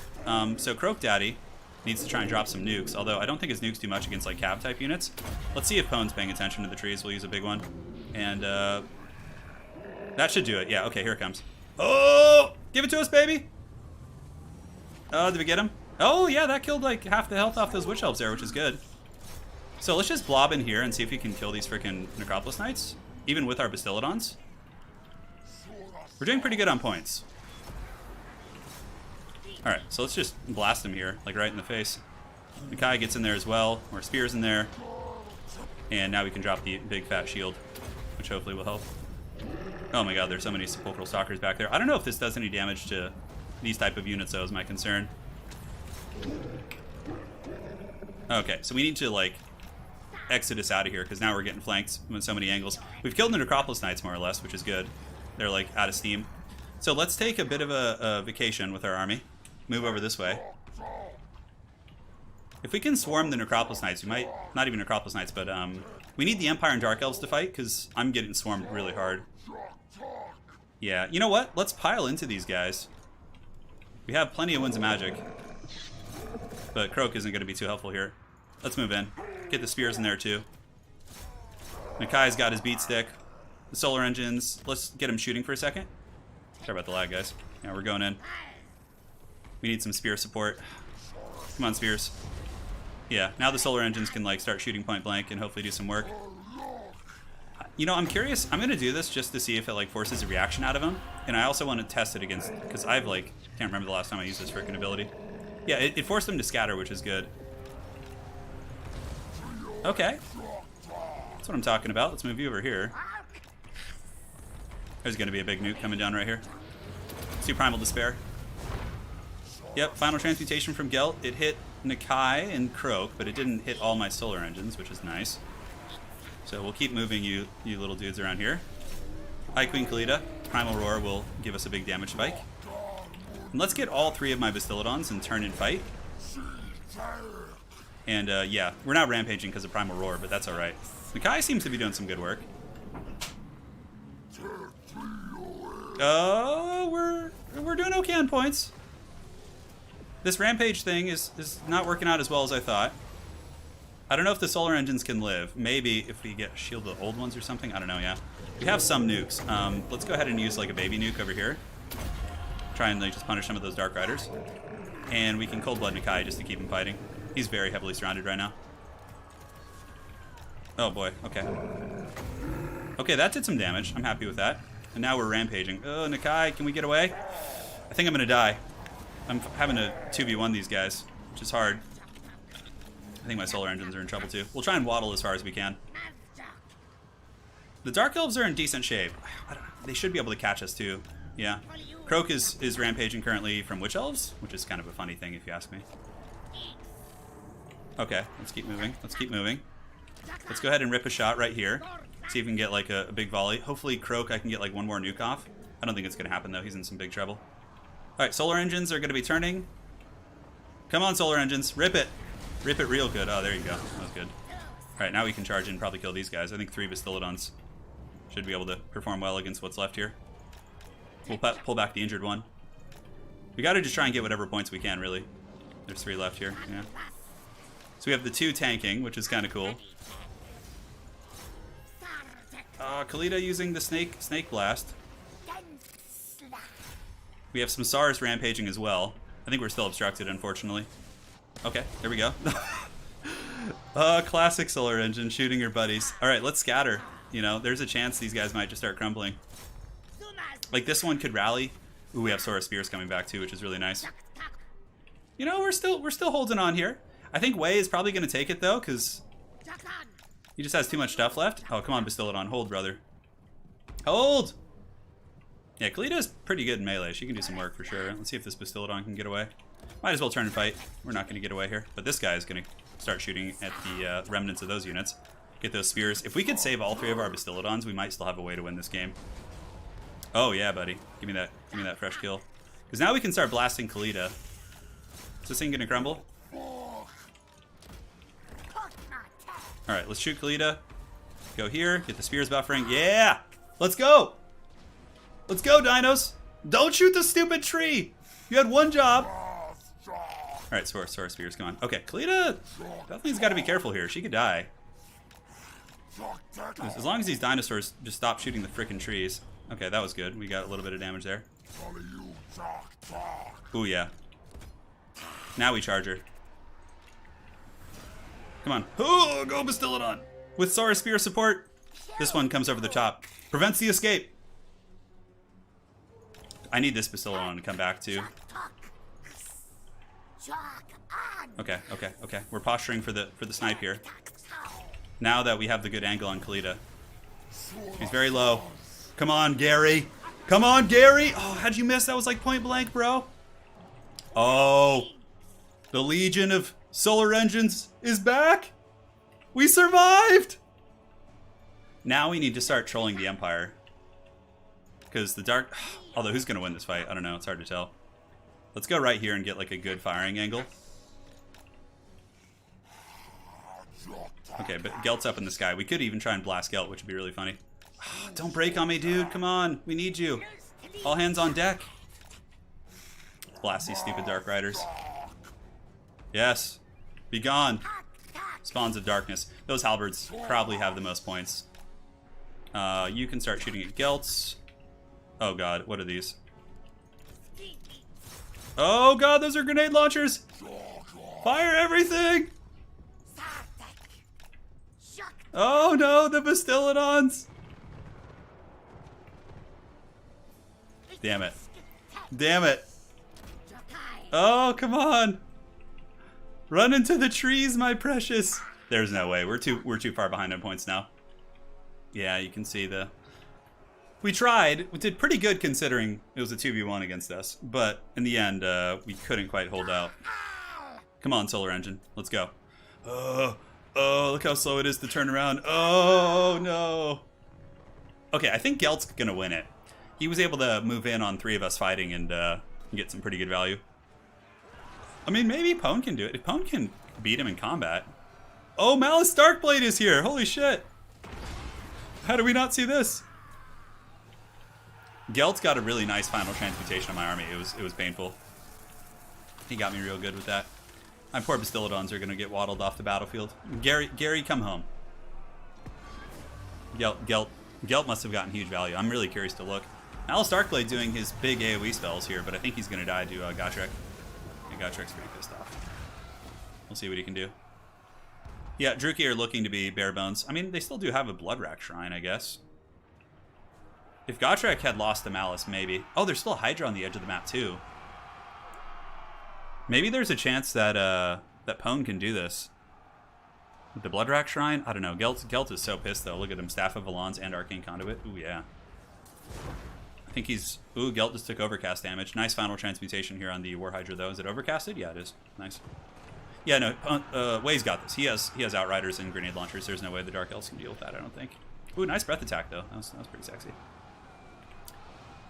So Croak Daddy Needs to try and drop some nukes, although I don't think his nukes do much against like cav type units. Let's see if Pone's paying attention to the trees. We'll use a big one. And that should do it. Yeah, okay, here it comes. Oh! Give it to us, baby! Oh, did we get him? Oh, yeah, that killed like half the health off those Witch Elves there, which is good. So let's just blob in here and see if we can kill these freaking Necropolis Knights, even with our Bastiladons. We're doing pretty good on points. Alright, so let's just blast him here, like right in the face. Nakai gets in there as well. More spears in there. And now we can drop the big fat shield, which hopefully will help. Oh my god, there's so many Sepulchral Stalkers back there. I don't know if this does any damage to these type of units, though, is my concern. Okay, so we need to, like, exit us out of here, because now we're getting flanked with so many angles. We've killed the Necropolis Knights, more or less, which is good. They're, like, out of steam. So let's take a bit of a vacation with our army. Move over this way. If we can swarm the Necropolis Knights, we might... Not even Necropolis Knights, but we need the Empire and Dark Elves to fight, because I'm getting swarmed really hard. Yeah, you know what? Let's pile into these guys. We have plenty of Winds of Magic. But Croak isn't going to be too helpful here. Let's move in. Get the spears in there, too. Nakai's got his beat stick. The solar engines. Let's get him shooting for a second. Sorry about the lag, guys. Yeah, we're going in. We need some spear support. Come on, spears. Yeah, now the solar engines can like start shooting point blank and hopefully do some work. You know, I'm curious. I'm gonna do this just to see if it like forces a reaction out of him, and I also want to test it against, because I've like can't remember the last time I used this freaking ability. Yeah, it forced them to scatter, which is good. Okay, that's what I'm talking about. Let's move you over here. There's gonna be a big nuke coming down right here. Let's do Primal Despair. Yep, final transmutation from Gelt. It hit Nakai and Croak, but it didn't hit all my solar engines, which is nice. So we'll keep moving you little dudes around here. Hi, Queen Khalida. Primal Roar will give us a big damage spike. And let's get all three of my Bastiladons and turn and fight. And yeah, we're not rampaging because of Primal Roar, but that's alright. Nakai seems to be doing some good work. We're doing okay on points. This rampage thing is not working out as well as I thought. I don't know if the solar engines can live. Maybe if we get shield the old ones or something. I don't know, yeah. We have some nukes. Let's go ahead and use like a baby nuke over here. Try and like just punish some of those Dark Riders. And we can Cold Blood Nakai just to keep him fighting. He's very heavily surrounded right now. Oh boy, okay. Okay, that did some damage. I'm happy with that. And now we're rampaging. Oh, Nakai, can we get away? I think I'm gonna die. I'm having to 2v1 these guys, which is hard. I think my solar engines are in trouble too. We'll try and waddle as far as we can. The Dark Elves are in decent shape. They should be able to catch us too. Yeah. Croak is rampaging currently from Witch Elves, which is kind of a funny thing if you ask me. Okay, let's keep moving. Let's keep moving. Let's go ahead and rip a shot right here. See if we can get like a big volley. Hopefully Croak, I can get like one more nuke off. I don't think it's going to happen though. He's in some big trouble. Alright, solar engines are going to be turning. Come on, solar engines. Rip it. Rip it real good. Oh, there you go. That was good. Alright, now we can charge in and probably kill these guys. I think 3 Bastiladons should be able to perform well against what's left here. We'll pull back the injured one. We got to just try and get whatever points we can, really. There's 3 left here. Yeah. So we have the 2 tanking, which is kind of cool. Khalida using the snake blast. We have some SARS rampaging as well. I think we're still obstructed, unfortunately. Okay, there we go. Classic solar engine shooting your buddies. All right, let's scatter. You know, there's a chance these guys might just start crumbling. Like this one could rally. Ooh, we have Sora Spears coming back too, which is really nice. You know, we're still holding on here. I think Wei is probably going to take it though, because he just has too much stuff left. Oh, come on, Bastiladon, hold, brother. Hold! Yeah, Kalida's pretty good in melee. She can do some work for sure. Let's see if this Bastiladon can get away. Might as well turn and fight. We're not going to get away here. But this guy is going to start shooting at the remnants of those units. Get those spears. If we could save all 3 of our Bastiladons, we might still have a way to win this game. Oh yeah, buddy. Give me that fresh kill. Because now we can start blasting Khalida. Is this thing going to crumble? Alright, let's shoot Khalida. Go here. Get the spears buffering. Yeah! Let's go! Let's go, dinos! Don't shoot the stupid tree! You had one job! Alright, Sora Spears, come on. Okay, Kalita definitely's got to be careful here. She could die. As long as these dinosaurs just stop shooting the frickin' trees. Okay, that was good. We got a little bit of damage there. Ooh, yeah. Now we charge her. Come on. Oh, go Bastillodon! With Sora Spear support, this one comes over the top. Prevents the escape. I need this Bastillodon to come back too. Okay. We're posturing for the snipe here. Now that we have the good angle on Kalita. He's very low. Come on, Gary. Come on, Gary. Oh, how'd you miss? That was like point blank, bro. Oh, the Legion of Solar Engines is back. We survived. Now we need to start trolling the Empire. Because the Dark... Although, who's going to win this fight? I don't know. It's hard to tell. Let's go right here and get like a good firing angle. Okay, but Gelt's up in the sky. We could even try and blast Gelt, which would be really funny. Oh, don't break on me, dude. Come on. We need you. All hands on deck. Blast these stupid Dark Riders. Yes. Be gone. Spawns of Darkness. Those halberds probably have the most points. You can start shooting at Gelts. Oh god, what are these? Oh god, those are grenade launchers! Fire everything! Oh no, the Bastillodons! Damn it. Damn it. Oh, come on. Run into the trees, my precious. There's no way. We're too far behind on points now. Yeah, you can see the... We tried. We did pretty good considering it was a 2v1 against us. But in the end, we couldn't quite hold out. Come on, Solar Engine. Let's go. Oh, look how slow it is to turn around. Oh, no. Okay, I think Gelt's going to win it. He was able to move in on 3 of us fighting and get some pretty good value. I mean, maybe Pwn can do it. If Pwn can beat him in combat. Oh, Malice Darkblade is here. Holy shit. How did we not see this? Gelt's got a really nice final transmutation on my army. It was painful. He got me real good with that. My poor Bastillodons are going to get waddled off the battlefield. Gary, come home. Gelt must have gotten huge value. I'm really curious to look. Malice Darkblade doing his big AoE spells here, but I think he's going to die to Gotrek. Yeah, Gotrek's pretty pissed off. We'll see what he can do. Yeah, Druki are looking to be bare bones. I mean, they still do have a Bloodrack Shrine, I guess. If Gotrek had lost to Malice, maybe. Oh, there's still a Hydra on the edge of the map, too. Maybe there's a chance that that Pwn can do this. With the Bloodrack Shrine? I don't know. Gelt is so pissed, though. Look at him. Staff of Valons and Arcane Conduit. Ooh, yeah. I think he's... Ooh, Gelt just took overcast damage. Nice final transmutation here on the War Hydra, though. Is it overcasted? Yeah, it is. Nice. Yeah, no, Wei's got this. He has Outriders and Grenade Launchers. There's no way the Dark Elves can deal with that, I don't think. Ooh, nice breath attack, though. That was pretty sexy.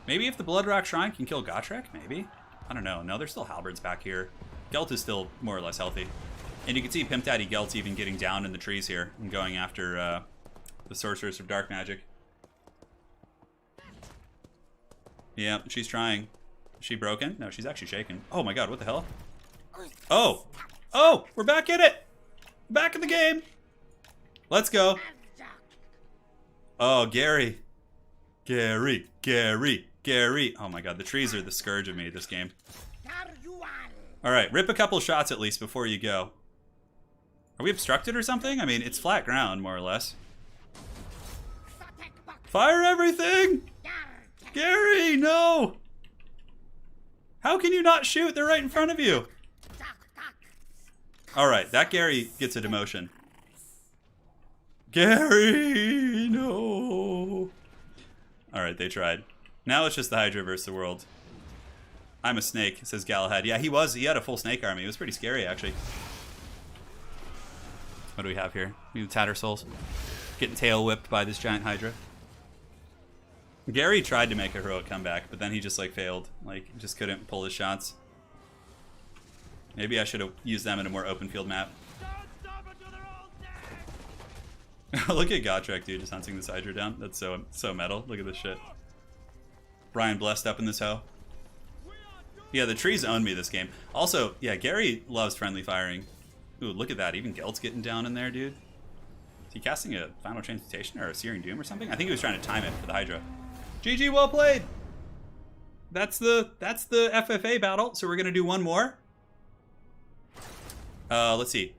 Maybe if the Bloodrack Shrine can kill Gotrek? Maybe? I don't know. No, there's still Halberds back here. Gelt is still more or less healthy. And you can see Pimp Daddy Gelt even getting down in the trees here and going after the Sorceress of Dark Magic. Yeah, she's trying. Is she broken? No, she's actually shaken. Oh my god, what the hell? Oh! Oh! We're back in it! Back in the game! Let's go. Oh, Gary. Gary. Oh my god, the trees are the scourge of me this game. Alright, rip a couple shots at least before you go. Are we obstructed or something? I mean, it's flat ground, more or less. Fire everything! Gary, no! How can you not shoot? They're right in front of you. Alright, that Gary gets a demotion. Gary, no! Alright, they tried. Now it's just the Hydra versus the world. I'm a snake, says Galahad. Yeah, he had a full snake army. It was pretty scary, actually. What do we have here? We have Tattersouls. Getting tail whipped by this giant Hydra. Gary tried to make a heroic comeback, but then he just, like, failed. Like, just couldn't pull his shots. Maybe I should have used them in a more open field map. Look at Gotrek, dude, just hunting this Hydra down. That's so metal. Look at this shit. Brian Blessed up in this hoe. Yeah, the trees own me this game. Also, yeah, Gary loves friendly firing. Ooh, look at that. Even Gelt's getting down in there, dude. Is he casting a Final Transmutation or a Searing Doom or something? I think he was trying to time it for the Hydra. GG, well played. That's the FFA battle. So we're gonna do one more. Let's see.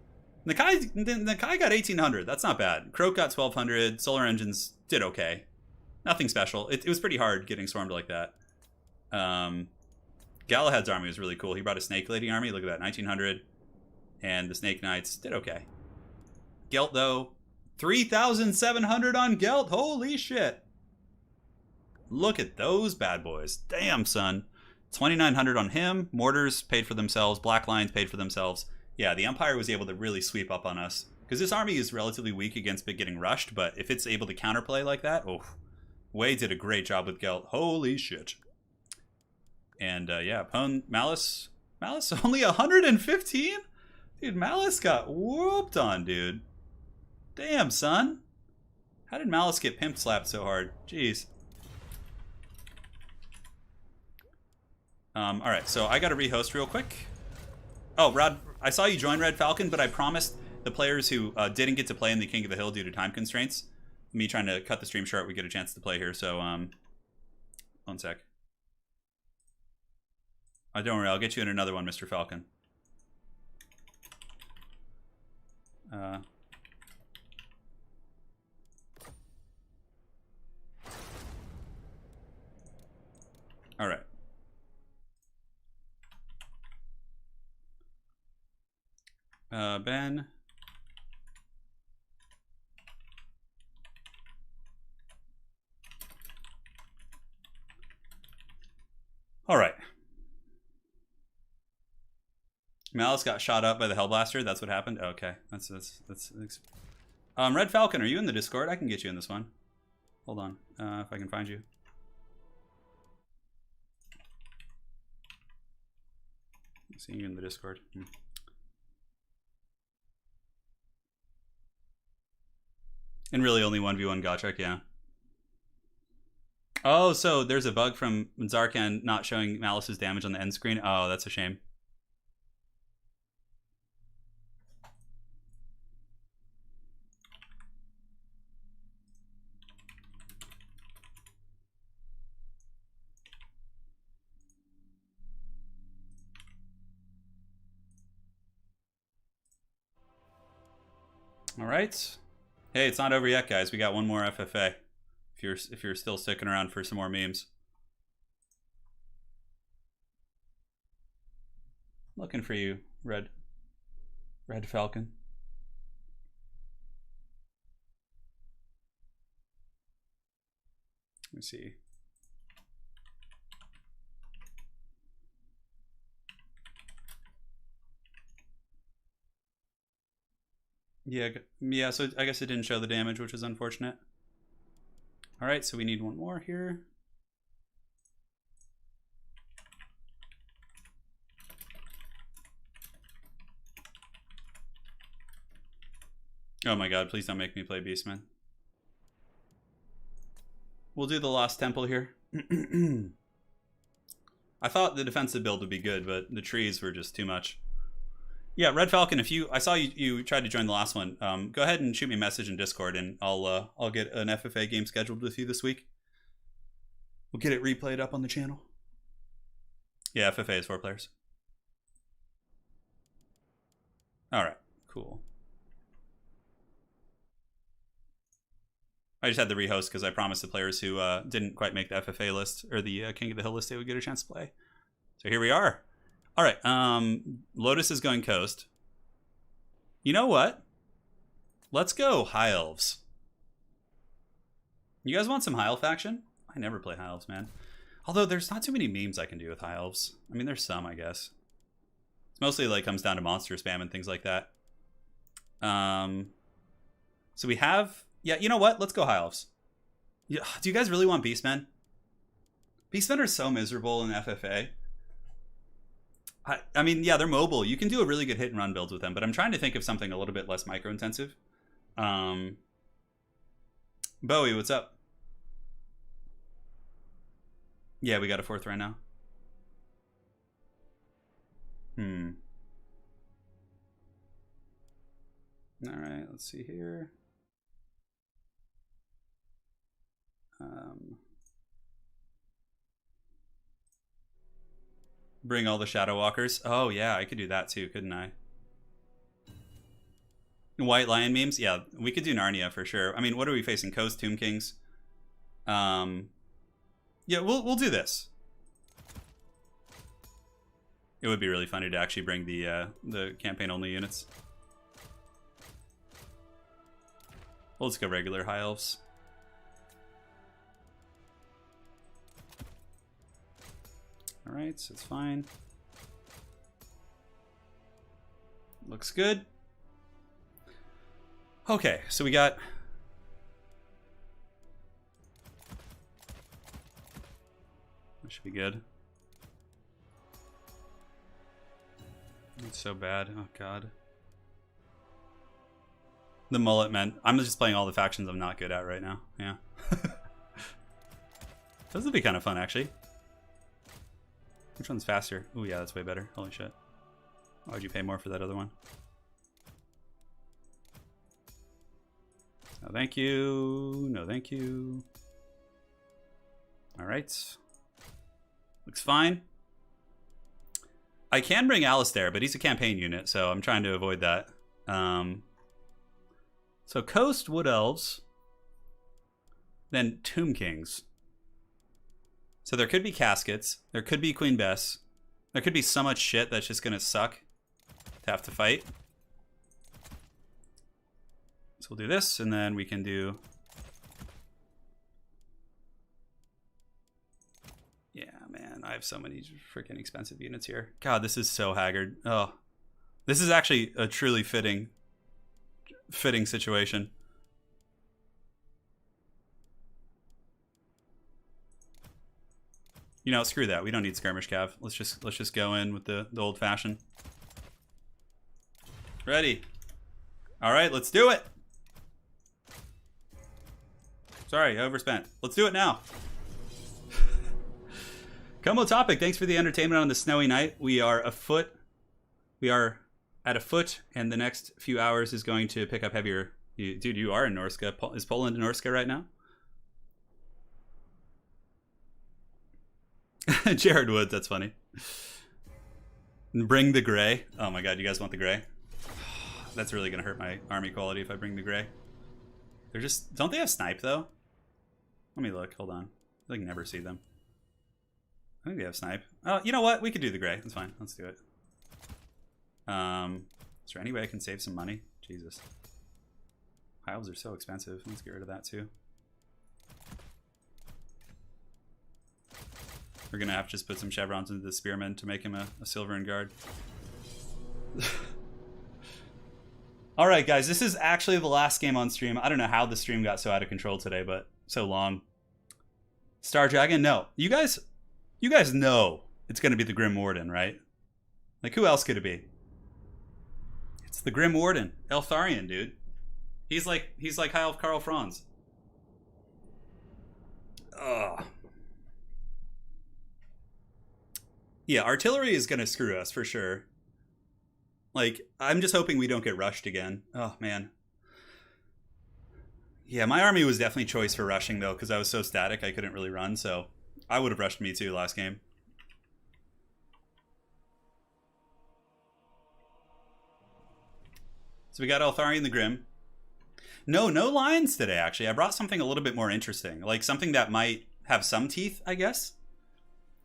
Nakai got 1800. That's not bad. Croak got 1200. Solar Engines did okay. Nothing special. It was pretty hard getting swarmed like that. Galahad's army was really cool. He brought a Snake Lady army. Look at that, 1900. And the Snake Knights did okay. Gelt, though, 3,700 on Gelt. Holy shit. Look at those bad boys. Damn, son. 2,900 on him. Mortars paid for themselves. Black Lions paid for themselves. Yeah, the Empire was able to really sweep up on us. Because this army is relatively weak against getting rushed, but if it's able to counterplay like that, oh, Wei did a great job with Gelt. Holy shit. And yeah, Malice only 115? Dude, Malice got whooped on, dude. Damn, son. How did Malice get pimp slapped so hard? Jeez. Alright, so I gotta rehost real quick. Oh, Rod, I saw you join Red Falcon, but I promised the players who didn't get to play in the King of the Hill due to time constraints, me trying to cut the stream short, we get a chance to play here, so, one sec. Don't worry, I'll get you in another one, Mr. Falcon. Alright. Ben. Alright. Malice got shot up by the Hellblaster. That's what happened? Okay. That's Red Falcon, are you in the Discord? I can get you in this one. Hold on. If I can find you. I'm seeing you in the Discord. And really only 1v1 Gotrek, yeah. Oh, so there's a bug from Zarkan not showing Malice's damage on the end screen. Oh, that's a shame. All right. Hey, it's not over yet, guys. We got one more FFA. If you're still sticking around for some more memes. Looking for you, Red Falcon. Let me see. Yeah, so I guess it didn't show the damage, which is unfortunate. All right, so we need one more here. Oh my god, please don't make me play Beastman. We'll do the Lost Temple here. I thought the defensive build would be good, but the trees were just too much. Yeah, Red Falcon, I saw you tried to join the last one, go ahead and shoot me a message in Discord, and I'll get an FFA game scheduled with you this week. We'll get it replayed up on the channel. Yeah, FFA is 4 players. All right, cool. I just had the rehost because I promised the players who didn't quite make the FFA list or the King of the Hill list they would get a chance to play. So here we are. All right, Lotus is going coast. You know what? Let's go High Elves. You guys want some High Elf action? I never play High Elves, man. Although there's not too many memes I can do with High Elves. I mean, there's some, I guess. It's mostly like comes down to monster spam and things like that. So we have, yeah, you know what? Let's go High Elves. Yeah, do you guys really want Beastmen? Beastmen are so miserable in FFA. I mean, yeah, they're mobile. You can do a really good hit and run builds with them, but I'm trying to think of something a little bit less micro intensive. Bowie, what's up? Yeah, we got a 4th right now. All right, let's see here. Bring all the Shadow Walkers. Oh yeah, I could do that too, couldn't I? White Lion memes? Yeah, we could do Narnia for sure. I mean, what are we facing? Coast Tomb Kings. Yeah, we'll do this. It would be really funny to actually bring the campaign only units. Well, let's go regular High Elves. Alright, so it's fine. Looks good. Okay, so we got... That should be good. It's so bad. Oh, God. The mullet meant... I'm just playing all the factions I'm not good at right now. Yeah. Those would be kind of fun, actually. Which one's faster? Oh, yeah, that's way better. Holy shit. Why'd you pay more for that other one? No, thank you. No, thank you. All right. Looks fine. I can bring Alistair, but he's a campaign unit, so I'm trying to avoid that. So Coast Wood Elves, then Tomb Kings. So there could be Caskets, there could be Queen Bess, there could be so much shit that's just gonna suck to have to fight. So we'll do this, and then we can do... Yeah, man, I have so many freaking expensive units here. God, this is so haggard. Oh, this is actually a truly fitting situation. You know, screw that. We don't need skirmish cav. Let's just go in with the old fashioned. Ready. All right, let's do it. Sorry, I overspent. Let's do it now. Como topic. Thanks for the entertainment on the snowy night. We are afoot. We are at a foot, and the next few hours is going to pick up heavier. Dude, you are in Norska. Is Poland in Norska right now? Jared Woods, that's funny. Bring the gray. Oh my god, you guys want the gray? That's really gonna hurt my army quality if I bring the gray. They're just... Don't they have snipe, though? Let me look. Hold on. I can never see them. I think they have snipe. Oh, you know what? We could do the gray. That's fine. Let's do it. Is there any way I can save some money? Jesus. Elves are so expensive. Let's get rid of that, too. We're gonna have to just put some chevrons into the spearman to make him a silver and guard. All right, guys, this is actually the last game on stream. I don't know how the stream got so out of control today, but so long. Star Dragon, no. You guys know it's gonna be the Grim Warden, right? Like, who else could it be? It's the Grim Warden, Eltharion, dude. He's like High Elf Karl Franz. Ugh. Yeah, artillery is gonna screw us for sure. Like, I'm just hoping we don't get rushed again. Oh, man. Yeah, my army was definitely choice for rushing, though, because I was so static I couldn't really run, so I would have rushed me, too, last game. So we got Eltharion the Grim. No lions today, actually. I brought something a little bit more interesting. Like, something that might have some teeth, I guess.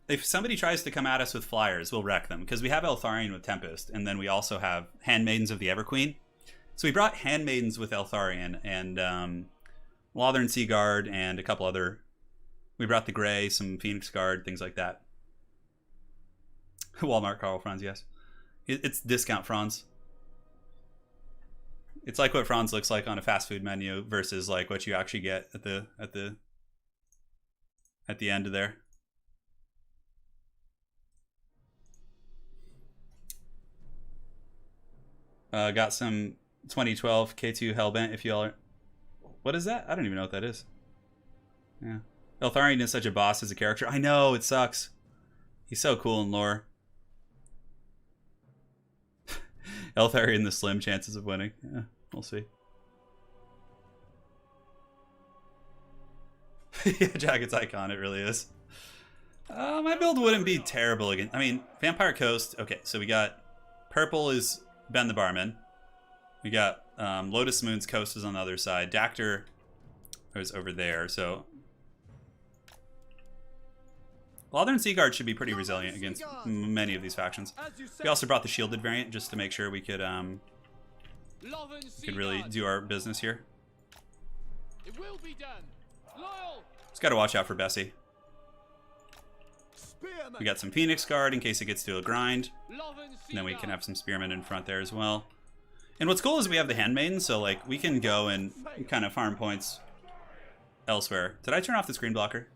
If somebody tries to come at us with flyers, we'll wreck them. Because we have Eltharion with Tempest, and then we also have Handmaidens of the Everqueen. So we brought Handmaidens with Eltharion, and Lothern Sea Guard, and a couple other... We brought the Grey, some Phoenix Guard, things like that. Walmart Karl Franz, yes. It's discount Franz. It's like what Franz looks like on a fast food menu versus like what you actually get at the end of there. Got some 2012 K2 Hellbent if y'all are... What is that? I don't even know what that is. Yeah. Eltharion is such a boss as a character. I know, it sucks. He's so cool in lore. Eltharion the slim chances of winning. Yeah, we'll see. Yeah, Jacket's icon, it really is. My build wouldn't be terrible again. I mean, Vampire Coast. Okay, so we got purple is Ben the Barman. We got Lotus Moon's Coast is on the other side. Dactyr is over there. So Lothern Seaguard should be pretty resilient against many of these factions. We also brought the shielded variant just to make sure we could really do our business here. It will be done. Loyal. Just got to watch out for Bessie. We got some Phoenix Guard in case it gets to a grind. And then we can have some Spearmen in front there as well. And what's cool is we have the Handmaiden, so like we can go and kind of farm points elsewhere. Did I turn off the screen blocker?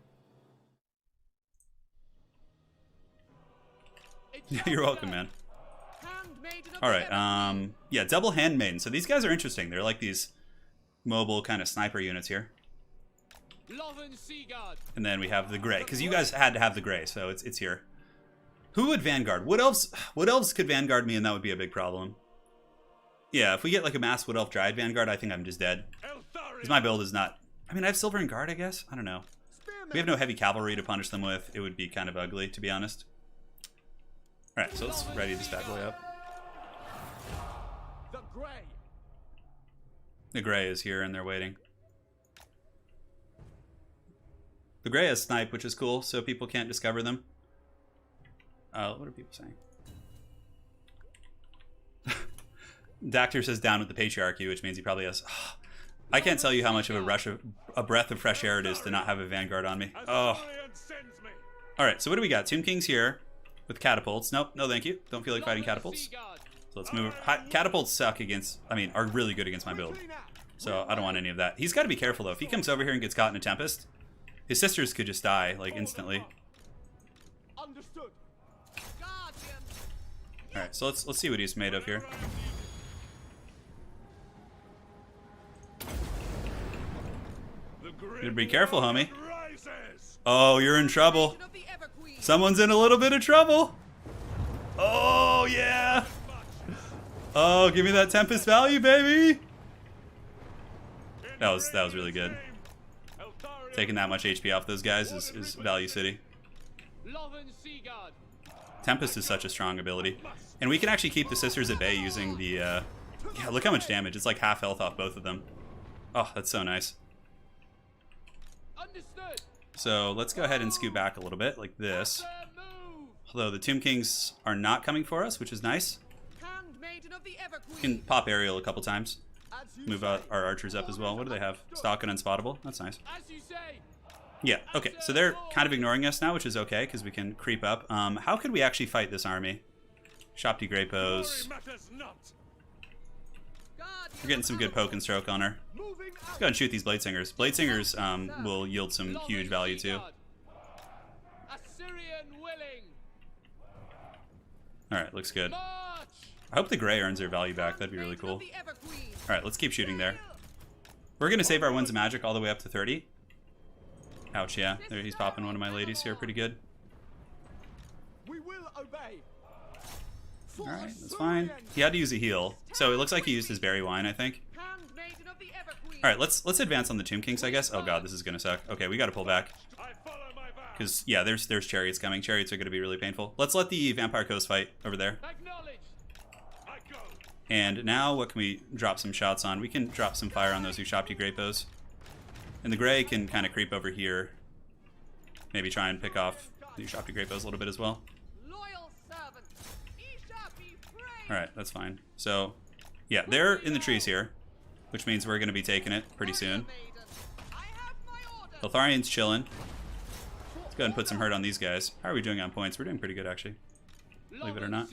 You're welcome, man. Alright, yeah, double Handmaiden. So these guys are interesting. They're like these mobile kind of sniper units here. And then we have the Grey, because you guys had to have the Grey, so it's here. Who would Vanguard? Wood Elves could Vanguard me, and that would be a big problem. Yeah, if we get like a mass Wood Elf Dryad Vanguard, I think I'm just dead. Because my build is not... I mean, I have Silver and Guard, I guess? I don't know. We have no heavy cavalry to punish them with. It would be kind of ugly, to be honest. Alright, so let's ready this bad boy up. The Grey is here, and they're waiting. The Grey has snipe, which is cool, so people can't discover them. What are people saying? Dactyr says down with the patriarchy, which means he probably has... I can't tell you how much of a breath of fresh air it is to not have a Vanguard on me. Oh. Alright, so what do we got? Tomb King's here with catapults. Nope, no thank you. Don't feel like fighting catapults. So let's move. Catapults suck against... I mean, are really good against my build. So I don't want any of that. He's got to be careful, though. If he comes over here and gets caught in a Tempest, his sisters could just die, like, instantly. Alright, so let's see what he's made of here. You better be careful, homie. Oh, you're in trouble. Someone's in a little bit of trouble. Oh, yeah. Oh, give me that Tempest value, baby. That was really good. Taking that much HP off those guys is value city. Tempest is such a strong ability. And we can actually keep the sisters at bay using the... yeah, look how much damage. It's like half health off both of them. Oh, that's so nice. So let's go ahead and scoot back a little bit, like this. Although the Tomb Kings are not coming for us, which is nice. We can pop aerial a couple times. Move our archers up as well. What do they have? Stock and Unspottable. That's nice. Yeah, okay. So they're kind of ignoring us now, which is okay, because we can creep up. How could we actually fight this army? Shopty Greypos. We're getting some good poke and stroke on her. Let's go ahead and shoot these Bladesingers. Bladesingers will yield some huge value too. Alright, looks good. I hope the Grey earns their value back. That'd be really cool. Alright, let's keep shooting there. We're going to save our Winds of Magic all the way up to 30. Ouch, yeah. There, he's popping one of my ladies here pretty good. Alright, that's fine. He had to use a heal. So it looks like he used his berry wine, I think. Alright, let's advance on the Tomb Kings, I guess. Oh god, this is gonna suck. Okay, we gotta pull back. Because, yeah, there's chariots coming. Chariots are gonna be really painful. Let's let the Vampire Coast fight over there. And now, what can we drop some shots on? We can drop some fire on those Ushapti Greypos. And the Grey can kind of creep over here. Maybe try and pick off the Ushapti Greypos a little bit as well. Alright, that's fine. So, yeah, they're in the trees here, which means we're going to be taking it pretty soon. Eltharion's chilling. Let's go ahead and put some hurt on these guys. How are we doing on points? We're doing pretty good, actually. Believe it or not.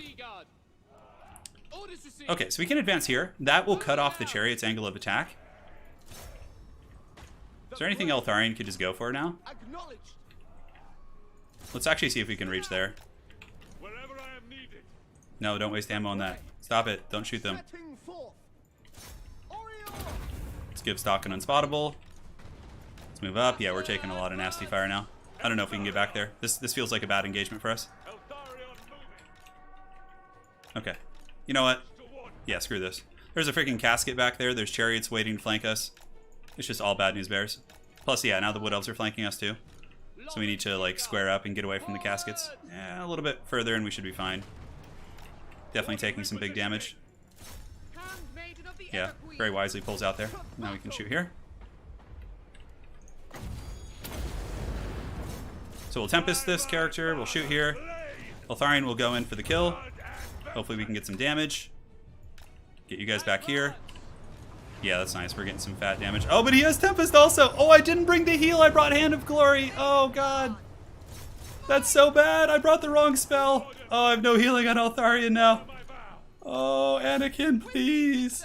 Okay, so we can advance here. That will cut off the Chariot's angle of attack. Is there anything Eltharion could just go for now? Let's actually see if we can reach there. No, don't waste ammo on that. Stop it. Don't shoot them. Let's give stock an Unspottable. Let's move up. Yeah, we're taking a lot of nasty fire now. I don't know if we can get back there. This feels like a bad engagement for us. Okay. You know what? Yeah, screw this. There's a freaking casket back there. There's chariots waiting to flank us. It's just all bad news bears. Plus, yeah, now the wood elves are flanking us too. So we need to like square up and get away from the caskets. Yeah, a little bit further and we should be fine. Definitely taking some big damage. Yeah, very wisely pulls out there. Now we can shoot here. So we'll Tempest this character. We'll shoot here. Eltharion will go in for the kill. Hopefully we can get some damage. Get you guys back here. Yeah, that's nice. We're getting some fat damage. Oh, but he has Tempest also. Oh, I didn't bring the heal. I brought Hand of Glory. Oh, God. That's so bad. I brought the wrong spell. Oh, I have no healing on Eltharion now. Oh, Anakin, please.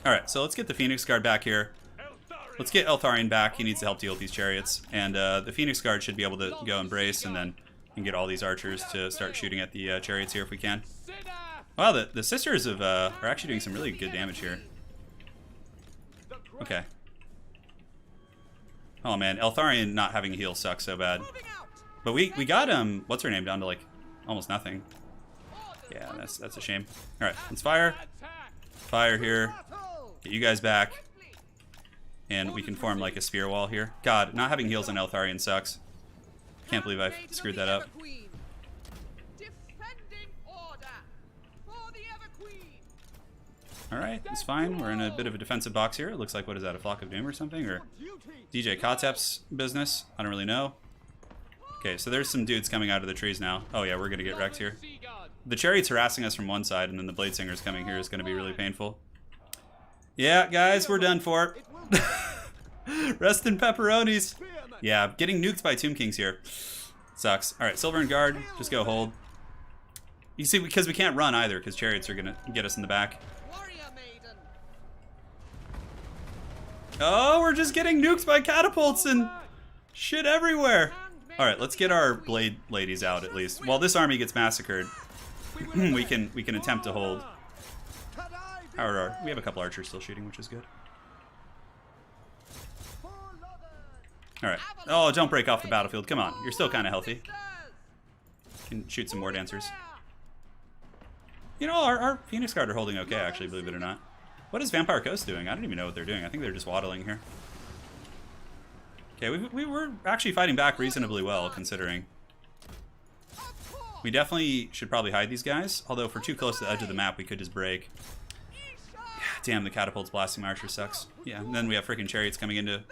Alright, so let's get the Phoenix Guard back here. Let's get Eltharion back. He needs to help deal with these chariots. And the Phoenix Guard should be able to go embrace, and then we can get all these archers to start shooting at the chariots here if we can. Wow, the sisters are actually doing some really good damage here. Okay. Oh man, Eltharion not having a heal sucks so bad. But we got what's her name down to like almost nothing. Yeah, that's a shame. All right, let's fire. Fire here. Get you guys back. And we can form like a spear wall here. God, not having heals on Eltharion sucks. Can't believe I screwed that up. Alright, it's fine. We're in a bit of a defensive box here. It looks like, what is that, a Flock of Doom or something? Or DJ Kotep's business? I don't really know. Okay, so there's some dudes coming out of the trees now. Oh yeah, we're gonna get wrecked here. The chariots harassing us from one side, and then the blade singers coming here is gonna be really painful. Yeah, guys, we're done for. Rest in pepperonis. Yeah, getting nuked by Tomb Kings here. Sucks. Alright, Silver and Guard, just go hold. You see, because we can't run either, because chariots are gonna get us in the back. Oh, we're just getting nuked by catapults and shit everywhere. Alright, let's get our blade ladies out at least. While this army gets massacred, we can attempt to hold. We have a couple archers still shooting, which is good. Alright. Oh, don't break off the battlefield. Come on, you're still kind of healthy. Can shoot some more dancers. You know, our Phoenix Guard are holding okay, actually, believe it or not. What is Vampire Coast doing? I don't even know what they're doing. I think they're just waddling here. Okay, we were actually fighting back reasonably well, considering. We definitely should probably hide these guys. Although, if we're too close to the edge of the map, we could just break. Yeah, damn, the catapults blasting my archer sucks. Yeah, and then we have freaking chariots coming in to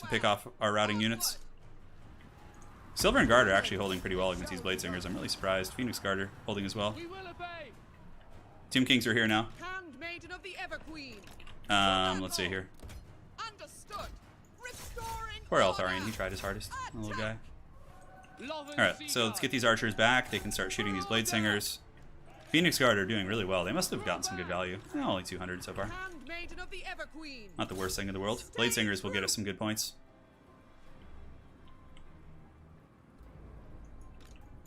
pick off our routing units. Silver and Guard are actually holding pretty well against these Blade Singers. I'm really surprised. Phoenix Guard are holding as well. Tomb Kings are here now. Let's see here. Poor Eltharion, he tried his hardest, the little guy. Alright, so let's get these archers back. They can start shooting these Blade Singers. Phoenix Guard are doing really well. They must have gotten some good value. Only 200 so far. Not the worst thing in the world. Blade Singers will get us some good points.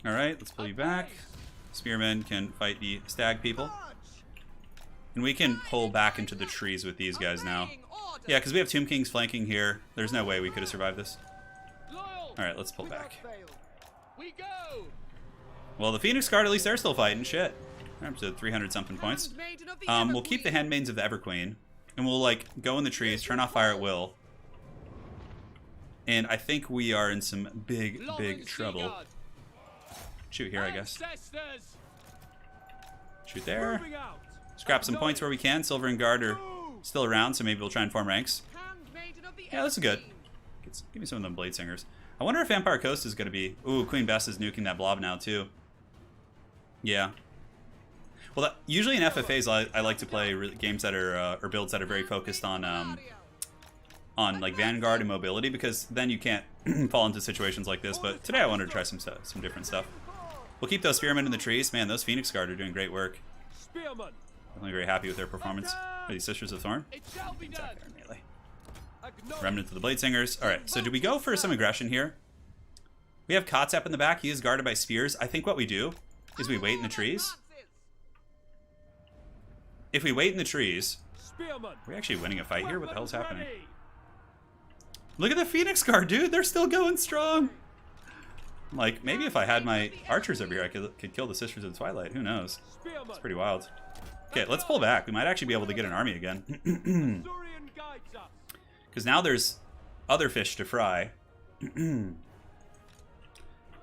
Alright, let's pull you back. Spearmen can fight the stag people. And we can pull back into the trees with these guys now. Yeah, because we have Tomb Kings flanking here. There's no way we could have survived this. Alright, let's pull back. Well, the Phoenix Guard, at least they're still fighting. Shit. We're up to 300-something points. We'll keep the Handmaidens of the Everqueen. And we'll, like, go in the trees, turn off fire at will. And I think we are in some big, big trouble. Shoot here, I guess. Shoot there. Scrap some points where we can. Silver and Guard are still around, so maybe we'll try and form ranks. Yeah, this is good. Give me some of them Blade Singers. I wonder if Vampire Coast is going to be... Ooh, Queen Bess is nuking that blob now, too. Yeah. Well, usually in FFAs, I like to play games that are... or builds that are very focused on like, Vanguard and mobility, because then you can't fall into situations like this. But today I wanted to try some different stuff. We'll keep those Spearmen in the trees. Man, those Phoenix Guard are doing great work. Definitely very happy with their performance. Are these Sisters of Thorn? Melee. Remnant of the Blade Singers. Alright, so do we go for some aggression here? We have Kotep in the back. He is guarded by spears. I think what we do is we wait in the trees. If we wait in the trees... Are we actually winning a fight here? What the hell's happening? Look at the Phoenix Guard, dude! They're still going strong! Like, maybe if I had my archers over here, I could kill the Sisters of Twilight. Who knows? It's pretty wild. Okay, let's pull back. We might actually be able to get an army again. Because now there's other fish to fry.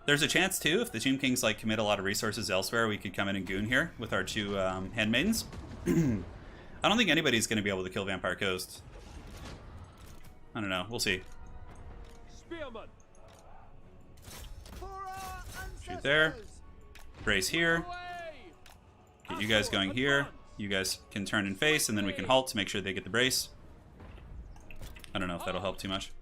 There's a chance, too, if the Tomb Kings, like, commit a lot of resources elsewhere, we could come in and goon here with our two handmaidens. I don't think anybody's going to be able to kill Vampire Coast. I don't know. We'll see. Shoot there. Brace here. Get you guys going here. You guys can turn and face, and then we can halt to make sure they get the brace. I don't know if that'll help too much.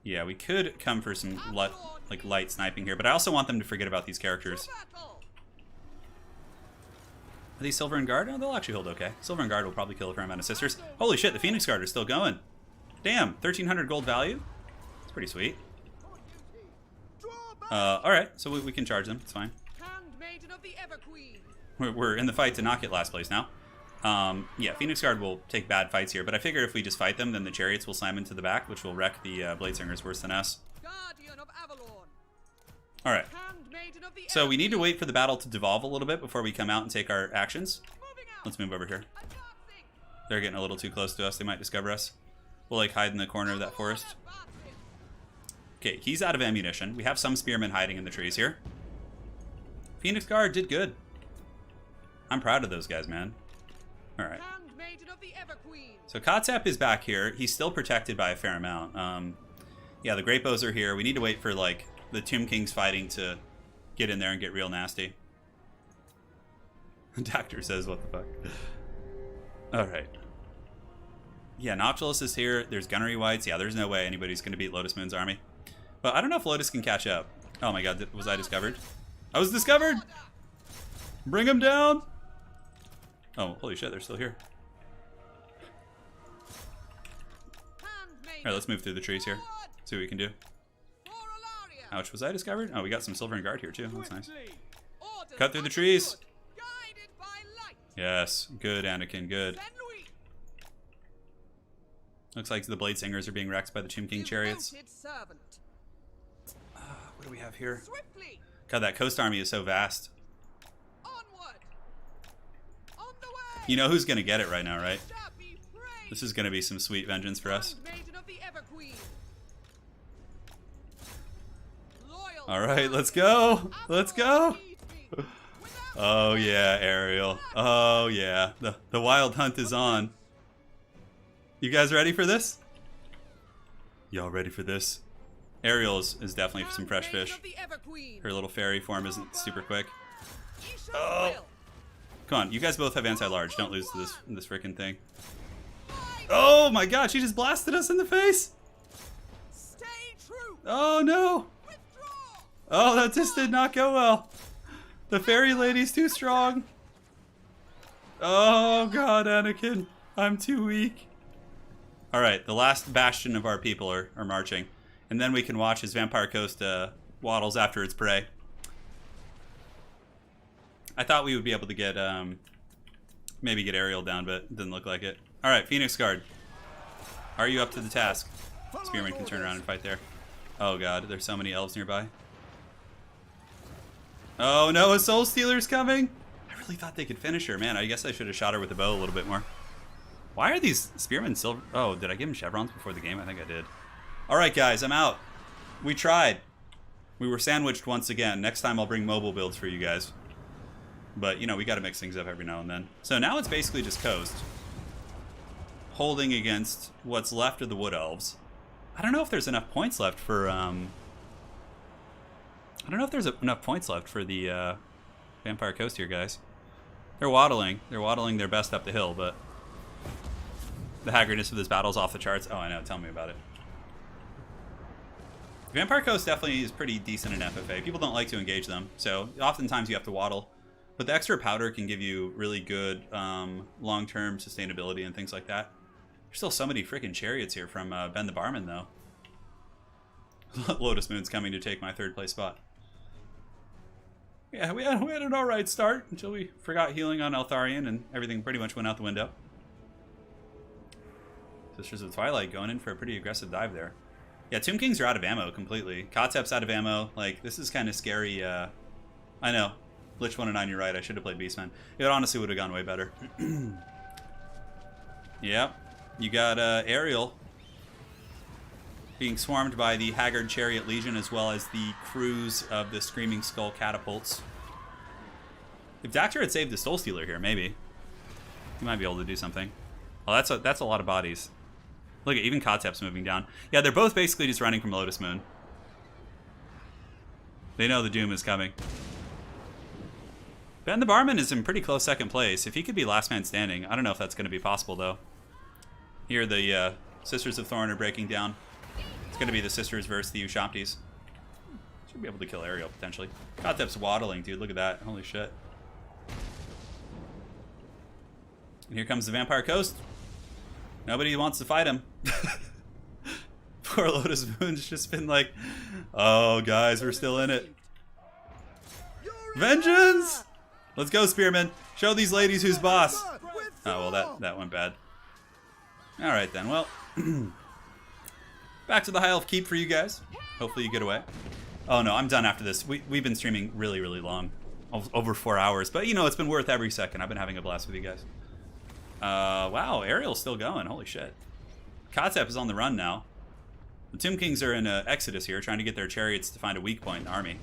Yeah, we could come for some light sniping here, but I also want them to forget about these characters. Are these Silver and Guard? Oh, they'll actually hold okay. Silver and Guard will probably kill a fair amount of Sisters. Holy shit, the Phoenix Guard is still going. Damn, 1,300 gold value. That's pretty sweet. Alright, so we can charge them. It's fine. We're in the fight to not get last place now. Yeah, Phoenix Guard will take bad fights here, but I figure if we just fight them, then the chariots will slam into the back, which will wreck the Bladesingers worse than us. Alright. So we need to wait for the battle to devolve a little bit before we come out and take our actions. Let's move over here. They're getting a little too close to us. They might discover us. We'll, like, hide in the corner of that forest. Okay, he's out of ammunition. We have some spearmen hiding in the trees here. Phoenix Guard did good. I'm proud of those guys, man. Alright. So Kotzap is back here. He's still protected by a fair amount. Yeah, the Great Bows are here. We need to wait for, like, the Tomb Kings fighting to get in there and get real nasty. The doctor says, what the fuck? Alright. Yeah, Noctilus is here. There's Gunnery Whites. Yeah, there's no way anybody's going to beat Lotus Moon's army. But I don't know if Lotus can catch up. Oh my god, was I discovered? I was discovered! Bring him down! Oh, holy shit, they're still here. Alright, let's move through the trees here. See what we can do. Ouch, was I discovered? Oh, we got some Silver and Guard here too. That's nice. Cut through the trees! Yes, good, Anakin, good. Looks like the Bladesingers are being wrecked by the Tomb King chariots. What do we have here? God, that coast army is so vast. You know who's gonna get it right now, right? This is gonna be some sweet vengeance for us. Alright, let's go! Let's go! Oh yeah, Ariel. Oh yeah. The wild hunt is on. You guys ready for this? Y'all ready for this? Ariel is definitely some fresh fish. Her little fairy form isn't super quick. Oh! Come on, you guys both have anti-large. Don't lose to this freaking thing. Oh my god, she just blasted us in the face! Oh no! Oh, that just did not go well. The fairy lady's too strong. Oh god, Anakin. I'm too weak. Alright, the last bastion of our people are marching. And then we can watch as Vampire Coast waddles after its prey. I thought we would be able to get, maybe get Ariel down, but it didn't look like it. Alright, Phoenix Guard. Are you up to the task? Spearman can turn around and fight there. Oh god, there's so many elves nearby. Oh no, a Soul Stealer's coming! I really thought they could finish her. Man, I guess I should have shot her with the bow a little bit more. Why are these spearmen silver? Oh, did I give them chevrons before the game? I think I did. Alright guys, I'm out. We tried. We were sandwiched once again. Next time I'll bring mobile builds for you guys. But, you know, we gotta mix things up every now and then. So now it's basically just coast. Holding against what's left of the Wood Elves. I don't know if there's enough points left for, I don't know if there's enough points left for the, Vampire Coast here, guys. They're waddling. They're waddling their best up the hill, but the haggardness of this battle's off the charts. Oh, I know. Tell me about it. Vampire Coast definitely is pretty decent in FFA. People don't like to engage them, so oftentimes you have to waddle. But the extra powder can give you really good long-term sustainability and things like that. There's still so many freaking chariots here from Ben the Barman, though. Lotus Moon's coming to take my third place spot. Yeah, we had an alright start until we forgot healing on Eltharion and everything pretty much went out the window. Sisters of Twilight going in for a pretty aggressive dive there. Yeah, Tomb Kings are out of ammo completely. Kotep's out of ammo. Like, this is kind of scary. I know. Lich 109, you're right. I should have played Beastman. It honestly would have gone way better. Yep. You got Ariel being swarmed by the Haggard Chariot Legion, as well as the crews of the Screaming Skull Catapults. If Dactyr had saved the Soul Stealer here, maybe he might be able to do something. Oh, that's a lot of bodies. Look at even Kotep's moving down. Yeah, they're both basically just running from Lotus Moon. They know the doom is coming. Ben the Barman is in pretty close second place. If he could be last man standing, I don't know if that's going to be possible though. Here the Sisters of Thorn are breaking down. It's going to be the Sisters versus the Ushabtis. Should be able to kill Ariel, potentially. Kotep's waddling, dude. Look at that. Holy shit. And here comes the Vampire Coast. Nobody wants to fight him. Poor Lotus Moon's just been like, oh, guys, we're still in it. Vengeance! Let's go, Spearman. Show these ladies who's boss. Oh, well, that went bad. All right, then. Well... Back to the High Elf Keep for you guys. Hopefully you get away. Oh no, I'm done after this. We've been streaming really, really long. Over 4 hours. But you know, it's been worth every second. I've been having a blast with you guys. Wow, Ariel's still going. Holy shit. Kotep is on the run now. The Tomb Kings are in Exodus here, trying to get their chariots to find a weak point in the army.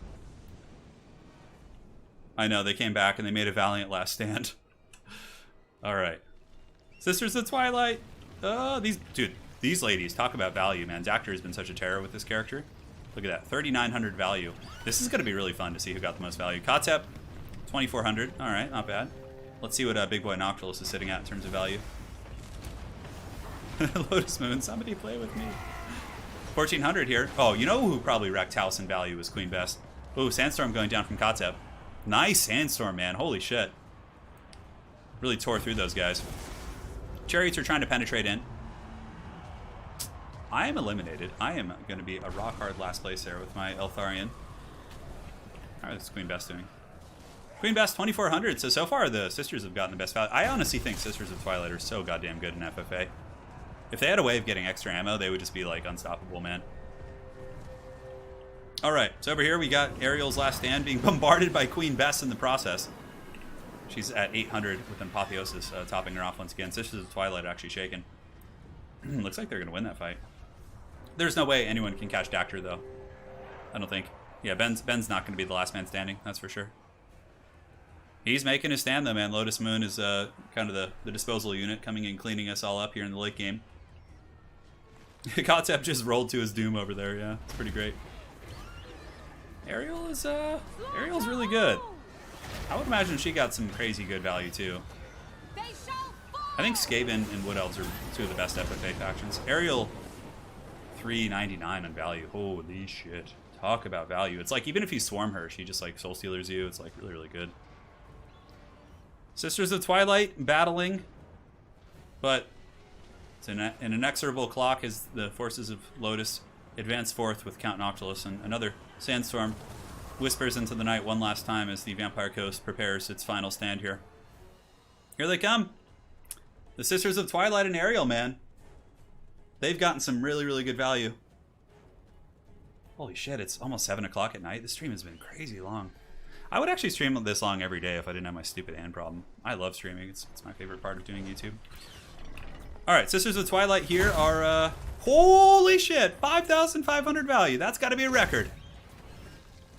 I know, they came back and they made a valiant last stand. Alright. Sisters of Twilight. These ladies, talk about value, man. Dactyr has been such a terror with this character. Look at that, 3,900 value. This is going to be really fun to see who got the most value. Kotep, 2,400. All right, not bad. Let's see what Big Boy Noctilus is sitting at in terms of value. Lotus Moon, somebody play with me. 1,400 here. Oh, you know who probably wrecked house in value was Queen Best. Ooh, Sandstorm going down from Kotep. Nice Sandstorm, man. Holy shit. Really tore through those guys. Chariots are trying to penetrate in. I am eliminated. I am going to be a rock hard last place there with my Eltharion. How is Queen Best doing? Queen Best 2,400. So far the Sisters have gotten the best value. I honestly think Sisters of Twilight are so goddamn good in FFA. If they had a way of getting extra ammo, they would just be like unstoppable, man. All right, so over here we got Ariel's last stand being bombarded by Queen Best in the process. She's at 800 with Apotheosis topping her off once again. Sisters of Twilight actually shaken. Looks like they're going to win that fight. There's no way anyone can catch Dactyr, though. I don't think. Yeah, Ben's not going to be the last man standing, that's for sure. He's making his stand, though, man. Lotus Moon is kind of the disposal unit coming in, cleaning us all up here in the late game. Kotep just rolled to his doom over there, yeah. It's pretty great. Ariel's really good. I would imagine she got some crazy good value, too. I think Skaven and Wood Elves are two of the best FFA factions. Ariel, 399 on value. Holy shit. Talk about value. It's like, even if you swarm her, she just like soul stealers you. It's like really, really good. Sisters of Twilight battling, but it's an inexorable clock as the forces of Lotus advance forth with Count Noctilus, and another sandstorm whispers into the night one last time as the Vampire Coast prepares its final stand here. Here they come. The Sisters of Twilight and Ariel, man. They've gotten some really, really good value. Holy shit, it's almost 7 o'clock at night. This stream has been crazy long. I would actually stream this long every day if I didn't have my stupid hand problem. I love streaming. It's my favorite part of doing YouTube. Alright, Sisters of Twilight here are, holy shit, 5,500 value. That's got to be a record.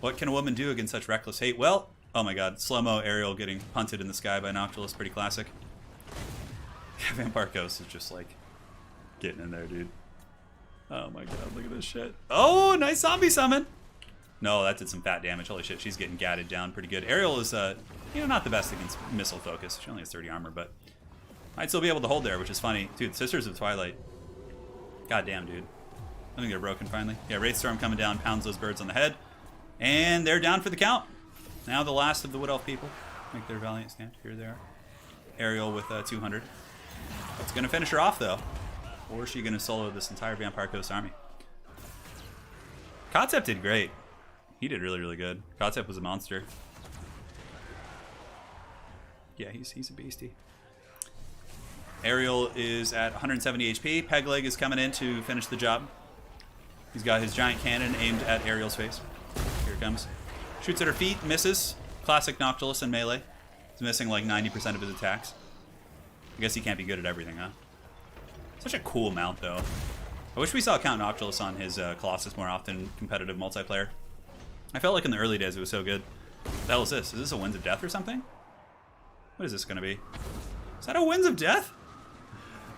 What can a woman do against such reckless hate? Well, oh my god, slow-mo Ariel getting punted in the sky by Noctilus. Pretty classic. Vampire Ghost is just like getting in there, dude. Oh my god, look at this shit. Oh, nice zombie summon. No, that did some fat damage. Holy shit, she's getting gadded down pretty good. Ariel is, you know, not the best against missile focus. She only has 30 armor, but I'd still be able to hold there, which is funny. Dude, Sisters of Twilight. God damn, dude. I think they're broken finally. Yeah, Wraithstorm coming down, pounds those birds on the head. And they're down for the count. Now the last of the Wood Elf people make their valiant stand. Here they are. Ariel with 200. It's going to finish her off, though. Or is she going to solo this entire Vampire Coast army? Kotep did great. He did really, really good. Kotep was a monster. Yeah, he's a beastie. Ariel is at 170 HP. Pegleg is coming in to finish the job. He's got his giant cannon aimed at Ariel's face. Here it comes. Shoots at her feet, misses. Classic Noctilus in melee. He's missing like 90% of his attacks. I guess he can't be good at everything, huh? Such a cool mount, though. I wish we saw Count Noctilus on his Colossus more often in competitive multiplayer. I felt like in the early days it was so good. What the hell is this? Is this a Winds of Death or something? What is this going to be? Is that a Winds of Death?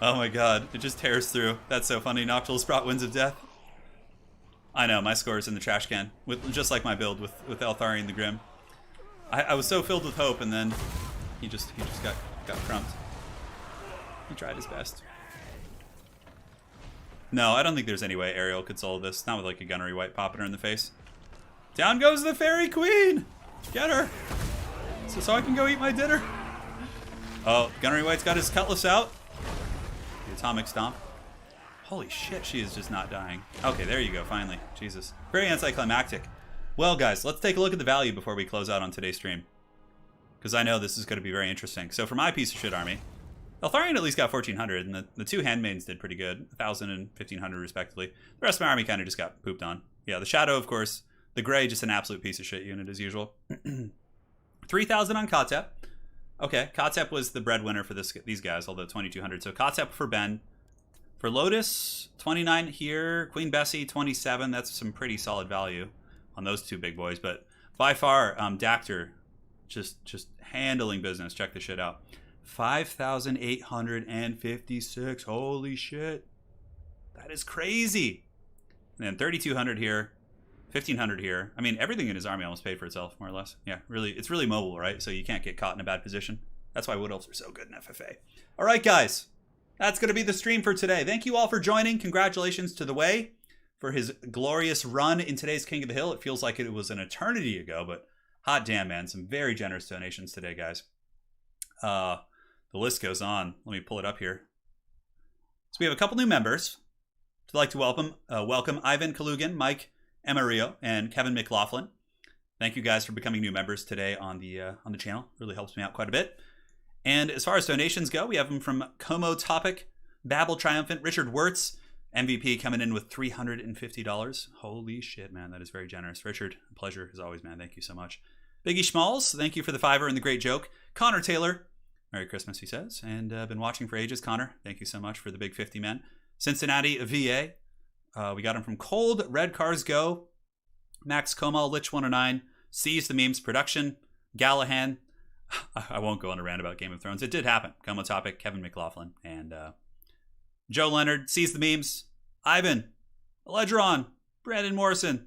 Oh my god, it just tears through. That's so funny. Noctilus brought Winds of Death. I know, my score is in the trash can. Just like my build with Eltharion the Grim. I was so filled with hope, and then he just got crumped. He tried his best. No, I don't think there's any way Ariel could solve this. Not with like a gunnery wight popping her in the face. Down goes the Fairy Queen! Get her! So I can go eat my dinner. Oh, gunnery wight's got his cutlass out. The atomic stomp. Holy shit, she is just not dying. Okay, there you go, finally. Jesus. Very anticlimactic. Well, guys, let's take a look at the value before we close out on today's stream. Because I know this is going to be very interesting. So for my piece of shit army, Eltharion at least got 1,400, and the two handmaidens did pretty good. 1,000 and 1,500 respectively. The rest of my army kind of just got pooped on. Yeah, the Shadow, of course. The Grey, just an absolute piece of shit unit as usual. 3,000 on Kotep. Okay, Kotep was the breadwinner for these guys, although 2,200. So Kotep for Ben. For Lotus, 29 here. Queen Bessie, 27. That's some pretty solid value on those two big boys. But by far, Dactyr, just handling business. Check this shit out. 5,856. Holy shit. That is crazy. And then 3,200 here. 1,500 here. I mean, everything in his army almost paid for itself, more or less. Yeah, really, it's really mobile, right? So you can't get caught in a bad position. That's why Wood Elves are so good in FFA. All right, guys. That's going to be the stream for today. Thank you all for joining. Congratulations to The Way for his glorious run in today's King of the Hill. It feels like it was an eternity ago, but hot damn, man. Some very generous donations today, guys. The list goes on. Let me pull it up here. So we have a couple new members. I'd like to welcome Ivan Kalugin, Mike Emerio, and Kevin McLaughlin. Thank you guys for becoming new members today on the channel. Really helps me out quite a bit. And as far as donations go, we have them from Como Topic, Babel Triumphant, Richard Wirtz, MVP coming in with $350. Holy shit, man, that is very generous. Richard, a pleasure as always, man. Thank you so much. Biggie Schmalls, thank you for the $5 and the great joke. Connor Taylor, Merry Christmas, he says. And been watching for ages. Connor, thank you so much for the big 50 men. Cincinnati VA, we got him from Cold, Red Cars Go, Max Komal, Lich 109, Seize the Memes Production, Gallahan. I won't go on a rant about Game of Thrones. It did happen. Como Topic, Kevin McLaughlin, and Joe Leonard, Seize the Memes, Ivan, Eledron, Brandon Morrison,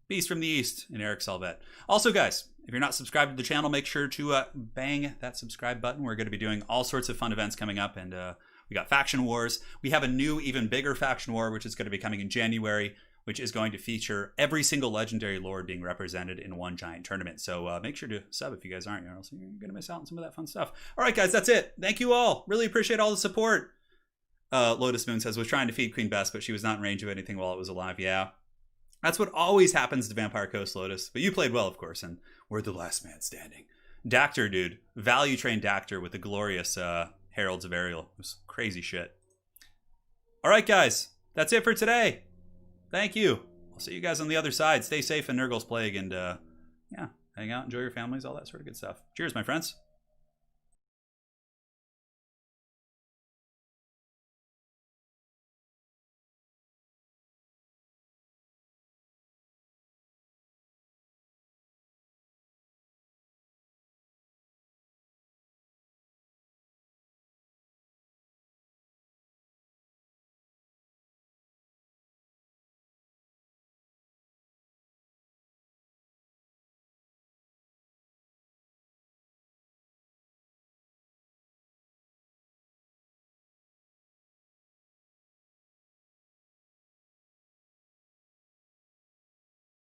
Beast from the East, and Eric Salvet. Also, guys, if you're not subscribed to the channel, make sure to bang that subscribe button. We're going to be doing all sorts of fun events coming up, and we got Faction Wars. We have a new, even bigger Faction War, which is going to be coming in January, which is going to feature every single legendary lord being represented in one giant tournament. So make sure to sub if you guys aren't, or else you're going to miss out on some of that fun stuff. All right, guys, that's it. Thank you all. Really appreciate all the support. Lotus Moon says, was trying to feed Queen Bess, but she was not in range of anything while it was alive. Yeah, that's what always happens to Vampire Coast, Lotus. But you played well, of course, and we're the last man standing. Dactyr, dude. Value trained Dactyr with the glorious Heralds of Ariel. It was crazy shit. All right, guys, that's it for today. Thank you. I'll see you guys on the other side. Stay safe in Nurgle's Plague, and yeah, hang out, enjoy your families, all that sort of good stuff. Cheers, my friends.